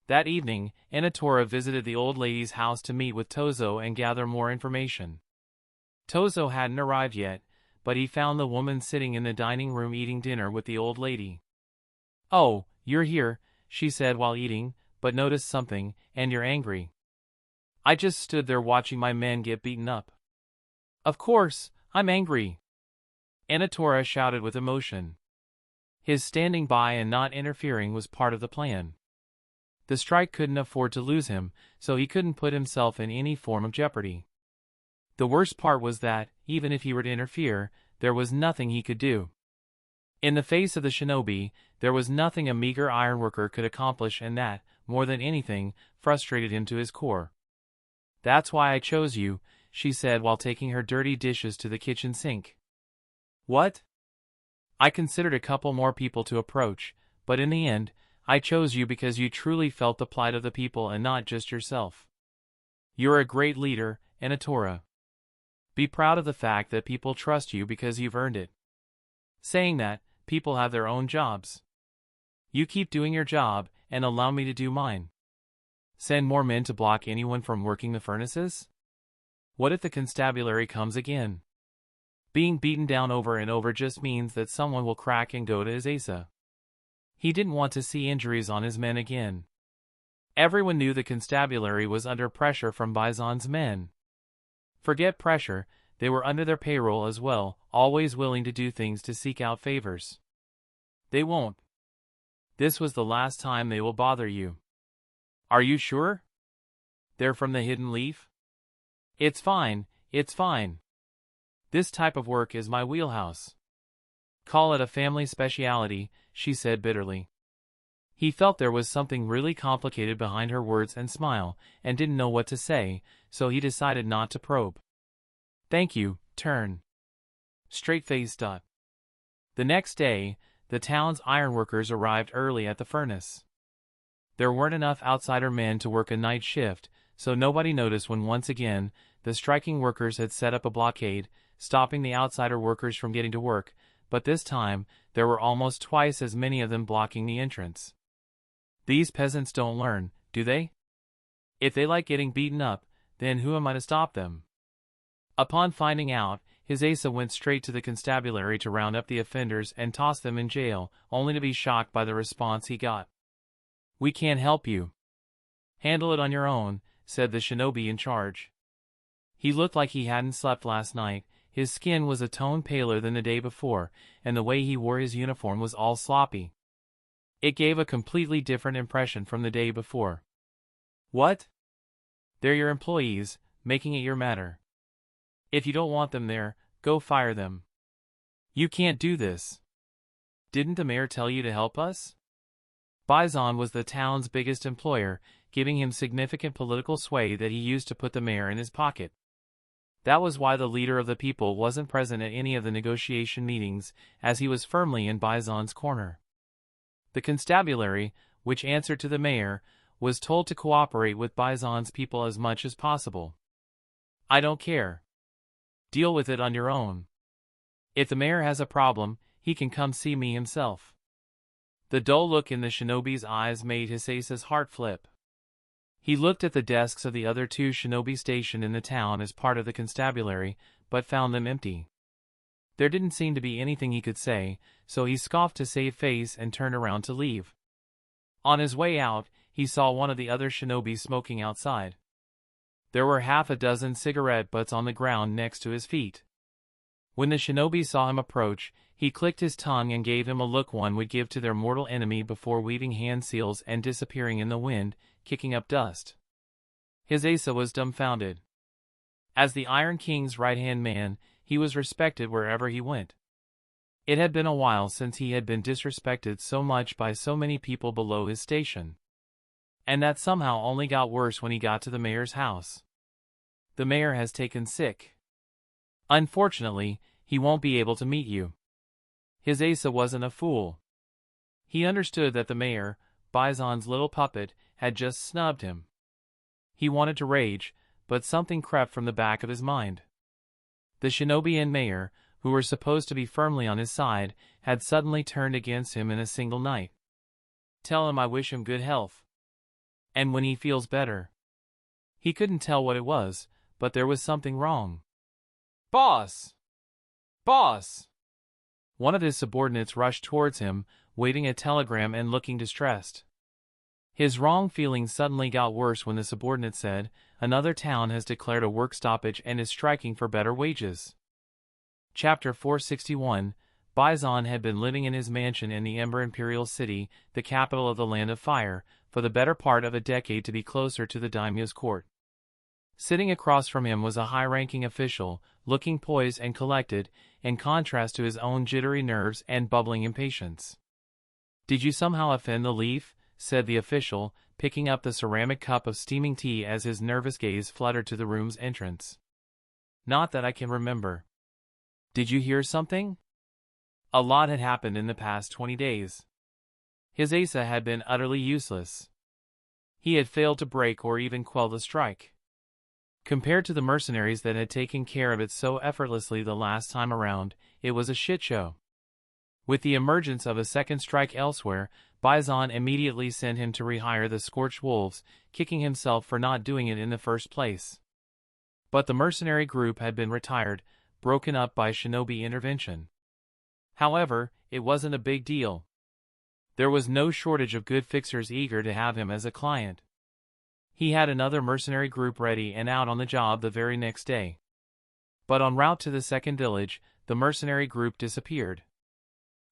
That evening, Inatora visited the old lady's house to meet with Tozo and gather more information. Tozo hadn't arrived yet, but he found the woman sitting in the dining room eating dinner with the old lady. Oh, you're here, she said while eating, but noticed something, and you're angry. I just stood there watching my men get beaten up. Of course, I'm angry. Inatora shouted with emotion. His standing by and not interfering was part of the plan. The strike couldn't afford to lose him, so he couldn't put himself in any form of jeopardy. The worst part was that, even if he were to interfere, there was nothing he could do. In the face of the shinobi, there was nothing a meager ironworker could accomplish, and that, more than anything, frustrated him to his core. That's why I chose you, she said while taking her dirty dishes to the kitchen sink. What? I considered a couple more people to approach, but in the end, I chose you because you truly felt the plight of the people and not just yourself. You're a great leader, Inatora. Be proud of the fact that people trust you because you've earned it. Saying that, people have their own jobs. You keep doing your job, and allow me to do mine. Send more men to block anyone from working the furnaces? What if the constabulary comes again? Being beaten down over and over just means that someone will crack and go to his Asa. He didn't want to see injuries on his men again. Everyone knew the constabulary was under pressure from Baison's men. Forget pressure, they were under their payroll as well, always willing to do things to seek out favors. They won't. This was the last time they will bother you. Are you sure? They're from the Hidden Leaf? It's fine, it's fine. This type of work is my wheelhouse. Call it a family specialty, she said bitterly. He felt there was something really complicated behind her words and smile, and didn't know what to say, so he decided not to probe. Thank you, turn. Straight-faced. The next day, the town's ironworkers arrived early at the furnace. There weren't enough outsider men to work a night shift, so nobody noticed when once again, the striking workers had set up a blockade, stopping the outsider workers from getting to work, but this time, there were almost twice as many of them blocking the entrance. These peasants don't learn, do they? If they like getting beaten up, then who am I to stop them? Upon finding out, his Asa went straight to the constabulary to round up the offenders and toss them in jail, only to be shocked by the response he got. We can't help you. Handle it on your own, said the shinobi in charge. He looked like he hadn't slept last night. His skin was a tone paler than the day before, and the way he wore his uniform was all sloppy. It gave a completely different impression from the day before. What? They're your employees, making it your matter. If you don't want them there, go fire them. You can't do this. Didn't the mayor tell you to help us? Baison was the town's biggest employer, giving him significant political sway that he used to put the mayor in his pocket. That was why the leader of the people wasn't present at any of the negotiation meetings, as he was firmly in Baison's corner. The constabulary, which answered to the mayor, was told to cooperate with Baison's people as much as possible. "I don't care. Deal with it on your own. If the mayor has a problem, he can come see me himself." The dull look in the shinobi's eyes made Hisase's heart flip. He looked at the desks of the other 2 shinobi stationed in the town as part of the constabulary, but found them empty. There didn't seem to be anything he could say, so he scoffed to save face and turned around to leave. On his way out, he saw one of the other shinobi smoking outside. There were half a dozen cigarette butts on the ground next to his feet. When the shinobi saw him approach, he clicked his tongue and gave him a look one would give to their mortal enemy before weaving hand seals and disappearing in the wind, kicking up dust. Hisase was dumbfounded. As the Iron King's right-hand man, he was respected wherever he went. It had been a while since he had been disrespected so much by so many people below his station. And that somehow only got worse when he got to the mayor's house. "The mayor has taken sick. Unfortunately, he won't be able to meet you." Hisase wasn't a fool. He understood that the mayor, Baison's little puppet, had just snubbed him. He wanted to rage, but something crept from the back of his mind. The shinobi and mayor, who were supposed to be firmly on his side, had suddenly turned against him in a single night. "Tell him I wish him good health. And when he feels better." He couldn't tell what it was, but there was something wrong. "Boss! Boss!" One of his subordinates rushed towards him, waving a telegram and looking distressed. His wrong feelings suddenly got worse when the subordinate said, "Another town has declared a work stoppage and is striking for better wages." Chapter 461. Baison had been living in his mansion in the Ember Imperial City, the capital of the Land of Fire, for the better part of a decade to be closer to the daimyo's court. Sitting across from him was a high-ranking official, looking poised and collected, in contrast to his own jittery nerves and bubbling impatience. "Did you somehow offend the leaf?" said the official, picking up the ceramic cup of steaming tea as his nervous gaze fluttered to the room's entrance. "Not that I can remember." "Did you hear something?" A lot had happened in the past 20 days. Hisase had been utterly useless. He had failed to break or even quell the strike. Compared to the mercenaries that had taken care of it so effortlessly the last time around, it was a shit show. With the emergence of a second strike elsewhere, Baison immediately sent him to rehire the Scorched Wolves, kicking himself for not doing it in the first place. But the mercenary group had been retired, broken up by shinobi intervention. However, it wasn't a big deal. There was no shortage of good fixers eager to have him as a client. He had another mercenary group ready and out on the job the very next day. But en route to the second village, the mercenary group disappeared.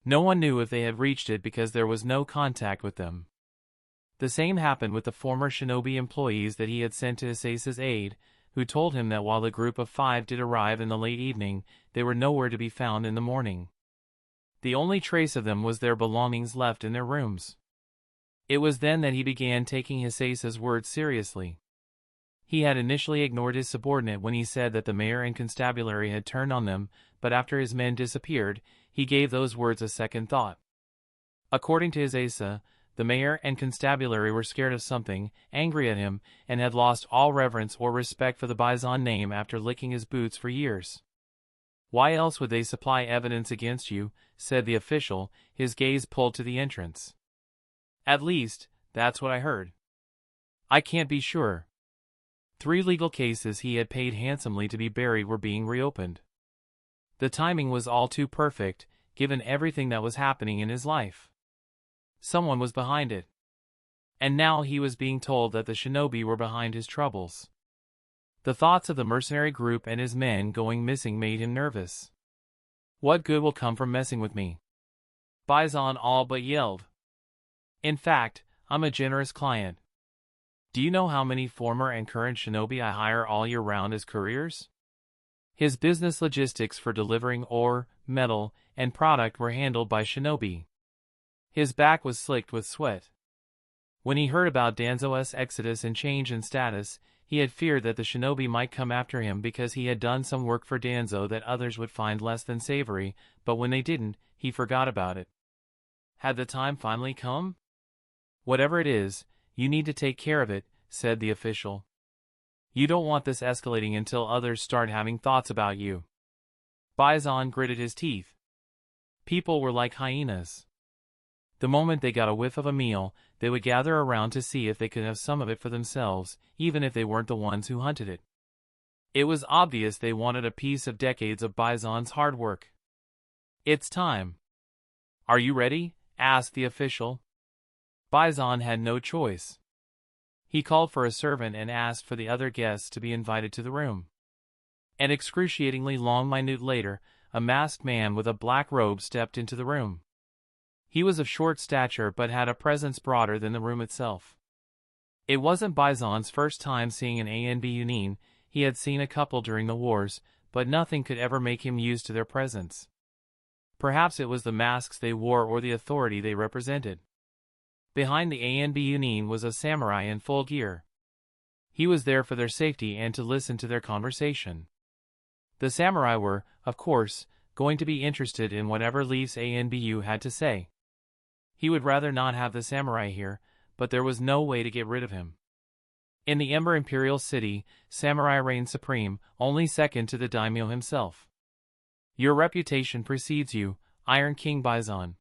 No one knew if they had reached it because there was no contact with them. The same happened with the former shinobi employees that he had sent to Hisase's aid, who told him that while the group of 5 did arrive in the late evening, they were nowhere to be found in the morning. The only trace of them was their belongings left in their rooms. It was then that he began taking Hisase's words seriously. He had initially ignored his subordinate when he said that the mayor and constabulary had turned on them, but after his men disappeared, he gave those words a second thought. According to Hisase, the mayor and constabulary were scared of something, angry at him, and had lost all reverence or respect for the Baison name after licking his boots for years. "Why else would they supply evidence against you?" said the official, his gaze pulled to the entrance. "At least, that's what I heard. I can't be sure." 3 legal cases he had paid handsomely to be buried were being reopened. The timing was all too perfect, given everything that was happening in his life. Someone was behind it. And now he was being told that the shinobi were behind his troubles. The thoughts of the mercenary group and his men going missing made him nervous. "What good will come from messing with me?" Baison all but yelled. "In fact, I'm a generous client. Do you know how many former and current shinobi I hire all year round as couriers?" His business logistics for delivering ore, metal, and product were handled by shinobi. His back was slicked with sweat. When he heard about Danzo's exodus and change in status, he had feared that the shinobi might come after him because he had done some work for Danzo that others would find less than savory, but when they didn't, he forgot about it. Had the time finally come? Whatever it is, you need to take care of it, said the official. You don't want this escalating until others start having thoughts about you. Baison gritted his teeth. People were like hyenas. The moment they got a whiff of a meal, they would gather around to see if they could have some of it for themselves, even if they weren't the ones who hunted it. It was obvious they wanted a piece of decades of Baison's hard work. It's time. Are you ready? Asked the official. Baison had no choice. He called for a servant and asked for the other guests to be invited to the room. An excruciatingly long minute later, a masked man with a black robe stepped into the room. He was of short stature but had a presence broader than the room itself. It wasn't Baison's first time seeing an Yunin. He had seen a couple during the wars, but nothing could ever make him used to their presence. Perhaps it was the masks they wore or the authority they represented. Behind the Yunin was a samurai in full gear. He was there for their safety and to listen to their conversation. The samurai were, of course, going to be interested in whatever Leaf's Anbu had to say. He would rather not have the samurai here, but there was no way to get rid of him. In the Ember Imperial City, samurai reigned supreme, only second to the daimyo himself. Your reputation precedes you, Iron King Baison.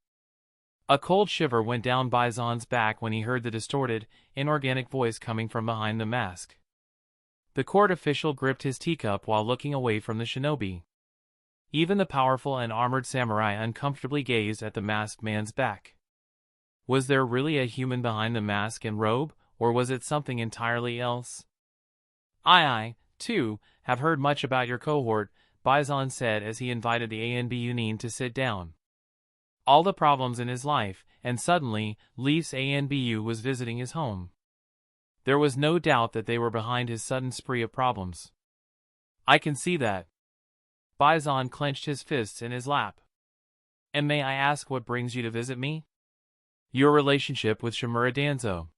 A cold shiver went down Baison's back when he heard the distorted, inorganic voice coming from behind the mask. The court official gripped his teacup while looking away from the shinobi. Even the powerful and armored samurai uncomfortably gazed at the masked man's back. Was there really a human behind the mask and robe, or was it something entirely else? I, too, have heard much about your cohort, Baison said as he invited the Yunin to sit down. All the problems in his life, and suddenly, Leaf's Anbu was visiting his home. There was no doubt that they were behind his sudden spree of problems. I can see that. Baison clenched his fists in his lap. And may I ask what brings you to visit me? Your relationship with Shimura Danzo.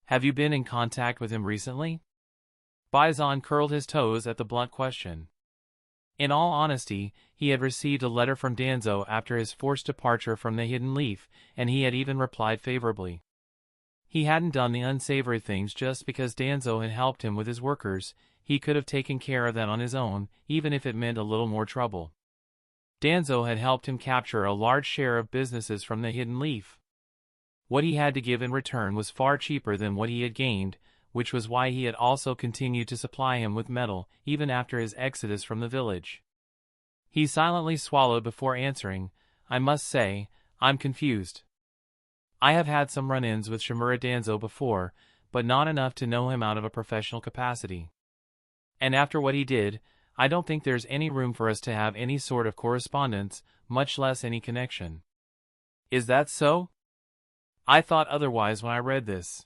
Have you been in contact with him recently? Baison curled his toes at the blunt question. In all honesty, he had received a letter from Danzo after his forced departure from the Hidden Leaf, and he had even replied favorably. He hadn't done the unsavory things just because Danzo had helped him with his workers. He could have taken care of that on his own, even if it meant a little more trouble. Danzo had helped him capture a large share of businesses from the Hidden Leaf. What he had to give in return was far cheaper than what he had gained, which was why he had also continued to supply him with metal, even after his exodus from the village. He silently swallowed before answering, I must say, I'm confused. I have had some run-ins with Shimura Danzo before, but not enough to know him out of a professional capacity. And after what he did, I don't think there's any room for us to have any sort of correspondence, much less any connection. Is that so? I thought otherwise when I read this.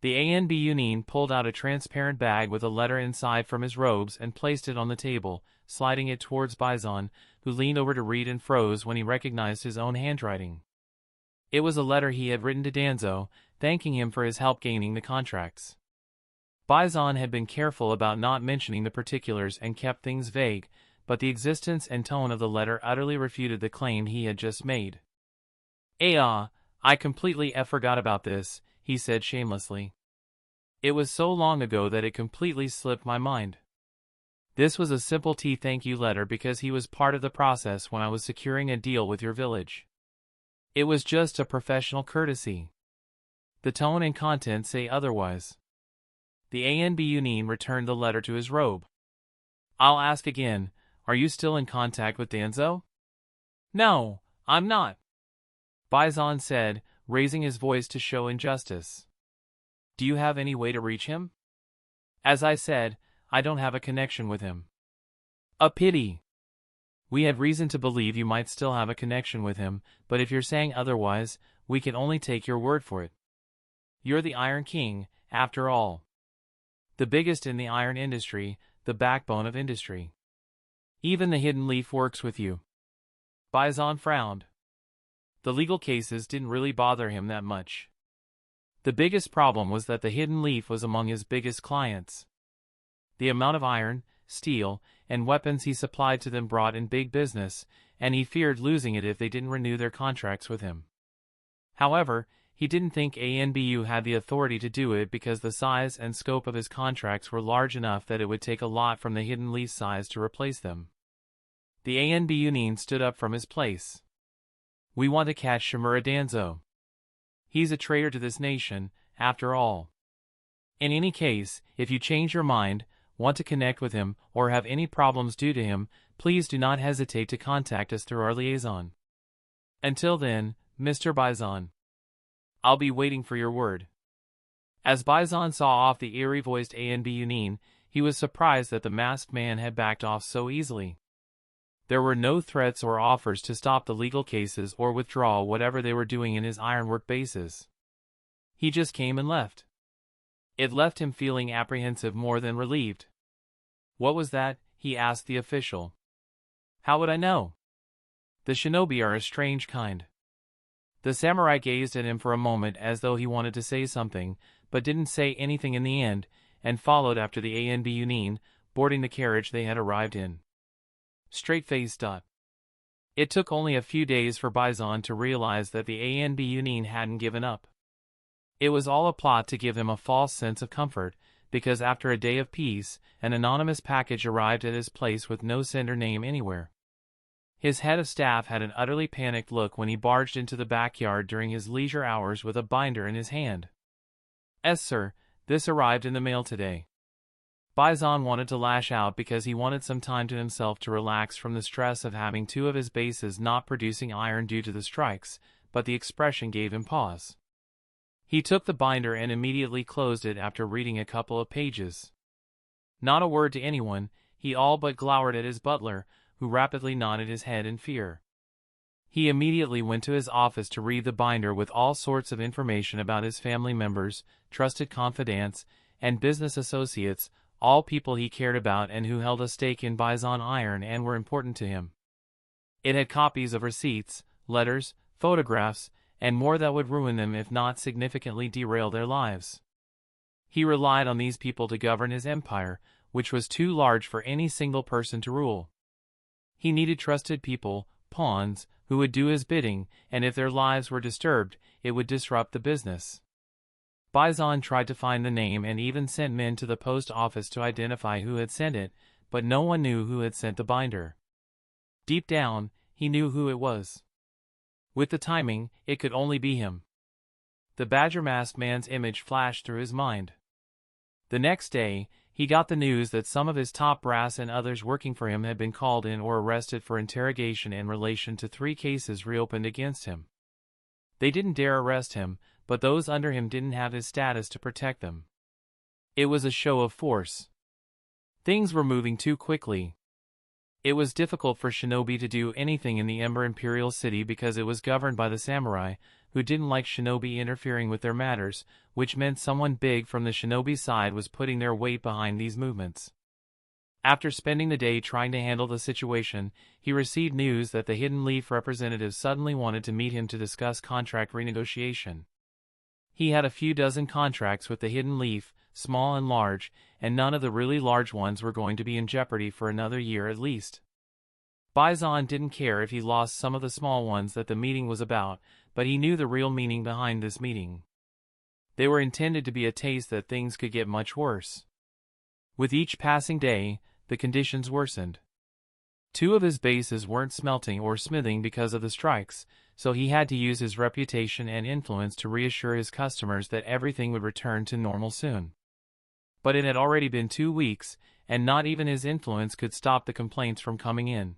The Yunin pulled out a transparent bag with a letter inside from his robes and placed it on the table, sliding it towards Baison, who leaned over to read and froze when he recognized his own handwriting. It was a letter he had written to Danzo, thanking him for his help gaining the contracts. Baison had been careful about not mentioning the particulars and kept things vague, but the existence and tone of the letter utterly refuted the claim he had just made. I completely forgot about this, he said shamelessly. It was so long ago that it completely slipped my mind. This was a simple thank you letter because he was part of the process when I was securing a deal with your village. It was just a professional courtesy. The tone and content say otherwise. The Yunin returned the letter to his robe. I'll ask again, are you still in contact with Danzo? No, I'm not. Baison said, raising his voice to show injustice. Do you have any way to reach him? As I said, I don't have a connection with him. A pity. We had reason to believe you might still have a connection with him, but if you're saying otherwise, we can only take your word for it. You're the Iron King, after all. The biggest in the iron industry, the backbone of industry. Even the Hidden Leaf works with you. Baison frowned. The legal cases didn't really bother him that much. The biggest problem was that the Hidden Leaf was among his biggest clients. The amount of iron, steel, and weapons he supplied to them brought in big business, and he feared losing it if they didn't renew their contracts with him. However, he didn't think ANBU had the authority to do it because the size and scope of his contracts were large enough that it would take a lot from the Hidden Leaf size to replace them. The ANBU stood up from his place. "We want to catch Shimura Danzo. He's a traitor to this nation, after all. In any case, if you change your mind, want to connect with him, or have any problems due to him, please do not hesitate to contact us through our liaison. Until then, Mr. Baison, I'll be waiting for your word." As Baison saw off the eerie-voiced ANBU, he was surprised that the masked man had backed off so easily. There were no threats or offers to stop the legal cases or withdraw whatever they were doing in his ironwork bases. He just came and left. It left him feeling apprehensive more than relieved. "What was that?" he asked the official. "How would I know? The shinobi are a strange kind." The samurai gazed at him for a moment as though he wanted to say something, but didn't say anything in the end, and followed after the ANBU, boarding the carriage they had arrived in. Straight-faced. It took only a few days for Baison to realize that the ANBU hadn't given up. It was all a plot to give him a false sense of comfort, because after a day of peace, an anonymous package arrived at his place with no sender name anywhere. His head of staff had an utterly panicked look when he barged into the backyard during his leisure hours with a binder in his hand. "Yes, sir, this arrived in the mail today." Baison wanted to lash out because he wanted some time to himself to relax from the stress of having two of his bases not producing iron due to the strikes, but the expression gave him pause. He took the binder and immediately closed it after reading a couple of pages. Not a word to anyone, he all but glowered at his butler, who rapidly nodded his head in fear. He immediately went to his office to read the binder with all sorts of information about his family members, trusted confidants, and business associates, all people he cared about and who held a stake in Baison Iron and were important to him. It had copies of receipts, letters, photographs, and more that would ruin them if not significantly derail their lives. He relied on these people to govern his empire, which was too large for any single person to rule. He needed trusted people, pawns, who would do his bidding, and if their lives were disturbed, it would disrupt the business. Baison tried to find the name and even sent men to the post office to identify who had sent it, but no one knew who had sent the binder. Deep down, he knew who it was. With the timing, it could only be him. The badger-masked man's image flashed through his mind. The next day, he got the news that some of his top brass and others working for him had been called in or arrested for interrogation in relation to 3 cases reopened against him. They didn't dare arrest him, but those under him didn't have his status to protect them. It was a show of force. Things were moving too quickly. It was difficult for shinobi to do anything in the Ember Imperial City because it was governed by the samurai, who didn't like shinobi interfering with their matters, which meant someone big from the shinobi side was putting their weight behind these movements. After spending the day trying to handle the situation, he received news that the Hidden Leaf representative suddenly wanted to meet him to discuss contract renegotiation. He had a few dozen contracts with the Hidden Leaf, small and large, and none of the really large ones were going to be in jeopardy for another year at least. Baison didn't care if he lost some of the small ones that the meeting was about, but he knew the real meaning behind this meeting. They were intended to be a taste that things could get much worse. With each passing day, the conditions worsened. 2 of his bases weren't smelting or smithing because of the strikes, so he had to use his reputation and influence to reassure his customers that everything would return to normal soon. But it had already been 2 weeks, and not even his influence could stop the complaints from coming in.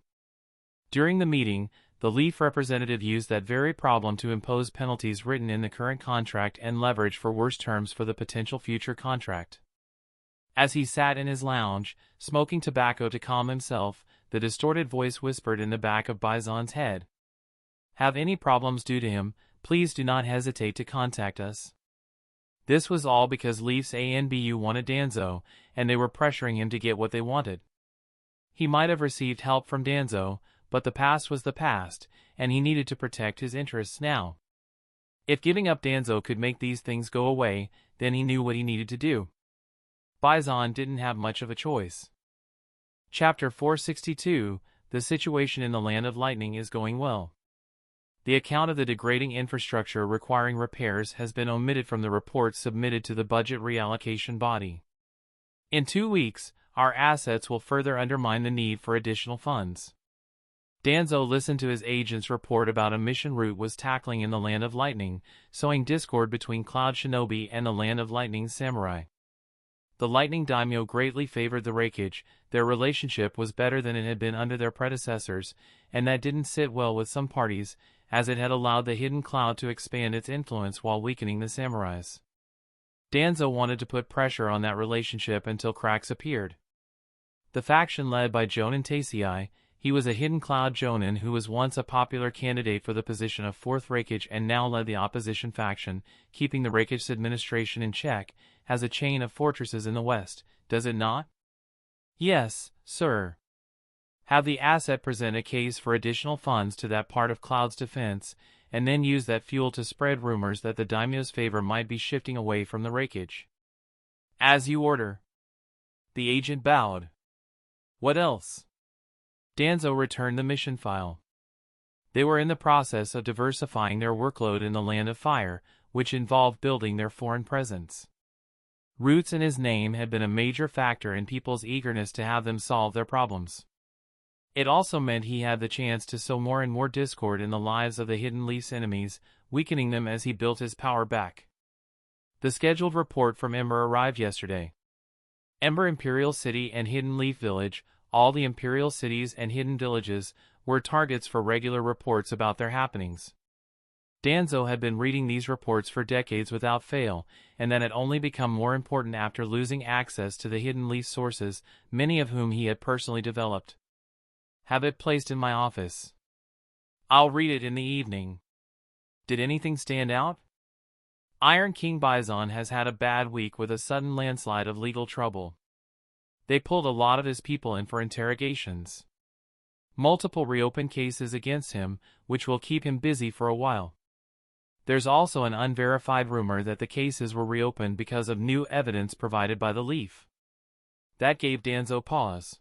During the meeting, the Leaf representative used that very problem to impose penalties written in the current contract and leverage for worse terms for the potential future contract. As he sat in his lounge, smoking tobacco to calm himself, the distorted voice whispered in the back of Baison's head. "Have any problems due to him, please do not hesitate to contact us." This was all because Leaf's ANBU wanted Danzo, and they were pressuring him to get what they wanted. He might have received help from Danzo, but the past was the past, and he needed to protect his interests now. If giving up Danzo could make these things go away, then he knew what he needed to do. Baison didn't have much of a choice. Chapter 462, The situation in the Land of Lightning is going well. The account of the degrading infrastructure requiring repairs has been omitted from the report submitted to the budget reallocation body. In 2 weeks, our assets will further undermine the need for additional funds. Danzo listened to his agent's report about a mission Root was tackling in the Land of Lightning, sowing discord between Cloud Shinobi and the Land of Lightning samurai. The Lightning Daimyo greatly favored the Raikage, their relationship was better than it had been under their predecessors, and that didn't sit well with some parties, as it had allowed the Hidden Cloud to expand its influence while weakening the samurais. Danzo wanted to put pressure on that relationship until cracks appeared. The faction led by Jonin Taisei, he was a Hidden Cloud Jonin who was once a popular candidate for the position of 4th Raikage and now led the opposition faction, keeping the Raikage's administration in check, has a chain of fortresses in the west, does it not? Yes, sir. Have the asset present a case for additional funds to that part of Cloud's defense, and then use that fuel to spread rumors that the daimyo's favor might be shifting away from the Raikage. As you order. The agent bowed. What else? Danzo returned the mission file. They were in the process of diversifying their workload in the Land of Fire, which involved building their foreign presence. Roots in his name had been a major factor in people's eagerness to have them solve their problems. It also meant he had the chance to sow more and more discord in the lives of the Hidden Leaf's enemies, weakening them as he built his power back. The scheduled report from Ember arrived yesterday. Ember Imperial City and Hidden Leaf Village, all the Imperial cities and hidden villages, were targets for regular reports about their happenings. Danzo had been reading these reports for decades without fail, and that had only become more important after losing access to the Hidden Leaf sources, many of whom he had personally developed. Have it placed in my office. I'll read it in the evening. Did anything stand out? Iron King Baison has had a bad week with a sudden landslide of legal trouble. They pulled a lot of his people in for interrogations. Multiple reopened cases against him, which will keep him busy for a while. There's also an unverified rumor that the cases were reopened because of new evidence provided by the Leaf. That gave Danzo pause.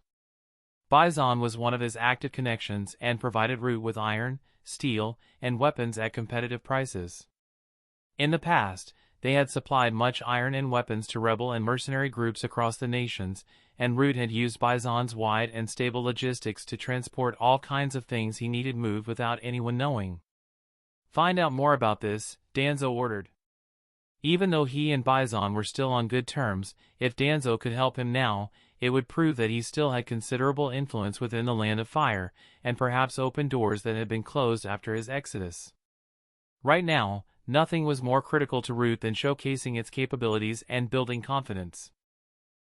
Baison was one of his active connections and provided Root with iron, steel, and weapons at competitive prices. In the past, they had supplied much iron and weapons to rebel and mercenary groups across the nations, and Root had used Baison's wide and stable logistics to transport all kinds of things he needed moved without anyone knowing. Find out more about this, Danzo ordered. Even though he and Baison were still on good terms, if Danzo could help him now, it would prove that he still had considerable influence within the Land of Fire, and perhaps open doors that had been closed after his exodus. Right now, nothing was more critical to Root than showcasing its capabilities and building confidence.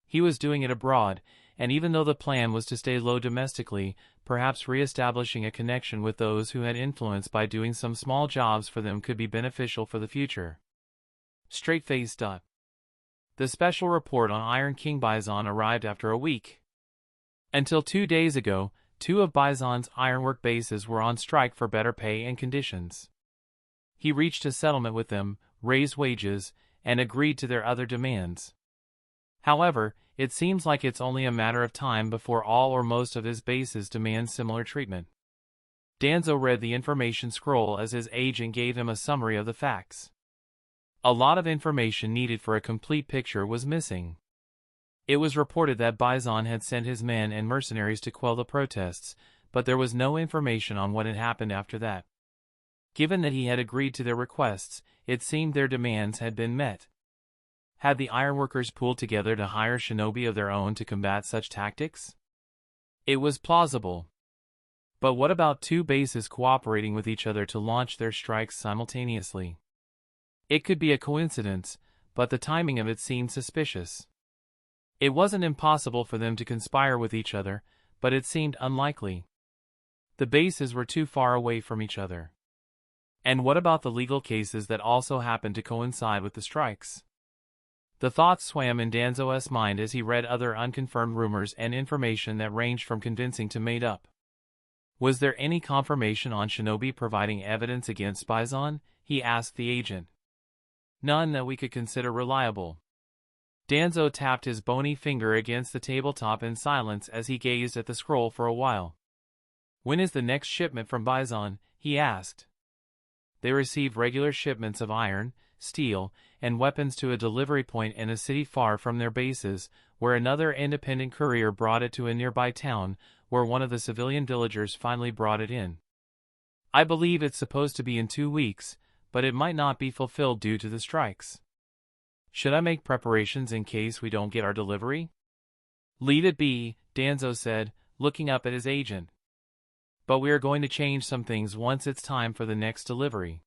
He was doing it abroad, and even though the plan was to stay low domestically, perhaps re-establishing a connection with those who had influence by doing some small jobs for them could be beneficial for the future. Straight-faced. The special report on Iron King Baison arrived after a week. Until 2 days ago, 2 of Baison's ironwork bases were on strike for better pay and conditions. He reached a settlement with them, raised wages, and agreed to their other demands. However, it seems like it's only a matter of time before all or most of his bases demand similar treatment. Danzo read the information scroll as his agent gave him a summary of the facts. A lot of information needed for a complete picture was missing. It was reported that Baison had sent his men and mercenaries to quell the protests, but there was no information on what had happened after that. Given that he had agreed to their requests, it seemed their demands had been met. Had the ironworkers pooled together to hire shinobi of their own to combat such tactics? It was plausible. But what about 2 bases cooperating with each other to launch their strikes simultaneously? It could be a coincidence, but the timing of it seemed suspicious. It wasn't impossible for them to conspire with each other, but it seemed unlikely. The bases were too far away from each other. And what about the legal cases that also happened to coincide with the strikes? The thought swam in Danzo's mind as he read other unconfirmed rumors and information that ranged from convincing to made up. Was there any confirmation on shinobi providing evidence against Baison? he asked the agent. None that we could consider reliable. Danzo tapped his bony finger against the tabletop in silence as he gazed at the scroll for a while. When is the next shipment from Baison? He asked. They received regular shipments of iron, steel, and weapons to a delivery point in a city far from their bases, where another independent courier brought it to a nearby town, where one of the civilian villagers finally brought it in. I believe it's supposed to be in 2 weeks, but it might not be fulfilled due to the strikes. Should I make preparations in case we don't get our delivery? Leave it be, Danzo said, looking up at his agent. But we are going to change some things once it's time for the next delivery.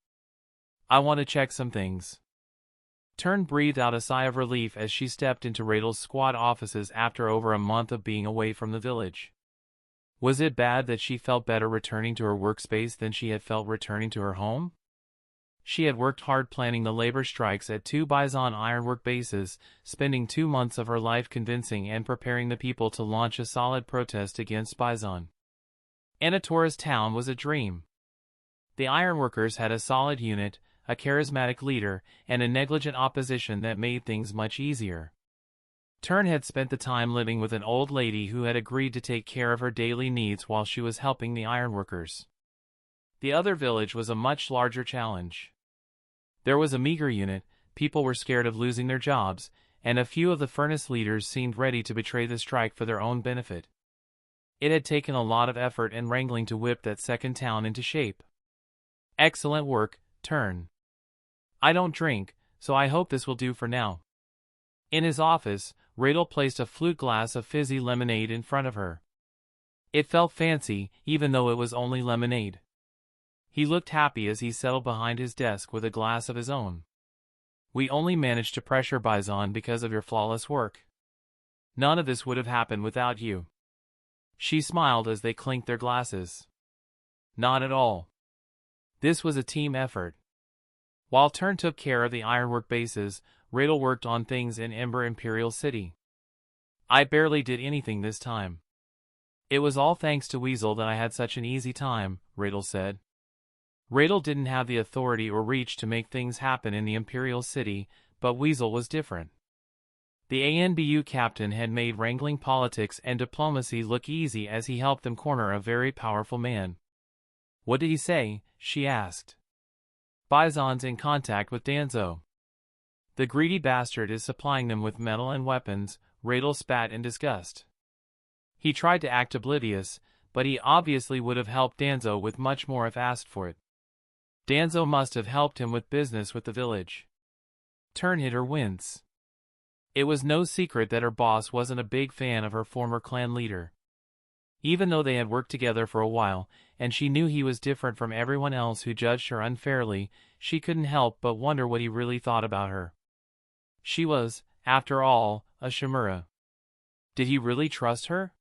I want to check some things. Tern breathed out a sigh of relief as she stepped into Rael's squad offices after over a month of being away from the village. Was it bad that she felt better returning to her workspace than she had felt returning to her home? She had worked hard planning the labor strikes at 2 Baison ironwork bases, spending 2 months of her life convincing and preparing the people to launch a solid protest against Baison. Anatora's town was a dream. The ironworkers had a solid unit, a charismatic leader, and a negligent opposition that made things much easier. Tern had spent the time living with an old lady who had agreed to take care of her daily needs while she was helping the ironworkers. The other village was a much larger challenge. There was a meager unit, people were scared of losing their jobs, and a few of the furnace leaders seemed ready to betray the strike for their own benefit. It had taken a lot of effort and wrangling to whip that second town into shape. Excellent work, Tern. I don't drink, so I hope this will do for now. In his office, Rael placed a flute glass of fizzy lemonade in front of her. It felt fancy, even though it was only lemonade. He looked happy as he settled behind his desk with a glass of his own. We only managed to pressure Baison because of your flawless work. None of this would have happened without you. She smiled as they clinked their glasses. Not at all. This was a team effort. While Tern took care of the ironwork bases, Rael worked on things in Ember Imperial City. I barely did anything this time. It was all thanks to Weasel that I had such an easy time, Rael said. Rael didn't have the authority or reach to make things happen in the Imperial City, but Weasel was different. The ANBU captain had made wrangling politics and diplomacy look easy as he helped them corner a very powerful man. What did he say? She asked. Baison's in contact with Danzo. The greedy bastard is supplying them with metal and weapons, Rael spat in disgust. He tried to act oblivious, but he obviously would have helped Danzo with much more if asked for it. Danzo must have helped him with business with the village. Tern hit her wince. It was no secret that her boss wasn't a big fan of her former clan leader. Even though they had worked together for a while, and she knew he was different from everyone else who judged her unfairly, she couldn't help but wonder what he really thought about her. She was, after all, a Shimura. Did he really trust her?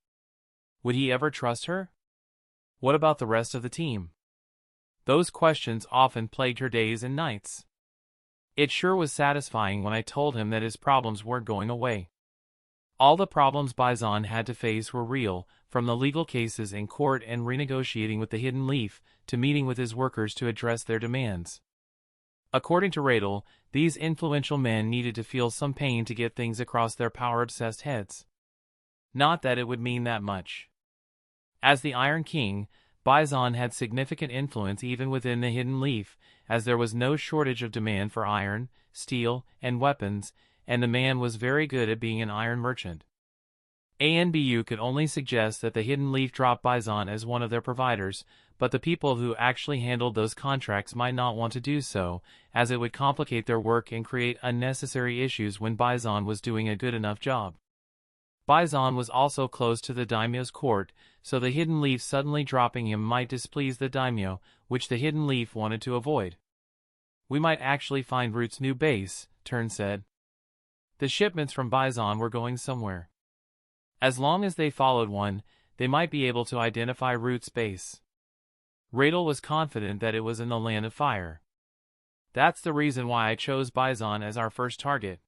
Would he ever trust her? What about the rest of the team? Those questions often plagued her days and nights. It sure was satisfying when I told him that his problems weren't going away. All the problems Baison had to face were real, from the legal cases in court and renegotiating with the Hidden Leaf, to meeting with his workers to address their demands. According to Rael, these influential men needed to feel some pain to get things across their power-obsessed heads. Not that it would mean that much. As the Iron King, Baison had significant influence even within the Hidden Leaf, as there was no shortage of demand for iron, steel, and weapons, and the man was very good at being an iron merchant. ANBU could only suggest that the Hidden Leaf drop Baison as one of their providers, but the people who actually handled those contracts might not want to do so, as it would complicate their work and create unnecessary issues when Baison was doing a good enough job. Baison was also close to the daimyo's court, so the Hidden Leaf suddenly dropping him might displease the daimyo, which the Hidden Leaf wanted to avoid. We might actually find Root's new base, Tern said. The shipments from Baison were going somewhere. As long as they followed one, they might be able to identify Root's base. Rael was confident that it was in the Land of Fire. That's the reason why I chose Baison as our first target.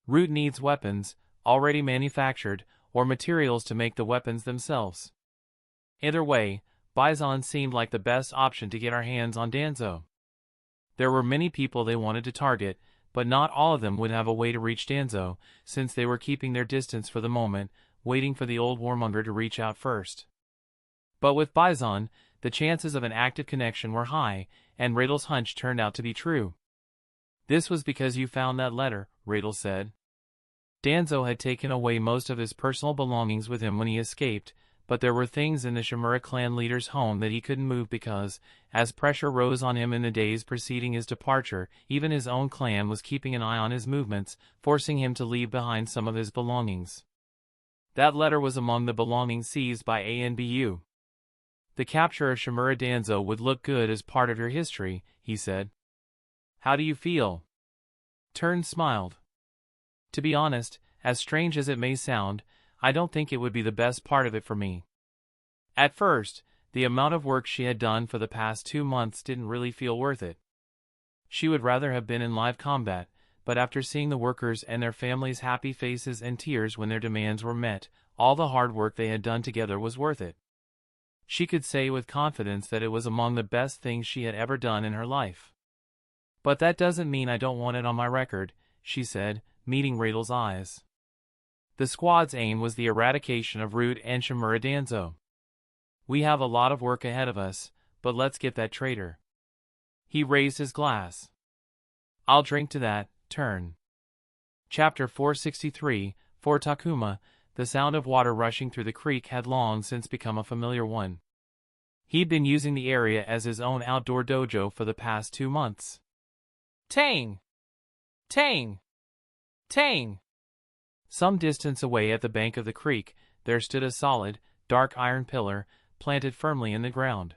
Root needs weapons, already manufactured, or materials to make the weapons themselves. Either way, Baison seemed like the best option to get our hands on Danzo. There were many people they wanted to target, but not all of them would have a way to reach Danzo, since they were keeping their distance for the moment, waiting for the old warmonger to reach out first. But with Baison, the chances of an active connection were high, and Rael's hunch turned out to be true. "This was because you found that letter," Rael said. Danzo had taken away most of his personal belongings with him when he escaped, but there were things in the Shimura clan leader's home that he couldn't move because, as pressure rose on him in the days preceding his departure, even his own clan was keeping an eye on his movements, forcing him to leave behind some of his belongings. That letter was among the belongings seized by ANBU. "The capture of Shimura Danzo would look good as part of your history," he said. "How do you feel?" Turn smiled. "To be honest, as strange as it may sound, I don't think it would be the best part of it for me." At first, the amount of work she had done for the past 2 months didn't really feel worth it. She would rather have been in live combat, but after seeing the workers and their families' happy faces and tears when their demands were met, all the hard work they had done together was worth it. She could say with confidence that it was among the best things she had ever done in her life. "But that doesn't mean I don't want it on my record," she said, meeting Rael's eyes. "The squad's aim was the eradication of Root and Shimura Danzo. We have a lot of work ahead of us, but let's get that traitor." He raised his glass. "I'll drink to that." Turn. Chapter 463, For Takuma, the sound of water rushing through the creek had long since become a familiar one. He'd been using the area as his own outdoor dojo for the past 2 months. Tang! Tang! Tang! Some distance away at the bank of the creek, there stood a solid, dark iron pillar, planted firmly in the ground.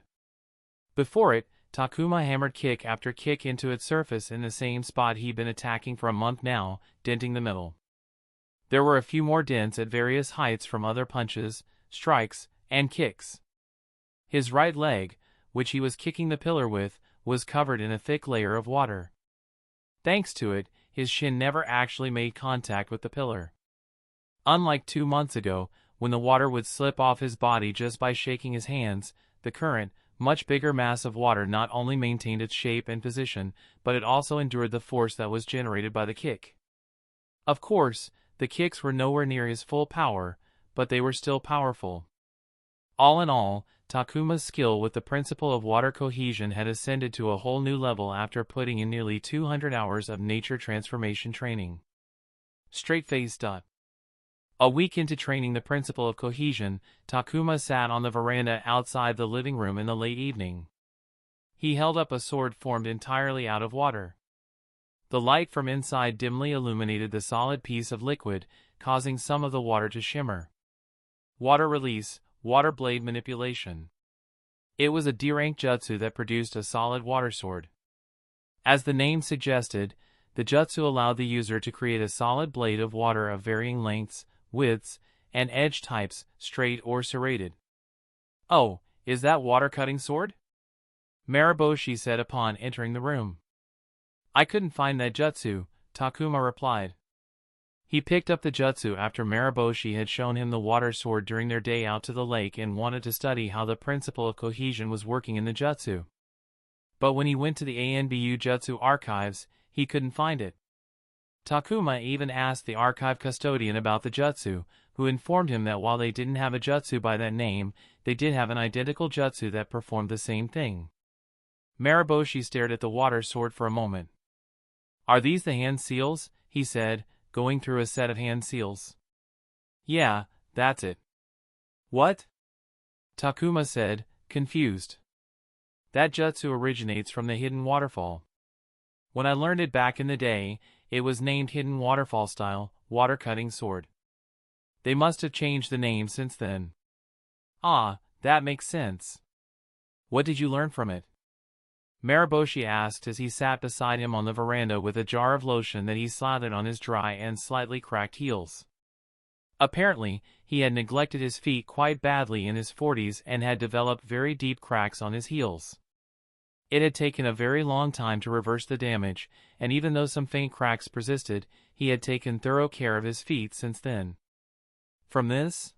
Before it, Takuma hammered kick after kick into its surface in the same spot he'd been attacking for a month now, denting the middle. There were a few more dents at various heights from other punches, strikes, and kicks. His right leg, which he was kicking the pillar with, was covered in a thick layer of water. Thanks to it, his shin never actually made contact with the pillar. Unlike 2 months ago, when the water would slip off his body just by shaking his hands, the current, much bigger mass of water not only maintained its shape and position, but it also endured the force that was generated by the kick. Of course, the kicks were nowhere near his full power, but they were still powerful. All in all, Takuma's skill with the principle of water cohesion had ascended to a whole new level after putting in nearly 200 hours of nature transformation training. Straight-faced. A week into training the principle of cohesion, Takuma sat on the veranda outside the living room in the late evening. He held up a sword formed entirely out of water. The light from inside dimly illuminated the solid piece of liquid, causing some of the water to shimmer. Water release, water blade manipulation. It was a D-rank jutsu that produced a solid water sword. As the name suggested, the jutsu allowed the user to create a solid blade of water of varying lengths, widths, and edge types, straight or serrated. "Oh, is that water-cutting sword?" Mariboshi said upon entering the room. "I couldn't find that jutsu," Takuma replied. He picked up the jutsu after Mariboshi had shown him the water sword during their day out to the lake and wanted to study how the principle of cohesion was working in the jutsu. But when he went to the ANBU jutsu archives, he couldn't find it. Takuma even asked the archive custodian about the jutsu, who informed him that while they didn't have a jutsu by that name, they did have an identical jutsu that performed the same thing. Mariboshi stared at the water sword for a moment. "Are these the hand seals?" he said, going through a set of hand seals. "Yeah, that's it." "What?" Takuma said, confused. "That jutsu originates from the Hidden Waterfall. When I learned it back in the day, it was named Hidden Waterfall Style, Water Cutting Sword. They must have changed the name since then." "Ah, that makes sense. What did you learn from it?" Mariboshi asked as he sat beside him on the veranda with a jar of lotion that he slathered on his dry and slightly cracked heels. Apparently, he had neglected his feet quite badly in his 40s and had developed very deep cracks on his heels. It had taken a very long time to reverse the damage, and even though some faint cracks persisted, he had taken thorough care of his feet since then. "From this?"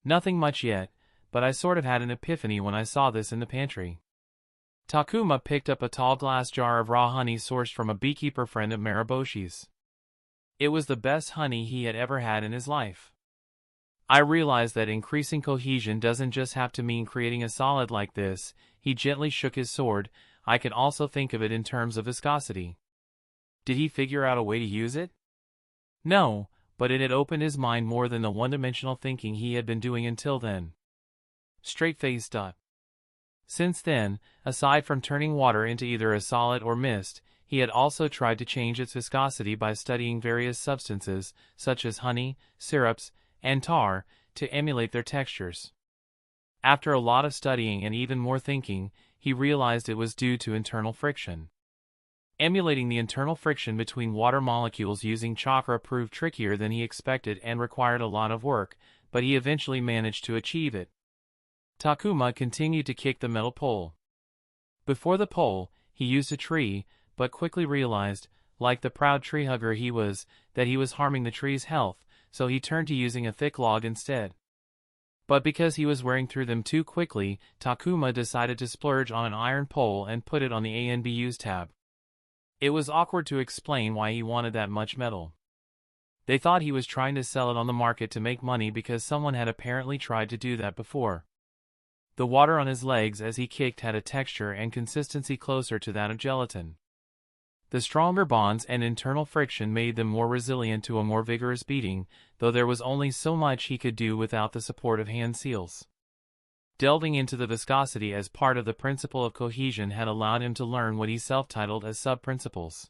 "Nothing much yet, but I sort of had an epiphany when I saw this in the pantry." Takuma picked up a tall glass jar of raw honey sourced from a beekeeper friend of Mariboshi's. It was the best honey he had ever had in his life. I realized that increasing cohesion doesn't just have to mean creating a solid like this. He gently shook his sword. I can also think of it in terms of viscosity. Did he figure out a way to use it? No, but it had opened his mind more than the one-dimensional thinking he had been doing until then. Straight-faced. Since then, aside from turning water into either a solid or mist, he had also tried to change its viscosity by studying various substances, such as honey, syrups, and tar, to emulate their textures. After a lot of studying and even more thinking, he realized it was due to internal friction. Emulating the internal friction between water molecules using chakra proved trickier than he expected and required a lot of work, but he eventually managed to achieve it. Takuma continued to kick the metal pole. Before the pole, he used a tree, but quickly realized, like the proud tree hugger he was, that he was harming the tree's health, so he turned to using a thick log instead. But because he was wearing through them too quickly, Takuma decided to splurge on an iron pole and put it on the ANBU's tab. It was awkward to explain why he wanted that much metal. They thought he was trying to sell it on the market to make money because someone had apparently tried to do that before. The water on his legs as he kicked had a texture and consistency closer to that of gelatin. The stronger bonds and internal friction made them more resilient to a more vigorous beating, though there was only so much he could do without the support of hand seals. Delving into the viscosity as part of the principle of cohesion had allowed him to learn what he self-titled as sub-principles.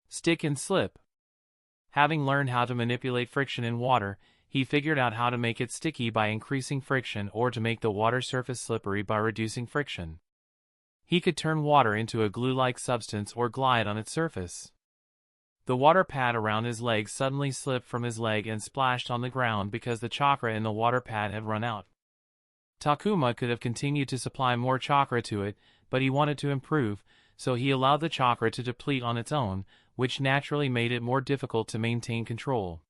Stick and slip. Having learned how to manipulate friction in water, he figured out how to make it sticky by increasing friction or to make the water surface slippery by reducing friction. He could turn water into a glue-like substance or glide on its surface. The water pad around his leg suddenly slipped from his leg and splashed on the ground because the chakra in the water pad had run out. Takuma could have continued to supply more chakra to it, but he wanted to improve, so he allowed the chakra to deplete on its own, which naturally made it more difficult to maintain control.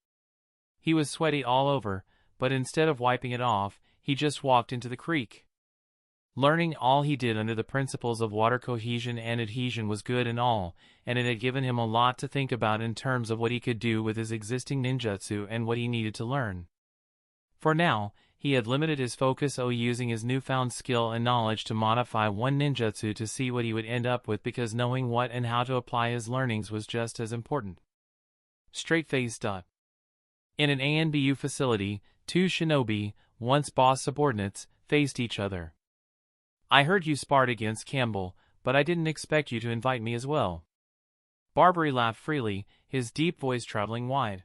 He was sweaty all over, but instead of wiping it off, he just walked into the creek. Learning all he did under the principles of water cohesion and adhesion was good and all, and it had given him a lot to think about in terms of what he could do with his existing ninjutsu and what he needed to learn. For now, he had limited his focus using his newfound skill and knowledge to modify one ninjutsu to see what he would end up with because knowing what and how to apply his learnings was just as important. Straight-faced. In an ANBU facility, two shinobi, once boss subordinates, faced each other. I heard you sparred against Campbell, but I didn't expect you to invite me as well. Barbary laughed freely, his deep voice traveling wide.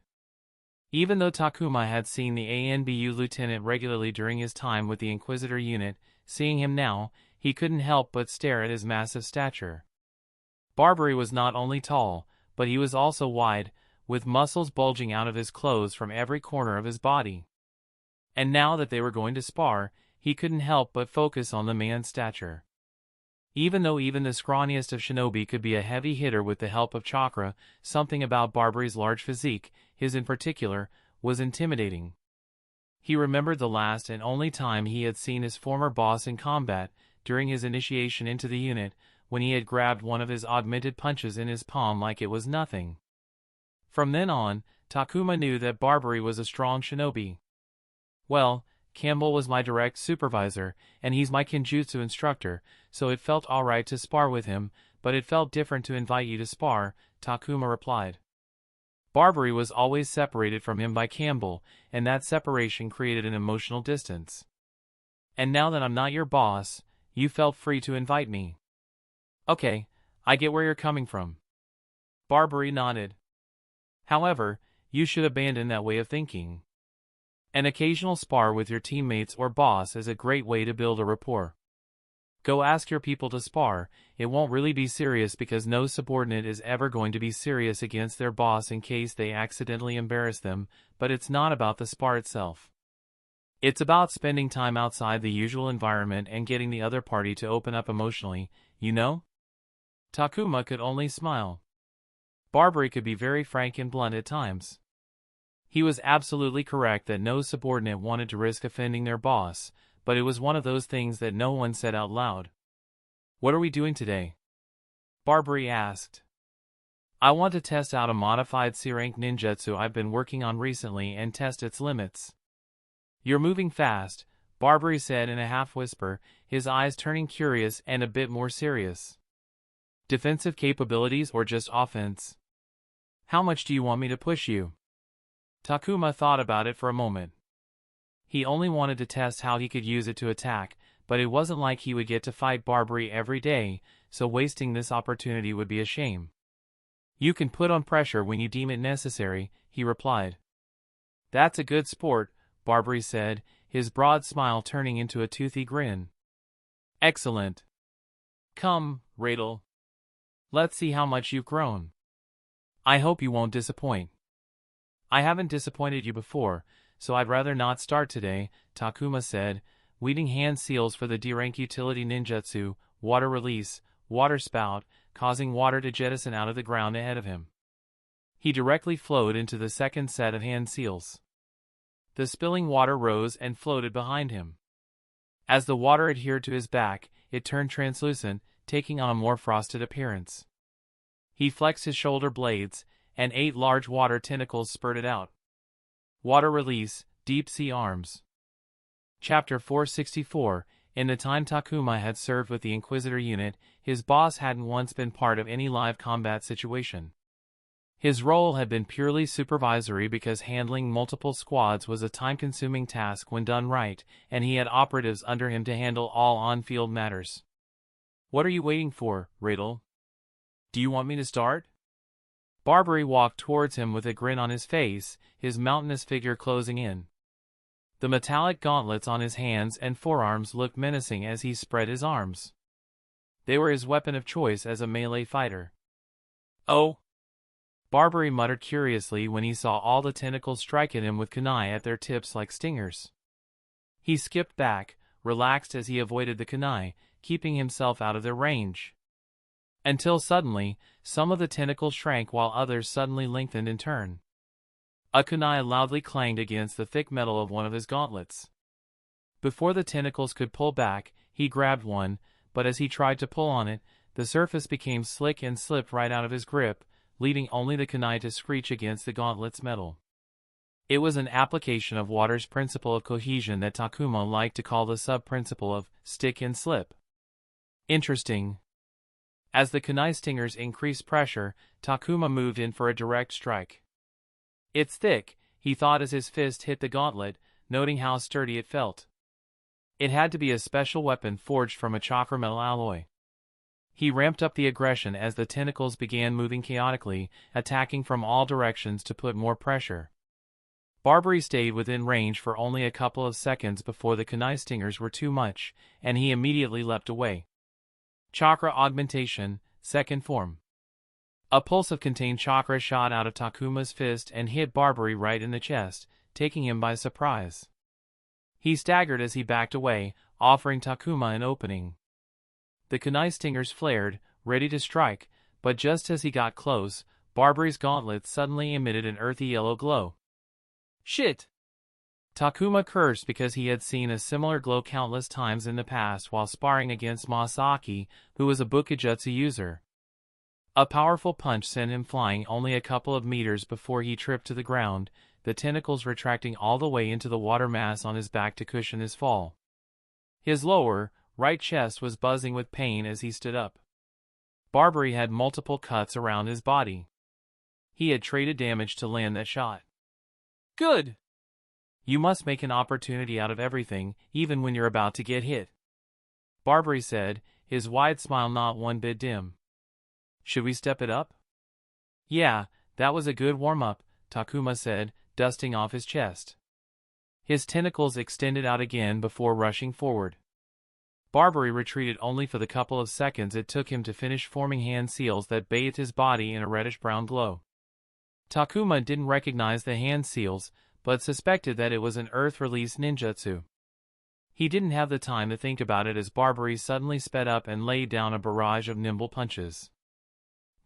Even though Takuma had seen the ANBU lieutenant regularly during his time with the Inquisitor unit, seeing him now, he couldn't help but stare at his massive stature. Barbary was not only tall, but he was also wide, with muscles bulging out of his clothes from every corner of his body. And now that they were going to spar, he couldn't help but focus on the man's stature. Even though even the scrawniest of shinobi could be a heavy hitter with the help of chakra, something about Barbary's large physique, his in particular, was intimidating. He remembered the last and only time he had seen his former boss in combat, during his initiation into the unit, when he had grabbed one of his augmented punches in his palm like it was nothing. From then on, Takuma knew that Barbary was a strong shinobi. Well, Campbell was my direct supervisor, and he's my Kenjutsu instructor, so it felt alright to spar with him, but it felt different to invite you to spar, Takuma replied. Barbary was always separated from him by Campbell, and that separation created an emotional distance. And now that I'm not your boss, you felt free to invite me. Okay, I get where you're coming from. Barbary nodded. However, you should abandon that way of thinking. An occasional spar with your teammates or boss is a great way to build a rapport. Go ask your people to spar. It won't really be serious because no subordinate is ever going to be serious against their boss in case they accidentally embarrass them, but it's not about the spar itself. It's about spending time outside the usual environment and getting the other party to open up emotionally, you know? Takuma could only smile. Barbary could be very frank and blunt at times. He was absolutely correct that no subordinate wanted to risk offending their boss, but it was one of those things that no one said out loud. What are we doing today? Barbary asked. I want to test out a modified C-rank ninjutsu I've been working on recently and test its limits. You're moving fast, Barbary said in a half-whisper, his eyes turning curious and a bit more serious. Defensive capabilities or just offense? How much do you want me to push you? Takuma thought about it for a moment. He only wanted to test how he could use it to attack, but it wasn't like he would get to fight Barbary every day, so wasting this opportunity would be a shame. You can put on pressure when you deem it necessary, he replied. That's a good sport, Barbary said, his broad smile turning into a toothy grin. Excellent. Come, Rael. Let's see how much you've grown. I hope you won't disappoint. I haven't disappointed you before, so I'd rather not start today, Takuma said, weaving hand seals for the D-rank utility ninjutsu, water release, water spout, causing water to jettison out of the ground ahead of him. He directly flowed into the second set of hand seals. The spilling water rose and floated behind him. As the water adhered to his back, it turned translucent, taking on a more frosted appearance. He flexed his shoulder blades, and 8 large water tentacles spurted out. Water release, deep sea arms. Chapter 464. In the time Takuma had served with the Inquisitor unit, his boss hadn't once been part of any live combat situation. His role had been purely supervisory because handling multiple squads was a time-consuming task when done right, and he had operatives under him to handle all on-field matters. What are you waiting for, Rael? Do you want me to start? Barbary walked towards him with a grin on his face, his mountainous figure closing in. The metallic gauntlets on his hands and forearms looked menacing as he spread his arms. They were his weapon of choice as a melee fighter. Oh! Barbary muttered curiously when he saw all the tentacles strike at him with kunai at their tips like stingers. He skipped back, relaxed as he avoided the kunai, keeping himself out of their range. Until suddenly, some of the tentacles shrank while others suddenly lengthened in turn. A kunai loudly clanged against the thick metal of one of his gauntlets. Before the tentacles could pull back, he grabbed one, but as he tried to pull on it, the surface became slick and slipped right out of his grip, leaving only the kunai to screech against the gauntlet's metal. It was an application of Water's principle of cohesion that Takuma liked to call the sub-principle of stick and slip. Interesting. As the kunai stingers increased pressure, Takuma moved in for a direct strike. It's thick, he thought as his fist hit the gauntlet, noting how sturdy it felt. It had to be a special weapon forged from a chakra metal alloy. He ramped up the aggression as the tentacles began moving chaotically, attacking from all directions to put more pressure. Barbary stayed within range for only a couple of seconds before the kunai stingers were too much, and he immediately leapt away. Chakra augmentation, second form. A pulse of contained chakra shot out of Takuma's fist and hit Barbary right in the chest, taking him by surprise. He staggered as he backed away, offering Takuma an opening. The kunai stingers flared, ready to strike, but just as he got close, Barbary's gauntlet suddenly emitted an earthy yellow glow. Shit! Takuma cursed because he had seen a similar glow countless times in the past while sparring against Masaki, who was a Bukijutsu user. A powerful punch sent him flying only a couple of meters before he tripped to the ground, the tentacles retracting all the way into the water mass on his back to cushion his fall. His lower, right chest was buzzing with pain as he stood up. Barbary had multiple cuts around his body. He had traded damage to land that shot. Good! You must make an opportunity out of everything, even when you're about to get hit. Barbary said, his wide smile not one bit dim. Should we step it up? Yeah, that was a good warm-up, Takuma said, dusting off his chest. His tentacles extended out again before rushing forward. Barbary retreated only for the couple of seconds it took him to finish forming hand seals that bathed his body in a reddish-brown glow. Takuma didn't recognize the hand seals, but suspected that it was an earth-release ninjutsu. He didn't have the time to think about it as Barbary suddenly sped up and laid down a barrage of nimble punches.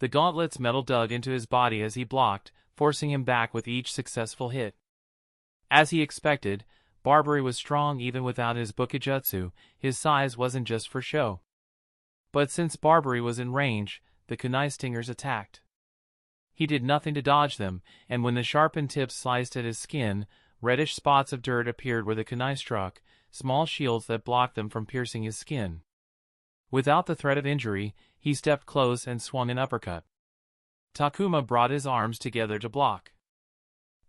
The gauntlet's metal dug into his body as he blocked, forcing him back with each successful hit. As he expected, Barbary was strong even without his Bukijutsu, his size wasn't just for show. But since Barbary was in range, the kunai stingers attacked. He did nothing to dodge them, and when the sharpened tips sliced at his skin, reddish spots of dirt appeared where the kunai struck, small shields that blocked them from piercing his skin. Without the threat of injury, he stepped close and swung an uppercut. Takuma brought his arms together to block.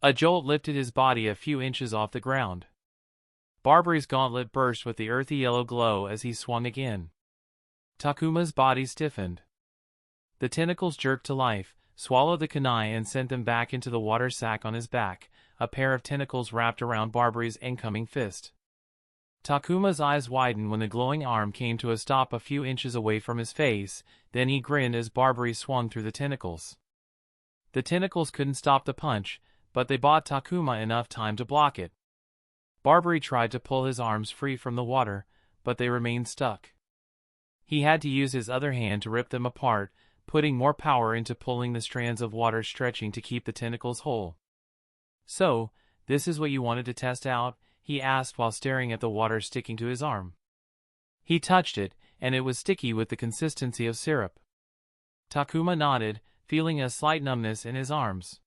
A jolt lifted his body a few inches off the ground. Barbary's gauntlet burst with the earthy yellow glow as he swung again. Takuma's body stiffened. The tentacles jerked to life, swallowed the kunai and sent them back into the water sack on his back. A pair of tentacles wrapped around Barbary's incoming fist. Takuma's eyes widened when the glowing arm came to a stop a few inches away from his face, then he grinned as Barbary swung through the tentacles. The tentacles couldn't stop the punch, but they bought Takuma enough time to block it. Barbary tried to pull his arms free from the water, but they remained stuck. He had to use his other hand to rip them apart, putting more power into pulling the strands of water stretching to keep the tentacles whole. "So, this is what you wanted to test out?" he asked while staring at the water sticking to his arm. He touched it, and it was sticky with the consistency of syrup. Takuma nodded, feeling a slight numbness in his arms.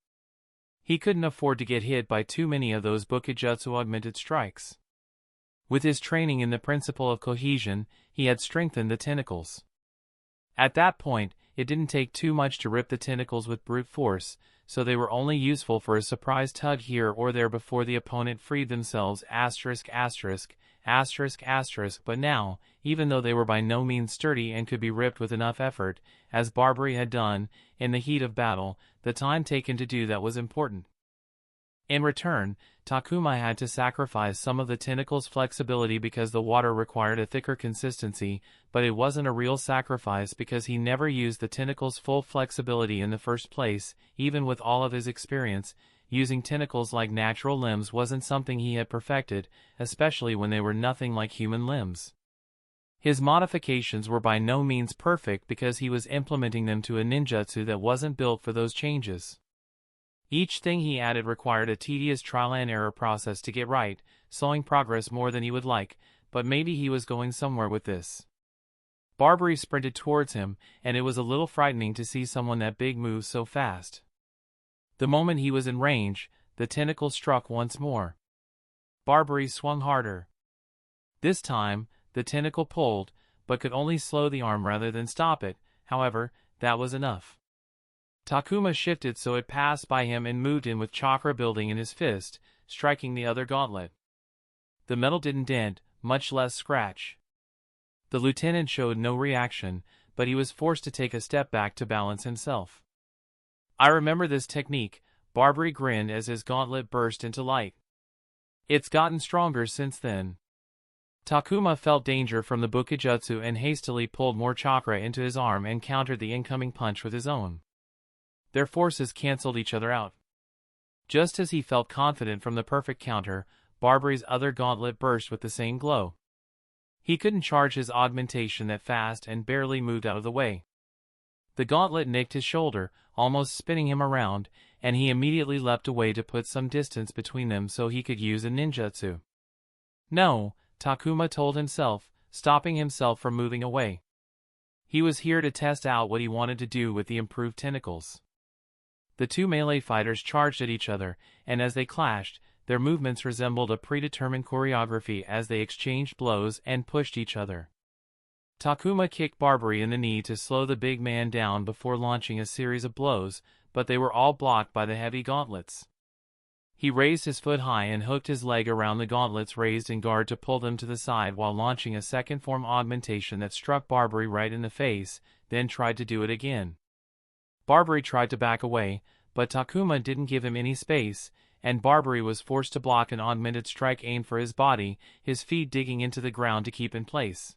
He couldn't afford to get hit by too many of those Bukijutsu augmented strikes. With his training in the principle of cohesion, he had strengthened the tentacles. At that point, it didn't take too much to rip the tentacles with brute force, so they were only useful for a surprise tug here or there before the opponent freed themselves *********, but now, even though they were by no means sturdy and could be ripped with enough effort, as Barbary had done, in the heat of battle, the time taken to do that was important. In return, Takuma had to sacrifice some of the tentacles' flexibility because the water required a thicker consistency, but it wasn't a real sacrifice because he never used the tentacles' full flexibility in the first place. Even with all of his experience, using tentacles like natural limbs wasn't something he had perfected, especially when they were nothing like human limbs. His modifications were by no means perfect because he was implementing them to a ninjutsu that wasn't built for those changes. Each thing he added required a tedious trial-and-error process to get right, slowing progress more than he would like, but maybe he was going somewhere with this. Barbary sprinted towards him, and it was a little frightening to see someone that big move so fast. The moment he was in range, the tentacle struck once more. Barbary swung harder. This time, the tentacle pulled, but could only slow the arm rather than stop it. However, that was enough. Takuma shifted so it passed by him and moved in with chakra building in his fist, striking the other gauntlet. The metal didn't dent, much less scratch. The lieutenant showed no reaction, but he was forced to take a step back to balance himself. "I remember this technique," Barbary grinned as his gauntlet burst into light. "It's gotten stronger since then." Takuma felt danger from the Bukijutsu and hastily pulled more chakra into his arm and countered the incoming punch with his own. Their forces canceled each other out. Just as he felt confident from the perfect counter, Barbary's other gauntlet burst with the same glow. He couldn't charge his augmentation that fast and barely moved out of the way. The gauntlet nicked his shoulder, almost spinning him around, and he immediately leapt away to put some distance between them so he could use a ninjutsu. No, Takuma told himself, stopping himself from moving away. He was here to test out what he wanted to do with the improved tentacles. The two melee fighters charged at each other, and as they clashed, their movements resembled a predetermined choreography as they exchanged blows and pushed each other. Takuma kicked Barbary in the knee to slow the big man down before launching a series of blows, but they were all blocked by the heavy gauntlets. He raised his foot high and hooked his leg around the gauntlets raised in guard to pull them to the side while launching a second form augmentation that struck Barbary right in the face, then tried to do it again. Barbary tried to back away, but Takuma didn't give him any space, and Barbary was forced to block an augmented strike aimed for his body, his feet digging into the ground to keep in place.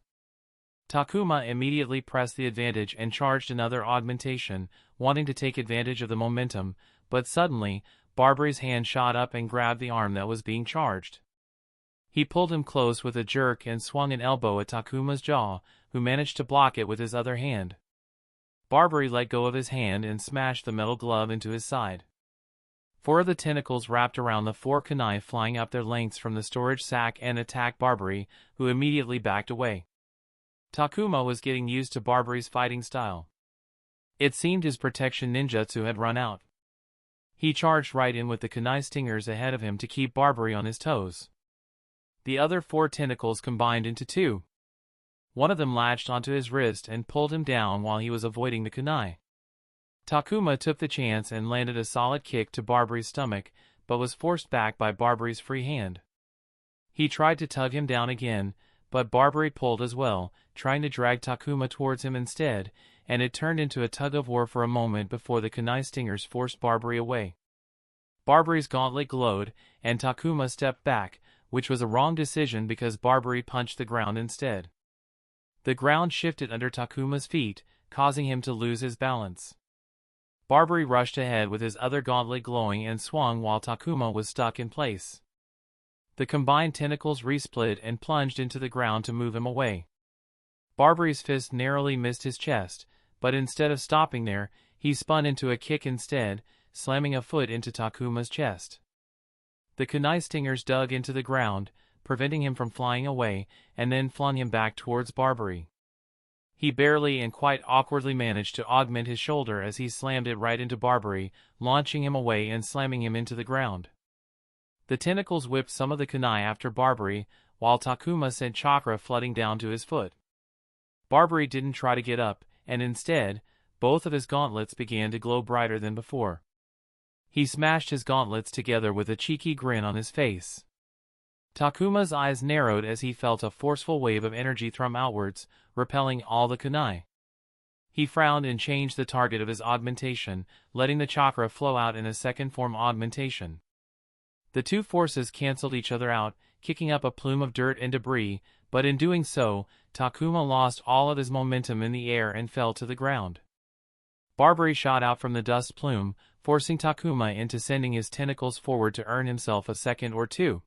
Takuma immediately pressed the advantage and charged another augmentation, wanting to take advantage of the momentum, but suddenly, Barbary's hand shot up and grabbed the arm that was being charged. He pulled him close with a jerk and swung an elbow at Takuma's jaw, who managed to block it with his other hand. Barbary let go of his hand and smashed the metal glove into his side. Four of the tentacles wrapped around the four kunai flying up their lengths from the storage sack and attacked Barbary, who immediately backed away. Takuma was getting used to Barbary's fighting style. It seemed his protection ninjutsu had run out. He charged right in with the kunai stingers ahead of him to keep Barbary on his toes. The other 4 tentacles combined into 2. One of them latched onto his wrist and pulled him down while he was avoiding the kunai. Takuma took the chance and landed a solid kick to Barbary's stomach, but was forced back by Barbary's free hand. He tried to tug him down again, but Barbary pulled as well, trying to drag Takuma towards him instead, and it turned into a tug-of-war for a moment before the kunai stingers forced Barbary away. Barbary's gauntlet glowed, and Takuma stepped back, which was a wrong decision because Barbary punched the ground instead. The ground shifted under Takuma's feet, causing him to lose his balance. Barbary rushed ahead with his other gauntlet glowing and swung while Takuma was stuck in place. The combined tentacles resplit and plunged into the ground to move him away. Barbary's fist narrowly missed his chest, but instead of stopping there, he spun into a kick instead, slamming a foot into Takuma's chest. The kunai stingers dug into the ground, preventing him from flying away, and then flung him back towards Barbary. He barely and quite awkwardly managed to augment his shoulder as he slammed it right into Barbary, launching him away and slamming him into the ground. The tentacles whipped some of the kunai after Barbary, while Takuma sent chakra flooding down to his foot. Barbary didn't try to get up, and instead, both of his gauntlets began to glow brighter than before. He smashed his gauntlets together with a cheeky grin on his face. Takuma's eyes narrowed as he felt a forceful wave of energy thrum outwards, repelling all the kunai. He frowned and changed the target of his augmentation, letting the chakra flow out in a second form augmentation. The 2 forces canceled each other out, kicking up a plume of dirt and debris, but in doing so, Takuma lost all of his momentum in the air and fell to the ground. Barbary shot out from the dust plume, forcing Takuma into sending his tentacles forward to earn himself a second or 2.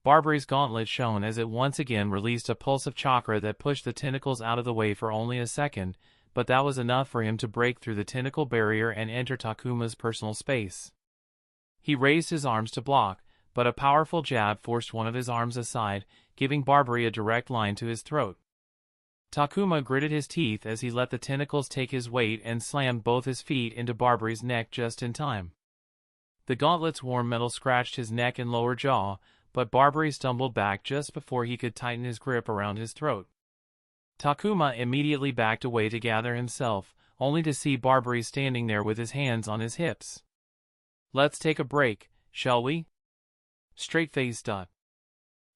Barbary's gauntlet shone as it once again released a pulse of chakra that pushed the tentacles out of the way for only a second, but that was enough for him to break through the tentacle barrier and enter Takuma's personal space. He raised his arms to block, but a powerful jab forced one of his arms aside, giving Barbary a direct line to his throat. Takuma gritted his teeth as he let the tentacles take his weight and slammed both his feet into Barbary's neck just in time. The gauntlet's warm metal scratched his neck and lower jaw, but Barbary stumbled back just before he could tighten his grip around his throat. Takuma immediately backed away to gather himself, only to see Barbary standing there with his hands on his hips. "Let's take a break, shall we?" Straight-faced.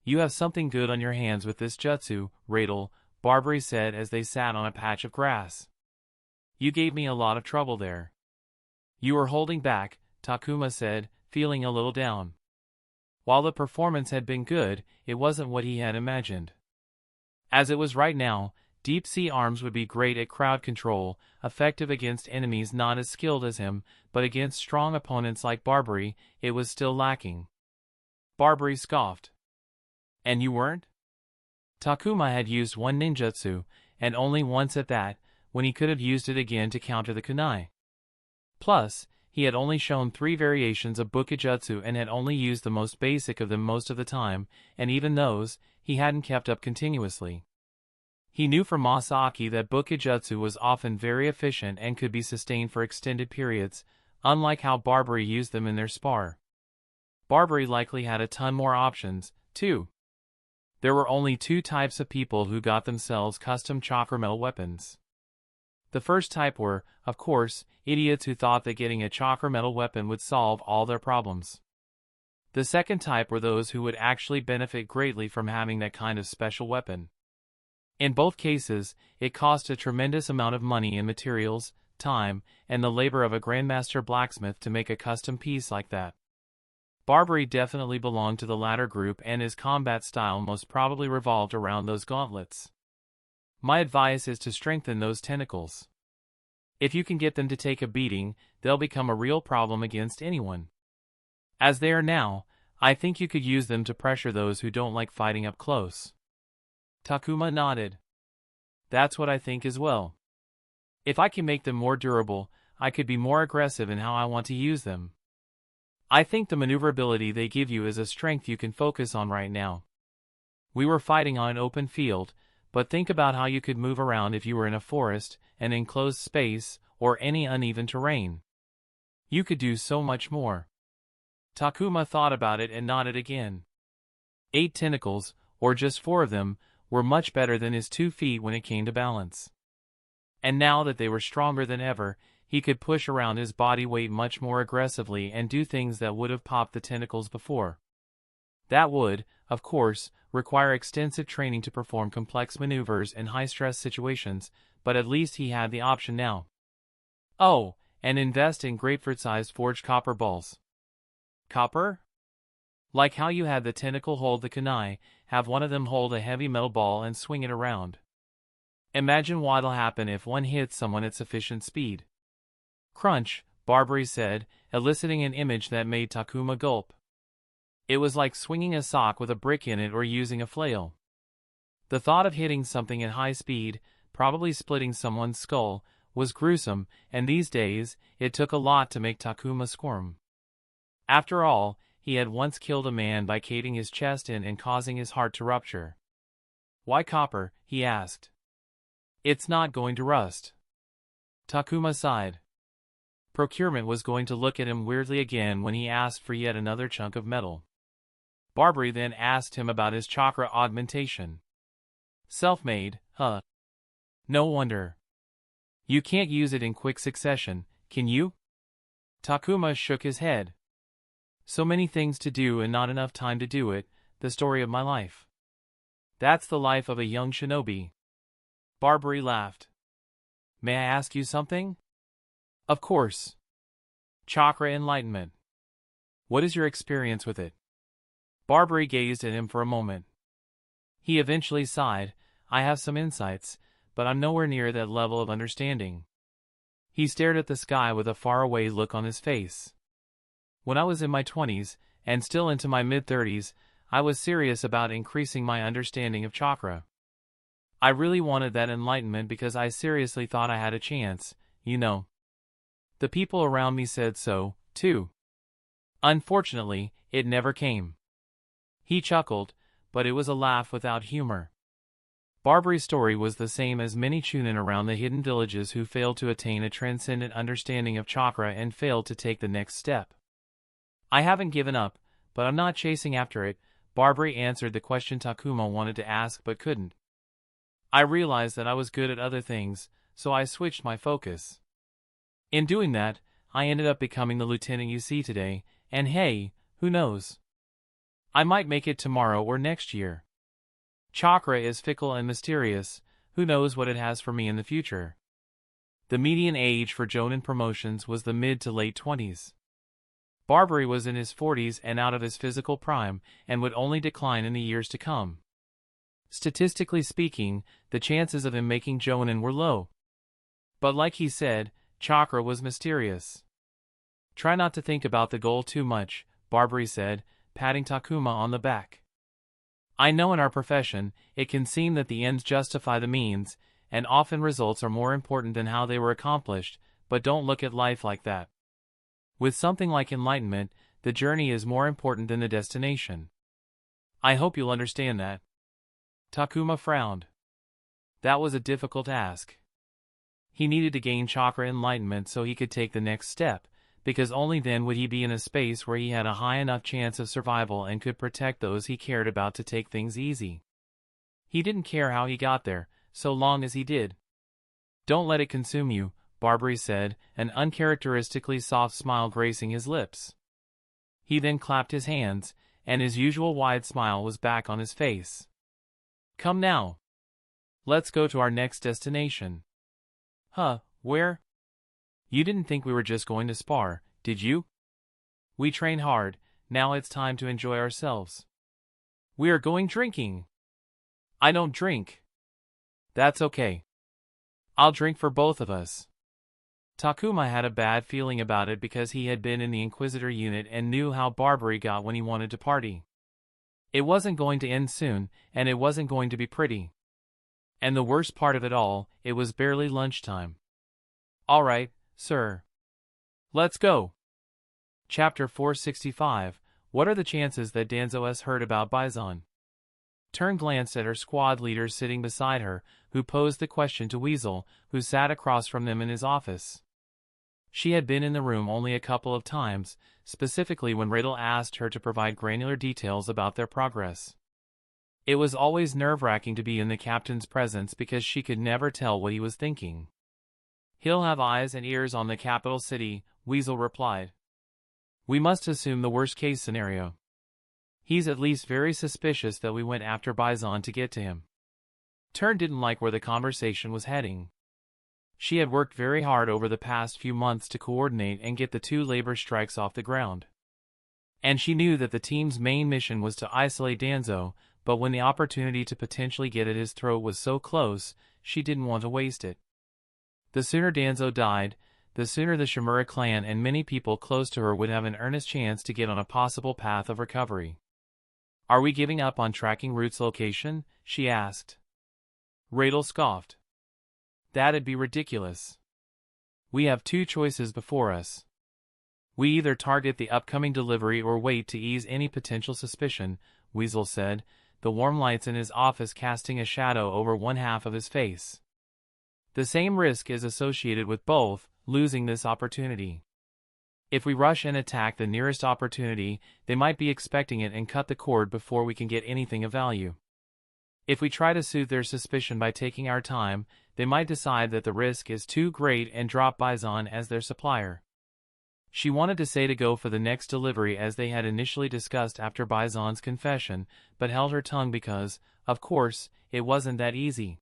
"You have something good on your hands with this jutsu, Rael," Barbary said as they sat on a patch of grass. "You gave me a lot of trouble there." "You were holding back," Takuma said, feeling a little down. While the performance had been good, it wasn't what he had imagined. As it was right now, deep-sea arms would be great at crowd control, effective against enemies not as skilled as him, but against strong opponents like Barbary, it was still lacking. Barbary scoffed. "And you weren't?" Takuma had used one ninjutsu, and only once at that, when he could have used it again to counter the kunai. Plus, he had only shown 3 variations of bukijutsu and had only used the most basic of them most of the time, and even those, he hadn't kept up continuously. He knew from Masaki that bukijutsu was often very efficient and could be sustained for extended periods, unlike how Barbary used them in their spar. Barbary likely had a ton more options, too. There were only 2 types of people who got themselves custom chakra metal weapons. The first type were, of course, idiots who thought that getting a chakra metal weapon would solve all their problems. The second type were those who would actually benefit greatly from having that kind of special weapon. In both cases, it cost a tremendous amount of money in materials, time, and the labor of a grandmaster blacksmith to make a custom piece like that. Barbary definitely belonged to the latter group, and his combat style most probably revolved around those gauntlets. My advice is to strengthen those tentacles. If you can get them to take a beating, they'll become a real problem against anyone. As they are now, I think you could use them to pressure those who don't like fighting up close. Takuma nodded. That's what I think as well. If I can make them more durable, I could be more aggressive in how I want to use them. I think the maneuverability they give you is a strength you can focus on right now. We were fighting on an open field, but think about how you could move around if you were in a forest, an enclosed space, or any uneven terrain. You could do so much more. Takuma thought about it and nodded again. 8 tentacles, or just 4 of them, were much better than his 2 feet when it came to balance. And now that they were stronger than ever, he could push around his body weight much more aggressively and do things that would have popped the tentacles before. That would, of course, require extensive training to perform complex maneuvers in high-stress situations, but at least he had the option now. Oh, and invest in grapefruit-sized forged copper balls. Copper? Like how you had the tentacle hold the kunai, have one of them hold a heavy metal ball and swing it around. Imagine what'll happen if one hits someone at sufficient speed. Crunch, Barbary said, eliciting an image that made Takuma gulp. It was like swinging a sock with a brick in it or using a flail. The thought of hitting something at high speed, probably splitting someone's skull, was gruesome, and these days, it took a lot to make Takuma squirm. After all, he had once killed a man by caving his chest in and causing his heart to rupture. Why copper? He asked. It's not going to rust. Takuma sighed. Procurement was going to look at him weirdly again when he asked for yet another chunk of metal. Barbary then asked him about his chakra augmentation. Self-made, huh? No wonder. You can't use it in quick succession, can you? Takuma shook his head. So many things to do and not enough time to do it, the story of my life. That's the life of a young shinobi. Barbary laughed. May I ask you something? Of course. Chakra enlightenment. What is your experience with it? Barbary gazed at him for a moment. He eventually sighed. I have some insights, but I'm nowhere near that level of understanding. He stared at the sky with a faraway look on his face. When I was in my 20s, and still into my mid-30s, I was serious about increasing my understanding of chakra. I really wanted that enlightenment because I seriously thought I had a chance, you know. The people around me said so, too. Unfortunately, it never came. He chuckled, but it was a laugh without humor. Barbary's story was the same as many chunin around the hidden villages who failed to attain a transcendent understanding of chakra and failed to take the next step. I haven't given up, but I'm not chasing after it. Barbary answered the question Takuma wanted to ask but couldn't. I realized that I was good at other things, so I switched my focus. In doing that, I ended up becoming the lieutenant you see today, and hey, who knows? I might make it tomorrow or next year. Chakra is fickle and mysterious, who knows what it has for me in the future. The median age for jonin promotions was the mid to late 20s. Barbary was in his 40s and out of his physical prime, and would only decline in the years to come. Statistically speaking, the chances of him making jonin were low. But like he said, chakra was mysterious. Try not to think about the goal too much, Barbary said, patting Takuma on the back. I know in our profession, it can seem that the ends justify the means, and often results are more important than how they were accomplished, but don't look at life like that. With something like enlightenment, the journey is more important than the destination. I hope you'll understand that. Takuma frowned. That was a difficult ask. He needed to gain chakra enlightenment so he could take the next step, because only then would he be in a space where he had a high enough chance of survival and could protect those he cared about to take things easy. He didn't care how he got there, so long as he did. Don't let it consume you, Barbary said, an uncharacteristically soft smile gracing his lips. He then clapped his hands, and his usual wide smile was back on his face. Come now. Let's go to our next destination. Huh, where? You didn't think we were just going to spar, did you? We train hard, now it's time to enjoy ourselves. We are going drinking. I don't drink. That's okay. I'll drink for both of us. Takuma had a bad feeling about it because he had been in the Inquisitor unit and knew how Barbary got when he wanted to party. It wasn't going to end soon, and it wasn't going to be pretty. And the worst part of it all, it was barely lunchtime. All right, sir. Let's go. Chapter 465, What are the chances that Danzo has heard about Baison? Turn glanced at her squad leader sitting beside her, who posed the question to Weasel, who sat across from them in his office. She had been in the room only a couple of times, specifically when Rael asked her to provide granular details about their progress. It was always nerve-wracking to be in the captain's presence because she could never tell what he was thinking. "He'll have eyes and ears on the capital city," Weasel replied. "We must assume the worst-case scenario. He's at least very suspicious that we went after Baison to get to him." Turn didn't like where the conversation was heading. She had worked very hard over the past few months to coordinate and get the 2 labor strikes off the ground. And she knew that the team's main mission was to isolate Danzo, but when the opportunity to potentially get at his throat was so close, she didn't want to waste it. The sooner Danzo died, the sooner the Shimura clan and many people close to her would have an earnest chance to get on a possible path of recovery. "Are we giving up on tracking Root's location?" she asked. Rael scoffed. "That'd be ridiculous. We have 2 choices before us. We either target the upcoming delivery or wait to ease any potential suspicion," Weasel said, the warm lights in his office casting a shadow over one half of his face. "The same risk is associated with both, losing this opportunity. If we rush and attack the nearest opportunity, they might be expecting it and cut the cord before we can get anything of value. If we try to soothe their suspicion by taking our time, they might decide that the risk is too great and drop Baison as their supplier." She wanted to say to go for the next delivery as they had initially discussed after Baison's confession, but held her tongue because, of course, it wasn't that easy.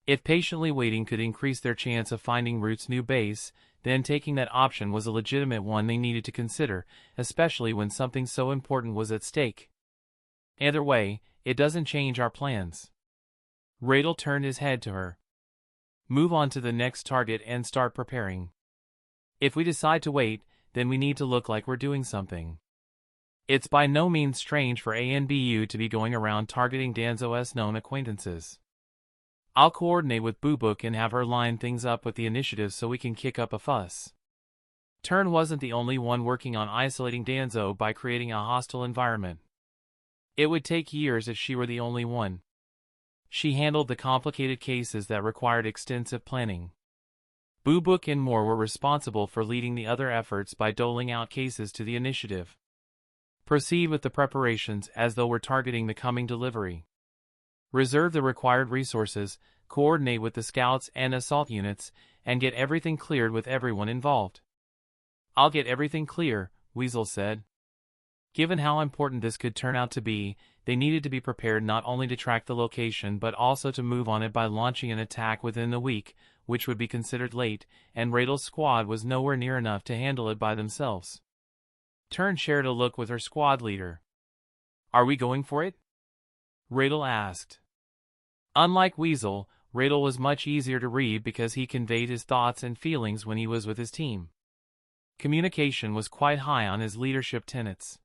If patiently waiting could increase their chance of finding Root's new base, then taking that option was a legitimate one they needed to consider, especially when something so important was at stake. "Either way, it doesn't change our plans." Rael turned his head to her. "Move on to the next target and start preparing. If we decide to wait, then we need to look like we're doing something. It's by no means strange for ANBU to be going around targeting Danzo's known acquaintances. I'll coordinate with Boo-Book and have her line things up with the initiative so we can kick up a fuss." Turn wasn't the only one working on isolating Danzo by creating a hostile environment. It would take years if she were the only one. She handled the complicated cases that required extensive planning. Boo-Book and more were responsible for leading the other efforts by doling out cases to the initiative. Proceed with the preparations as though we're targeting the coming delivery. Reserve the required resources, coordinate with the scouts and assault units, and get everything cleared with everyone involved. "I'll get everything clear," Weasel said. Given how important this could turn out to be, they needed to be prepared not only to track the location but also to move on it by launching an attack within the week, which would be considered late, and Rael's squad was nowhere near enough to handle it by themselves. Turn shared a look with her squad leader. "Are we going for it?" Rael asked. Unlike Weasel, Rael was much easier to read because he conveyed his thoughts and feelings when he was with his team. Communication was quite high on his leadership tenets.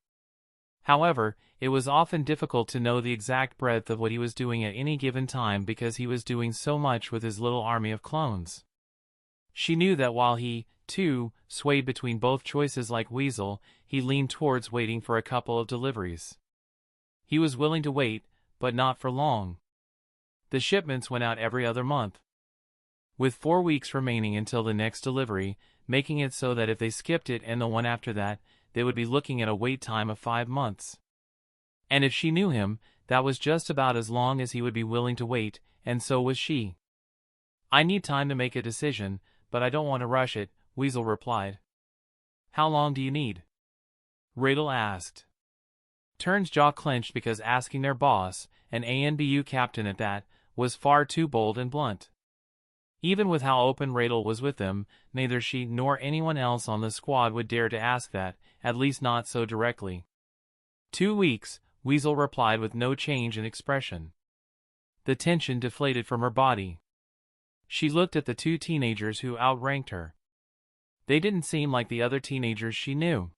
However, it was often difficult to know the exact breadth of what he was doing at any given time because he was doing so much with his little army of clones. She knew that while he, too, swayed between both choices like Weasel, he leaned towards waiting for a couple of deliveries. He was willing to wait, but not for long. The shipments went out every other month, with 4 weeks remaining until the next delivery, making it so that if they skipped it and the one after that, they would be looking at a wait time of 5 months. And if she knew him, that was just about as long as he would be willing to wait, and so was she. "I need time to make a decision, but I don't want to rush it," Weasel replied. "How long do you need?" Rael asked. Turn's jaw clenched because asking their boss, an ANBU captain at that, was far too bold and blunt. Even with how open Rael was with them, neither she nor anyone else on the squad would dare to ask that, at least not so directly. 2 weeks, Weasel replied with no change in expression. The tension deflated from her body. She looked at the 2 teenagers who outranked her. They didn't seem like the other teenagers she knew.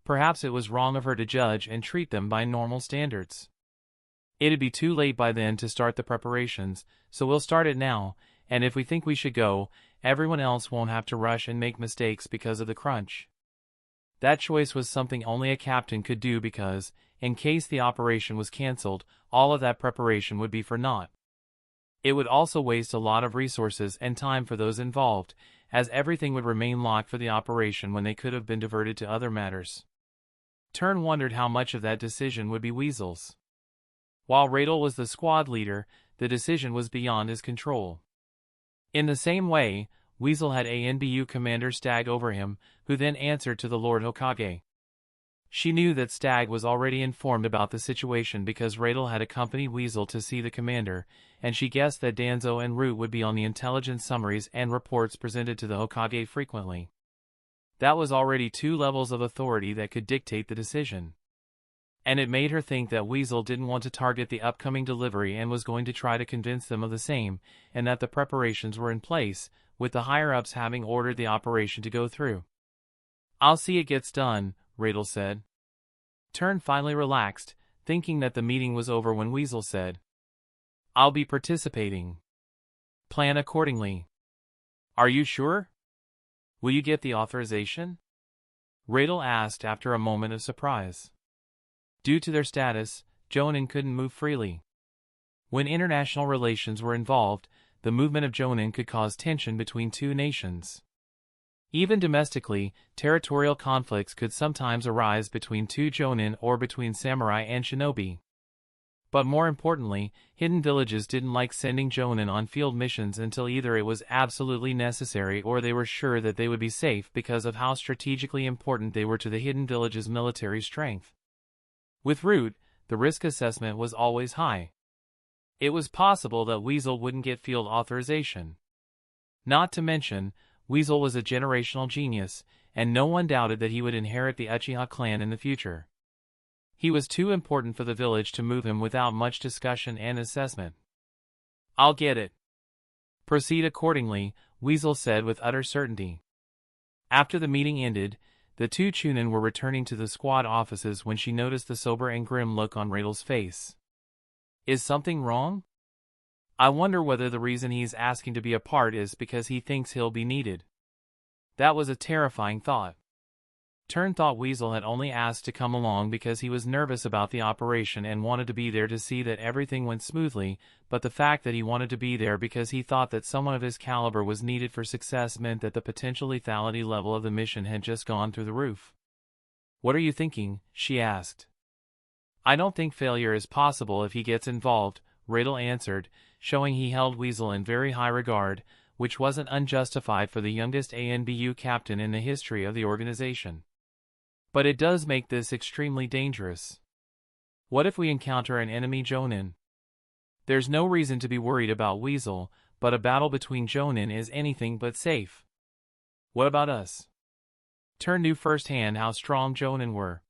Perhaps it was wrong of her to judge and treat them by normal standards. It'd be too late by then to start the preparations, so we'll start it now, and if we think we should go, everyone else won't have to rush and make mistakes because of the crunch. That choice was something only a captain could do because, in case the operation was cancelled, all of that preparation would be for naught. It would also waste a lot of resources and time for those involved, as everything would remain locked for the operation when they could have been diverted to other matters. Tern wondered how much of that decision would be Weasel's. While Rael was the squad leader, the decision was beyond his control. In the same way, Weasel had ANBU Commander Stag over him, who then answered to the Lord Hokage. She knew that Stag was already informed about the situation because Rael had accompanied Weasel to see the commander, and she guessed that Danzo and Root would be on the intelligence summaries and reports presented to the Hokage frequently. That was already 2 levels of authority that could dictate the decision. And it made her think that Weasel didn't want to target the upcoming delivery and was going to try to convince them of the same, and that the preparations were in place, with the higher-ups having ordered the operation to go through. "I'll see it gets done," Rael said. Tern finally relaxed, thinking that the meeting was over when Weasel said, "I'll be participating. Plan accordingly." "Are you sure? Will you get the authorization?" Rael asked after a moment of surprise. Due to their status, Jonin couldn't move freely. When international relations were involved, the movement of Jonin could cause tension between 2 nations. Even domestically, territorial conflicts could sometimes arise between 2 Jonin or between samurai and shinobi. But more importantly, hidden villages didn't like sending Jonin on field missions until either it was absolutely necessary or they were sure that they would be safe because of how strategically important they were to the hidden village's military strength. With Root, the risk assessment was always high. It was possible that Weasel wouldn't get field authorization. Not to mention, Weasel was a generational genius, and no one doubted that he would inherit the Uchiha clan in the future. He was too important for the village to move him without much discussion and assessment. "I'll get it. Proceed accordingly," Weasel said with utter certainty. After the meeting ended, the 2 Chunin were returning to the squad offices when she noticed the sober and grim look on Rael's face. "Is something wrong? I wonder whether the reason he's asking to be a part is because he thinks he'll be needed." That was a terrifying thought. Tern thought Weasel had only asked to come along because he was nervous about the operation and wanted to be there to see that everything went smoothly, but the fact that he wanted to be there because he thought that someone of his caliber was needed for success meant that the potential lethality level of the mission had just gone through the roof. "What are you thinking?" she asked. "I don't think failure is possible if he gets involved," Rael answered, showing he held Weasel in very high regard, which wasn't unjustified for the youngest ANBU captain in the history of the organization. "But it does make this extremely dangerous. What if we encounter an enemy Jonin? There's no reason to be worried about Weasel, but a battle between Jonin is anything but safe. What about us?" Tern knew firsthand how strong Jonin were.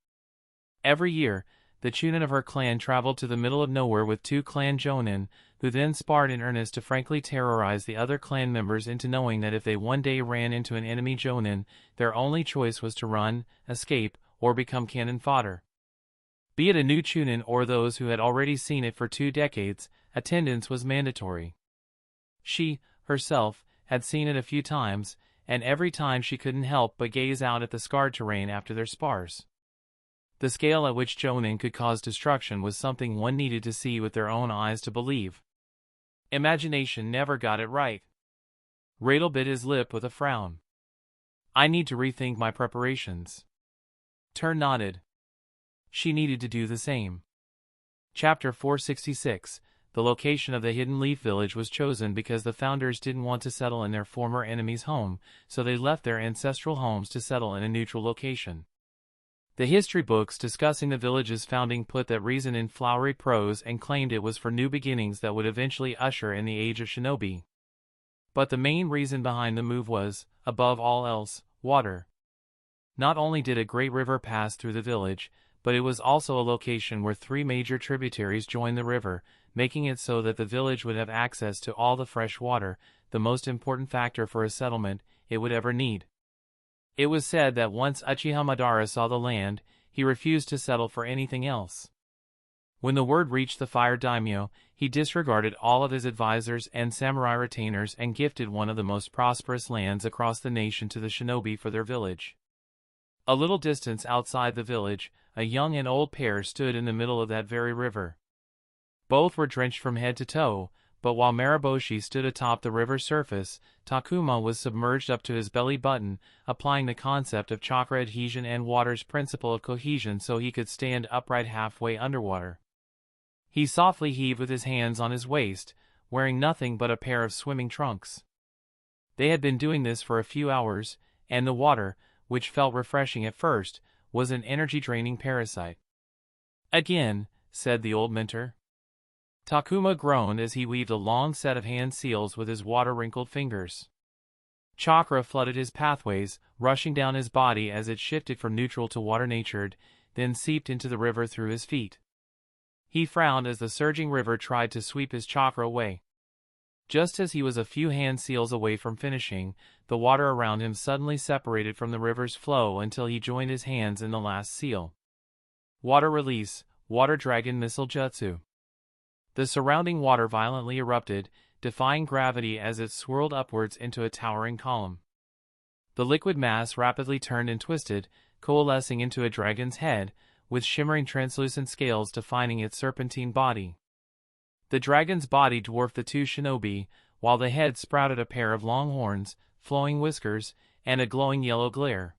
Every year, the Chunin of her clan traveled to the middle of nowhere with 2 clan Jonin, who then sparred in earnest to frankly terrorize the other clan members into knowing that if they one day ran into an enemy Jonin, their only choice was to run, escape, or become cannon fodder. Be it a new Chunin or those who had already seen it for 2 decades, attendance was mandatory. She, herself, had seen it a few times, and every time she couldn't help but gaze out at the scarred terrain after their spars. The scale at which Jonin could cause destruction was something one needed to see with their own eyes to believe. Imagination never got it right. Rael bit his lip with a frown. "I need to rethink my preparations." Tern nodded. She needed to do the same. Chapter 466. The location of the Hidden Leaf Village was chosen because the founders didn't want to settle in their former enemy's home, so they left their ancestral homes to settle in a neutral location. The history books discussing the village's founding put that reason in flowery prose and claimed it was for new beginnings that would eventually usher in the age of shinobi. But the main reason behind the move was, above all else, water. Not only did a great river pass through the village, but it was also a location where 3 major tributaries joined the river, making it so that the village would have access to all the fresh water, the most important factor for a settlement it would ever need. It was said that once Uchiha Madara saw the land, he refused to settle for anything else. When the word reached the Fire Daimyo, he disregarded all of his advisors and samurai retainers and gifted one of the most prosperous lands across the nation to the shinobi for their village. A little distance outside the village, a young and old pair stood in the middle of that very river. Both were drenched from head to toe, but while Mariboshi stood atop the river's surface, Takuma was submerged up to his belly button, applying the concept of chakra adhesion and water's principle of cohesion so he could stand upright halfway underwater. He softly heaved with his hands on his waist, wearing nothing but a pair of swimming trunks. They had been doing this for a few hours, and the water, which felt refreshing at first, was an energy-draining parasite. "Again," said the old mentor. Takuma groaned as he weaved a long set of hand seals with his water-wrinkled fingers. Chakra flooded his pathways, rushing down his body as it shifted from neutral to water-natured, then seeped into the river through his feet. He frowned as the surging river tried to sweep his chakra away. Just as he was a few hand seals away from finishing, the water around him suddenly separated from the river's flow until he joined his hands in the last seal. Water release, Water Dragon Missile Jutsu. The surrounding water violently erupted, defying gravity as it swirled upwards into a towering column. The liquid mass rapidly turned and twisted, coalescing into a dragon's head, with shimmering translucent scales defining its serpentine body. The dragon's body dwarfed the two shinobi, while the head sprouted a pair of long horns, flowing whiskers, and a glowing yellow glare.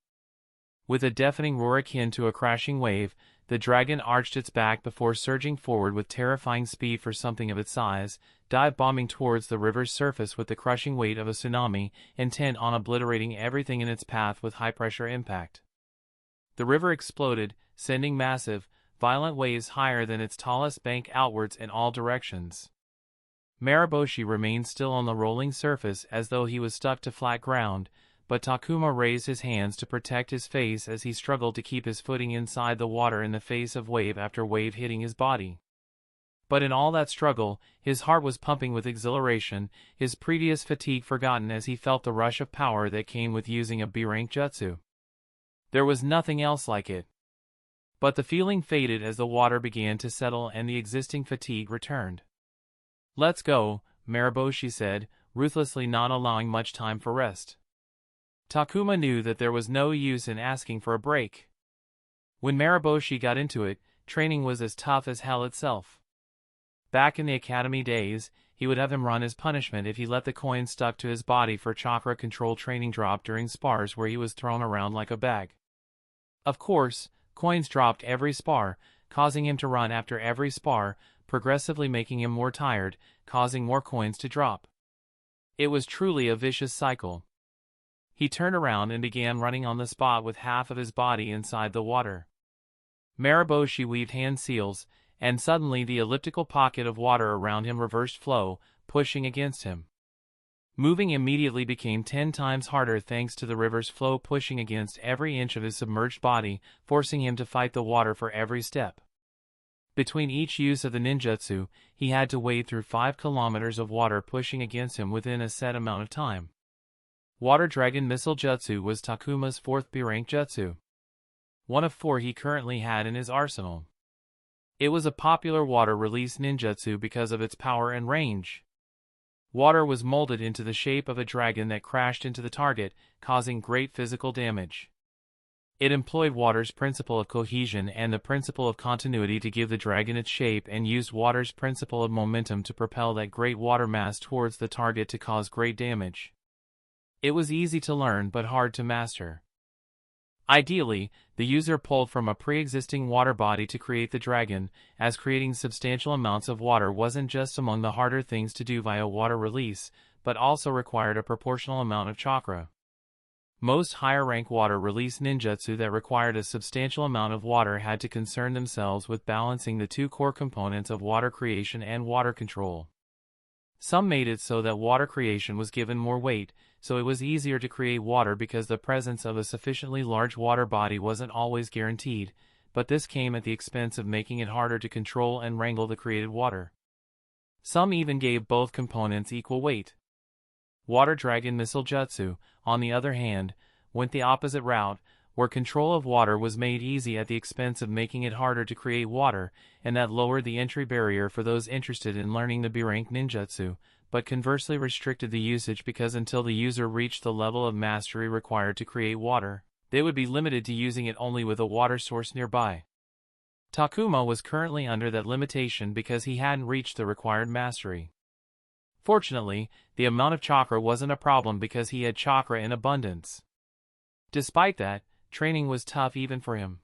With a deafening roar akin to a crashing wave, the dragon arched its back before surging forward with terrifying speed for something of its size, dive-bombing towards the river's surface with the crushing weight of a tsunami, intent on obliterating everything in its path with high-pressure impact. The river exploded, sending massive, violent waves higher than its tallest bank outwards in all directions. Mariboshi remained still on the rolling surface as though he was stuck to flat ground, but Takuma raised his hands to protect his face as he struggled to keep his footing inside the water in the face of wave after wave hitting his body. But in all that struggle, his heart was pumping with exhilaration, his previous fatigue forgotten as he felt the rush of power that came with using a B-rank jutsu. There was nothing else like it. But the feeling faded as the water began to settle and the existing fatigue returned. "Let's go," Mariboshi said, ruthlessly not allowing much time for rest. Takuma knew that there was no use in asking for a break. When Mariboshi got into it, training was as tough as hell itself. Back in the academy days, he would have him run as punishment if he let the coin stuck to his body for chakra control training drop during spars where he was thrown around like a bag. Of course, coins dropped every spar, causing him to run after every spar, progressively making him more tired, causing more coins to drop. It was truly a vicious cycle. He turned around and began running on the spot with half of his body inside the water. Mariboshi weaved hand seals, and suddenly the elliptical pocket of water around him reversed flow, pushing against him. Moving immediately became 10 times harder thanks to the river's flow pushing against every inch of his submerged body, forcing him to fight the water for every step. Between each use of the ninjutsu, he had to wade through 5 kilometers of water pushing against him within a set amount of time. Water Dragon Missile Jutsu was Takuma's 4th B-rank jutsu. One of 4 he currently had in his arsenal. It was a popular water-release ninjutsu because of its power and range. Water was molded into the shape of a dragon that crashed into the target, causing great physical damage. It employed water's principle of cohesion and the principle of continuity to give the dragon its shape and used water's principle of momentum to propel that great water mass towards the target to cause great damage. It was easy to learn but hard to master. Ideally, the user pulled from a pre-existing water body to create the dragon, as creating substantial amounts of water wasn't just among the harder things to do via water release, but also required a proportional amount of chakra. Most higher-rank water release ninjutsu that required a substantial amount of water had to concern themselves with balancing the 2 core components of water creation and water control. Some made it so that water creation was given more weight, so it was easier to create water because the presence of a sufficiently large water body wasn't always guaranteed, but this came at the expense of making it harder to control and wrangle the created water. Some even gave both components equal weight. Water Dragon Missile Jutsu, on the other hand, went the opposite route, where control of water was made easy at the expense of making it harder to create water, and that lowered the entry barrier for those interested in learning the B-rank ninjutsu, but conversely restricted the usage because until the user reached the level of mastery required to create water, they would be limited to using it only with a water source nearby. Takuma was currently under that limitation because he hadn't reached the required mastery. Fortunately, the amount of chakra wasn't a problem because he had chakra in abundance. Despite that, training was tough even for him.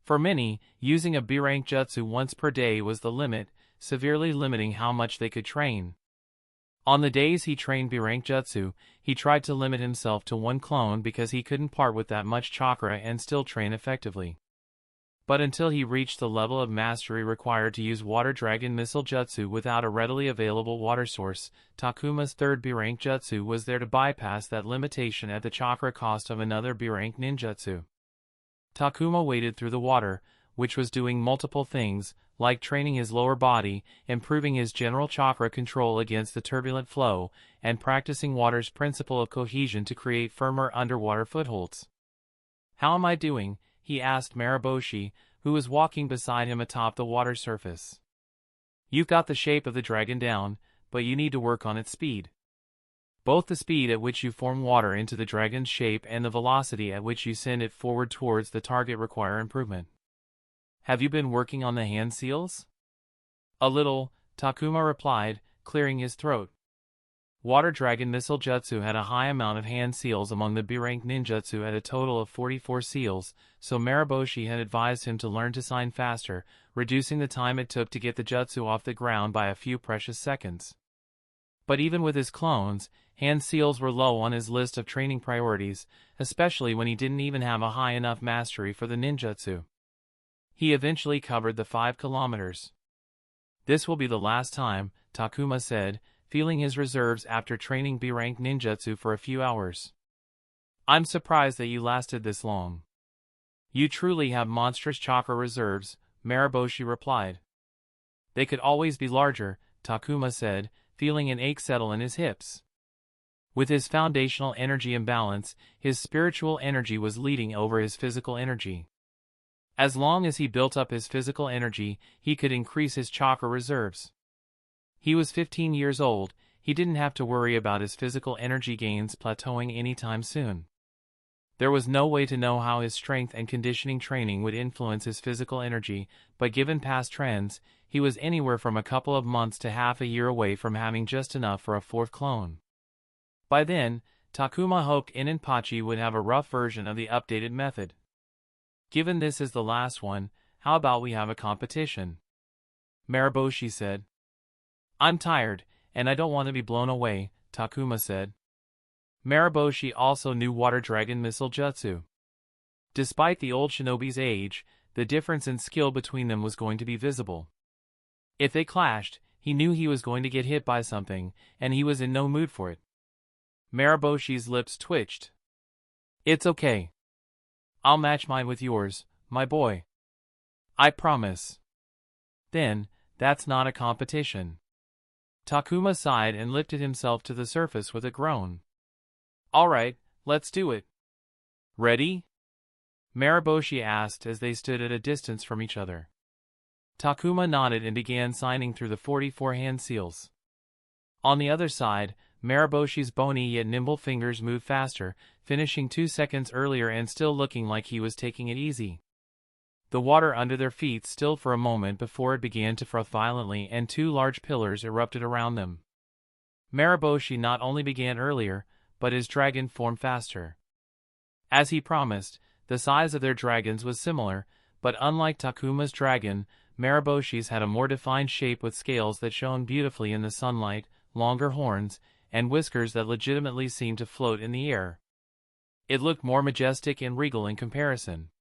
For many, using a B-rank jutsu once per day was the limit, severely limiting how much they could train. On the days he trained B-rank jutsu, he tried to limit himself to one clone because he couldn't part with that much chakra and still train effectively. But until he reached the level of mastery required to use Water Dragon Missile Jutsu without a readily available water source, Takuma's third B-rank jutsu was there to bypass that limitation at the chakra cost of another B-rank ninjutsu. Takuma waded through the water, which was doing multiple things, like training his lower body, improving his general chakra control against the turbulent flow, and practicing water's principle of cohesion to create firmer underwater footholds. "How am I doing?" he asked Mariboshi, who was walking beside him atop the water surface. "You've got the shape of the dragon down, but you need to work on its speed. Both the speed at which you form water into the dragon's shape and the velocity at which you send it forward towards the target require improvement. Have you been working on the hand seals?" "A little," Takuma replied, clearing his throat. Water Dragon Missile Jutsu had a high amount of hand seals among the B-rank ninjutsu at a total of 44 seals, so Mariboshi had advised him to learn to sign faster, reducing the time it took to get the jutsu off the ground by a few precious seconds. But even with his clones, hand seals were low on his list of training priorities, especially when he didn't even have a high enough mastery for the ninjutsu. He eventually covered the 5 kilometers. "This will be the last time," Takuma said, feeling his reserves after training B-rank ninjutsu for a few hours. "I'm surprised that you lasted this long." "You truly have monstrous chakra reserves," Mariboshi replied. "They could always be larger," Takuma said, feeling an ache settle in his hips. With his foundational energy imbalance, his spiritual energy was leading over his physical energy. As long as he built up his physical energy, he could increase his chakra reserves. He was 15 years old, he didn't have to worry about his physical energy gains plateauing anytime soon. There was no way to know how his strength and conditioning training would influence his physical energy, but given past trends, he was anywhere from a couple of months to half a year away from having just enough for a 4th clone. By then, Takuma hoped Inenpachi would have a rough version of the updated method. "Given this is the last one, how about we have a competition?" Mariboshi said. "I'm tired, and I don't want to be blown away," Takuma said. Mariboshi also knew Water Dragon Missile Jutsu. Despite the old shinobi's age, the difference in skill between them was going to be visible. If they clashed, he knew he was going to get hit by something, and he was in no mood for it. Mariboshi's lips twitched. "It's okay. I'll match mine with yours, my boy. I promise." "Then, that's not a competition." Takuma sighed and lifted himself to the surface with a groan. "All right, let's do it." "Ready?" Mariboshi asked as they stood at a distance from each other. Takuma nodded and began signing through the 44 hand seals. On the other side, Mariboshi's bony yet nimble fingers moved faster, finishing 2 seconds earlier and still looking like he was taking it easy. The water under their feet stilled for a moment before it began to froth violently and 2 large pillars erupted around them. Mariboshi not only began earlier, but his dragon formed faster. As he promised, the size of their dragons was similar, but unlike Takuma's dragon, Mariboshi's had a more defined shape with scales that shone beautifully in the sunlight, longer horns, and whiskers that legitimately seemed to float in the air. It looked more majestic and regal in comparison.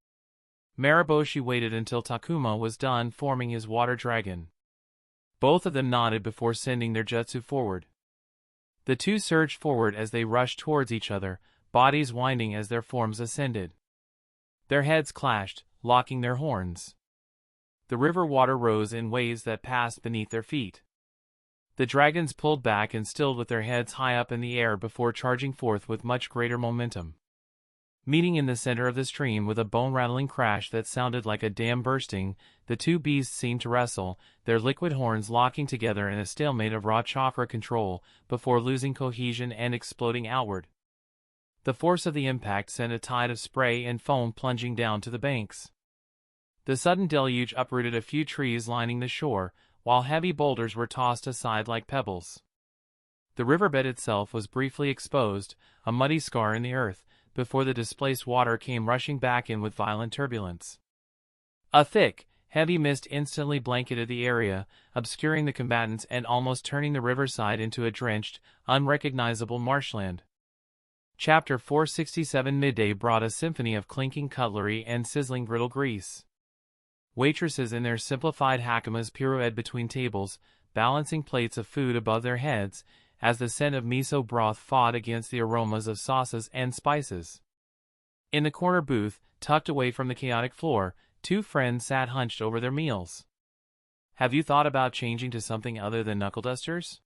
Mariboshi waited until Takuma was done forming his water dragon. Both of them nodded before sending their jutsu forward. The two surged forward as they rushed towards each other, bodies winding as their forms ascended. Their heads clashed, locking their horns. The river water rose in waves that passed beneath their feet. The dragons pulled back and stilled with their heads high up in the air before charging forth with much greater momentum. Meeting in the center of the stream with a bone-rattling crash that sounded like a dam bursting, the two beasts seemed to wrestle, their liquid horns locking together in a stalemate of raw chakra control, before losing cohesion and exploding outward. The force of the impact sent a tide of spray and foam plunging down to the banks. The sudden deluge uprooted a few trees lining the shore, while heavy boulders were tossed aside like pebbles. The riverbed itself was briefly exposed, a muddy scar in the earth, before the displaced water came rushing back in with violent turbulence. A thick, heavy mist instantly blanketed the area, obscuring the combatants and almost turning the riverside into a drenched, unrecognizable marshland. Chapter 467 Midday brought a symphony of clinking cutlery and sizzling griddle grease. Waitresses in their simplified hakamas pirouetted between tables, balancing plates of food above their heads, as the scent of miso broth fought against the aromas of sauces and spices. In the corner booth, tucked away from the chaotic floor, two friends sat hunched over their meals. "Have you thought about changing to something other than knuckle dusters?"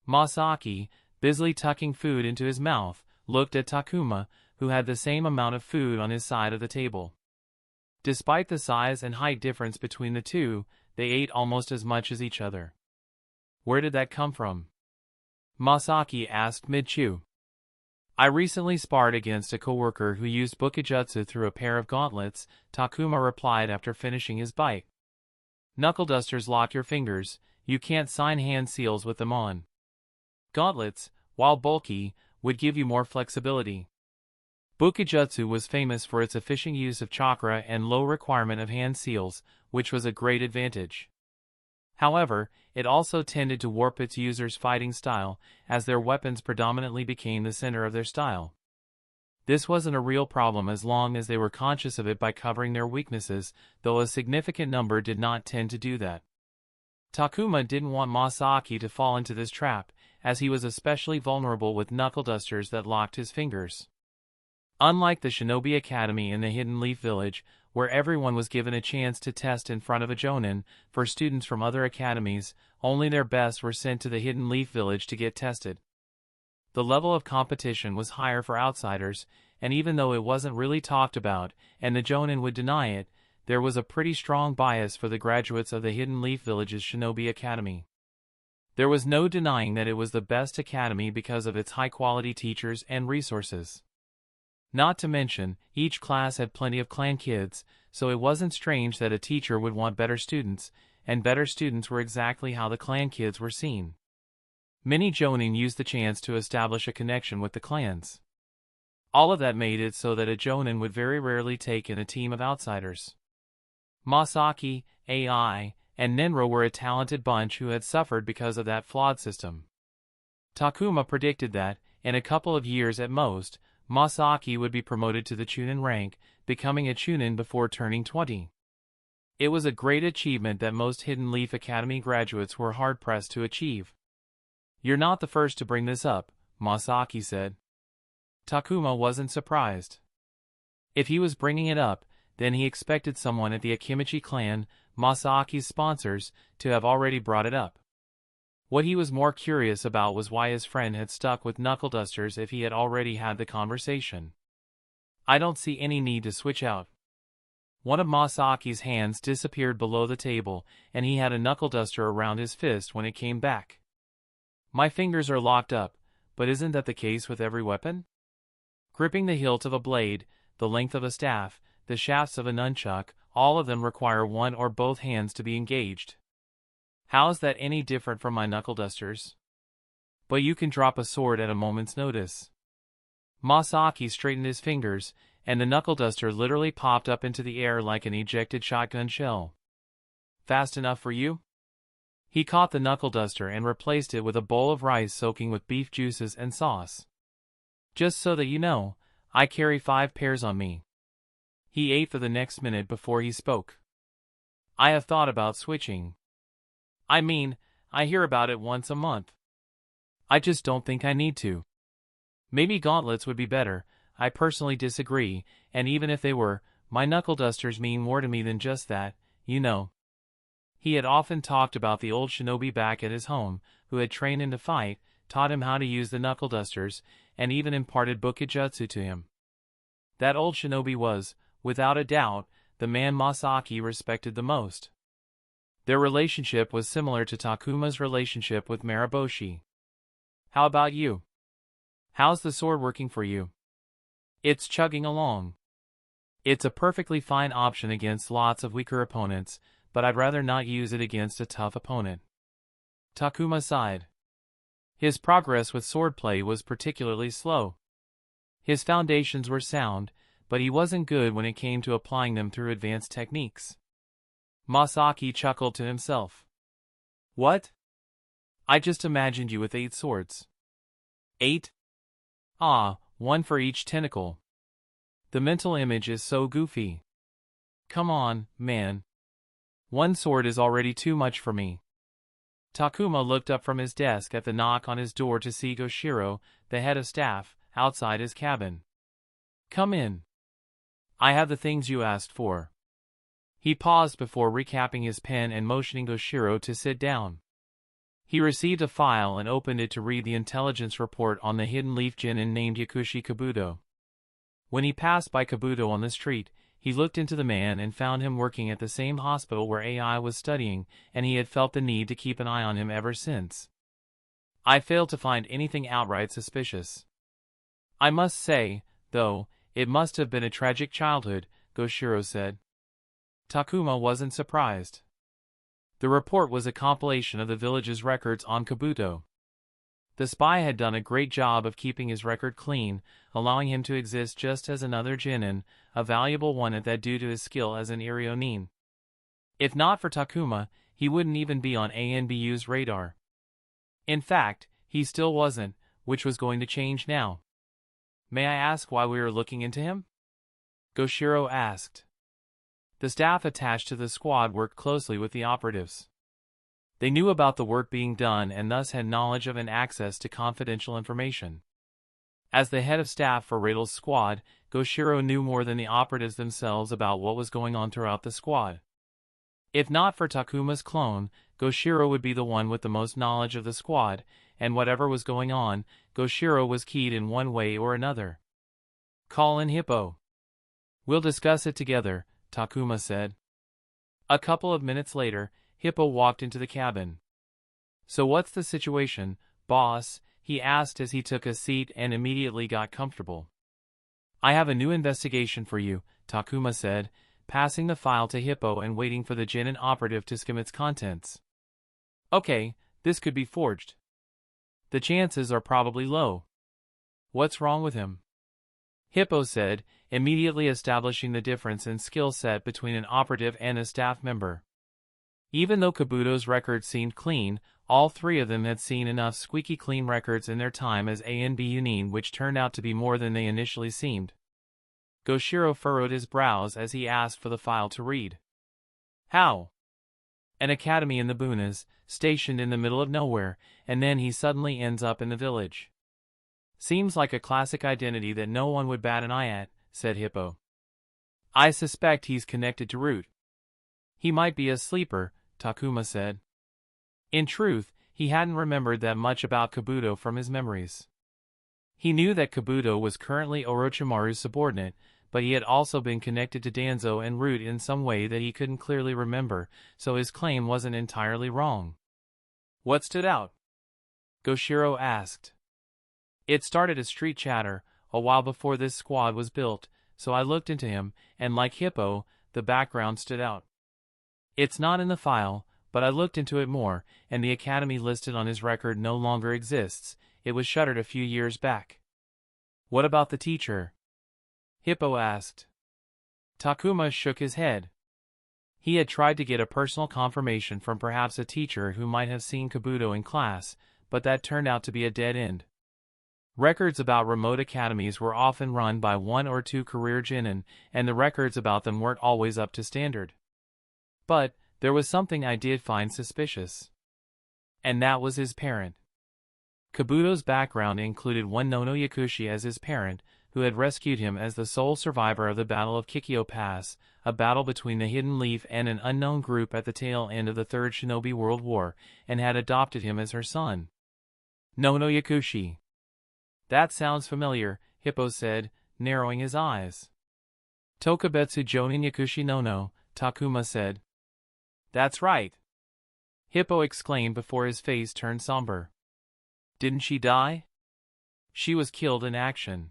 Masaki, busily tucking food into his mouth, looked at Takuma, who had the same amount of food on his side of the table. Despite the size and height difference between the two, they ate almost as much as each other. "Where did that come from?" Masaki asked mid-chew. "I recently sparred against a coworker who used bukijutsu through a pair of gauntlets," Takuma replied after finishing his bite. "Knuckle dusters lock your fingers, you can't sign hand seals with them on. Gauntlets, while bulky, would give you more flexibility." Bukijutsu was famous for its efficient use of chakra and low requirement of hand seals, which was a great advantage. However, it also tended to warp its users' fighting style, as their weapons predominantly became the center of their style. This wasn't a real problem as long as they were conscious of it by covering their weaknesses, though a significant number did not tend to do that. Takuma didn't want Masaki to fall into this trap, as he was especially vulnerable with knuckle dusters that locked his fingers. Unlike the Shinobi Academy in the Hidden Leaf Village, where everyone was given a chance to test in front of a jonin, for students from other academies, only their best were sent to the Hidden Leaf Village to get tested. The level of competition was higher for outsiders, and even though it wasn't really talked about, and the jonin would deny it, there was a pretty strong bias for the graduates of the Hidden Leaf Village's Shinobi Academy. There was no denying that it was the best academy because of its high-quality teachers and resources. Not to mention, each class had plenty of clan kids, so it wasn't strange that a teacher would want better students, and better students were exactly how the clan kids were seen. Many jonin used the chance to establish a connection with the clans. All of that made it so that a jonin would very rarely take in a team of outsiders. Masaki, AI, and Nenro were a talented bunch who had suffered because of that flawed system. Takuma predicted that, in a couple of years at most, Masaki would be promoted to the Chunin rank, becoming a Chunin before turning 20. It was a great achievement that most Hidden Leaf Academy graduates were hard-pressed to achieve. "You're not the first to bring this up," Masaki said. Takuma wasn't surprised. If he was bringing it up, then he expected someone at the Akimichi clan, Masaki's sponsors, to have already brought it up. What he was more curious about was why his friend had stuck with knuckle dusters if he had already had the conversation. "I don't see any need to switch out." One of Masaki's hands disappeared below the table, and he had a knuckle duster around his fist when it came back. "My fingers are locked up, but isn't that the case with every weapon? Gripping the hilt of a blade, the length of a staff, the shafts of a nunchuck, all of them require one or both hands to be engaged. How's that any different from my knuckle dusters? But you can drop a sword at a moment's notice." Masaki straightened his fingers, and the knuckle duster literally popped up into the air like an ejected shotgun shell. "Fast enough for you?" He caught the knuckle duster and replaced it with a bowl of rice soaking with beef juices and sauce. "Just so that you know, I carry 5 pairs on me." He ate for the next minute before he spoke. "I have thought about switching. I mean, I hear about it once a month. I just don't think I need to. Maybe gauntlets would be better. I personally disagree, and even if they were, my knuckle dusters mean more to me than just that, you know." He had often talked about the old shinobi back at his home, who had trained him to fight, taught him how to use the knuckle dusters, and even imparted bukijutsu to him. That old shinobi was, without a doubt, the man Masaki respected the most. Their relationship was similar to Takuma's relationship with Maraboshi. "How about you? How's the sword working for you?" "It's chugging along. It's a perfectly fine option against lots of weaker opponents, but I'd rather not use it against a tough opponent. Takuma sighed. His progress with swordplay was particularly slow. His foundations were sound, but he wasn't good when it came to applying them through advanced techniques. Masaki chuckled to himself. What? I just imagined you with 8 swords. 8? Ah, 1 for each tentacle. The mental image is so goofy. Come on, man. 1 sword is already too much for me. Takuma looked up from his desk at the knock on his door to see Goshiro, the head of staff, outside his cabin. Come in. I have the things you asked for. He paused before recapping his pen and motioning Goshiro to sit down. He received a file and opened it to read the intelligence report on the hidden leaf genin named Yakushi Kabuto. When he passed by Kabuto on the street, he looked into the man and found him working at the same hospital where AI was studying, and he had felt the need to keep an eye on him ever since. I failed to find anything outright suspicious. I must say, though, it must have been a tragic childhood, Goshiro said. Takuma wasn't surprised. The report was a compilation of the village's records on Kabuto. The spy had done a great job of keeping his record clean, allowing him to exist just as another genin, a valuable one at that due to his skill as an Irionin. If not for Takuma, he wouldn't even be on ANBU's radar. In fact, he still wasn't, which was going to change now. May I ask why we were looking into him? Goshiro asked. The staff attached to the squad worked closely with the operatives. They knew about the work being done and thus had knowledge of and access to confidential information. As the head of staff for Rael's squad, Goshiro knew more than the operatives themselves about what was going on throughout the squad. If not for Takuma's clone, Goshiro would be the one with the most knowledge of the squad, and whatever was going on, Goshiro was keyed in one way or another. Call in Hippo. We'll discuss it together, Takuma said. A couple of minutes later, Hippo walked into the cabin. So what's the situation, boss? He asked as he took a seat and immediately got comfortable. I have a new investigation for you, Takuma said, passing the file to Hippo and waiting for the genin operative to skim its contents. Okay, this could be forged. The chances are probably low. What's wrong with him? Hippo said, immediately establishing the difference in skill set between an operative and a staff member. Even though Kabuto's records seemed clean, all 3 of them had seen enough squeaky clean records in their time as ANBUnin which turned out to be more than they initially seemed. Goshiro furrowed his brows as he asked for the file to read. How? An academy in the boonies, stationed in the middle of nowhere, and then he suddenly ends up in the village. Seems like a classic identity that no one would bat an eye at, said Hippo. I suspect he's connected to Root. He might be a sleeper, Takuma said. In truth, he hadn't remembered that much about Kabuto from his memories. He knew that Kabuto was currently Orochimaru's subordinate, but he had also been connected to Danzo and Root in some way that he couldn't clearly remember, so his claim wasn't entirely wrong. What stood out? Goshiro asked. It started as street chatter, a while before this squad was built, so I looked into him, and like Hippo, the background stood out. It's not in the file, but I looked into it more, and the academy listed on his record no longer exists. It was shuttered a few years back. What about the teacher? Hippo asked. Takuma shook his head. He had tried to get a personal confirmation from perhaps a teacher who might have seen Kabuto in class, but that turned out to be a dead end. Records about remote academies were often run by 1 or 2 career genin, and the records about them weren't always up to standard. But there was something I did find suspicious. And that was his parent. Kabuto's background included one Nono Yakushi as his parent, who had rescued him as the sole survivor of the Battle of Kikyo Pass, a battle between the Hidden Leaf and an unknown group at the tail end of the Third Shinobi World War, and had adopted him as her son. Nono Yakushi. That sounds familiar, Hippo said, narrowing his eyes. Tokubetsu Jonin Yakushi Nono, Takuma said. That's right. Hippo exclaimed before his face turned somber. Didn't she die? She was killed in action.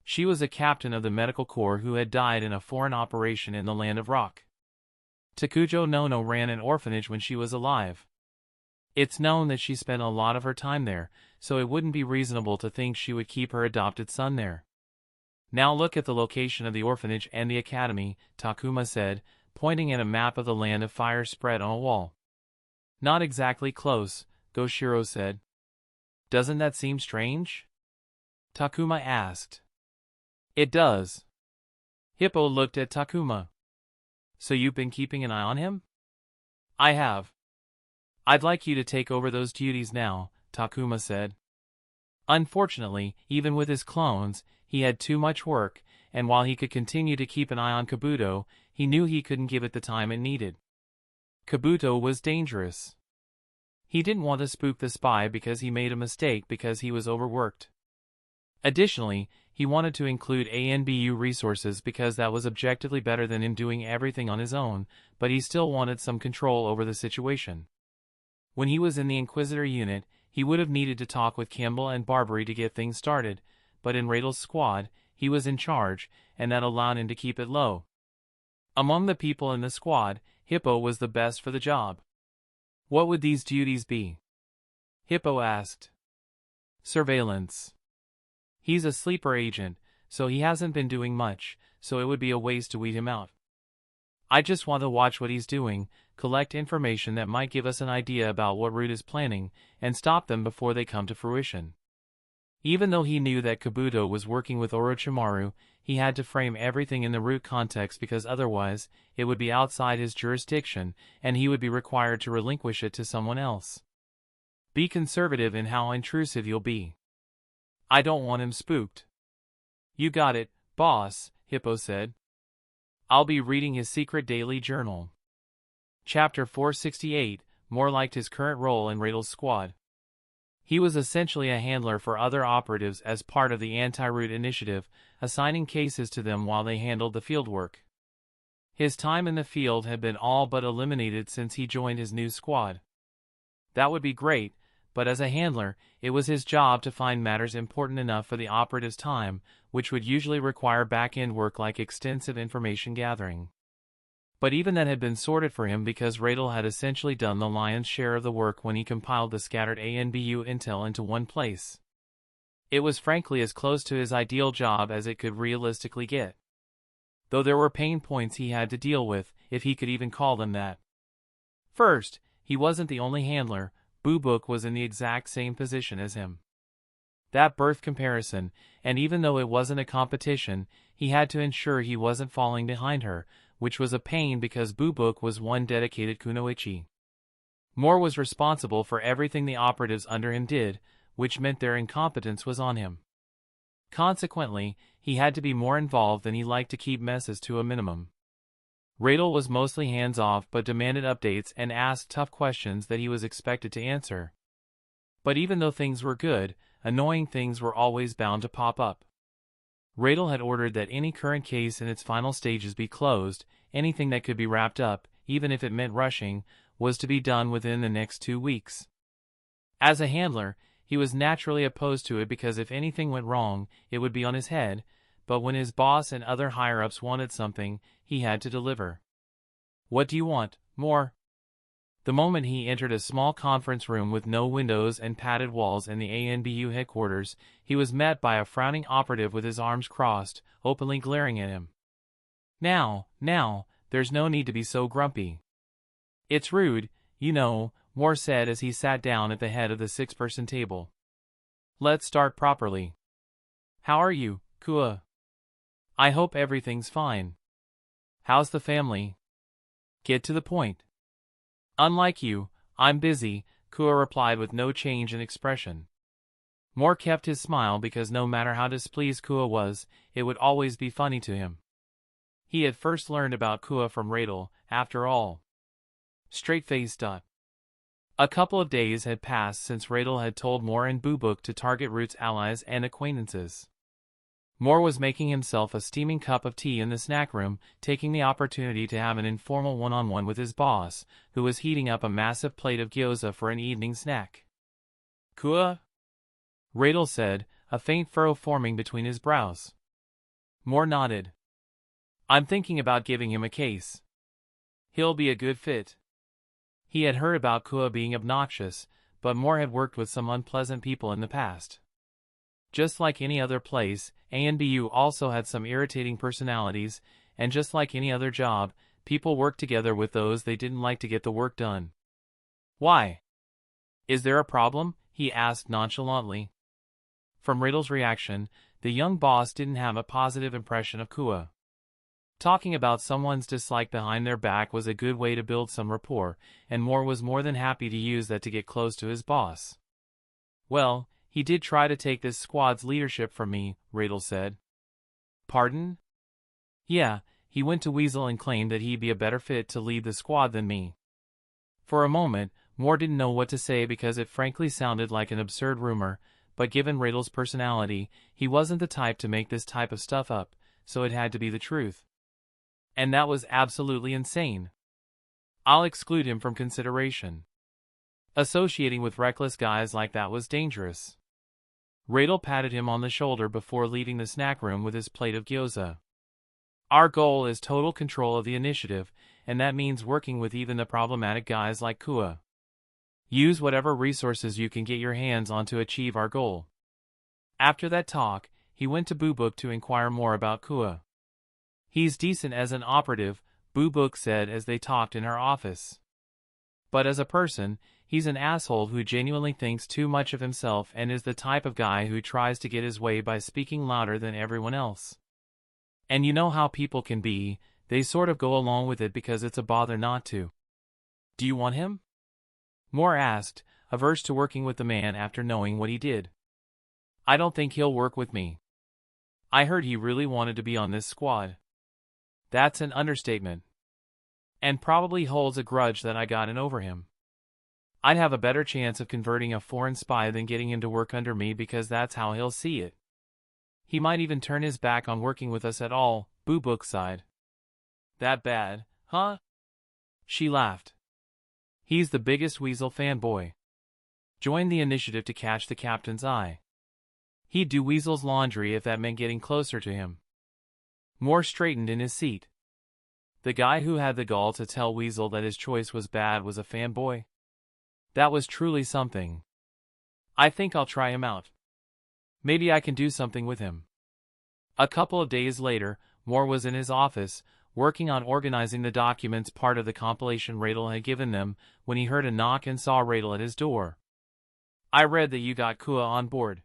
She was a captain of the medical corps who had died in a foreign operation in the Land of Rock. Takujo Nono ran an orphanage when she was alive. It's known that she spent a lot of her time there, so it wouldn't be reasonable to think she would keep her adopted son there. Now look at the location of the orphanage and the academy, Takuma said, pointing at a map of the Land of Fire spread on a wall. Not exactly close, Goshiro said. Doesn't that seem strange? Takuma asked. It does. Hippo looked at Takuma. So you've been keeping an eye on him? I have. I'd like you to take over those duties now, Takuma said. Unfortunately, even with his clones, he had too much work, and while he could continue to keep an eye on Kabuto, he knew he couldn't give it the time it needed. Kabuto was dangerous. He didn't want to spook the spy because he made a mistake because he was overworked. Additionally, he wanted to include ANBU resources because that was objectively better than him doing everything on his own, but he still wanted some control over the situation. When he was in the Inquisitor unit, he would have needed to talk with Campbell and Barbary to get things started, but in Rael's squad, he was in charge, and that allowed him to keep it low. Among the people in the squad, Hippo was the best for the job. What would these duties be? Hippo asked. Surveillance. He's a sleeper agent, so he hasn't been doing much, so it would be a waste to weed him out. I just want to watch what he's doing, collect information that might give us an idea about what Root is planning, and stop them before they come to fruition. Even though he knew that Kabuto was working with Orochimaru, he had to frame everything in the Root context because otherwise, it would be outside his jurisdiction, and he would be required to relinquish it to someone else. Be conservative in how intrusive you'll be. I don't want him spooked. You got it, boss, Hippo said. I'll be reading his secret daily journal. Chapter 468, More liked his current role in Rael's squad. He was essentially a handler for other operatives as part of the anti-Root initiative, assigning cases to them while they handled the fieldwork. His time in the field had been all but eliminated since he joined his new squad. That would be great, but as a handler, it was his job to find matters important enough for the operative's time, which would usually require back-end work like extensive information gathering. But even that had been sorted for him because Rael had essentially done the lion's share of the work when he compiled the scattered ANBU intel into one place. It was frankly as close to his ideal job as it could realistically get. Though there were pain points he had to deal with, if he could even call them that. First, he wasn't the only handler. Boo-Book was in the exact same position as him. That birth comparison, and even though it wasn't a competition, he had to ensure he wasn't falling behind her, which was a pain because Boo-Book was one dedicated kunoichi. Moore was responsible for everything the operatives under him did, which meant their incompetence was on him. Consequently, he had to be more involved than he liked to keep messes to a minimum. Rael was mostly hands-off but demanded updates and asked tough questions that he was expected to answer. But even though things were good, annoying things were always bound to pop up. Rael had ordered that any current case in its final stages be closed. Anything that could be wrapped up, even if it meant rushing, was to be done within the next 2 weeks. As a handler, he was naturally opposed to it because if anything went wrong, it would be on his head, but when his boss and other higher-ups wanted something, he had to deliver. What do you want, Moore? The moment he entered a small conference room with no windows and padded walls in the ANBU headquarters, he was met by a frowning operative with his arms crossed, openly glaring at him. Now, there's no need to be so grumpy. It's rude, you know, Moore said as he sat down at the head of the 6-person table. Let's start properly. How are you, Kua? I hope everything's fine. How's the family? Get to the point. Unlike you, I'm busy, Kua replied with no change in expression. Moore kept his smile because no matter how displeased Kua was, it would always be funny to him. He had first learned about Kua from Rael, after all. Straight-faced. A couple of days had passed since Rael had told Moore and Boo-Book to target Root's allies and acquaintances. Moore was making himself a steaming cup of tea in the snack room, taking the opportunity to have an informal one-on-one with his boss, who was heating up a massive plate of gyoza for an evening snack. Kua? Rael said, a faint furrow forming between his brows. Moore nodded. I'm thinking about giving him a case. He'll be a good fit. He had heard about Kua being obnoxious, but Moore had worked with some unpleasant people in the past. Just like any other place, ANBU also had some irritating personalities, and just like any other job, people worked together with those they didn't like to get the work done. Why? Is there a problem? He asked nonchalantly. From Rael's reaction, the young boss didn't have a positive impression of Kua. Talking about someone's dislike behind their back was a good way to build some rapport, and Moore was more than happy to use that to get close to his boss. Well, he did try to take this squad's leadership from me, Rael said. Pardon? Yeah, he went to Weasel and claimed that he'd be a better fit to lead the squad than me. For a moment, Moore didn't know what to say because it frankly sounded like an absurd rumor, but given Rael's personality, he wasn't the type to make this type of stuff up, so it had to be the truth. And that was absolutely insane. I'll exclude him from consideration. Associating with reckless guys like that was dangerous. Rael patted him on the shoulder before leaving the snack room with his plate of gyoza. Our goal is total control of the initiative, and that means working with even the problematic guys like Kua. Use whatever resources you can get your hands on to achieve our goal. After that talk, he went to Boo-book to inquire more about Kua. He's decent as an operative, Boo-book said as they talked in her office. But as a person, he's an asshole who genuinely thinks too much of himself and is the type of guy who tries to get his way by speaking louder than everyone else. And you know how people can be, they sort of go along with it because it's a bother not to. Do you want him? Moore asked, averse to working with the man after knowing what he did. I don't think he'll work with me. I heard he really wanted to be on this squad. That's an understatement. And probably holds a grudge that I gotten over him. I'd have a better chance of converting a foreign spy than getting him to work under me because that's how he'll see it. He might even turn his back on working with us at all, Boo-book sighed. That bad, huh? She laughed. He's the biggest Weasel fanboy. Joined the initiative to catch the captain's eye. He'd do Weasel's laundry if that meant getting closer to him. Moore straightened in his seat. The guy who had the gall to tell Weasel that his choice was bad was a fanboy? That was truly something. I think I'll try him out. Maybe I can do something with him. A couple of days later, Moore was in his office, working on organizing the documents part of the compilation Rael had given them, when he heard a knock and saw Rael at his door. I read that you got Kua on board.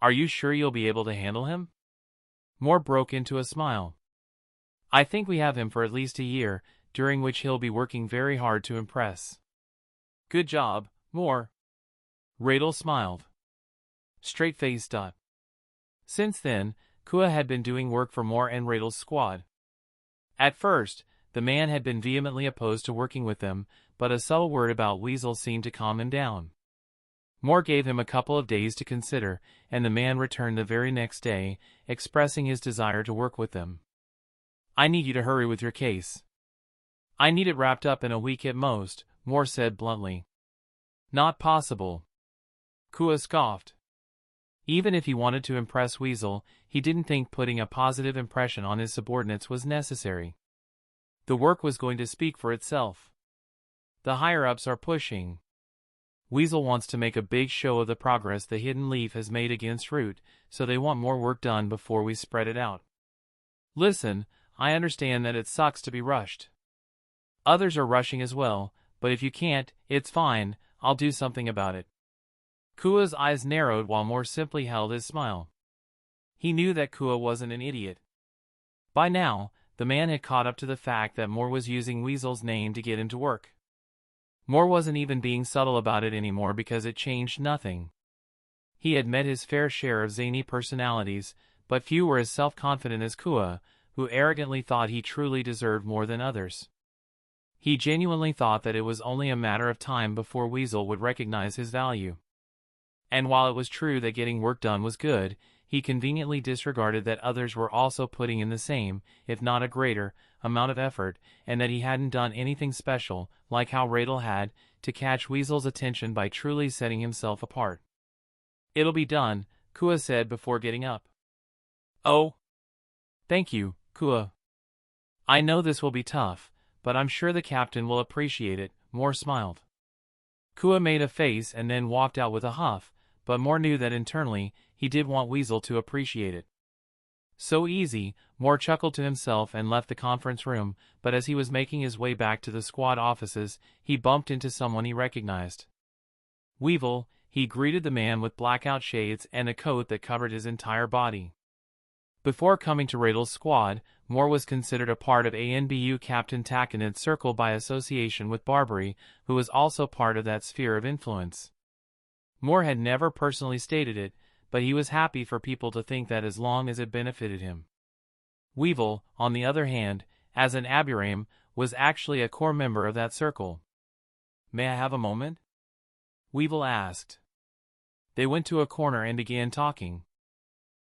Are you sure you'll be able to handle him? Moore broke into a smile. I think we have him for at least a year, during which he'll be working very hard to impress. Good job, Moore. Rael smiled. Straight-faced. Since then, Kua had been doing work for Moore and Rael's squad. At first, the man had been vehemently opposed to working with them, but a subtle word about Weasel seemed to calm him down. Moore gave him a couple of days to consider, and the man returned the very next day, expressing his desire to work with them. I need you to hurry with your case. I need it wrapped up in a week at most, Moore said bluntly. Not possible. Kua scoffed. Even if he wanted to impress Weasel, he didn't think putting a positive impression on his subordinates was necessary. The work was going to speak for itself. The higher-ups are pushing. Weasel wants to make a big show of the progress the Hidden Leaf has made against Root, so they want more work done before we spread it out. Listen, I understand that it sucks to be rushed. Others are rushing as well, but if you can't, it's fine, I'll do something about it. Kua's eyes narrowed while Moore simply held his smile. He knew that Kua wasn't an idiot. By now, the man had caught up to the fact that Moore was using Weasel's name to get him to work. Moore wasn't even being subtle about it anymore because it changed nothing. He had met his fair share of zany personalities, but few were as self-confident as Kua, who arrogantly thought he truly deserved more than others. He genuinely thought that it was only a matter of time before Weasel would recognize his value. And while it was true that getting work done was good, he conveniently disregarded that others were also putting in the same, if not a greater, amount of effort, and that he hadn't done anything special, like how Rael had, to catch Weasel's attention by truly setting himself apart. It'll be done, Kua said before getting up. Oh? Thank you, Kua. I know this will be tough, but I'm sure the captain will appreciate it, Moore smiled. Kua made a face and then walked out with a huff, but Moore knew that internally, he did want Weasel to appreciate it. So easy, Moore chuckled to himself and left the conference room, but as he was making his way back to the squad offices, he bumped into someone he recognized. Weevil, he greeted the man with blackout shades and a coat that covered his entire body. Before coming to Rael's squad, Moore was considered a part of ANBU Captain Takanid's circle by association with Barbary, who was also part of that sphere of influence. Moore had never personally stated it, but he was happy for people to think that as long as it benefited him. Weevil, on the other hand, as an Aburame, was actually a core member of that circle. "May I have a moment?" Weevil asked. They went to a corner and began talking.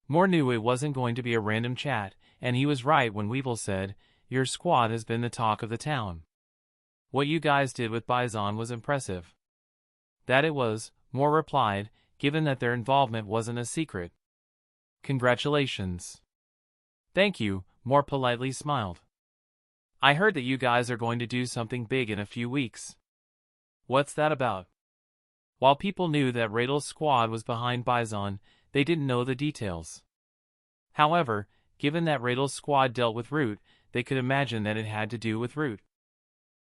Moore knew it wasn't going to be a random chat, and he was right when Weevil said, "Your squad has been the talk of the town. What you guys did with Baison was impressive." "That it was," Moore replied, given that their involvement wasn't a secret. "Congratulations." "Thank you," Moore politely smiled. "I heard that you guys are going to do something big in a few weeks." "What's that about?" While people knew that Rael's squad was behind Baison, they didn't know the details. However, given that Rael's squad dealt with Root, they could imagine that it had to do with Root.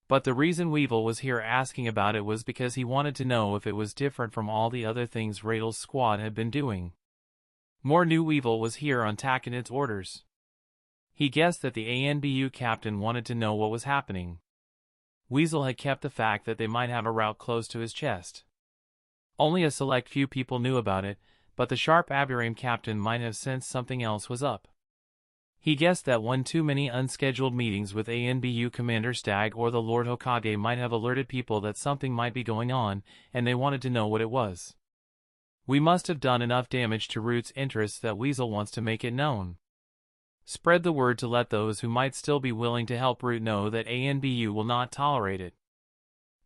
But the reason Weevil was here asking about it was because he wanted to know if it was different from all the other things Rael's squad had been doing. Moore knew Weevil was here on Takanid's orders. He guessed that the ANBU captain wanted to know what was happening. Weasel had kept the fact that they might have a route close to his chest. Only a select few people knew about it, but the sharp Aburame captain might have sensed something else was up. He guessed that one too many unscheduled meetings with ANBU Commander Stag or the Lord Hokage might have alerted people that something might be going on, and they wanted to know what it was. "We must have done enough damage to Root's interests that Weasel wants to make it known. Spread the word to let those who might still be willing to help Root know that ANBU will not tolerate it.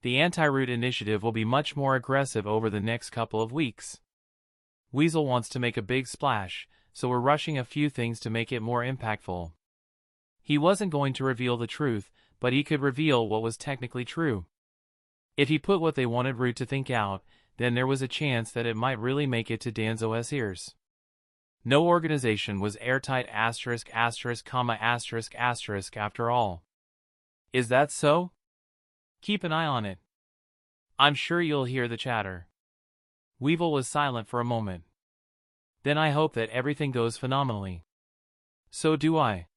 The anti-Root initiative will be much more aggressive over the next couple of weeks. Weasel wants to make a big splash, so we're rushing a few things to make it more impactful." He wasn't going to reveal the truth, but he could reveal what was technically true. If he put what they wanted Root to think out, then there was a chance that it might really make it to Danzo's ears. No organization was airtight after all. Is that so? Keep an eye on it. I'm sure you'll hear the chatter. Weevil was silent for a moment. Then I hope that everything goes phenomenally. So do I.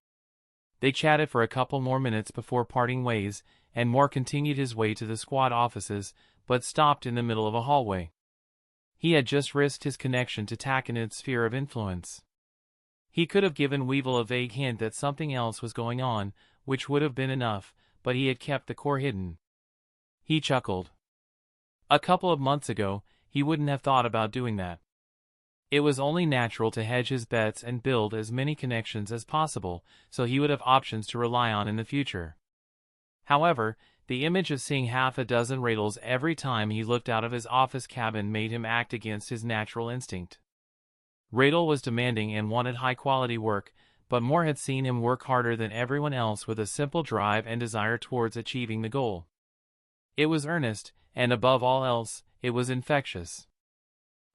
They chatted for a couple more minutes before parting ways, and Moore continued his way to the squad offices, but stopped in the middle of a hallway. He had just risked his connection to Takanid's sphere of influence. He could have given Weevil a vague hint that something else was going on, which would have been enough, but he had kept the core hidden. He chuckled. A couple of months ago, he wouldn't have thought about doing that. It was only natural to hedge his bets and build as many connections as possible, so he would have options to rely on in the future. However, the image of seeing half a dozen Raels every time he looked out of his office cabin made him act against his natural instinct. Rael was demanding and wanted high-quality work, but Moore had seen him work harder than everyone else with a simple drive and desire towards achieving the goal. It was earnest, and above all else, it was infectious.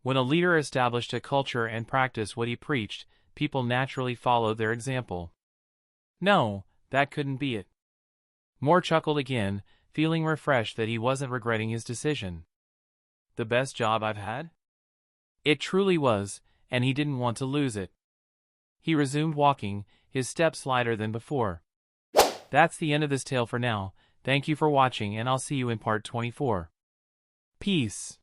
When a leader established a culture and practiced what he preached, people naturally followed their example. No, that couldn't be it. Moore chuckled again, feeling refreshed that he wasn't regretting his decision. The best job I've had? It truly was, and he didn't want to lose it. He resumed walking, his steps lighter than before. That's the end of this tale for now. Thank you for watching, and I'll see you in part 24. Peace.